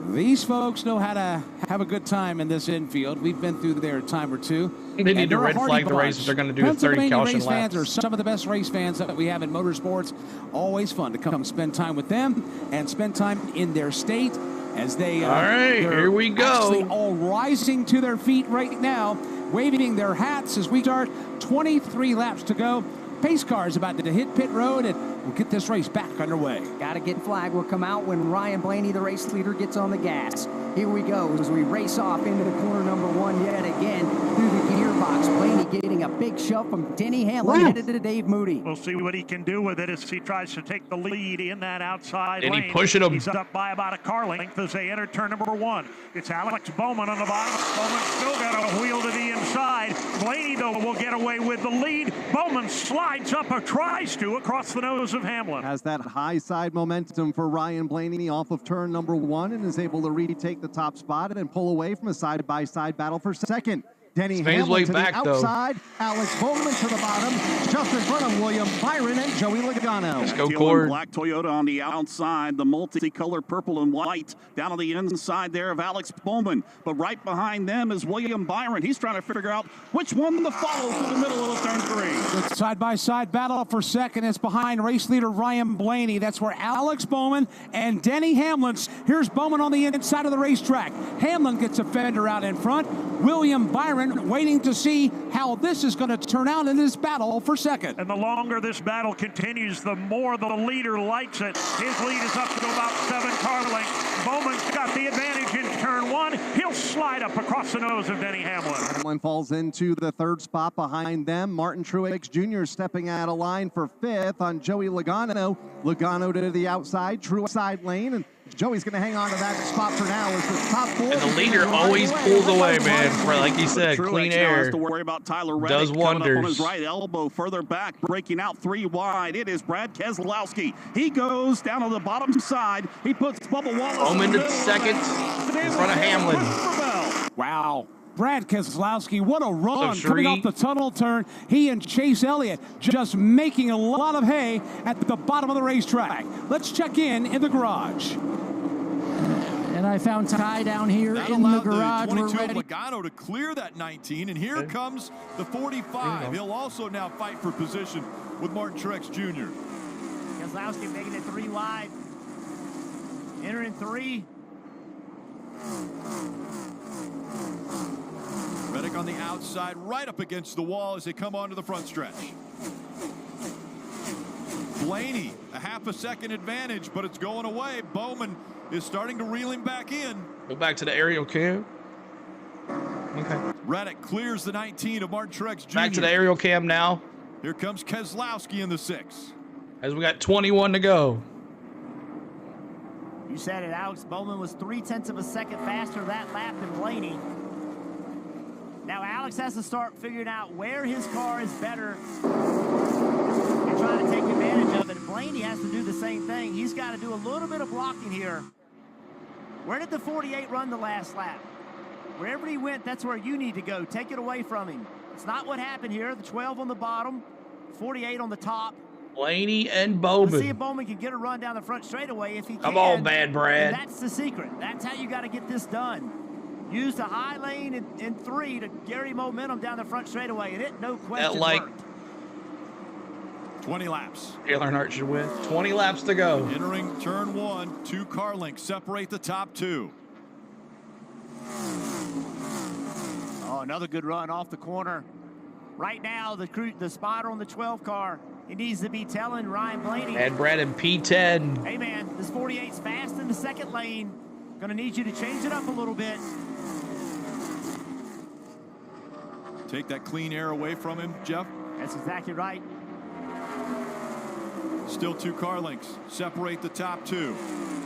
J: These folks know how to have a good time in this infield. We've been through there a time or two.
A: They need to red flag the races. They're going to do a 30 caution
J: race
A: laps.
J: Fans are some of the best race fans that we have in motorsports. Always fun to come spend time with them and spend time in their state as they.
A: All right, here we go.
J: Actually, all rising to their feet right now, waving their hats as we start. 23 laps to go. Pace car is about to hit pit road, and we'll get this race back underway.
R: Got to get flag will come out when Ryan Blaney, the race leader, gets on the gas. Here we go as we race off into the corner number one yet again through the gearbox. Blaney getting a big shove from Denny Hamlin headed to Dave Moody.
T: We'll see what he can do with it as he tries to take the lead in that outside
A: lane.
T: Denny
A: pushing him.
T: He's up by about a car length as they enter turn number one. It's Alex Bowman on the bottom. Bowman still got a wheel to the inside. Blaney, though, will get away with the lead. Bowman slides up or tries to across the nose of Hamlin.
S: Has that high side momentum for Ryan Blaney off of turn number one and is able to retake the top spot and pull away from a side-by-side battle for second. Denny Hamlin to the outside, Alex Bowman to the bottom, just in front of William Byron and Joey Logano.
A: Let's go, Cord.
M: Black Toyota on the outside, the multicolored purple and white down on the inside there of Alex Bowman. But right behind them is William Byron. He's trying to figure out which one to follow through the middle of turn three.
J: The side-by-side battle for second is behind race leader Ryan Blaney. That's where Alex Bowman and Denny Hamlin. Here's Bowman on the inside of the racetrack. Hamlin gets a fender out in front. William Byron waiting to see how this is going to turn out in this battle for second.
T: And the longer this battle continues, the more the leader likes it. His lead is up to about 7 car lengths. Bowman's got the advantage in turn one. He'll slide up across the nose of Denny Hamlin.
S: Hamlin falls into the third spot behind them. Martin Truex Jr. stepping out of line for fifth on Joey Logano. Logano to the outside, Truex side lane, and Joey's going to hang on to that spot for now as the top four.
A: And the leader always pulls away, man. For, like he said, clean air
M: to worry about Tyler Reddick
A: does wonders.
M: Up on his right elbow, further back, breaking out 3 wide. It is Brad Keselowski. He goes down on the bottom side. He puts Bubba Wallace
A: Bowman to second in front of Hamlin.
J: Wow. Brad Keselowski, what a run coming off the tunnel turn. He and Chase Elliott just making a lot of hay at the bottom of the racetrack. Let's check in the garage.
R: And I found Ty down here in the garage.
N: We're ready. Logano to clear that 19, and here comes the 45. He'll also now fight for position with Martin Truex Jr.
V: Keselowski making it 3 wide. Entering 3.
N: Reddick on the outside, right up against the wall as they come onto the front stretch. Blaney, a half a second advantage, but it's going away. Bowman is starting to reel him back in.
A: Go back to the aerial cam. Okay.
N: Reddick clears the 19 of Martin Truex Jr.
A: Back to the aerial cam now.
N: Here comes Keselowski in the 6.
A: As we got 21 to go.
V: You said it, Alex Bowman was 0.3 of a second faster that lap than Blaney. Now Alex has to start figuring out where his car is better and trying to take advantage of it. And Blaney has to do the same thing. He's got to do a little bit of blocking here. Where did the 48 run the last lap? Wherever he went, that's where you need to go. Take it away from him. It's not what happened here. The 12 on the bottom, 48 on the top.
A: Blaney and Bowman.
V: Let's see if Bowman can get a run down the front straightaway if he can.
A: Come on, Bad Brad.
V: And that's the secret. That's how you got to get this done. Used the high lane in 3 to carry momentum down the front straightaway, and it, no question, worked.
N: 20 laps.
A: Taylor Earnhardt should win. 20 laps to go.
N: Entering turn 1, 2 car lengths separate the top 2.
V: Oh, another good run off the corner. Right now, the spotter on the 12 car, he needs to be telling Ryan Blaney.
A: And Brad in P10.
V: Hey, man, this 48's fast in the second lane. Gonna need you to change it up a little bit.
N: Take that clean air away from him, Jeff.
V: That's exactly right.
N: Still 2 car lengths separate the top 2.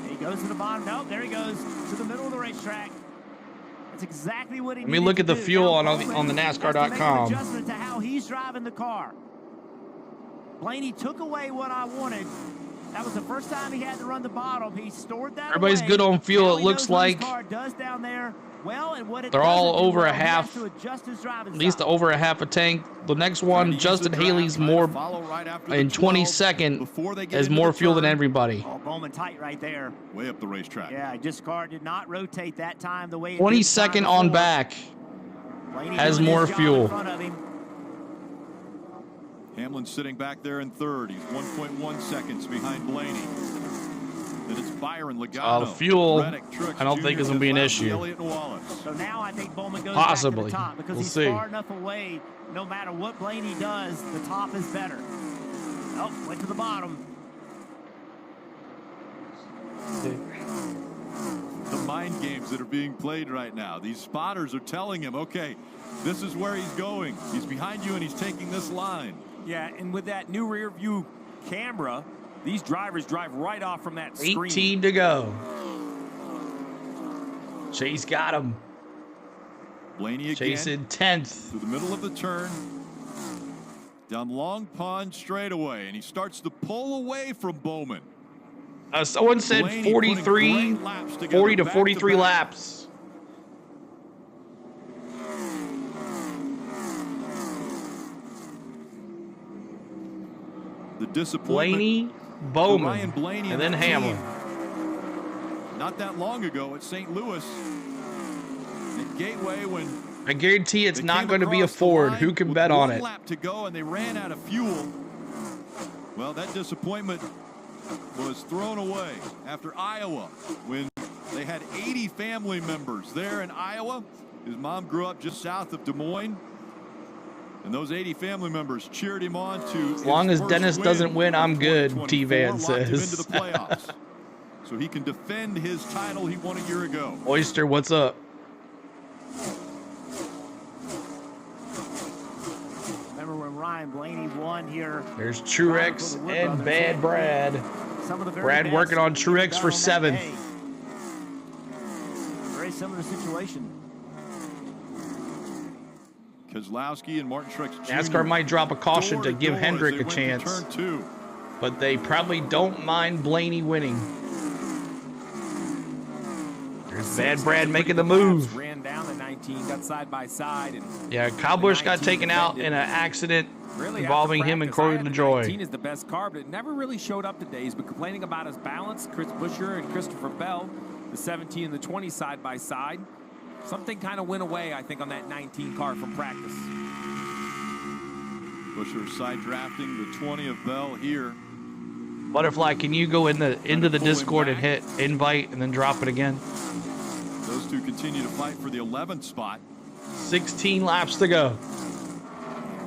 V: He goes to the bottom. Nope, there he goes to the middle of the racetrack. That's exactly what he
A: Let me look at the fuel on the NASCAR.com.
V: Adjustment to how he's driving the car. Blaney took away what I wanted. That was the first time he had to run the bottom. He stored that.
A: Everybody's
V: away.
A: good on fuel.
V: Now
A: It looks like
V: car does down there. Well, and what it
A: they're all
V: doesn't do
A: over
V: well,
A: a half.
V: he has to adjust his driving
A: At least
V: style.
A: over a half a tank. The next one, Justin Haley's more in 22nd has more fuel than everybody.
V: Oh, Bowman tight right there.
N: Way up the racetrack.
V: Yeah, this car did not rotate that time the way it
A: 22nd on back has more fuel.
N: Hamlin's sitting back there in 3rd. He's 1.1 seconds behind Blaney. Then it's Byron, Logano,
A: fuel,
N: Reddick, Truex
A: I don't think is going to be an issue.
V: So now I think Bowman goes
A: Possibly.
V: back to the top because
A: We'll
V: he's
A: see.
V: far enough away. No matter what Blaney does, the top is better. Oh, went to the bottom.
N: The mind games that are being played right now. These spotters are telling him, okay, this is where he's going. He's behind you and he's taking this line.
D: Yeah, and with that new rear view camera, these drivers drive right off from that screen.
A: 18 to go. Chase got him.
N: Blaney again.
A: Chase in 10th.
N: To the middle of the turn. Down Long Pond straightaway. And he starts to pull away from Bowman.
A: Someone said
N: Blaney
A: 43, 40 to 43 laps.
N: The disappointment.
A: Blaney, Bowman,
N: Blaney
A: and then Hamlin.
N: Not that long ago at St. Louis. At Gateway when
A: I guarantee it's not going to be a Ford. Who can bet on it?
N: One lap to go and they ran out of fuel. Well, that disappointment was thrown away after Iowa when they had 80 family members there in Iowa. His mom grew up just south of Des Moines. And those 80 family members cheered him on to
A: As long as Dennis doesn't win, I'm good, T-Van says.
N: Into the playoffs. So he can defend his title he won a year ago.
A: Oyster, what's up?
V: Remember when Ryan Blaney won here?
A: There's Truex and Bad Brad. Brad working on Truex for 7th.
V: Very similar situation.
N: Keselowski and Martin Truex Jr.
A: NASCAR might drop a caution to give Hendrick a chance, but they probably don't mind Blaney winning. There's Bad Brad making the move.
D: Ran down the 19, got side by side, and
A: Yeah, Kyle Busch got taken out in an accident involving him and Corey LaJoy.
D: 19 is the best car, but it never really showed up today. He's been complaining about his balance. Chris Buescher and Christopher Bell, the 17 and the 20 side by side. Something kind of went away, I think, on that 19 car from practice.
N: Buescher side drafting the 20 of Bell here.
A: Butterfly, can you go into the Discord and hit invite and then drop it again?
N: Those two continue to fight for the 11th spot.
A: 16 laps to go.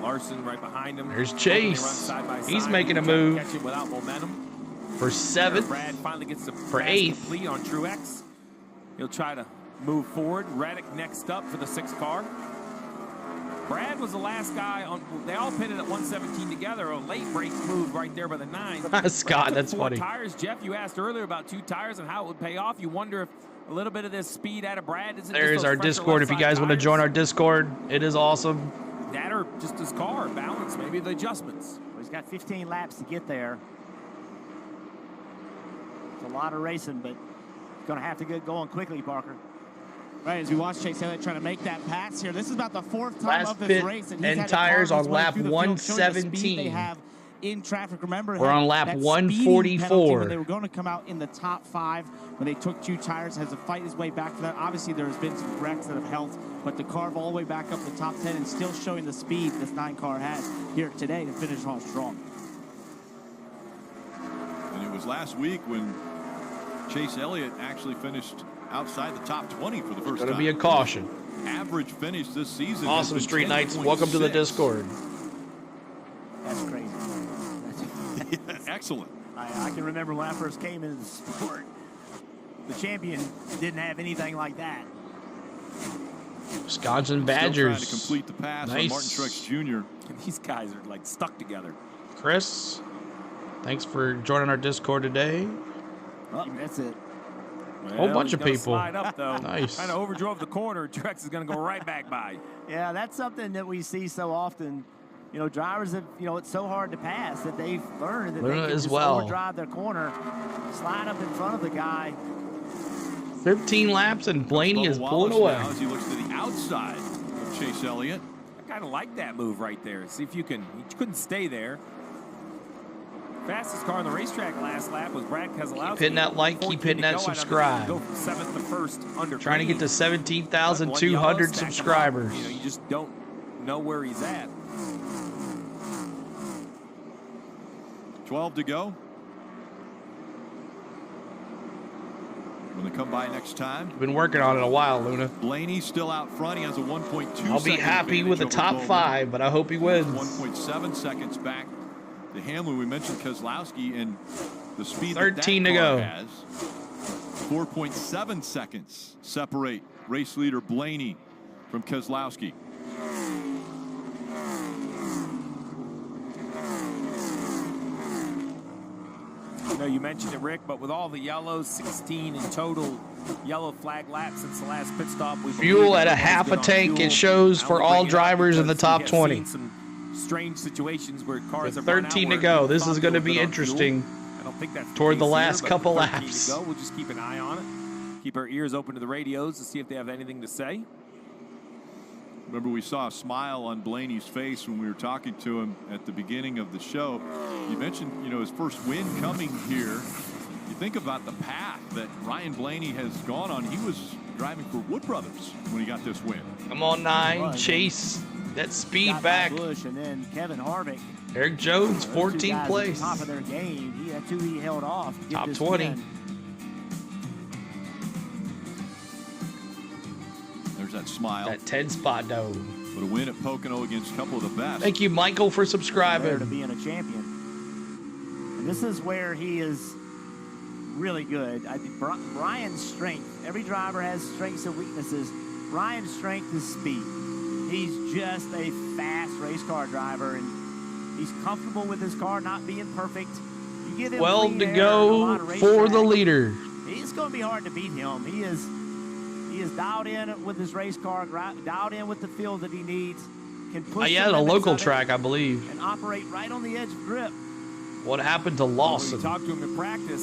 D: Larson right behind him.
A: There's Chase.
D: Side by
A: He's
D: side.
A: making a
D: Trying to
A: move.
D: Catch him without momentum.
A: For 7th.
D: Brad finally gets the
A: For
D: pass
A: 8th.
D: complete on Truex. He'll try to move forward. Reddick next up for the 6th car. Brad was the last guy on. They all pitted at 117 together. A late break move right there by the 9.
A: Scott, that's
D: four
A: funny.
D: Tires, Jeff. You asked earlier about 2 tires and how it would pay off. You wonder if a little bit of this speed out of Brad isn't.
A: There's our Discord. If you guys want to join our Discord, it is awesome.
D: That or just his car balance, maybe the adjustments.
V: Well, he's got 15 laps to get there. It's a lot of racing, but he's going to have to get going quickly, Parker.
B: Right, as we watch Chase Elliott trying to make that pass here. This is about the 4th time
A: Last
B: of this
A: pit
B: race.
A: and
B: he's had
A: tires
B: the
A: on
B: cars
A: lap
B: through the field, showing the speed
A: 117.
B: they have in traffic. Remember,
A: we're on lap
B: that
A: 144.
B: when they were going to come out in the top 5 when they took 2 tires, has to fight his way back to that. Obviously, there's been some wrecks that have helped, but to carve all the way back up the top 10 and still showing the speed this 9 car has here today to finish off strong.
N: And it was last week when Chase Elliott actually finished outside the top 20 for the first time.
A: Going to be a caution.
N: Average finish this season.
A: Awesome, Street Knights. Welcome to the Discord.
V: That's crazy.
N: Excellent.
V: I can remember when I first came into the sport, the champion didn't have anything like that.
A: Wisconsin Badgers.
N: Still trying to complete the pass
A: Nice.
N: on Martin Truex Jr.
D: These guys are like stuck together.
A: Chris, thanks for joining our Discord today.
V: Oh, that's it.
A: Whole bunch of people.
D: Slide up, though.
A: Nice.
D: Kind of overdrove the corner. Truex is going to go right back by.
V: Yeah, that's something that we see so often. You know, drivers have, you know, it's so hard to pass that they've learned that
A: Luna
V: they can
A: as
V: just
A: well.
V: overdrive their corner, slide up in front of the guy.
A: 15 laps and Blaney is
N: Bubba
A: pulling
N: Wallace
A: away.
N: now as he looks to the outside of Chase Elliott.
D: I kind of like that move right there. See if you can. He couldn't stay there. Fastest car on the racetrack last lap was Brad Keselowski.
A: Keep hitting that like, keep hitting that subscribe.
D: Go from 7th to 1st under
A: Trying to get to 17,200
D: Yellow, stack him up.
A: subscribers.
D: You know, you just don't know where he's at.
N: 12 to go. When they come by next time.
A: Been working on it a while, Luna.
N: Blaney still out front. He has a 1.2.
A: I'll be happy with the top 5, but I hope he wins.
N: 1.7 seconds back to Hamlin. We mentioned Keselowski and the speed
A: 13
N: that
A: to
N: car
A: go.
N: has. 4.7 seconds separate race leader Blaney from Keselowski.
D: You know, you mentioned it, Rick, but with all the yellows, 16 in total yellow flag laps since the last pit stop. We
A: Fuel at a half a tank, it shows for all drivers in the top 20.
D: Some strange situations where cars
A: With
D: have run out
A: 13 to
D: where
A: go.
D: you
A: This
D: thought
A: is
D: they
A: going to
D: were
A: be
D: good on fuel.
A: interesting
D: I don't think that's
A: toward the
D: case
A: last
D: here,
A: couple
D: 13
A: laps.
D: To go. We'll just keep an eye on it. Keep our ears open to the radios to see if they have anything to say.
N: Remember, we saw a smile on Blaney's face when we were talking to him at the beginning of the show. You mentioned, you know, his first win coming here. You think about the path that Ryan Blaney has gone on. He was driving for Wood Brothers when he got this win.
A: Come on, 9. Chase that speed
V: Got
A: back.
V: Busch, and then Kevin Harvick.
A: Eric Jones,
V: Those two
A: 14th
V: guys
A: place.
V: At the top of their game. He had 2 he held off. to get
A: Top
V: this
A: 20.
V: win.
N: There's that smile.
A: That 10 spot, though.
N: But a win at Pocono against a couple of the best.
A: Thank you, Michael, for
V: There to
A: subscribing.
V: being a champion. And this is where he is really good. I think Brian's strength. Every driver has strengths and weaknesses. Brian's strength is speed. He's just a fast race car driver, and he's comfortable with his car not being perfect. You give him
A: 12
V: clean
A: to
V: air, a
A: go
V: lot of
A: for the
V: racetrack,
A: leader.
V: It's going to be hard to beat him. He is dialed in with his race car, dialed in with the field that he needs. Can push
A: Yeah,
V: the
A: a
V: limits
A: local
V: of it
A: track, I believe.
V: and operate right on the edge of grip.
A: What happened to
D: When
A: Lawson?
D: we talked to him in practice,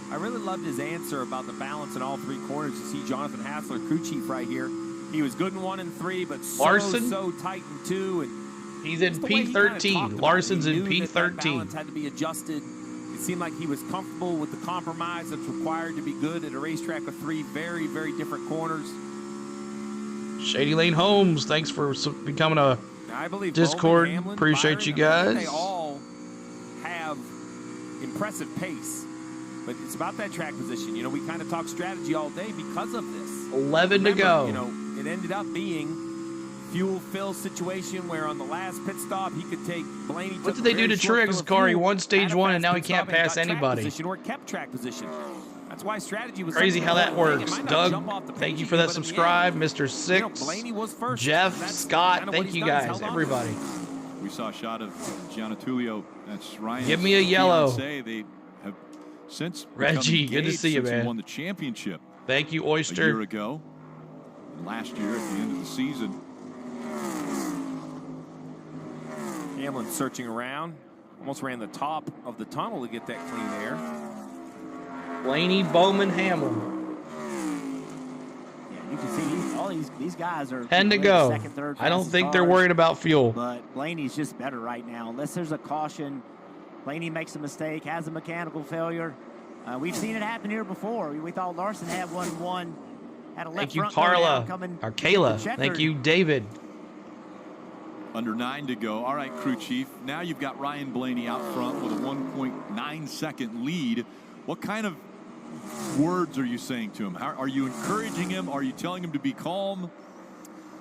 D: I really loved his answer about the balance in all 3 corners. You see Jonathan Hassler, crew chief right here. He was good in 1 and 3, but
A: Larson?
D: so tight in 2. And
A: He's in
D: just the way he kinda talked
A: P13.
D: about it.
A: Larson's
D: He
A: in
D: knew that that
A: P13.
D: balance had to be adjusted. It seemed like he was comfortable with the compromise that's required to be good at a racetrack with 3 very, very different corners.
A: Shady Lane Holmes, thanks for becoming a
D: I believe
A: Discord.
D: Bowman, Hamlin,
A: Appreciate
D: Byron,
A: you
D: I think
A: guys.
D: they all have impressive pace, but it's about that track position. You know, we kind of talk strategy all day because of this.
A: 11 to
D: Remember,
A: go.
D: You know, it ended up being fuel fill situation where on the last pit stop he could take Blaney.
A: What did they do to Truex' car? He won stage 1 and now he can't pass anybody.
D: Position or kept track position. That's why strategy was
A: Crazy how that works.
D: It might not jump
A: Doug,
D: off the
A: thank
D: page
A: you
D: to
A: for that
D: but in the
A: subscribe.
D: end,
A: Mr.
D: you know,
A: Six,
D: Blaney was first.
A: Jeff,
D: That's
A: Scott,
D: kinda what
A: thank
D: he's
A: you
D: done. He's
A: guys,
D: held on to
A: everybody.
N: We saw a shot of Gianatulio. That's Ryan's
A: Give me a yellow.
N: fiancé. They have since become
A: Reggie, good to
N: engaged
A: see you,
N: since he
A: man.
N: won the championship
A: Thank you,
N: a year
A: Oyster.
N: ago. And last year at the end of the season.
D: Hamlin searching around. Almost ran the top of the tunnel to get that clean air.
A: Blaney, Bowman, Hamlin.
V: Yeah, you can see all these guys are
A: 10 to
V: in
A: go.
V: second, third
A: I don't
V: fastest
A: think they're
V: cars,
A: worried about fuel.
V: But Blaney's just better right now. Unless there's a caution, Blaney makes a mistake, has a mechanical failure. We've seen it happen here before. We thought Larson had one, had a left
A: Thank you,
V: front
A: Carla.
V: coming.
A: Or Kayla. Thank you, David.
N: Under 9 to go. All right, crew chief. Now you've got Ryan Blaney out front with a 1.9-second lead. What kind of words are you saying to him? Are you encouraging him? Are you telling him to be calm?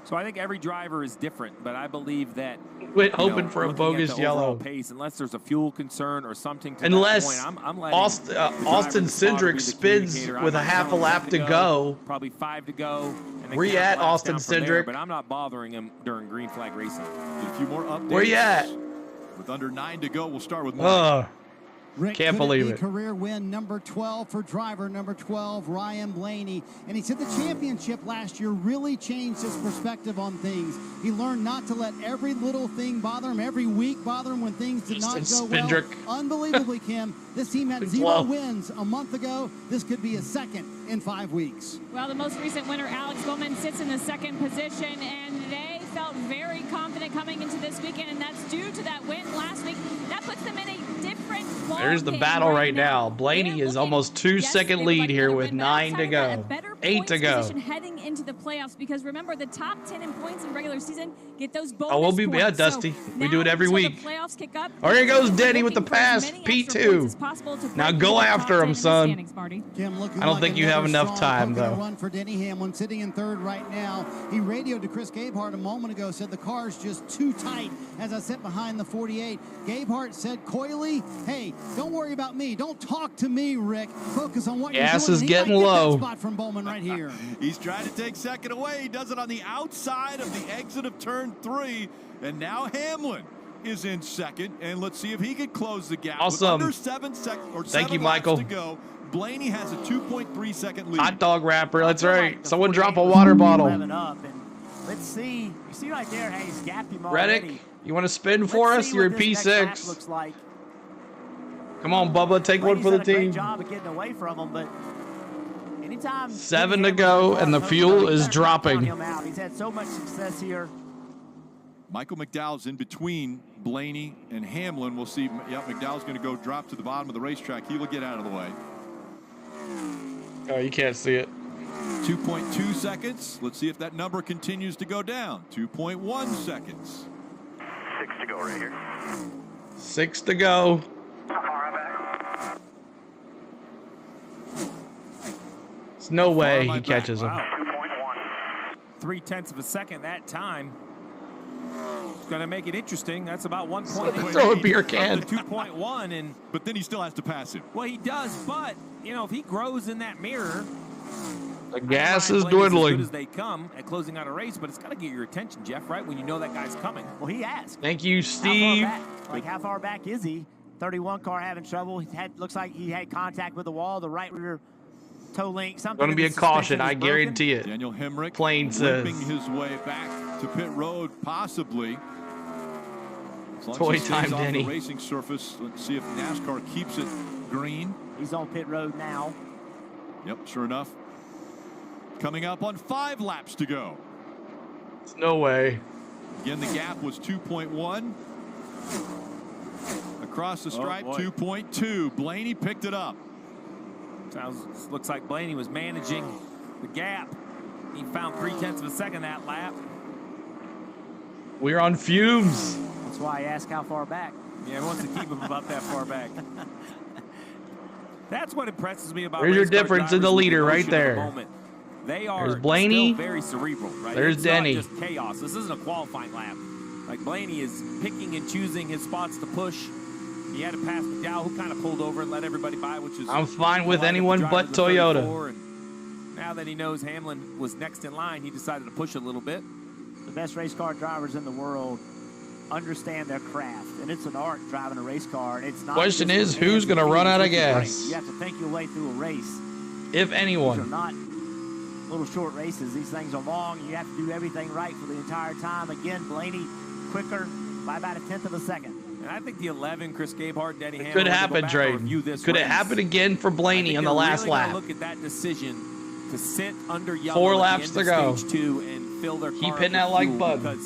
D: So I think every driver is different, but I believe that
A: quit hoping for a bogus yellow
D: pace, unless there's a fuel concern or something. To
A: unless
D: that point, I'm
A: Austin Cindric spins with a half a lap to go.
D: Probably 5 to go.
A: Where you at, Austin Cindric?
D: But I'm not bothering him during green flag racing.
N: A few more updates.
A: Where you at?
N: With under 9 to go, we'll start with Mike.
C: Rick,
A: can't believe it.
C: Career win number 12 for driver number 12, Ryan Blaney. And he said the championship last year really changed his perspective on things. He learned not to let every little thing bother him, every week bother him when things did not go well. Unbelievably, Kim, this team had 0 wins a month ago. This could be a second in 5 weeks.
G: Well, the most recent winner, Alex Bowman, sits in the second position, and they felt very confident coming into this weekend, and that's due to that win last week. That puts them in a different ball
A: There's the battle right now. Blaney is almost 2-second lead here with 9 to go. 8 to go.
G: Heading into the playoffs, because remember, the top 10 in points in regular season get those bonus
A: Oh, we'll be
G: points.
A: Dusty. We do it every week.
G: The playoffs kick up,
A: Oh, here goes Denny with the pass. P2. Now go after him, son. I don't think you have enough time, though.
C: Run for Denny Hamlin, sitting in third right now. He radioed to Chris Gabehart a moment ago, said the car's just too tight as I sit behind the 48. Gabehart said coyly, hey, don't worry about me. Don't talk to me, Rick. Focus on what you're doing.
A: Gas is getting low.
C: Spot from Bowman right here.
N: He's trying to take second away. He does it on the outside of the exit of turn 3. And now Hamlin is in second. And let's see if he can close the gap.
A: Awesome.
N: With under 7 seconds or
A: Thank
N: 7
A: you,
N: laps
A: Michael.
N: to go. Blaney has a 2.3-second lead.
A: Hot dog wrapper. That's right. Someone drop a water bottle.
V: Let's see. You see right there, hey, he's gapped him
A: Reddick,
V: already.
A: you want to spin for us? You're in P6.
V: Looks like.
A: Come on, Bubba. Take one for the team.
V: Great job of getting away from him, but anytime
A: 7 to go, and the fuel is dropping.
V: He's had so much success here.
N: Michael McDowell's in between Blaney and Hamlin. We'll see. Yep, McDowell's going to go drop to the bottom of the racetrack. He will get out of the way.
A: Oh, you can't see it.
N: 2.2 seconds. Let's see if that number continues to go down. 2.1 seconds.
L: 6 to go right here.
A: 6 to go. There's no way he catches him.
D: 0.3 of a second that time. It's going to make it interesting. That's about 1.8.
A: Throw a beer can.
D: 2.1,
N: but then he still has to pass him.
D: Well, he does, but you know, if he grows in that mirror,
A: the gas is
D: as
A: dwindling.
D: good as they come at closing out a race, but it's got to get your attention, Jeff, right? When you know that guy's coming.
V: Well, he asked.
A: Thank you, Steve.
V: How far back is he? 31 car having trouble. Looks like he had contact with the wall, the right rear toe link. Something
A: Going to be a caution, I guarantee it.
N: Daniel Hemrick
A: Plain says.
N: limping his way back to pit road, possibly.
A: Toy time, Denny.
N: The racing surface. Let's see if NASCAR keeps it green.
V: He's on pit road now.
N: Yep, sure enough. Coming up on 5 laps to go.
A: There's no way.
N: Again, the gap was 2.1. Across the stripe, 2.2. Blaney picked it up.
D: Looks like Blaney was managing the gap. He found 0.3 of a second that lap.
A: We're on fumes.
V: That's why I asked how far back.
D: Yeah, he wants to keep him about that far back. That's what impresses me about.
A: There's your difference in the leader right there.
D: They are
A: There's Blaney.
D: Still very cerebral, right?
A: There's
D: it's
A: Denny.
D: Not just chaos. This isn't a qualifying lap. Like Blaney is picking and choosing his spots to push. He had to pass McDowell, who kind of pulled over and let everybody by, which is.
A: I'm fine with anyone but Toyota.
D: And now that he knows Hamlin was next in line, he decided to push a little bit.
V: The best race car drivers in the world understand their craft, and it's an art driving a race car. It's not.
A: Question is, who's going to run out of gas?
V: You have to think your way through a race.
A: If anyone.
V: These are not little short races. These things are long. You have to do everything right for the entire time. Again, Blaney quicker by about 1/10 of a second.
D: And I think the 11, Chris Gabehart, Denny Hamlin.
A: Could happen, Trey. Could it happen again for Blaney on the last lap?
D: Look at that decision to sit under yellow.
A: 4 laps to go.
D: Stage 2 and fill their car
A: Keep hitting that like button.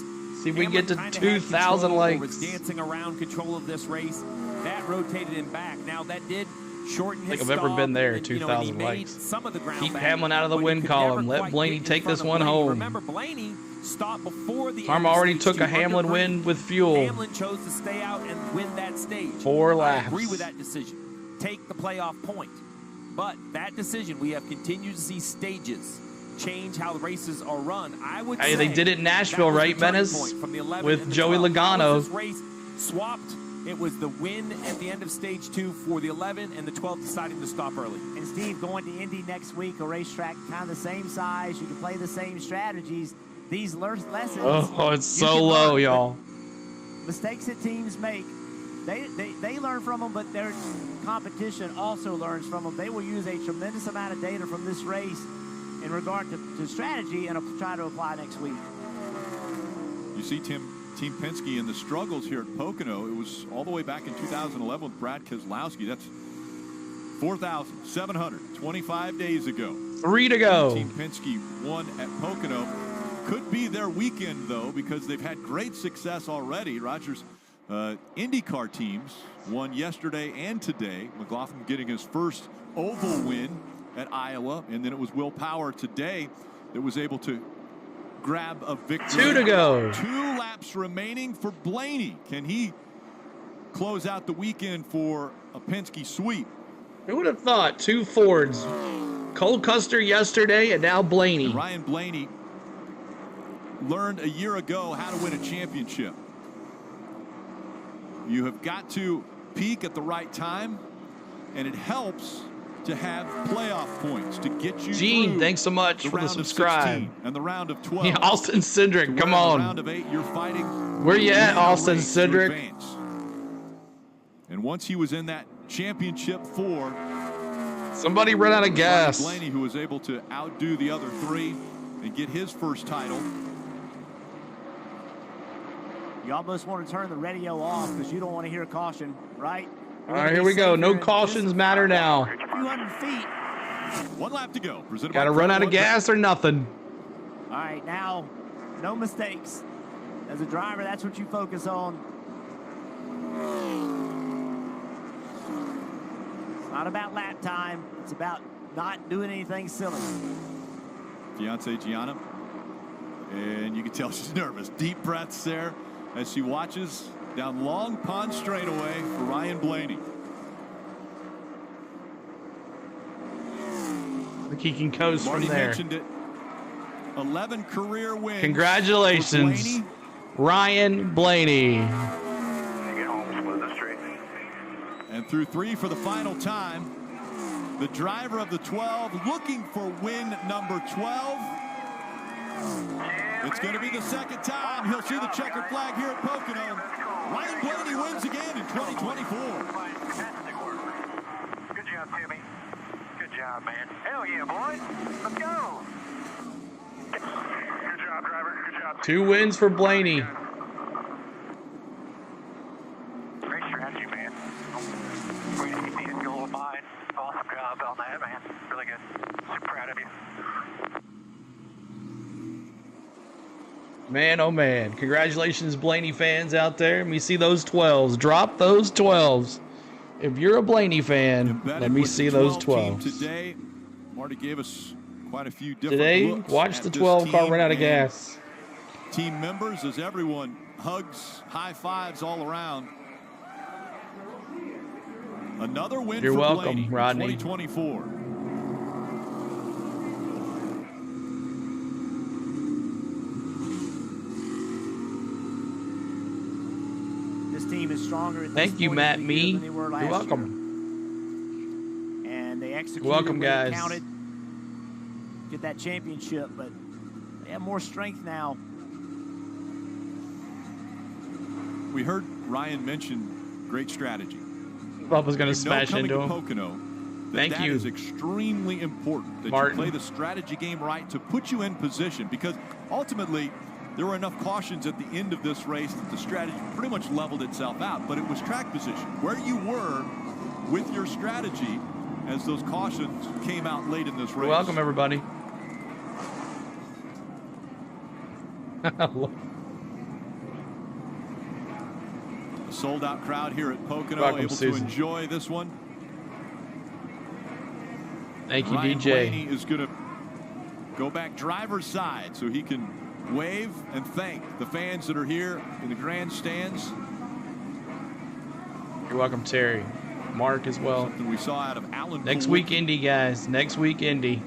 A: See if we get to
D: Hamlin kinda
A: 2,000
D: had control or
A: likes.
D: was dancing around control of this race. That rotated him back. Now that did shorten his
A: I think I've ever been there,
D: and,
A: 2,000
D: he made
A: likes.
D: some of the ground
A: Keep
D: back,
A: Hamlin out of the
D: but he
A: win
D: could
A: column.
D: never
A: Let
D: quite
A: Blaney
D: get in
A: take
D: front
A: this
D: of
A: one
D: Blaney.
A: home.
D: Remember, Blaney stopped before the
A: Karma
D: end of
A: already
D: stage
A: took
D: two.
A: a Hamlin
D: Under
A: win with fuel.
D: Hamlin chose to stay out and win that stage.
A: 4 laps.
D: I agree with that decision. Take the playoff point. But that decision, we have continued to see stages change how the races are run. I would
A: Hey,
D: say
A: they did it in Nashville,
D: that was
A: right,
D: the turning
A: Menace?
D: point from the 11
A: With
D: and the
A: Joey
D: 12. How
A: Logano.
D: was this race swapped? It was the win at the end of stage 2 for the 11 and the 12 deciding to stop early.
V: And Steve, going to Indy next week, a racetrack kind of the same size. You can play the same strategies. These lessons.
A: Oh, it's
V: you
A: so
V: can
A: low,
V: learn.
A: y'all.
V: Mistakes that teams make, they learn from them, but their competition also learns from them. They will use a tremendous amount of data from this race in regard to strategy and try to apply next week.
N: You see Team Penske and the struggles here at Pocono. It was all the way back in 2011 with Brad Keselowski. That's 4,725 days ago.
A: 3 to go.
N: Team Penske won at Pocono. Could be their weekend, though, because they've had great success already. Rogers' IndyCar teams won yesterday and today. McLaughlin getting his first oval win at Iowa, and then it was Will Power today that was able to grab a victory.
A: 2 to go.
N: 2 laps remaining for Blaney. Can he close out the weekend for a Penske sweep?
A: Who would have thought 2 Fords? Cole Custer yesterday and now Blaney.
N: And Ryan Blaney learned a year ago how to win a championship. You have got to peak at the right time, and it helps to have playoff points to get you
A: Gene,
N: through
A: thanks so much
N: the
A: for the
N: round of
A: subscribe.
N: 16 and the round of 12.
A: Yeah, Austin Cindric, come
N: In the
A: on.
N: round of 8, you're fighting.
A: Where you at,
N: win a
A: Austin
N: race to
A: Cindric?
N: advance. And once he was in that championship 4,
A: Somebody run out of gas.
N: Blaney, who was able to outdo the other 3 and get his first title.
V: You almost want to turn the radio off because you don't want to hear caution, right?
A: All right, here we go. No cautions matter now.
V: A few hundred feet.
N: 1 lap to go.
A: Got to run out of gas or nothing.
V: All right, now, no mistakes. As a driver, that's what you focus on. It's not about lap time. It's about not doing anything silly.
N: Fiance Gianna, and you can tell she's nervous. Deep breaths there as she watches down Long Pond straightaway for Ryan Blaney.
A: I think he can coast
N: Marty
A: from there.
N: mentioned it. 11 career wins.
A: Congratulations,
N: for Blaney.
A: Ryan Blaney.
N: And through 3 for the final time. The driver of the 12 looking for win number 12. It's going to be the second time he'll see the checkered flag here at Pocono. Ryan Blaney wins again in 2024.
E: Good job, Timmy. Good job, man. Hell yeah, boys. Let's go. Good job, driver. Good job.
A: 2 wins for Blaney.
E: Great strategy, man. Way to keep the end goal in mind. Awesome job on that, man. Really good. Super proud of you.
A: Man, oh man. Congratulations, Blaney fans out there. Let me see those 12s. Drop those 12s. If you're a Blaney fan, let me see those 12s.
N: Today, Marty gave us quite a few different
A: Today,
N: looks
A: watch
N: at
A: the
N: this
A: 12 car
N: team
A: run out of
N: and
A: gas.
N: Team members as everyone hugs, high fives all around. Another win
A: You're
N: for
A: welcome,
N: Blaney in
A: Rodney.
N: 2024.
V: This team is stronger at
A: Thank
V: this
A: you,
V: point
A: Matt
V: of the year
A: Me.
V: than they were
A: You're
V: last
A: welcome.
V: year. And they executed
A: Welcome,
V: when it
A: guys.
V: counted. Get that championship, but they have more strength now.
N: We heard Ryan mention great strategy.
A: Bob was going
N: You
A: to
N: know
A: smash
N: coming
A: into
N: to
A: him.
N: Pocono,
A: Thank
N: that
A: you.
N: is extremely important that
A: Martin.
N: you play the strategy game right to put you in position, because ultimately there were enough cautions at the end of this race that the strategy pretty much leveled itself out, but it was track position where you were with your strategy as those cautions came out late in this race.
A: You're welcome, everybody.
N: sold-out crowd here at Pocono,
A: Welcome,
N: able
A: Susan.
N: to enjoy this one.
A: Thank you,
N: Ryan
A: DJ.
N: Blaney is going to go back driver's side so he can wave and thank the fans that are here in the grandstands.
A: You're welcome, Terry. Mark as well.
N: Something we saw out of Alan.
A: Next week, Indy, guys. Next week, Indy.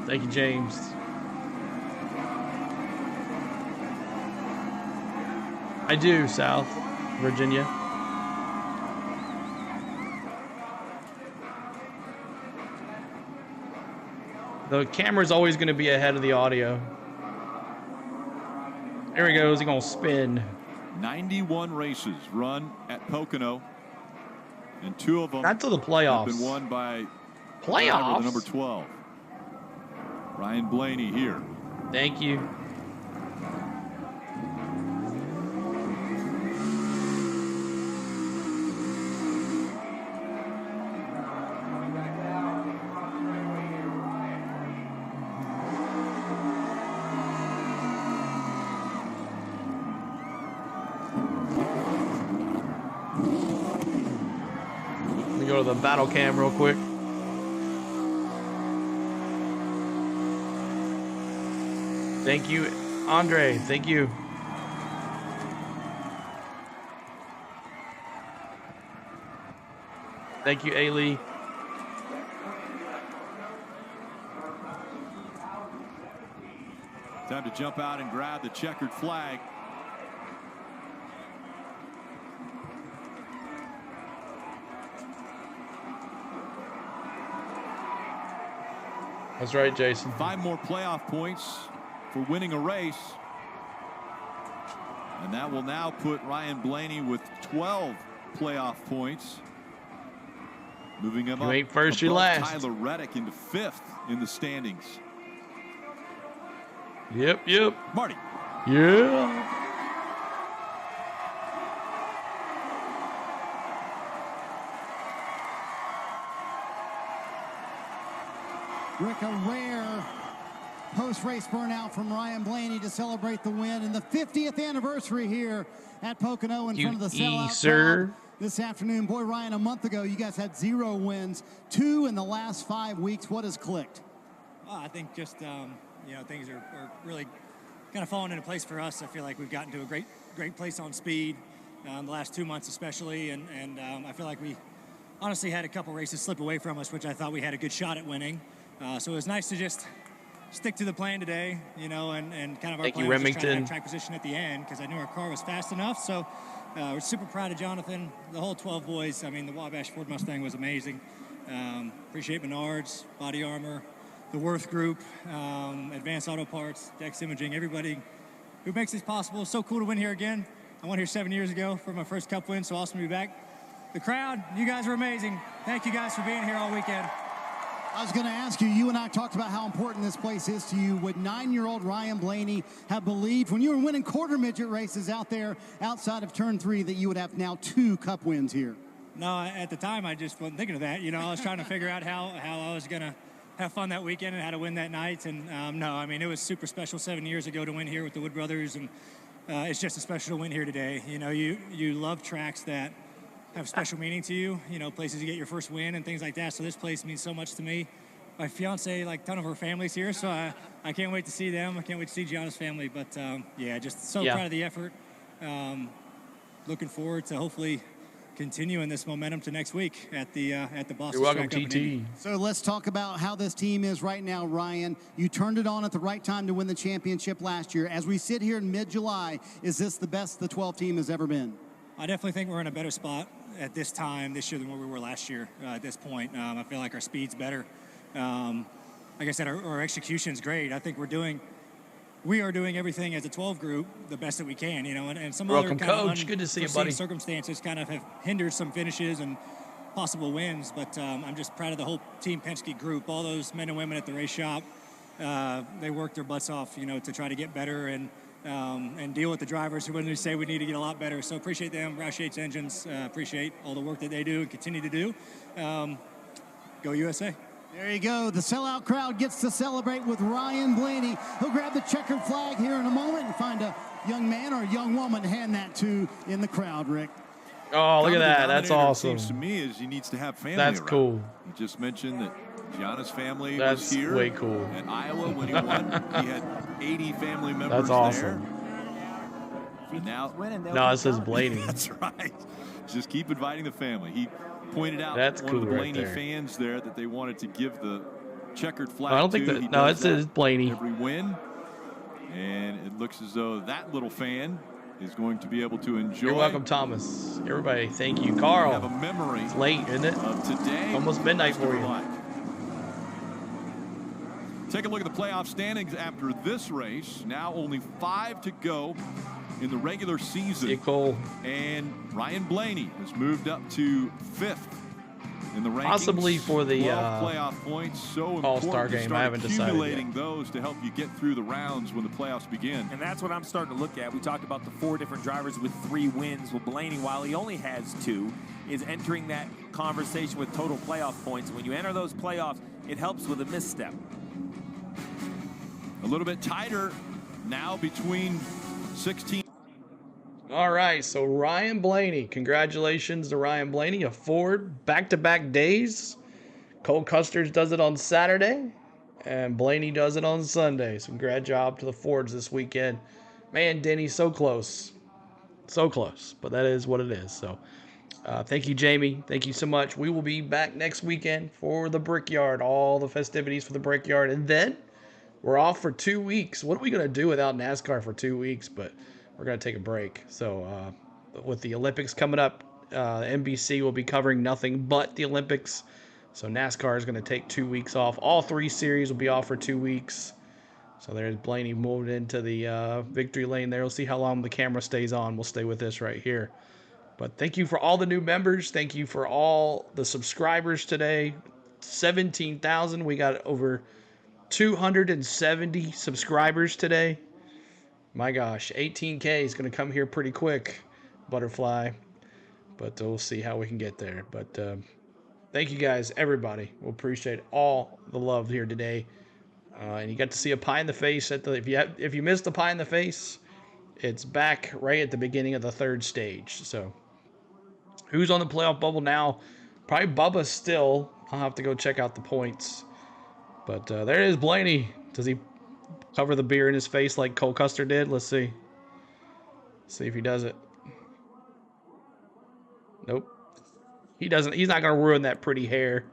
A: Thank you, James. I do, South Virginia. The camera's always going to be ahead of the audio. There he goes. He's going to spin.
N: 91 races run at Pocono, and 2 of them
A: not to the playoffs.
N: have been won by
A: playoffs.
N: The number 12, Ryan Blaney here.
A: Thank you. Go to the battle cam real quick. Thank you, Andre. Thank you. Thank you, Ailey.
N: Time to jump out and grab the checkered flag.
A: That's right, Jason.
N: 5 more playoff points for winning a race. And that will now put Ryan Blaney with 12 playoff points. Moving him up.
A: You ain't first, you
N: above
A: last.
N: Tyler Reddick into 5th in the standings.
A: Yep.
N: Marty.
A: Yeah.
C: Rick, a rare post-race burnout from Ryan Blaney to celebrate the win and the 50th anniversary here at Pocono in front of the sellout crowd this afternoon. Boy, Ryan, a month ago, you guys had 0 wins, 2 in the last 5 weeks. What has clicked?
F: Well, I think just, things are really kind of falling into place for us. I feel like we've gotten to a great place on speed the last 2 months especially, and I feel like we honestly had a couple races slip away from us, which I thought we had a good shot at winning. So it was nice to just stick to the plan today, and kind of our plan was just trying to have track position at the end because I knew our car was fast enough. So we're super proud of Jonathan, the whole 12 boys. I mean, the Wabash Ford Mustang was amazing. Appreciate Menards, Body Armor, the Worth Group, Advanced Auto Parts, Dex Imaging, everybody who makes this possible. It's so cool to win here again. I won here 7 years ago for my first Cup win, so awesome to be back. The crowd, you guys are amazing. Thank you guys for being here all weekend.
C: I was going to ask you, you and I talked about how important this place is to you. Would 9-year-old Ryan Blaney have believed when you were winning quarter midget races out there outside of turn 3 that you would have now 2 Cup wins here?
F: No, at the time I just wasn't thinking of that. I was trying to figure out how I was going to have fun that weekend and how to win that night. And no, I mean, it was super special 7 years ago to win here with the Wood Brothers. And it's just as special to win here today. You love tracks that have special meaning to you, places you get your first win and things like that. So this place means so much to me. My fiance, a ton of her family's here, so I can't wait to see them. I can't wait to see Gianna's family. But just so proud of the effort. Looking forward to hopefully continuing this momentum to next week at the Boston.
A: You're welcome,
F: Track
A: TT.
C: So let's talk about how this team is right now, Ryan. You turned it on at the right time to win the championship last year. As we sit here in mid-July, is this the best the 12 team has ever been?
F: I definitely think we're in a better spot at this time this year than where we were last year at this point. I feel like our speed's better. Like I said, our execution's great. I think we are doing everything as a 12 group the best that we can, and some
A: welcome,
F: other kind
A: Coach.
F: of
A: Good to see you, buddy.
F: Circumstances kind of have hindered some finishes and possible wins, but I'm just proud of the whole Team Penske group, all those men and women at the race shop. They worked their butts off, to try to get better and deal with the drivers who wouldn't say we need to get a lot better. So appreciate them, Roush Yates Engines, appreciate all the work that they do and continue to do. Go USA.
C: There you go. The sellout crowd gets to celebrate with Ryan Blaney. He'll grab the checkered flag here in a moment and find a young man or a young woman to hand that to in the crowd, Rick.
A: Oh, look at that. That's awesome.
N: Seems to me is he needs to have family
A: That's
N: around.
A: Cool.
N: He just mentioned that Gianna's family
A: That's
N: was here.
A: way cool.
N: At Iowa when he won. He had 80 family members
A: That's awesome.
N: there. And now,
A: no, it says Blaney.
N: That's right. Just keep inviting the family. He pointed out
A: That's
N: one
A: cool
N: of the
A: right
N: Blaney
A: there.
N: fans there that they wanted to give the checkered flag
A: I don't think
N: to.
A: that.
N: He
A: No, it
N: does
A: says
N: that
A: Blaney.
N: every win. And it looks as though that little fan is going to be able to enjoy.
A: You're welcome, Thomas. Everybody, thank you. Carl.
N: Have a memory.
A: It's late, isn't it?
N: Of today.
A: Almost midnight for you.
N: Take a look at the playoff standings after this race. Now only 5 to go in the regular season.
A: See you, Cole.
N: And Ryan Blaney has moved up to 5th in the rankings.
A: Possibly for the
N: 12 playoff points. So
A: All-Star
N: important to
A: game.
N: start
A: I haven't decided
N: accumulating
A: yet.
N: those to help you get through the rounds when the playoffs begin.
D: And that's what I'm starting to look at. We talked about the 4 different drivers with 3 wins. Well, Blaney, while he only has 2, is entering that conversation with total playoff points. When you enter those playoffs, it helps with a misstep.
N: A little bit tighter now between 16.
A: All right, so Ryan Blaney. Congratulations to Ryan Blaney, a Ford, back-to-back days. Cole Custer's does it on Saturday, and Blaney does it on Sunday. So great job to the Fords this weekend. Man, Denny, so close. So close, but that is what it is. So thank you, Jamie. Thank you so much. We will be back next weekend for the Brickyard, all the festivities for the Brickyard, and then we're off for 2 weeks. What are we going to do without NASCAR for 2 weeks? But we're going to take a break. So with the Olympics coming up, NBC will be covering nothing but the Olympics. So NASCAR is going to take 2 weeks off. All 3 series will be off for 2 weeks. So there's Blaney moved into the victory lane there. We'll see how long the camera stays on. We'll stay with this right here. But thank you for all the new members. Thank you for all the subscribers today. 17,000. We got over 270 subscribers today. My gosh, 18K is going to come here pretty quick, Butterfly. But we'll see how we can get there. But thank you guys, everybody. We'll appreciate all the love here today. And you got to see a pie in the face at the. If you missed the pie in the face, it's back right at the beginning of the 3rd stage. So who's on the playoff bubble now? Probably Bubba still. I'll have to go check out the points. But there is Blaney. Does he cover the beer in his face like Cole Custer did? Let's see. See if he does it. Nope. He doesn't. He's not going to ruin that pretty hair.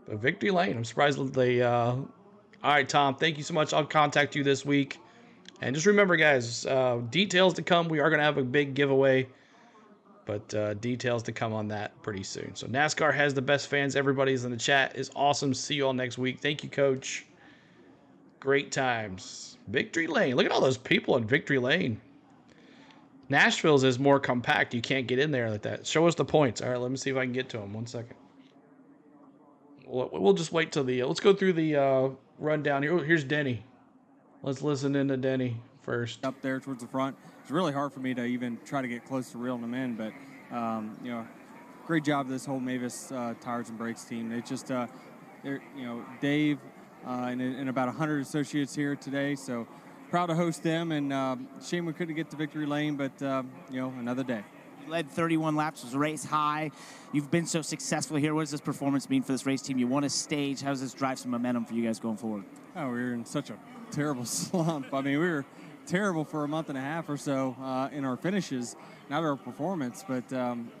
A: But victory lane. I'm surprised they... All right, Tom. Thank you so much. I'll contact you this week. And just remember, guys, details to come. We are going to have a big giveaway. But details to come on that pretty soon. So NASCAR has the best fans. Everybody's in the chat. Is awesome. See you all next week. Thank you, Coach. Great times. Victory Lane. Look at all those people in Victory Lane. Nashville's is more compact. You can't get in there like that. Show us the points. All right, let me see if I can get to them. 1 second. We'll just wait till the... let's go through the rundown here. Oh, here's Denny. Let's listen in to Denny first.
H: Up there towards the front. It's really hard for me to even try to get close to reeling them in, but, you know, great job this whole Mavis Tires and Brakes team. They just, you know, Dave and about 100 associates here today, so proud to host them, and shame we couldn't get to victory lane, but, you know, another day.
B: You led 31 laps, was a race high. You've been so successful here. What does this performance mean for this race team? You won a stage. How does this drive some momentum for you guys going forward?
H: Oh, we were in such a terrible slump. I mean, we were terrible for a month and a half or so in our finishes, not our performance, but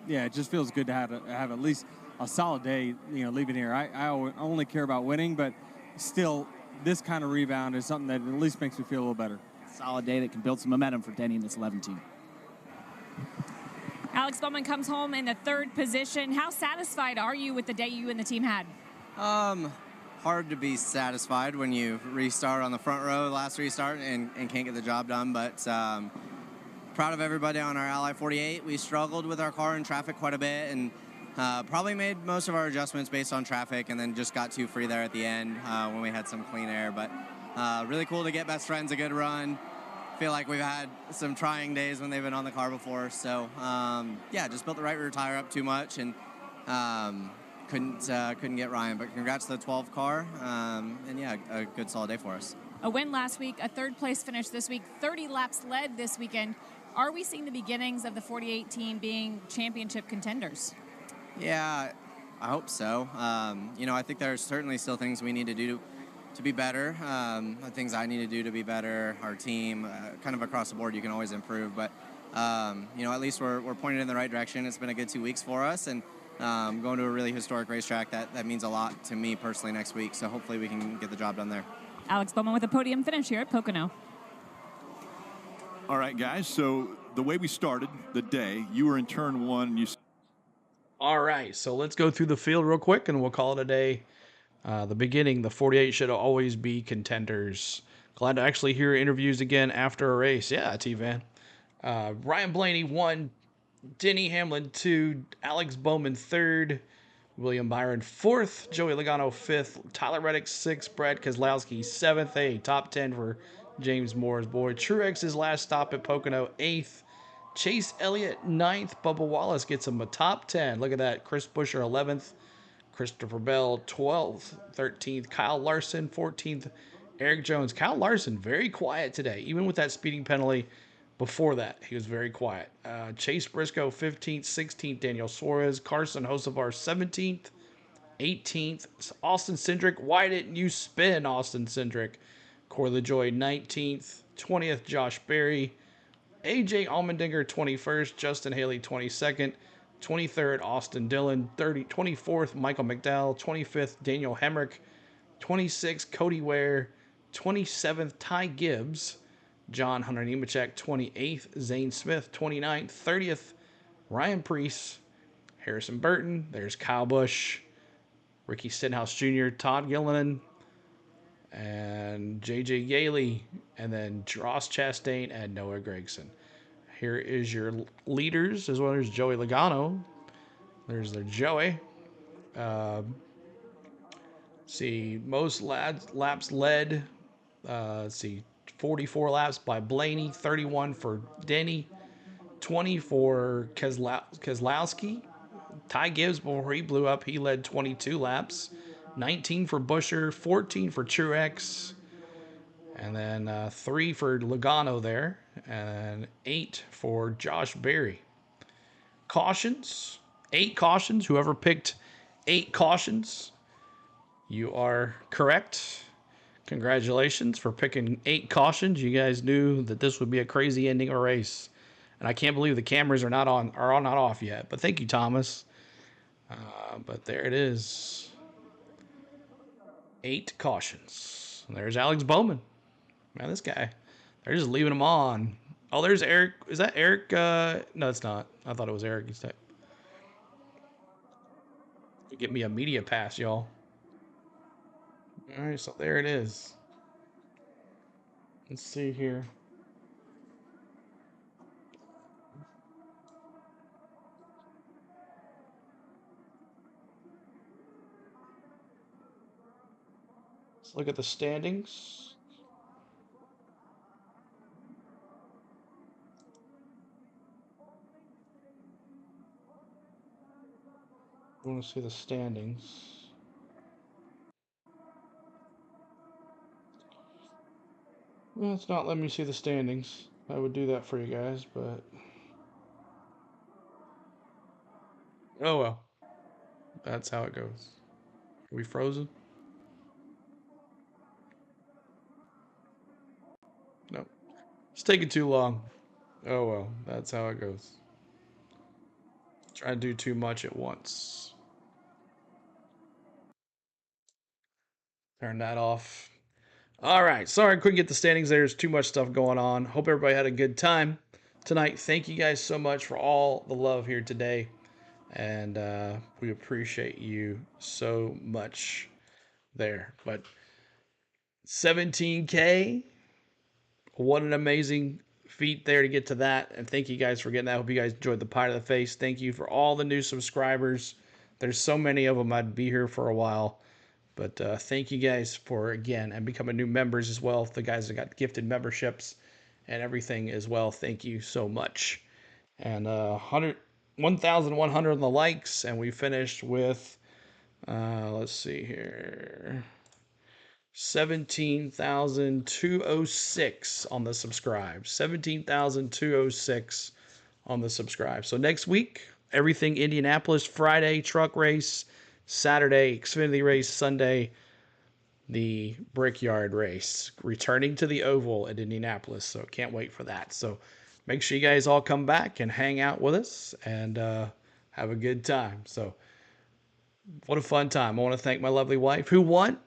H: yeah, it just feels good to have at least a solid day, you know, leaving here. I only care about winning, but still this kind of rebound is something that at least makes me feel a little better.
B: Solid day that can build some momentum for Denny and this 11 team.
G: Alex Bowman comes home in the 3rd position. How satisfied are you with the day you and the team had?
I: Hard to be satisfied when you restart on the front row, the last restart, and can't get the job done, but proud of everybody on our Ally 48. We struggled with our car in traffic quite a bit, and probably made most of our adjustments based on traffic, and then just got too free there at the end when we had some clean air. But really cool to get Best Friends a good run. Feel like we've had some trying days when they've been on the car before. So yeah, just built the right rear tire up too much, and couldn't get Ryan. But congrats to the 12 car, and yeah, a good solid day for us.
G: A win last week, a third place finish this week, 30 laps led this weekend. Are we seeing the beginnings of the 48 team being championship contenders?
I: Yeah, I hope so. I think there's certainly still things we need to do to be better. Things I need to do to be better. Our team, kind of across the board, you can always improve. But at least we're pointed in the right direction. It's been a good 2 weeks for us, and going to a really historic racetrack that means a lot to me personally next week. So hopefully we can get the job done there.
G: Alex Bowman with a podium finish here at Pocono.
N: All right, guys. So the way we started the day, you were in turn one.
A: All right, so let's go through the field real quick, and we'll call it a day. The beginning, the 48 should always be contenders. Glad to actually hear interviews again after a race. Yeah, T-Van. Ryan Blaney 1, Denny Hamlin 2, Alex Bowman 3rd, William Byron 4th, Joey Logano 5th, Tyler Reddick 6th, Brad Keselowski 7th. Hey, top 10 for James Moore's boy. Truex's last stop at Pocono 8th. Chase Elliott 9th. Bubba Wallace gets him a top 10. Look at that. Chris Buescher 11th. Christopher Bell 12th. 13th. Kyle Larson 14th. Eric Jones. Kyle Larson very quiet today. Even with that speeding penalty before that, he was very quiet. Chase Briscoe 15th. 16th. Daniel Suarez. Carson Hocevar 17th. 18th. Austin Cindric. Why didn't you spin, Austin Cindric? Corey LaJoy 19th. 20th. Josh Berry. AJ Allmendinger 21st, Justin Haley 22nd, 23rd Austin Dillon, 24th Michael McDowell, 25th Daniel Hemrick, 26th Cody Ware, 27th Ty Gibbs, John Hunter Nemechek 28th, Zane Smith 29th, 30th Ryan Preece, Harrison Burton, there's Kyle Busch, Ricky Stenhouse Jr., Todd Gilliland, and J.J. Yaley, and then Ross Chastain and Noah Gragson. Here is your leaders, as well as Joey Logano. There's their Joey. See, most laps led. See, 44 laps by Blaney, 31 for Denny, 20 for Keselowski. Ty Gibbs, before he blew up, he led 22 laps. 19 for Buescher, 14 for Truex, and then 3 for Logano there, and 8 for Josh Berry. Cautions, 8 cautions. Whoever picked 8 cautions, you are correct. Congratulations for picking 8 cautions. You guys knew that this would be a crazy ending of a race, and I can't believe the cameras are not off yet. But thank you, Thomas. But there it is. 8 cautions. And there's Alex Bowman. Man, this guy. They're just leaving him on. Oh, there's Eric. Is that Eric? No, it's not. I thought it was Eric instead. Get me a media pass, y'all. All right, so there it is. Let's see here. Let's look at the standings. I want to see the standings. Well, it's not letting me see the standings. I would do that for you guys, but... oh well. That's how it goes. Are we frozen? No. It's taking too long. Oh well, that's how it goes. Try to do too much at once. Turn that off. All right. Sorry I couldn't get the standings. There's too much stuff going on. Hope everybody had a good time tonight. Thank you guys so much for all the love here today. And we appreciate you so much there. But 17K. What an amazing feat there to get to that. And thank you guys for getting that. I hope you guys enjoyed the pie to the face. Thank you for all the new subscribers. There's so many of them. I'd be here for a while. But thank you guys for, again, and becoming new members as well. The guys that got gifted memberships and everything as well. Thank you so much. And 1,100 on the likes. And we finished with Let's see here. 17,206 on the subscribe. 17,206 on the subscribe. So next week, everything Indianapolis, Friday, truck race, Saturday, Xfinity race, Sunday, the Brickyard race, returning to the Oval at Indianapolis. So can't wait for that. So make sure you guys all come back and hang out with us and have a good time. So what a fun time. I want to thank my lovely wife who won.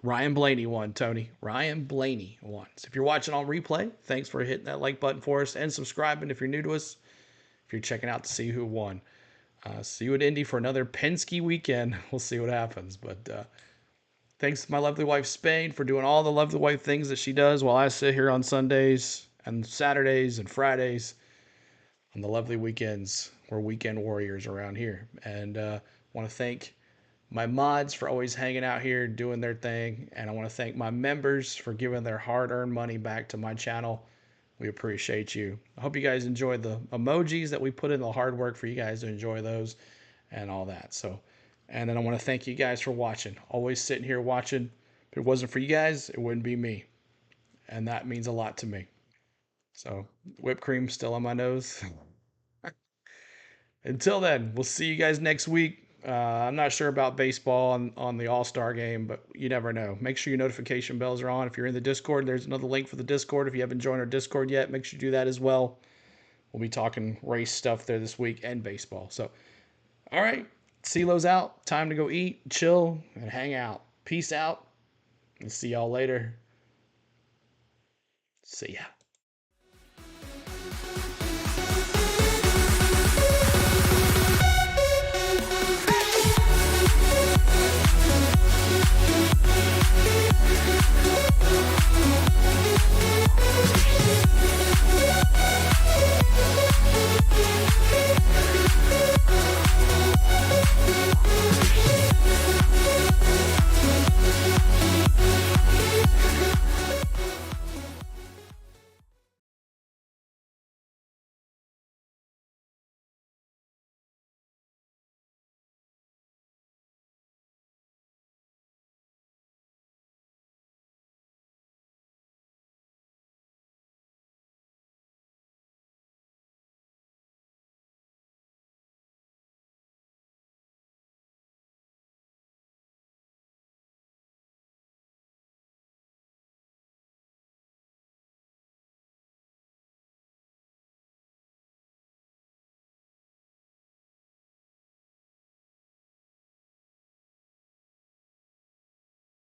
A: Ryan Blaney won, Tony. Ryan Blaney won. So if you're watching on replay, thanks for hitting that like button for us and subscribing if you're new to us. If you're checking out to see who won. See you at Indy for another Penske weekend. We'll see what happens. But thanks to my lovely wife, Spain, for doing all the lovely wife things that she does while I sit here on Sundays and Saturdays and Fridays on the lovely weekends. We're weekend warriors around here. And want to thank my mods for always hanging out here, doing their thing. And I want to thank my members for giving their hard-earned money back to my channel. We appreciate you. I hope you guys enjoyed the emojis that we put in the hard work for you guys to enjoy those and all that. So, and then I want to thank you guys for watching. Always sitting here watching. If it wasn't for you guys, it wouldn't be me. And that means a lot to me. So, whipped cream still on my nose. Until then, we'll see you guys next week. I'm not sure about baseball on the All-Star game, but you never know. Make sure your notification bells are on. If you're in the Discord, there's another link for the Discord. If you haven't joined our Discord yet, make sure you do that as well. We'll be talking race stuff there this week and baseball. So, all right. CeeLo's out. Time to go eat, chill, and hang out. Peace out. And see y'all later. See ya.